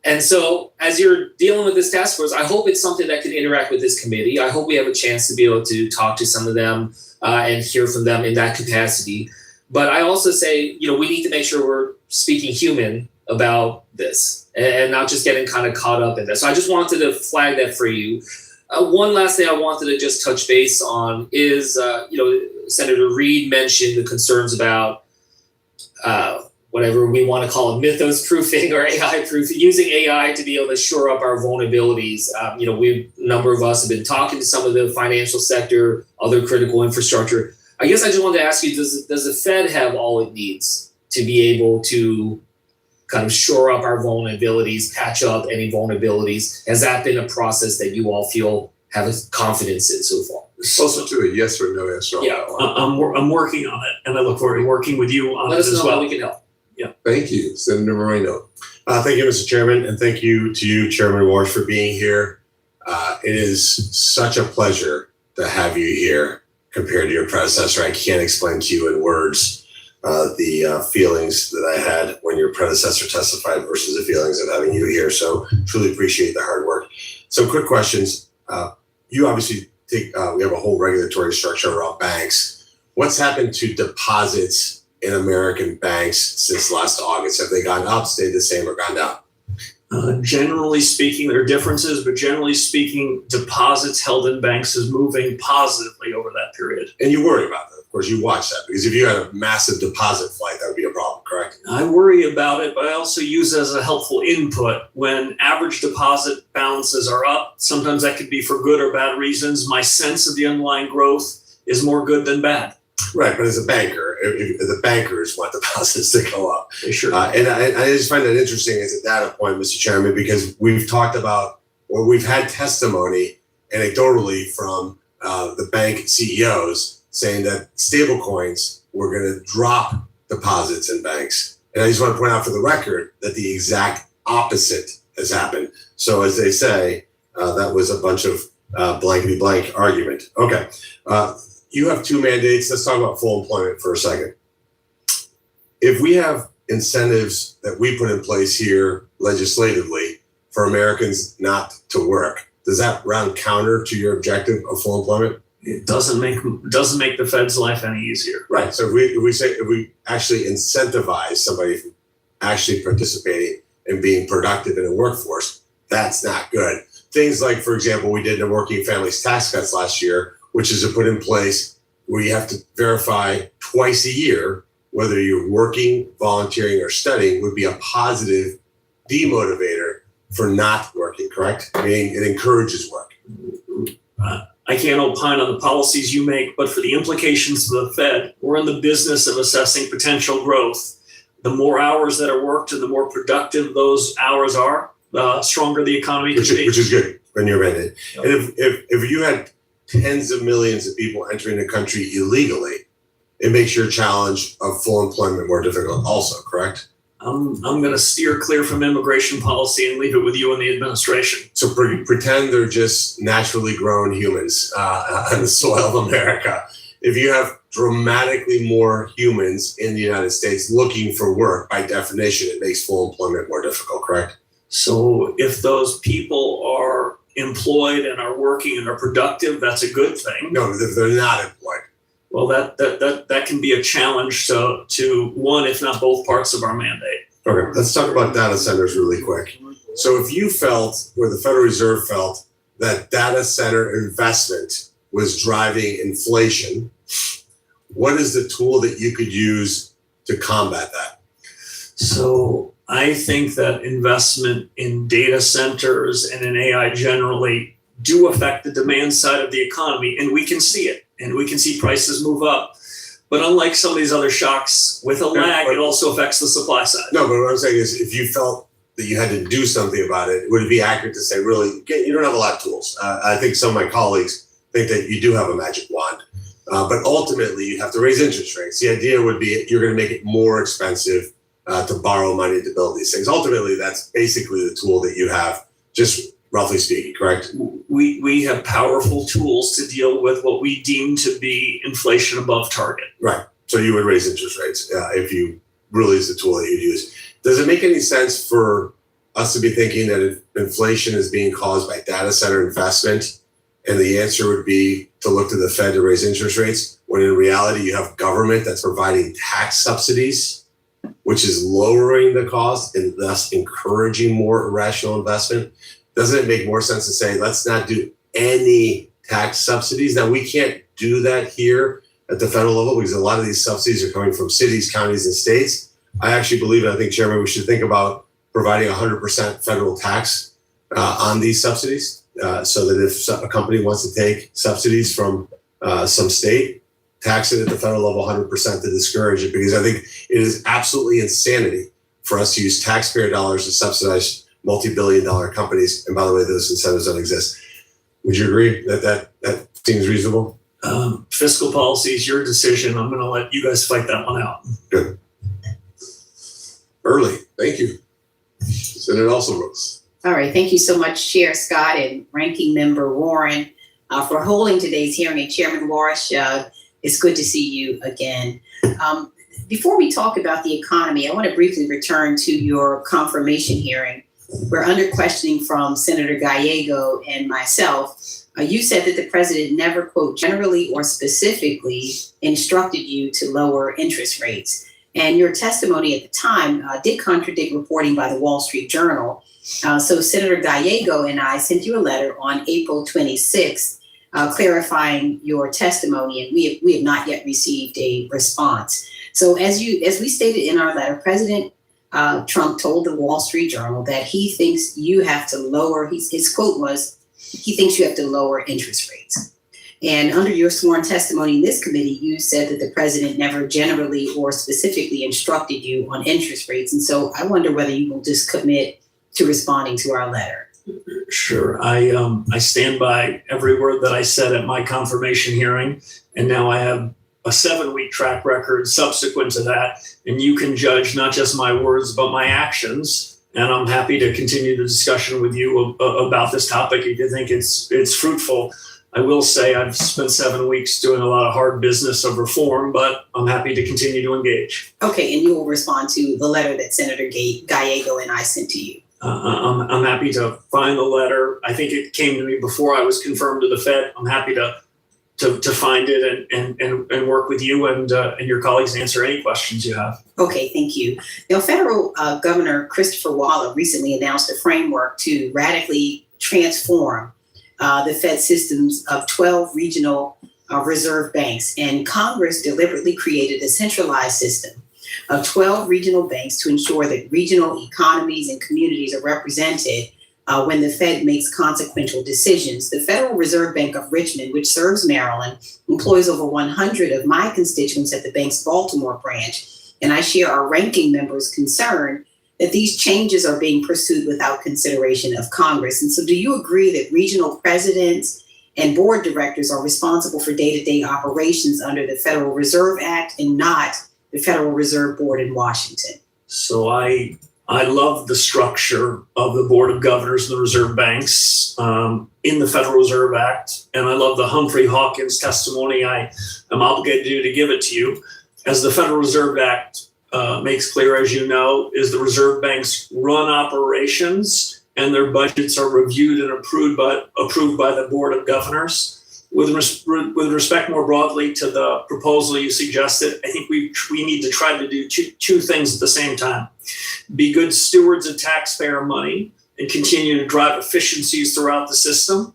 And so as you're dealing with this task force, I hope it's something that can interact with this committee. I hope we have a chance to be able to talk to some of them and hear from them in that capacity. But I also say, we need to make sure we're speaking human about this and not just getting kind of caught up in this. So I just wanted to flag that for you. One last thing I wanted to just touch base on is, Senator Reid mentioned the concerns about whatever we want to call it, mythos proofing or AI proofing, using AI to be able to shore up our vulnerabilities. A number of us have been talking to some of the financial sector, other critical infrastructure. I guess I just wanted to ask you, does the Fed have all it needs to be able to kind of shore up our vulnerabilities, patch up any vulnerabilities? Has that been a process that you all feel have confidence in so far? Also to a yes or no answer. Yeah, I'm working on it, and I look forward to working with you on it as well. Let us know how we can help. Yeah. Thank you, Senator Moreno. Thank you, Mr. Chairman, and thank you to you, Chairman Walsh, for being here. It is such a pleasure to have you here compared to your predecessor. I can't explain to you in words the feelings that I had when your predecessor testified versus the feelings of having you here. So truly appreciate the hard work. Some quick questions. You obviously think we have a whole regulatory structure around banks. What's happened to deposits in American banks since last August? Have they gone up, stayed the same, or gone down? Generally speaking, there are differences, but generally speaking, deposits held in banks is moving positively over that period. And you worry about that. Of course, you watch that, because if you had a massive deposit flight, that would be a problem, correct? I worry about it, but I also use it as a helpful input. When average deposit balances are up, sometimes that could be for good or bad reasons. My sense of the underlying growth is more good than bad. Right, but as a banker, if the bankers want deposits to go up. Sure. And I just find that interesting as a data point, Mr. Chairman, because we've talked about, or we've had testimony anecdotally from the bank CEOs saying that stablecoins were going to drop deposits in banks. And I just want to point out for the record that the exact opposite has happened. So as they say, that was a bunch of blankety blank argument. Okay. You have two mandates. Let's talk about full employment for a second. If we have incentives that we put in place here legislatively for Americans not to work, does that round counter to your objective of full employment? It doesn't make the Fed's life any easier. Right. So if we actually incentivize somebody from actually participating and being productive in a workforce, that's not good. Things like, for example, we did the working families tax cuts last year, which is to put in place where you have to verify twice a year whether you're working, volunteering, or studying, would be a positive demotivator for not working, correct? Meaning it encourages work. I can't opine on the policies you make, but for the implications of the Fed, we're in the business of assessing potential growth. The more hours that are worked and the more productive those hours are, the stronger the economy can be. Which is good when you're in it. Yep. And if you had tens of millions of people entering the country illegally, it makes your challenge of full employment more difficult also, correct? I'm going to steer clear from immigration policy and leave it with you and the administration. So pretend they're just naturally grown humans on the soil of America. If you have dramatically more humans in the United States looking for work. By definition, it makes full employment more difficult, correct? So if those people are employed and are working and are productive, that's a good thing. No, if they're not employed. Well, that can be a challenge to one, if not both parts of our mandate. Okay, let's talk about data centers really quick. So if you felt, or the Federal Reserve felt, that data center investment was driving inflation, what is the tool that you could use to combat that? So I think that investment in data centers and in AI generally do affect the demand side of the economy, and we can see it, and we can see prices move up. But unlike some of these other shocks, with a lag, it also affects the supply side. No, but what I'm saying is, if you felt that you had to do something about it, would it be accurate to say, really, you don't have a lot of tools? I think some of my colleagues think that you do have a magic wand, but ultimately you have to raise interest rates. The idea would be you're going to make it more expensive to borrow money to build these things. Ultimately, that's basically the tool that you have, just roughly speaking, correct? We have powerful tools to deal with what we deem to be inflation above target. Right. So you would raise interest rates if you really is the tool that you'd use. Does it make any sense for us to be thinking that if inflation is being caused by data center investment, and the answer would be to look to the Fed to raise interest rates, when in reality you have government that's providing tax subsidies, which is lowering the cost and thus encouraging more irrational investment? Doesn't it make more sense to say, let's not do any tax subsidies? Now, we can't do that here at the federal level because a lot of these subsidies are coming from cities, counties, and states. I actually believe, and I think, Chairman, we should think about providing 100% federal tax on these subsidies so that if a company wants to take subsidies from some state, tax it at the federal level 100% to discourage it, because I think it is absolutely insanity for us to use taxpayer dollars to subsidize multi-billion-dollar companies. And by the way, those incentives don't exist. Would you agree that seems reasonable? Fiscal policy is your decision. I'm going to let you guys fight that one out. Good. Early, thank you. Senator Olson Brooks. All right, thank you so much, Chair Scott and Ranking Member Warren, for holding today's hearing. And Chairman Walsh, it's good to see you again. Before we talk about the economy, I want to briefly return to your confirmation hearing. We're under questioning from Senator Gallego and myself. You said that the president never, quote, generally or specifically instructed you to lower interest rates. And your testimony at the time did contradict reporting by the Wall Street Journal. So Senator Gallego and I sent you a letter on April 26th clarifying your testimony, and we have not yet received a response. So as we stated in our letter, President Trump told the Wall Street Journal that he thinks you have to lower, his quote was, he thinks you have to lower interest rates. And under your sworn testimony in this committee, you said that the president never generally or specifically instructed you on interest rates. And so I wonder whether you will just commit to responding to our letter. Sure. I stand by every word that I said at my confirmation hearing. And now I have a 7-week track record subsequent to that. And you can judge not just my words, but my actions. And I'm happy to continue the discussion with you about this topic if you think it's fruitful. I will say I've spent 7 weeks doing a lot of hard business of reform, but I'm happy to continue to engage. Okay, and you will respond to the letter that Senator Gallego and I sent to you. I'm happy to find the letter. I think it came to me before I was confirmed to the Fed. I'm happy to find it and work with you and your colleagues to answer any questions you have. Okay, thank you. Now, Federal Governor Christopher Waller recently announced a framework to radically transform the Fed systems of 12 regional reserve banks. And Congress deliberately created a centralized system of 12 regional banks to ensure that regional economies and communities are represented when the Fed makes consequential decisions. The Federal Reserve Bank of Richmond, which serves Maryland, employs over 100 of my constituents at the bank's Baltimore branch. And I share our ranking member's concern that these changes are being pursued without consideration of Congress. And so do you agree that regional presidents and board directors are responsible for day-to-day operations under the Federal Reserve Act and not the Federal Reserve Board in Washington? So I I love the structure of the Board of Governors and the Reserve Banks in the Federal Reserve Act. And I love the Humphrey Hawkins testimony. I am obligated to give it to you. As the Federal Reserve Act makes clear, as you know, is the reserve banks run operations and their budgets are reviewed and approved by the Board of Governors. With respect more broadly to the proposal you suggested, I think we need to try to do two things at the same time. Be good stewards of taxpayer money and continue to drive efficiencies throughout the system.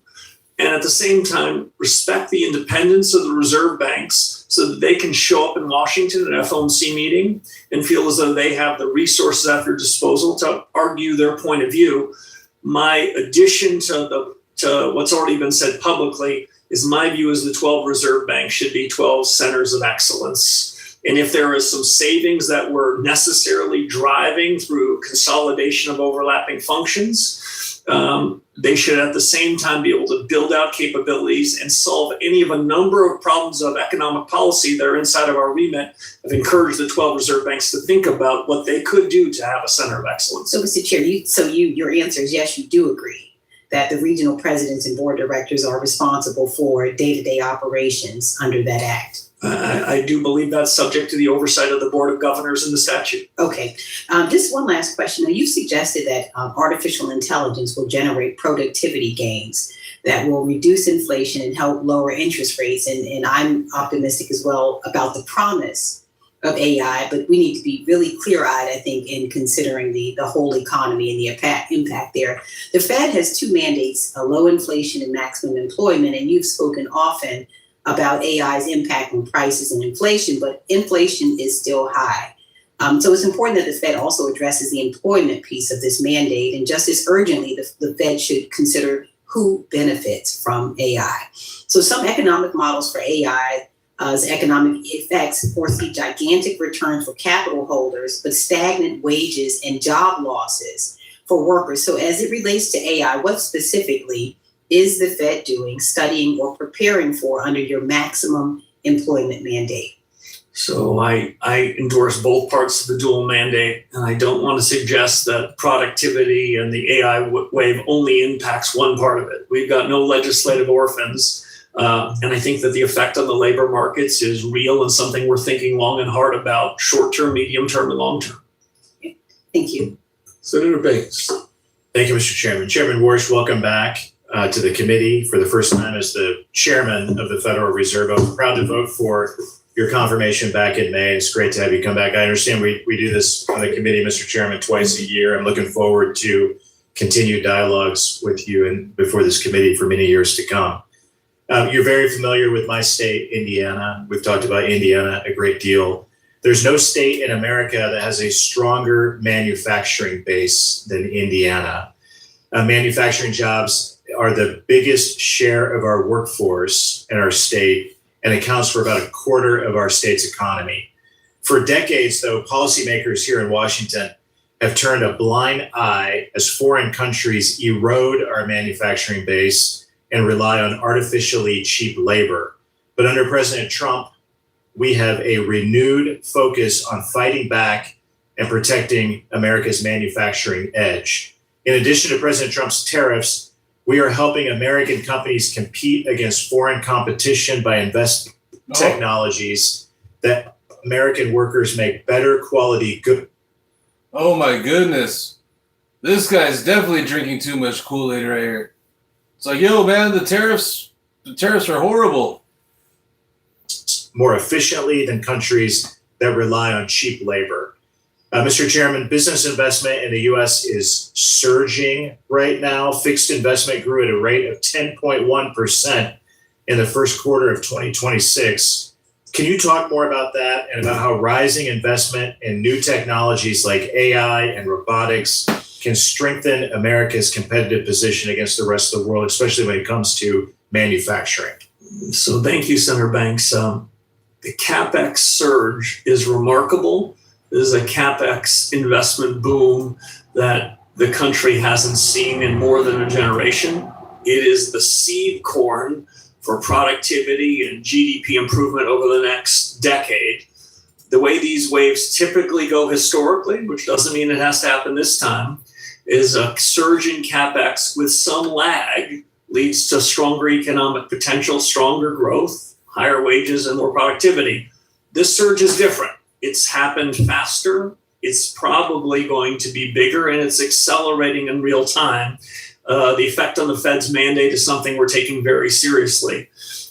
And at the same time, respect the independence of the reserve banks so that they can show up in Washington at an FOMC meeting and feel as though they have the resources at their disposal to argue their point of view. My addition to what's already been said publicly is my view is the 12 reserve banks should be 12 centers of excellence. And if there is some savings that we're necessarily driving through consolidation of overlapping functions, they should at the same time be able to build out capabilities and solve any of a number of problems of economic policy that are inside of our remit. I've encouraged the 12 reserve banks to think about what they could do to have a center of excellence. So, Mr. Chair, your answer is yes, you do agree that the regional presidents and board directors are responsible for day-to-day operations under that act. I do believe that's subject to the oversight of the Board of Governors in the statute. Okay. Just one last question. Now, you've suggested that artificial intelligence will generate productivity gains that will reduce inflation and help lower interest rates. And I'm optimistic as well about the promise of AI, but we need to be really clear-eyed, I think, in considering the whole economy and the impact there. The Fed has two mandates, low inflation and maximum employment, and you've spoken often about AI's impact on prices and inflation, but inflation is still high. So it's important that the Fed also addresses the employment piece of this mandate, and just as urgently, the Fed should consider who benefits from AI. So some economic models for AI as economic effects foresee gigantic returns for capital holders, but stagnant wages and job losses for workers. So as it relates to AI, what specifically is the Fed doing, studying, or preparing for under your maximum employment mandate? So I endorse both parts of the dual mandate, and I don't want to suggest that productivity and the AI wave only impacts one part of it. We've got no legislative orphans. And I think that the effect on the labor markets is real and something we're thinking long and hard about, short-term, medium-term, and long-term. Thank you. Senator Banks. Thank you, Mr. Chairman. Chairman Warsh, welcome back to the committee for the first time as the chairman of the Federal Reserve. I'm proud to vote for your confirmation back in May. It's great to have you come back. I understand we do this on the committee, Mr. Chairman, twice a year. I'm looking forward to continued dialogues with you and before this committee for many years to come. You're very familiar with my state, Indiana. We've talked about Indiana a great deal. There's no state in America that has a stronger manufacturing base than Indiana. Manufacturing jobs are the biggest share of our workforce in our state and accounts for about a quarter of our state's economy. For decades, though, policymakers here in Washington have turned a blind eye as foreign countries erode our manufacturing base and rely on artificially cheap labor. But under President Trump, we have a renewed focus on fighting back and protecting America's manufacturing edge. In addition to President Trump's tariffs, we are helping American companies compete against foreign competition by investing in technologies that American workers make better quality goods. Oh my goodness. This guy's definitely drinking too much Kool-Aid right here. It's like, yo, man, the tariffs are horrible. More efficiently than countries that rely on cheap labor. Mr. Chairman, business investment in the U.S. is surging right now. Fixed investment grew at a rate of 10.1% in the first quarter of 2026. Can you talk more about that and about how rising investment in new technologies like AI and robotics can strengthen America's competitive position against the rest of the world, especially when it comes to manufacturing? So thank you, Senator Banks. The CapEx surge is remarkable. This is a CapEx investment boom that the country hasn't seen in more than a generation. It is the seed corn for productivity and GDP improvement over the next decade. the way these waves typically go historically, which doesn't mean it has to happen this time, is a surge in CapEx with some lag leads to stronger economic potential, stronger growth, higher wages, and more productivity. This surge is different. It's happened faster. It's probably going to be bigger, and it's accelerating in real time. The effect on the Fed's mandate is something we're taking very seriously.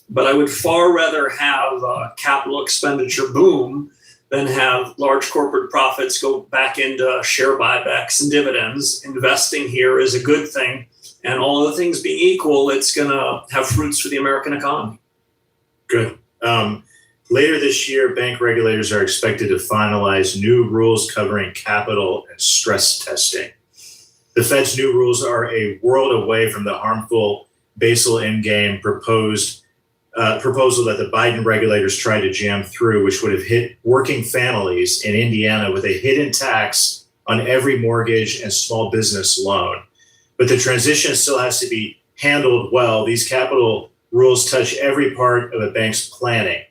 But I would far rather have a capital expenditure boom than have large corporate profits go back into share buybacks and dividends. Investing here is a good thing. And all other things being equal, it's going to have fruits for the American economy. Good. Later this year, bank regulators are expected to finalize new rules covering capital and stress testing. The Fed's new rules are a world away from the harmful Basel Endgame proposal that the Biden regulators tried to jam through, which would have hit working families in Indiana with a hidden tax on every mortgage and small business loan. But the transition still has to be handled well. These capital rules touch every part of a bank's planning.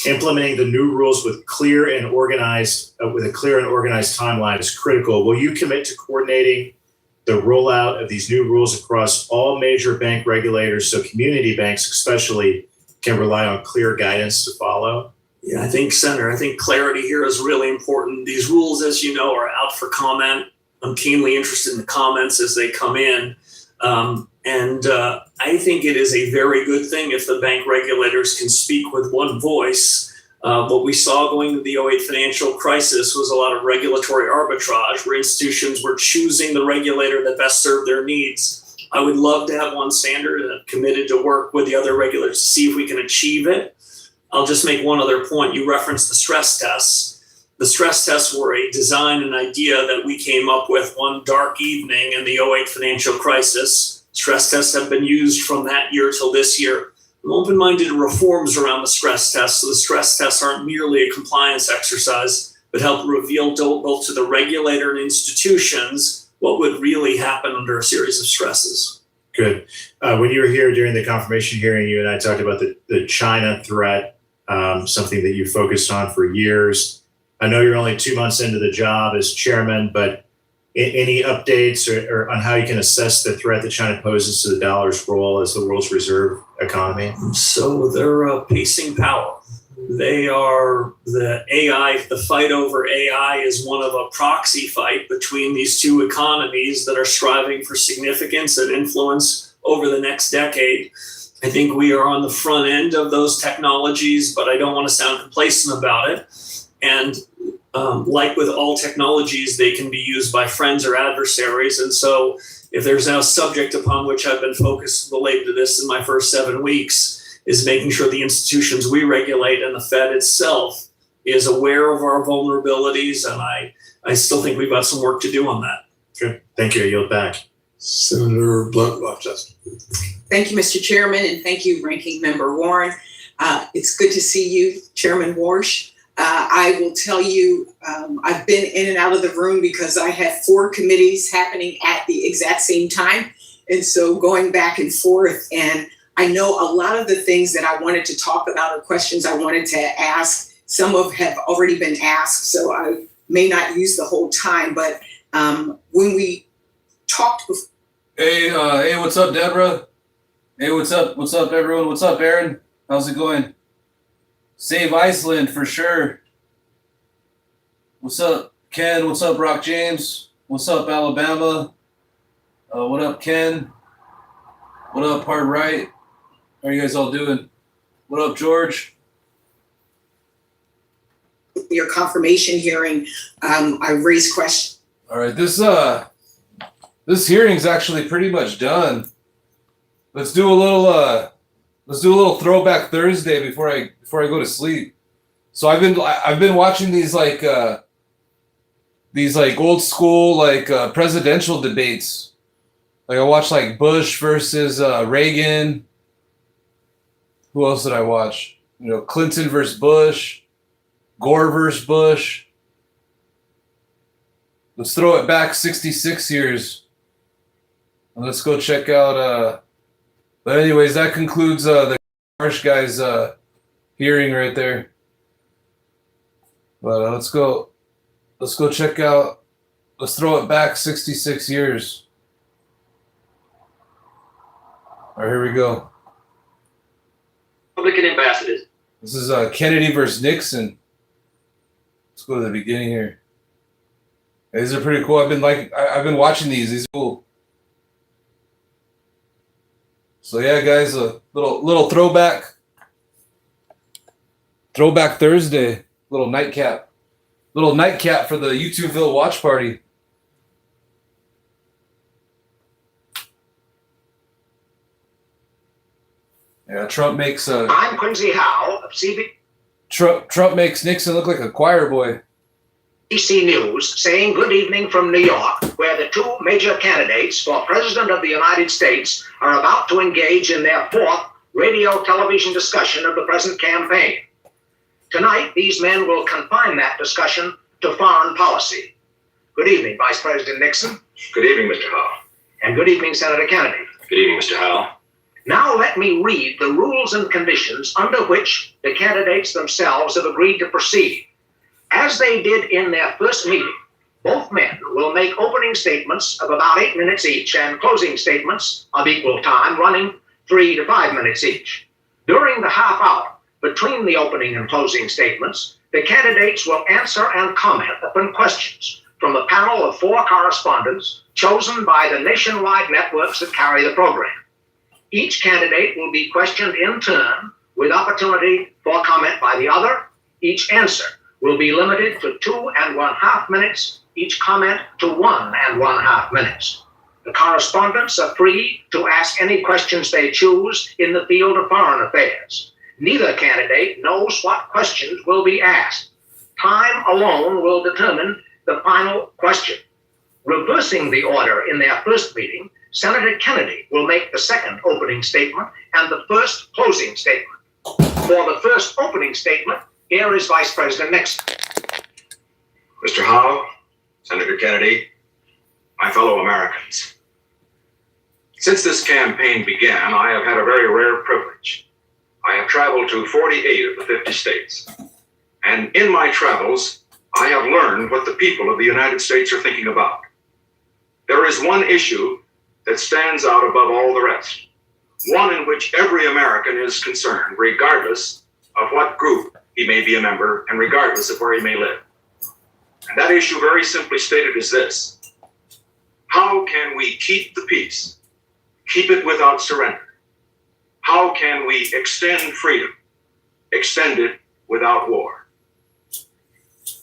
Implementing the new rules with a clear and organized timeline is critical. Will you commit to coordinating the rollout of these new rules across all major bank regulators so community banks especially can rely on clear guidance to follow? Yeah, I think clarity here is really important. These rules, as you know, are out for comment. I'm keenly interested in the comments as they come in. I think it is a very good thing if the bank regulators can speak with one voice. What we saw going into the 2008 financial crisis was a lot of regulatory arbitrage where institutions were choosing the regulator that best served their needs. I would love to have one standard, and I'm committed to work with the other regulators to see if we can achieve it. I'll just make one other point. You referenced the stress tests. The stress tests were a design and idea that we came up with one dark evening in the 2008 financial crisis. Stress tests have been used from that year till this year. I'm open-minded to reforms around the stress tests, so the stress tests aren't merely a compliance exercise, but help reveal both to the regulator and institutions what would really happen under a series of stresses. Good. When you were here during the confirmation hearing, you and I talked about the China threat, something that you focused on for years. I know you're only 2 months into the job as chairman, but any updates or on how you can assess the threat that China poses to the dollar's role as the world's reserve economy? So they're pacing power. They are the fight over AI is one of a proxy fight between these two economies that are striving for significance and influence over the next decade. I think we are on the front end of those technologies, but I don't want to sound complacent about it. And like with all technologies, they can be used by friends or adversaries. And so if there's now a subject upon which I've been focused related to this in my first 7 weeks, is making sure the institutions we regulate and the Fed itself is aware of our vulnerabilities. And I still think we've got some work to do on that. Good. Thank you. I yield back. Senator Blunt Rochester. Thank you, Mr. Chairman, and thank you, Ranking Member Warren. It's good to see you, Chairman Warsh. I will tell you, I've been in and out of the room because I have 4 committees happening at the exact same time. And so going back and forth, and I know a lot of the things that I wanted to talk about or questions I wanted to ask, some of have already been asked, so I may not use the whole time. But when we talked before. Hey, what's up, Deborah? Hey, what's up? What's up, everyone? What's up, Aaron? How's it going? Save Iceland for sure. What's up, Ken? What's up, Rock James? What's up, Alabama? What up, Ken? What up, Hard Right? How are you guys all doing? What up, George? Your confirmation hearing, I raised questions. All right, this hearing's actually pretty much done. Let's do a little throwback Thursday before I go to sleep. So I've been watching these old school presidential debates. Like I watched like Bush versus Reagan. Who else did I watch? Clinton versus Bush, Gore versus Bush. Let's throw it back 66 years. And let's go check out. But anyways, that concludes the Marsh guy's hearing right there. But let's go check out. Let's throw it back 66 years. All right, here we go. Republican ambassadors. This is Kennedy versus Nixon. Let's go to the beginning here. These are pretty cool. I've been watching these. These are cool. So yeah, guys, a little throwback Thursday. Little nightcap for the YouTubeville watch party. Yeah, Trump makes I'm Quincy Howe of Trump makes Nixon look like a choir boy. CBC News saying good evening from New York, where the two major candidates for President of the United States are about to engage in their fourth radio-television discussion of the present campaign. Tonight, these men will confine that discussion to foreign policy. Good evening, Vice President Nixon. Good evening, Mr. Howe. And good evening, Senator Kennedy. Good evening, Mr. Howe. Now let me read the rules and conditions under which the candidates themselves have agreed to proceed. As they did in their first meeting, both men will make opening statements of about 8 minutes each and closing statements of equal time, running 3 to 5 minutes each. During the half hour between the opening and closing statements, the candidates will answer and comment upon questions from a panel of 4 correspondents chosen by the nationwide networks that carry the program. Each candidate will be questioned in turn with opportunity for comment by the other. Each answer will be limited to 2½ minutes, each comment to 1½ minutes. The correspondents are free to ask any questions they choose in the field of foreign affairs. Neither candidate knows what questions will be asked. Time alone will determine the final question. Reversing the order in their first meeting, Senator Kennedy will make the second opening statement and the first closing statement. For the first opening statement, here is Vice President Nixon. Mr. Howe, Senator Kennedy, my fellow Americans. Since this campaign began, I have had a very rare privilege. I have traveled to 48 of the 50 states. And in my travels, I have learned what the people of the United States are thinking about. There is one issue that stands out above all the rest, one in which every American is concerned, regardless of what group he may be a member and regardless of where he may live. And that issue, very simply stated, is this: how can we keep the peace, keep it without surrender? How can we extend freedom, extend it without war?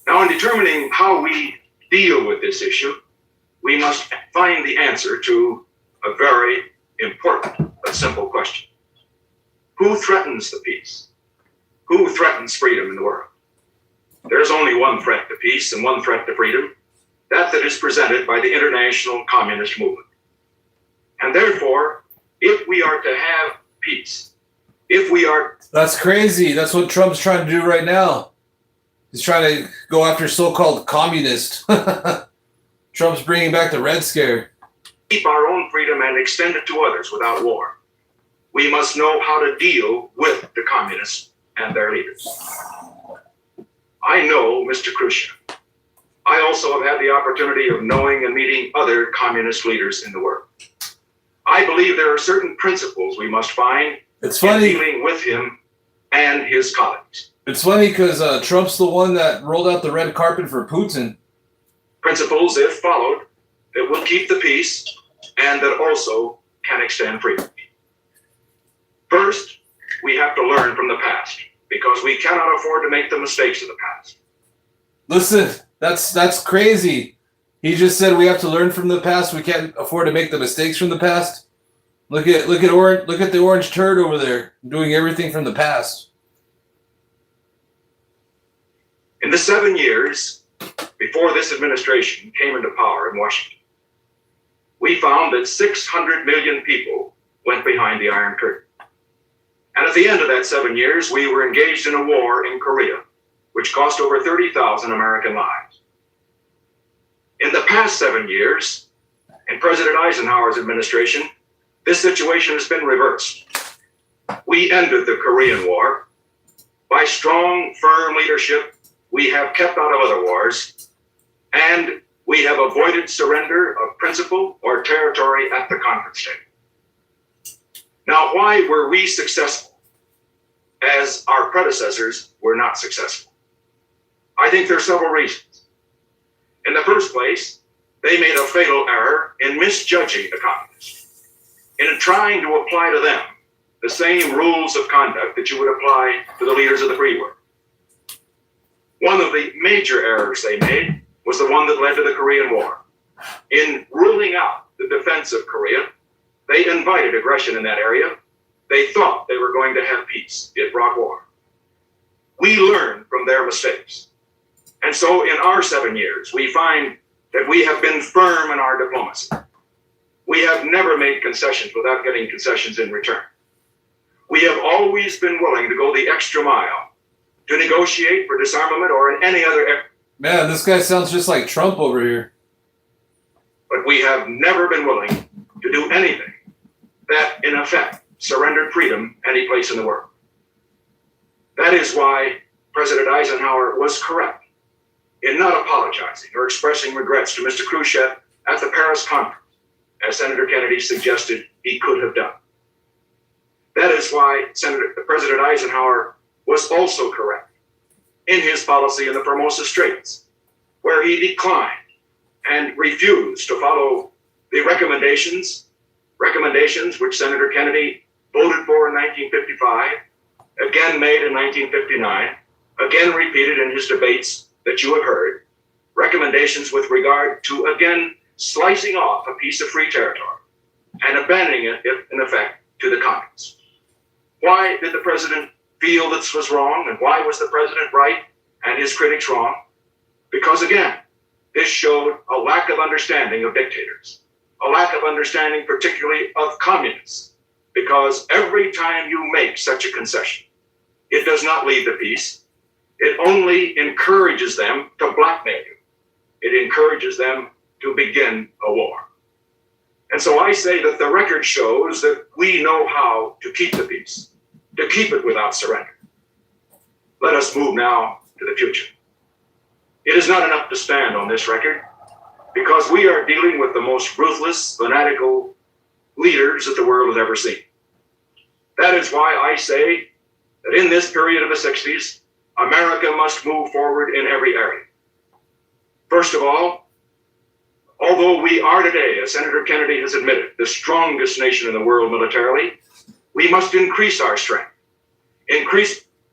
Now, in determining how we deal with this issue, we must find the answer to a very important but simple question. Who threatens the peace? Who threatens freedom in the world? There's only one threat to peace and one threat to freedom, that is presented by the international communist movement. And therefore, if we are to have peace, That's crazy. That's what Trump's trying to do right now. He's trying to go after so-called communists. Trump's bringing back the Red Scare. Keep our own freedom and extend it to others without war, we must know how to deal with the communists and their leaders. I know Mr. Khrushchev. I also have had the opportunity of knowing and meeting other communist leaders in the world. I believe there are certain principles we must find in dealing with him and his colleagues. It's funny because Trump's the one that rolled out the red carpet for Putin. Principles, if followed, that will keep the peace and that also can extend freedom. First, we have to learn from the past because we cannot afford to make the mistakes of the past. Listen, that's crazy. He just said we have to learn from the past. We can't afford to make the mistakes from the past. Look at the orange turd over there doing everything from the past. In the 7 years before this administration came into power in Washington, we found that 600 million people went behind the Iron Curtain. And at the end of that 7 years, we were engaged in a war in Korea, which cost over 30,000 American lives. In the past 7 years, in President Eisenhower's administration, this situation has been reversed. We ended the Korean War by strong, firm leadership we have kept out of other wars, and we have avoided surrender of principle or territory at the conference table. Now, why were we successful as our predecessors were not successful? I think there are several reasons. In the first place, they made a fatal error in misjudging the communists, in trying to apply to them the same rules of conduct that you would apply to the leaders of the free world. One of the major errors they made was the one that led to the Korean War. In ruling out the defense of Korea, they invited aggression in that area. They thought they were going to have peace. It brought war. We learned from their mistakes. And so in our 7 years, we find that we have been firm in our diplomacy. We have never made concessions without getting concessions in return. We have always been willing to go the extra mile to negotiate for disarmament or in any other effort. Man, this guy sounds just like Trump over here. But we have never been willing to do anything that, in effect, surrendered freedom any place in the world. That is why President Eisenhower was correct in not apologizing or expressing regrets to Mr. Khrushchev at the Paris conference, as Senator Kennedy suggested he could have done. That is why President Eisenhower was also correct in his policy in the Formosa Straits, where he declined and refused to follow the recommendations which Senator Kennedy voted for in 1955, again made in 1959, again repeated in his debates that you have heard, recommendations with regard to, again, slicing off a piece of free territory and abandoning it, in effect, to the communists. Why did the president feel this was wrong, and why was the president right and his critics wrong? Because, again, this showed a lack of understanding of dictators, a lack of understanding particularly of communists, because every time you make such a concession, it does not lead to peace. It only encourages them to blackmail you. It encourages them to begin a war. And so I say that the record shows that we know how to keep the peace, to keep it without surrender. Let us move now to the future. It is not enough to stand on this record, because we are dealing with the most ruthless, fanatical leaders that the world has ever seen. That is why I say that in this period of the 60s, America must move forward in every area. First of all, although we are today, as Senator Kennedy has admitted, the strongest nation in the world militarily, we must increase our strength.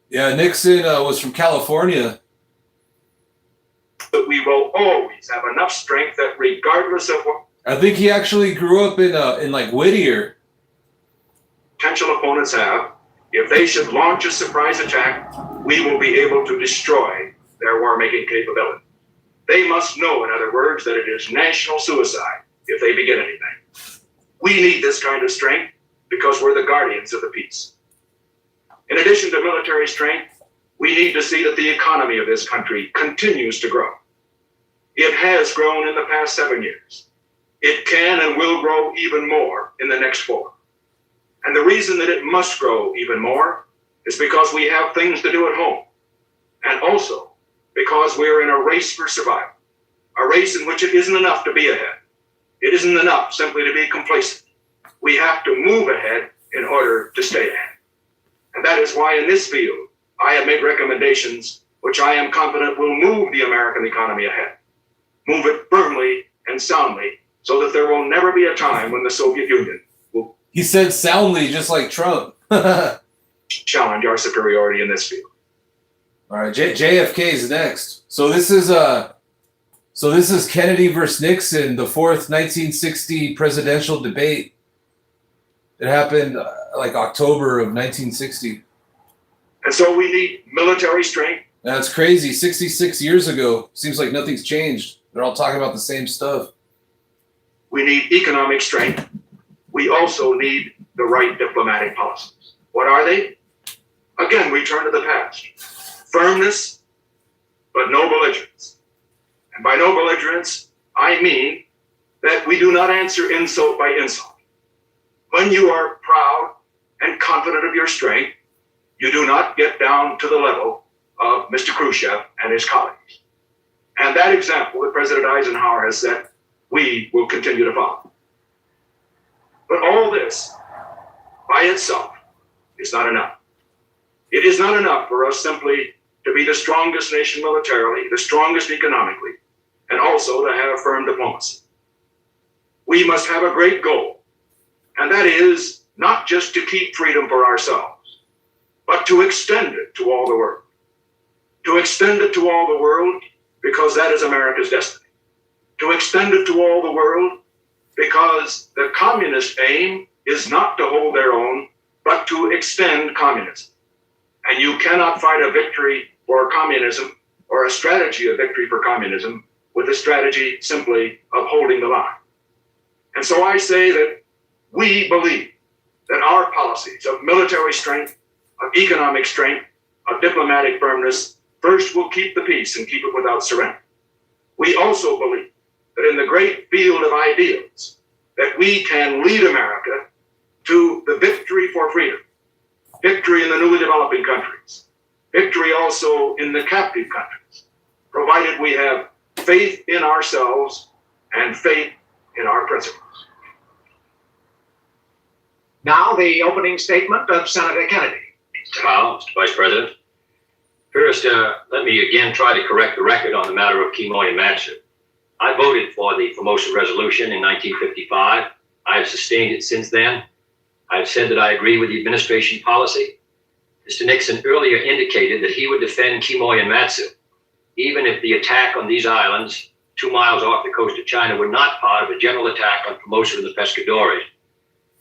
Yeah, Nixon was from California. But we will always have enough strength that regardless of what I think he actually grew up in like Whittier. Potential opponents have, if they should launch a surprise attack, we will be able to destroy their war-making capability. They must know, in other words, that it is national suicide if they begin anything. We need this kind of strength because we're the guardians of the peace. In addition to military strength, we need to see that the economy of this country continues to grow. It has grown in the past 7 years. It can and will grow even more in the next 4. And the reason that it must grow even more is because we have things to do at home. And also because we're in a race for survival, a race in which it isn't enough to be ahead. It isn't enough simply to be complacent. We have to move ahead in order to stay ahead. And that is why in this field, I have made recommendations which I am confident will move the American economy ahead. Move it firmly and soundly so that there will never be a time when the Soviet Union will He said soundly, just like Trump. challenge our superiority in this field. All right, JFK is next. So this is Kennedy versus Nixon, the 4th 1960 presidential debate. It happened like October of 1960. And so we need military strength. That's crazy. 66 years ago. Seems like nothing's changed. They're all talking about the same stuff. We need economic strength. We also need the right diplomatic policies. What are they? Again, we turn to the past. Firmness, but no belligerence. And by no belligerence, I mean that we do not answer insult by insult. When you are proud and confident of your strength, you do not get down to the level of Mr. Khrushchev and his colleagues. And that example that President Eisenhower has set, we will continue to follow. But all this by itself is not enough. It is not enough for us simply to be the strongest nation militarily, the strongest economically, and also to have firm diplomacy. We must have a great goal, and that is not just to keep freedom for ourselves, but to extend it to all the world. To extend it to all the world because that is America's destiny. To extend it to all the world because the communist aim is not to hold their own, but to extend communism. And you cannot fight a victory for communism or a strategy of victory for communism with a strategy simply of holding the line. And so I say that we believe that our policies of military strength, of economic strength, of diplomatic firmness, first will keep the peace and keep it without surrender. We also believe that in the great field of ideals, that we can lead America to the victory for freedom, victory in the newly developing countries, victory also in the captive countries, provided we have faith in ourselves and faith in our principles. Now the opening statement of Senator Kennedy. Mr. Howe, Mr. Vice President. First, let me again try to correct the record on the matter of Quemoy and Matsu. I voted for the Formosa Resolution in 1955. I have sustained it since then. I've said that I agree with the administration policy. Mr. Nixon earlier indicated that he would defend Quemoy and Matsu, even if the attack on these islands 2 miles off the coast of China were not part of a general attack on Formosa and the Pescadores.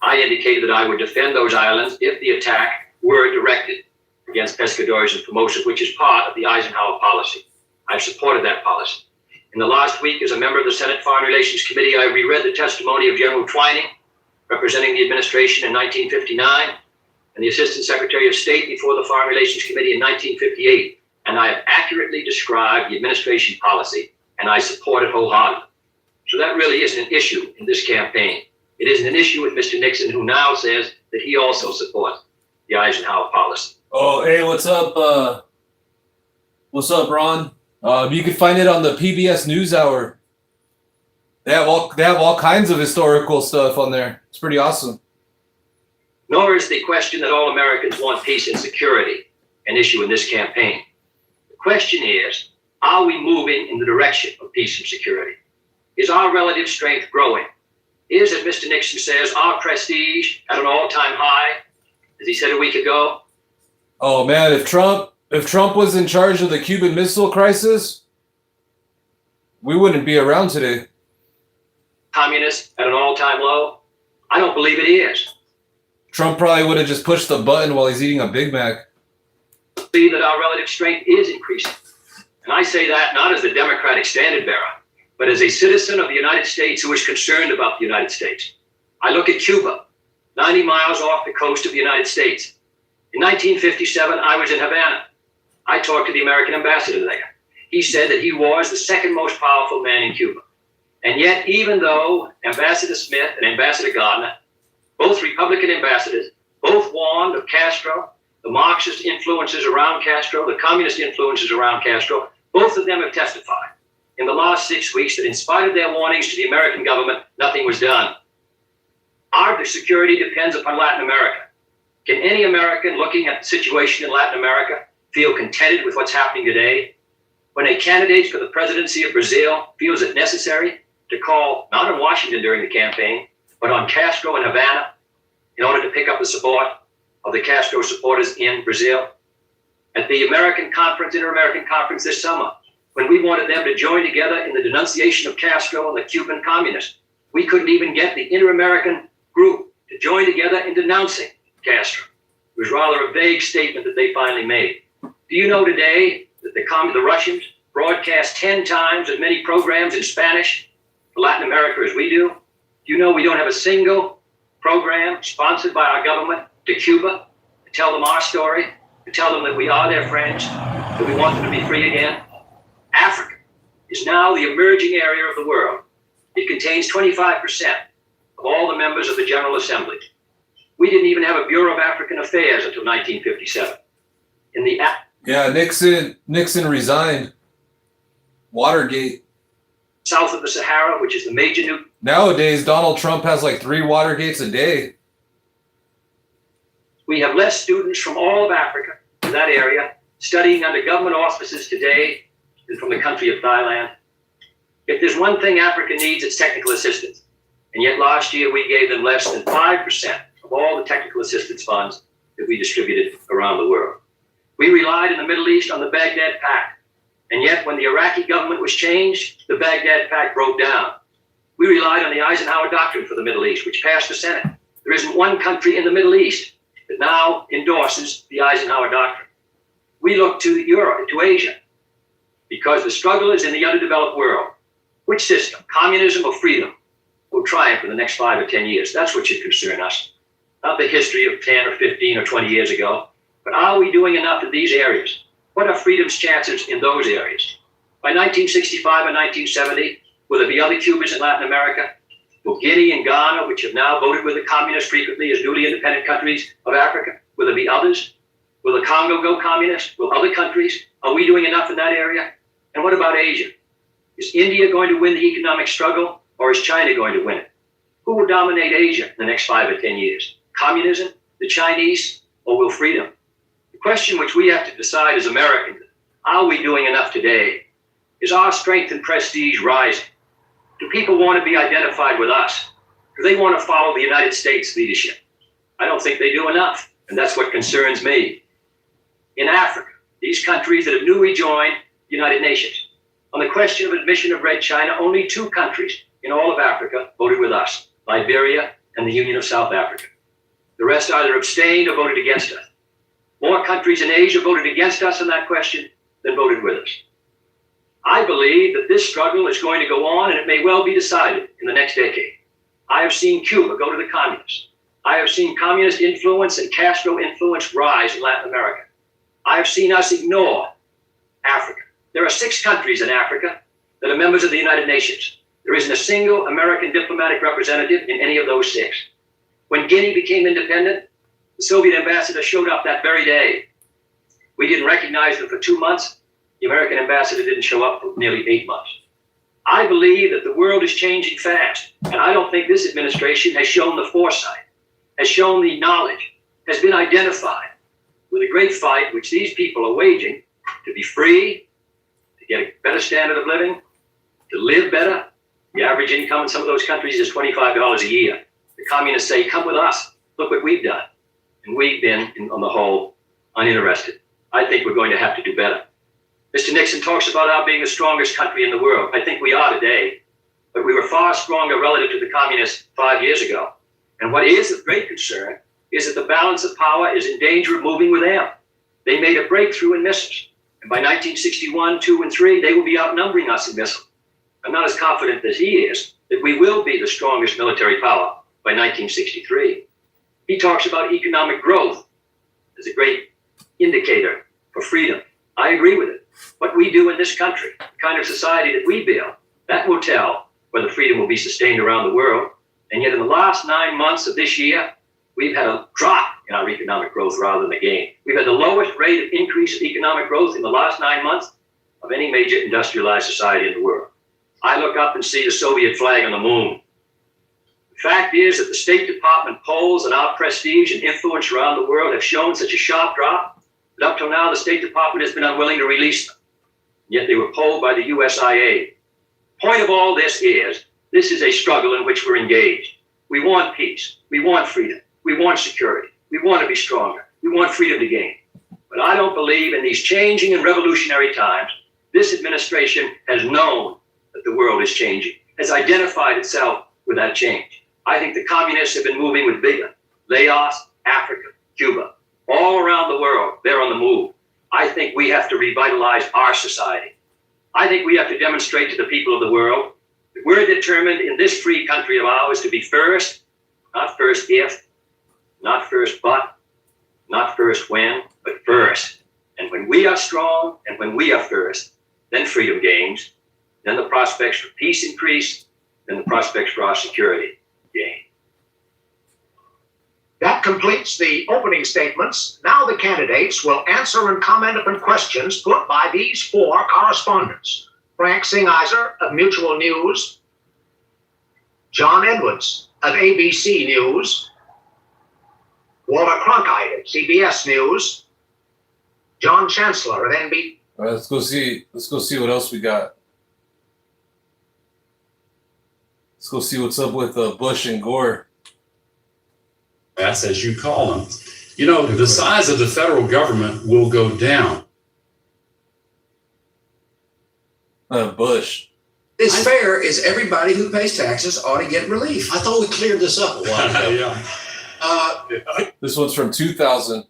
I indicated that I would defend those islands if the attack were directed against Pescadores and Formosa, which is part of the Eisenhower policy. I've supported that policy. In the last week, as a member of the Senate Foreign Relations Committee, I reread the testimony of General Twining, representing the administration in 1959, and the Assistant Secretary of State before the Foreign Relations Committee in 1958. And I have accurately described the administration policy, and I support it wholeheartedly. So that really isn't an issue in this campaign. It isn't an issue with Mr. Nixon, who now says that he also supports the Eisenhower policy. Oh, hey, what's up? What's up, Ron? You can find it on the PBS NewsHour. They have all kinds of historical stuff on there. It's pretty awesome. Nor is the question that all Americans want peace and security an issue in this campaign. The question is, are we moving in the direction of peace and security? Is our relative strength growing? Is, as Mr. Nixon says, our prestige at an all-time high, as he said a week ago? Oh man, if Trump was in charge of the Cuban Missile Crisis, we wouldn't be around today. Communist at an all-time low? I don't believe it is. Trump probably would have just pushed the button while he's eating a Big Mac. I believe that our relative strength is increasing. And I say that not as the Democratic standard bearer, but as a citizen of the United States who is concerned about the United States. I look at Cuba, 90 miles off the coast of the United States. In 1957, I was in Havana. I talked to the American ambassador there. He said that he was the second most powerful man in Cuba. And yet, even though Ambassador Smith and Ambassador Gardner, both Republican ambassadors, both warned of Castro, the Marxist influences around Castro, the communist influences around Castro, both of them have testified in the last 6 weeks that in spite of their warnings to the American government, nothing was done. Our security depends upon Latin America. Can any American looking at the situation in Latin America feel contented with what's happening today? When a candidate for the presidency of Brazil feels it necessary to call, not on Washington during the campaign, but on Castro and Havana in order to pick up the support of the Castro supporters in Brazil. At the American Conference, Inter-American Conference this summer, when we wanted them to join together in the denunciation of Castro and the Cuban communists, we couldn't even get the Inter-American group to join together in denouncing Castro. It was rather a vague statement that they finally made. Do you know today that the Russians broadcast 10 times as many programs in Spanish for Latin America as we do? Do you know we don't have a single program sponsored by our government to Cuba to tell them our story, to tell them that we are their friends, that we want them to be free again? Africa is now the emerging area of the world. It contains 25% of all the members of the General Assembly. We didn't even have a Bureau of African Affairs until 1957. In the Yeah, Nixon resigned. Watergate. South of the Sahara, which is the major new. Nowadays, Donald Trump has like 3 Watergates a day. We have less students from all of Africa in that area studying under government auspices today than from the country of Thailand. If there's one thing Africa needs, it's technical assistance. And yet last year we gave them less than 5% of all the technical assistance funds that we distributed around the world. We relied in the Middle East on the Baghdad Pact. And yet when the Iraqi government was changed, the Baghdad Pact broke down. We relied on the Eisenhower Doctrine for the Middle East, which passed the Senate. There isn't one country in the Middle East that now endorses the Eisenhower Doctrine. We look to Europe, to Asia, because the struggle is in the underdeveloped world. Which system, communism or freedom, will triumph in the next 5 or 10 years? That's what should concern us. Not the history of 10 or 15 or 20 years ago, but are we doing enough in these areas? What are freedom's chances in those areas? By 1965 or 1970, will there be other Cubas in Latin America? Will Guinea and Ghana, which have now voted with the communists frequently as newly independent countries of Africa, will there be others? Will the Congo go communist? Will other countries? Are we doing enough in that area? And what about Asia? Is India going to win the economic struggle, or is China going to win it? Who will dominate Asia in the next 5 or 10 years? Communism, the Chinese, or will freedom? The question which we have to decide as Americans, are we doing enough today? Is our strength and prestige rising? Do people want to be identified with us? Do they want to follow the United States leadership? I don't think they do enough, and that's what concerns me. In Africa, these countries that have newly joined the United Nations, on the question of admission of Red China, only 2 countries in all of Africa voted with us, Liberia and the Union of South Africa. The rest either abstained or voted against us. More countries in Asia voted against us on that question than voted with us. I believe that this struggle is going to go on, and it may well be decided in the next decade. I have seen Cuba go to the communists. I have seen communist influence and Castro influence rise in Latin America. I have seen us ignore Africa. There are 6 countries in Africa that are members of the United Nations. There isn't a single American diplomatic representative in any of those 6. When Guinea became independent, the Soviet ambassador showed up that very day. We didn't recognize them for 2 months. The American ambassador didn't show up for nearly 8 months. I believe that the world is changing fast, and I don't think this administration has shown the foresight, has shown the knowledge, has been identified with a great fight which these people are waging to be free, to get a better standard of living, to live better. The average income in some of those countries is $25 a year. The communists say, come with us. Look what we've done. And we've been, on the whole, uninterested. I think we're going to have to do better. Mr. Nixon talks about our being the strongest country in the world. I think we are today, but we were far stronger relative to the communists 5 years ago. And what is of great concern is that the balance of power is in danger of moving with them. They made a breakthrough in missiles. And by 1961, 2, and 3, they will be outnumbering us in missiles. I'm not as confident as he is that we will be the strongest military power by 1963. He talks about economic growth as a great indicator for freedom. I agree with it. What we do in this country, the kind of society that we build, that will tell whether freedom will be sustained around the world. And yet in the last 9 months of this year, we've had a drop in our economic growth rather than a gain. We've had the lowest rate of increase of economic growth in the last 9 months of any major industrialized society in the world. I look up and see the Soviet flag on the moon. The fact is that the State Department polls and our prestige and influence around the world have shown such a sharp drop that up till now the State Department has been unwilling to release them. Yet they were polled by the USIA. Point of all this is a struggle in which we're engaged. We want peace. We want freedom. We want security. We want to be stronger. We want freedom to gain. But I don't believe in these changing and revolutionary times, this administration has known that the world is changing, has identified itself with that change. I think the communists have been moving with vigor. Laos, Africa, Cuba, all around the world, they're on the move. I think we have to revitalize our society. I think we have to demonstrate to the people of the world that we're determined in this free country of ours to be first, not first if, not first but, not first when, but first. And when we are strong and when we are first, then freedom gains, then the prospects for peace increase, then the prospects for our security gain. That completes the opening statements. Now the candidates will answer and comment upon questions put by these four correspondents. Frank Singheiser of Mutual News, John Edwards of ABC News, Walter Cronkite of CBS News, John Chancellor of NBC. All right, let's go see what else we got. Let's go see what's up with Bush and Gore. That's as you call them. You know, the size of the federal government will go down. Bush. It's fair is everybody who pays taxes ought to get relief. I thought we cleared this up a while ago. This one's from 2000.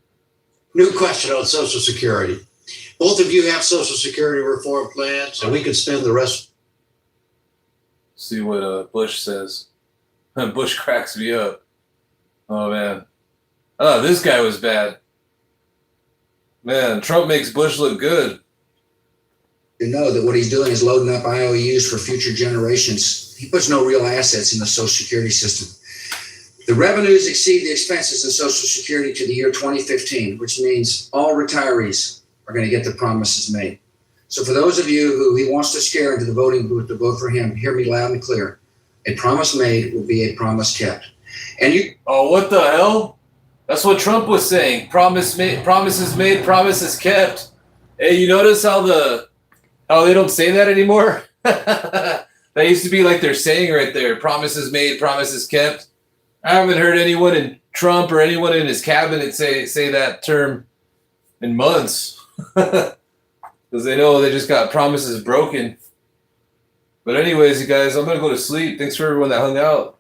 New question on Social Security. Both of you have Social Security reform plans, and we could spend the rest. See what Bush says. Bush cracks me up. Oh, man. Oh, this guy was bad. Man, Trump makes Bush look good. You know that what he's doing is loading up IOUs for future generations. He puts no real assets in the Social Security system. The revenues exceed the expenses in Social Security to the year 2015, which means all retirees are going to get the promises made. So for those of you who he wants to scare into the voting booth to vote for him, hear me loud and clear. A promise made will be a promise kept. And you. Oh, what the hell? That's what Trump was saying. Promises made, promises kept. Hey, you notice how they don't say that anymore? That used to be like their saying right there. Promises made, promises kept. I haven't heard anyone in Trump or anyone in his cabinet say that term in months. Because they know they just got promises broken. But anyways, you guys, I'm going to go to sleep. Thanks for everyone that hung out.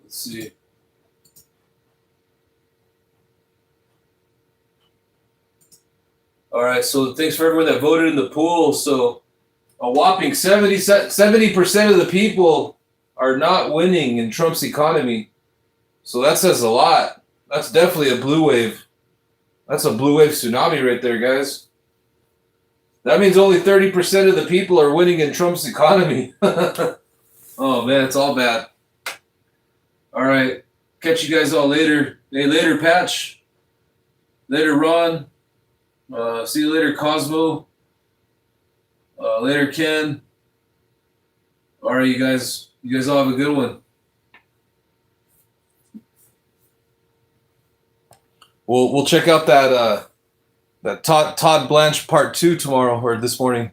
Let's see. All right, so thanks for everyone that voted in the poll. So a whopping 70% of the people are not winning in Trump's economy. So that says a lot. That's definitely a blue wave. That's a blue wave tsunami right there, guys. That means only 30% of the people are winning in Trump's economy. Oh, man, it's all bad. All right. Catch you guys all later. Hey, later, Patch. Later, Ron. See you later, Cosmo. Later, Ken. All right, you guys. You guys all have a good one. We'll check out that Todd Blanche Part 2 tomorrow or this morning.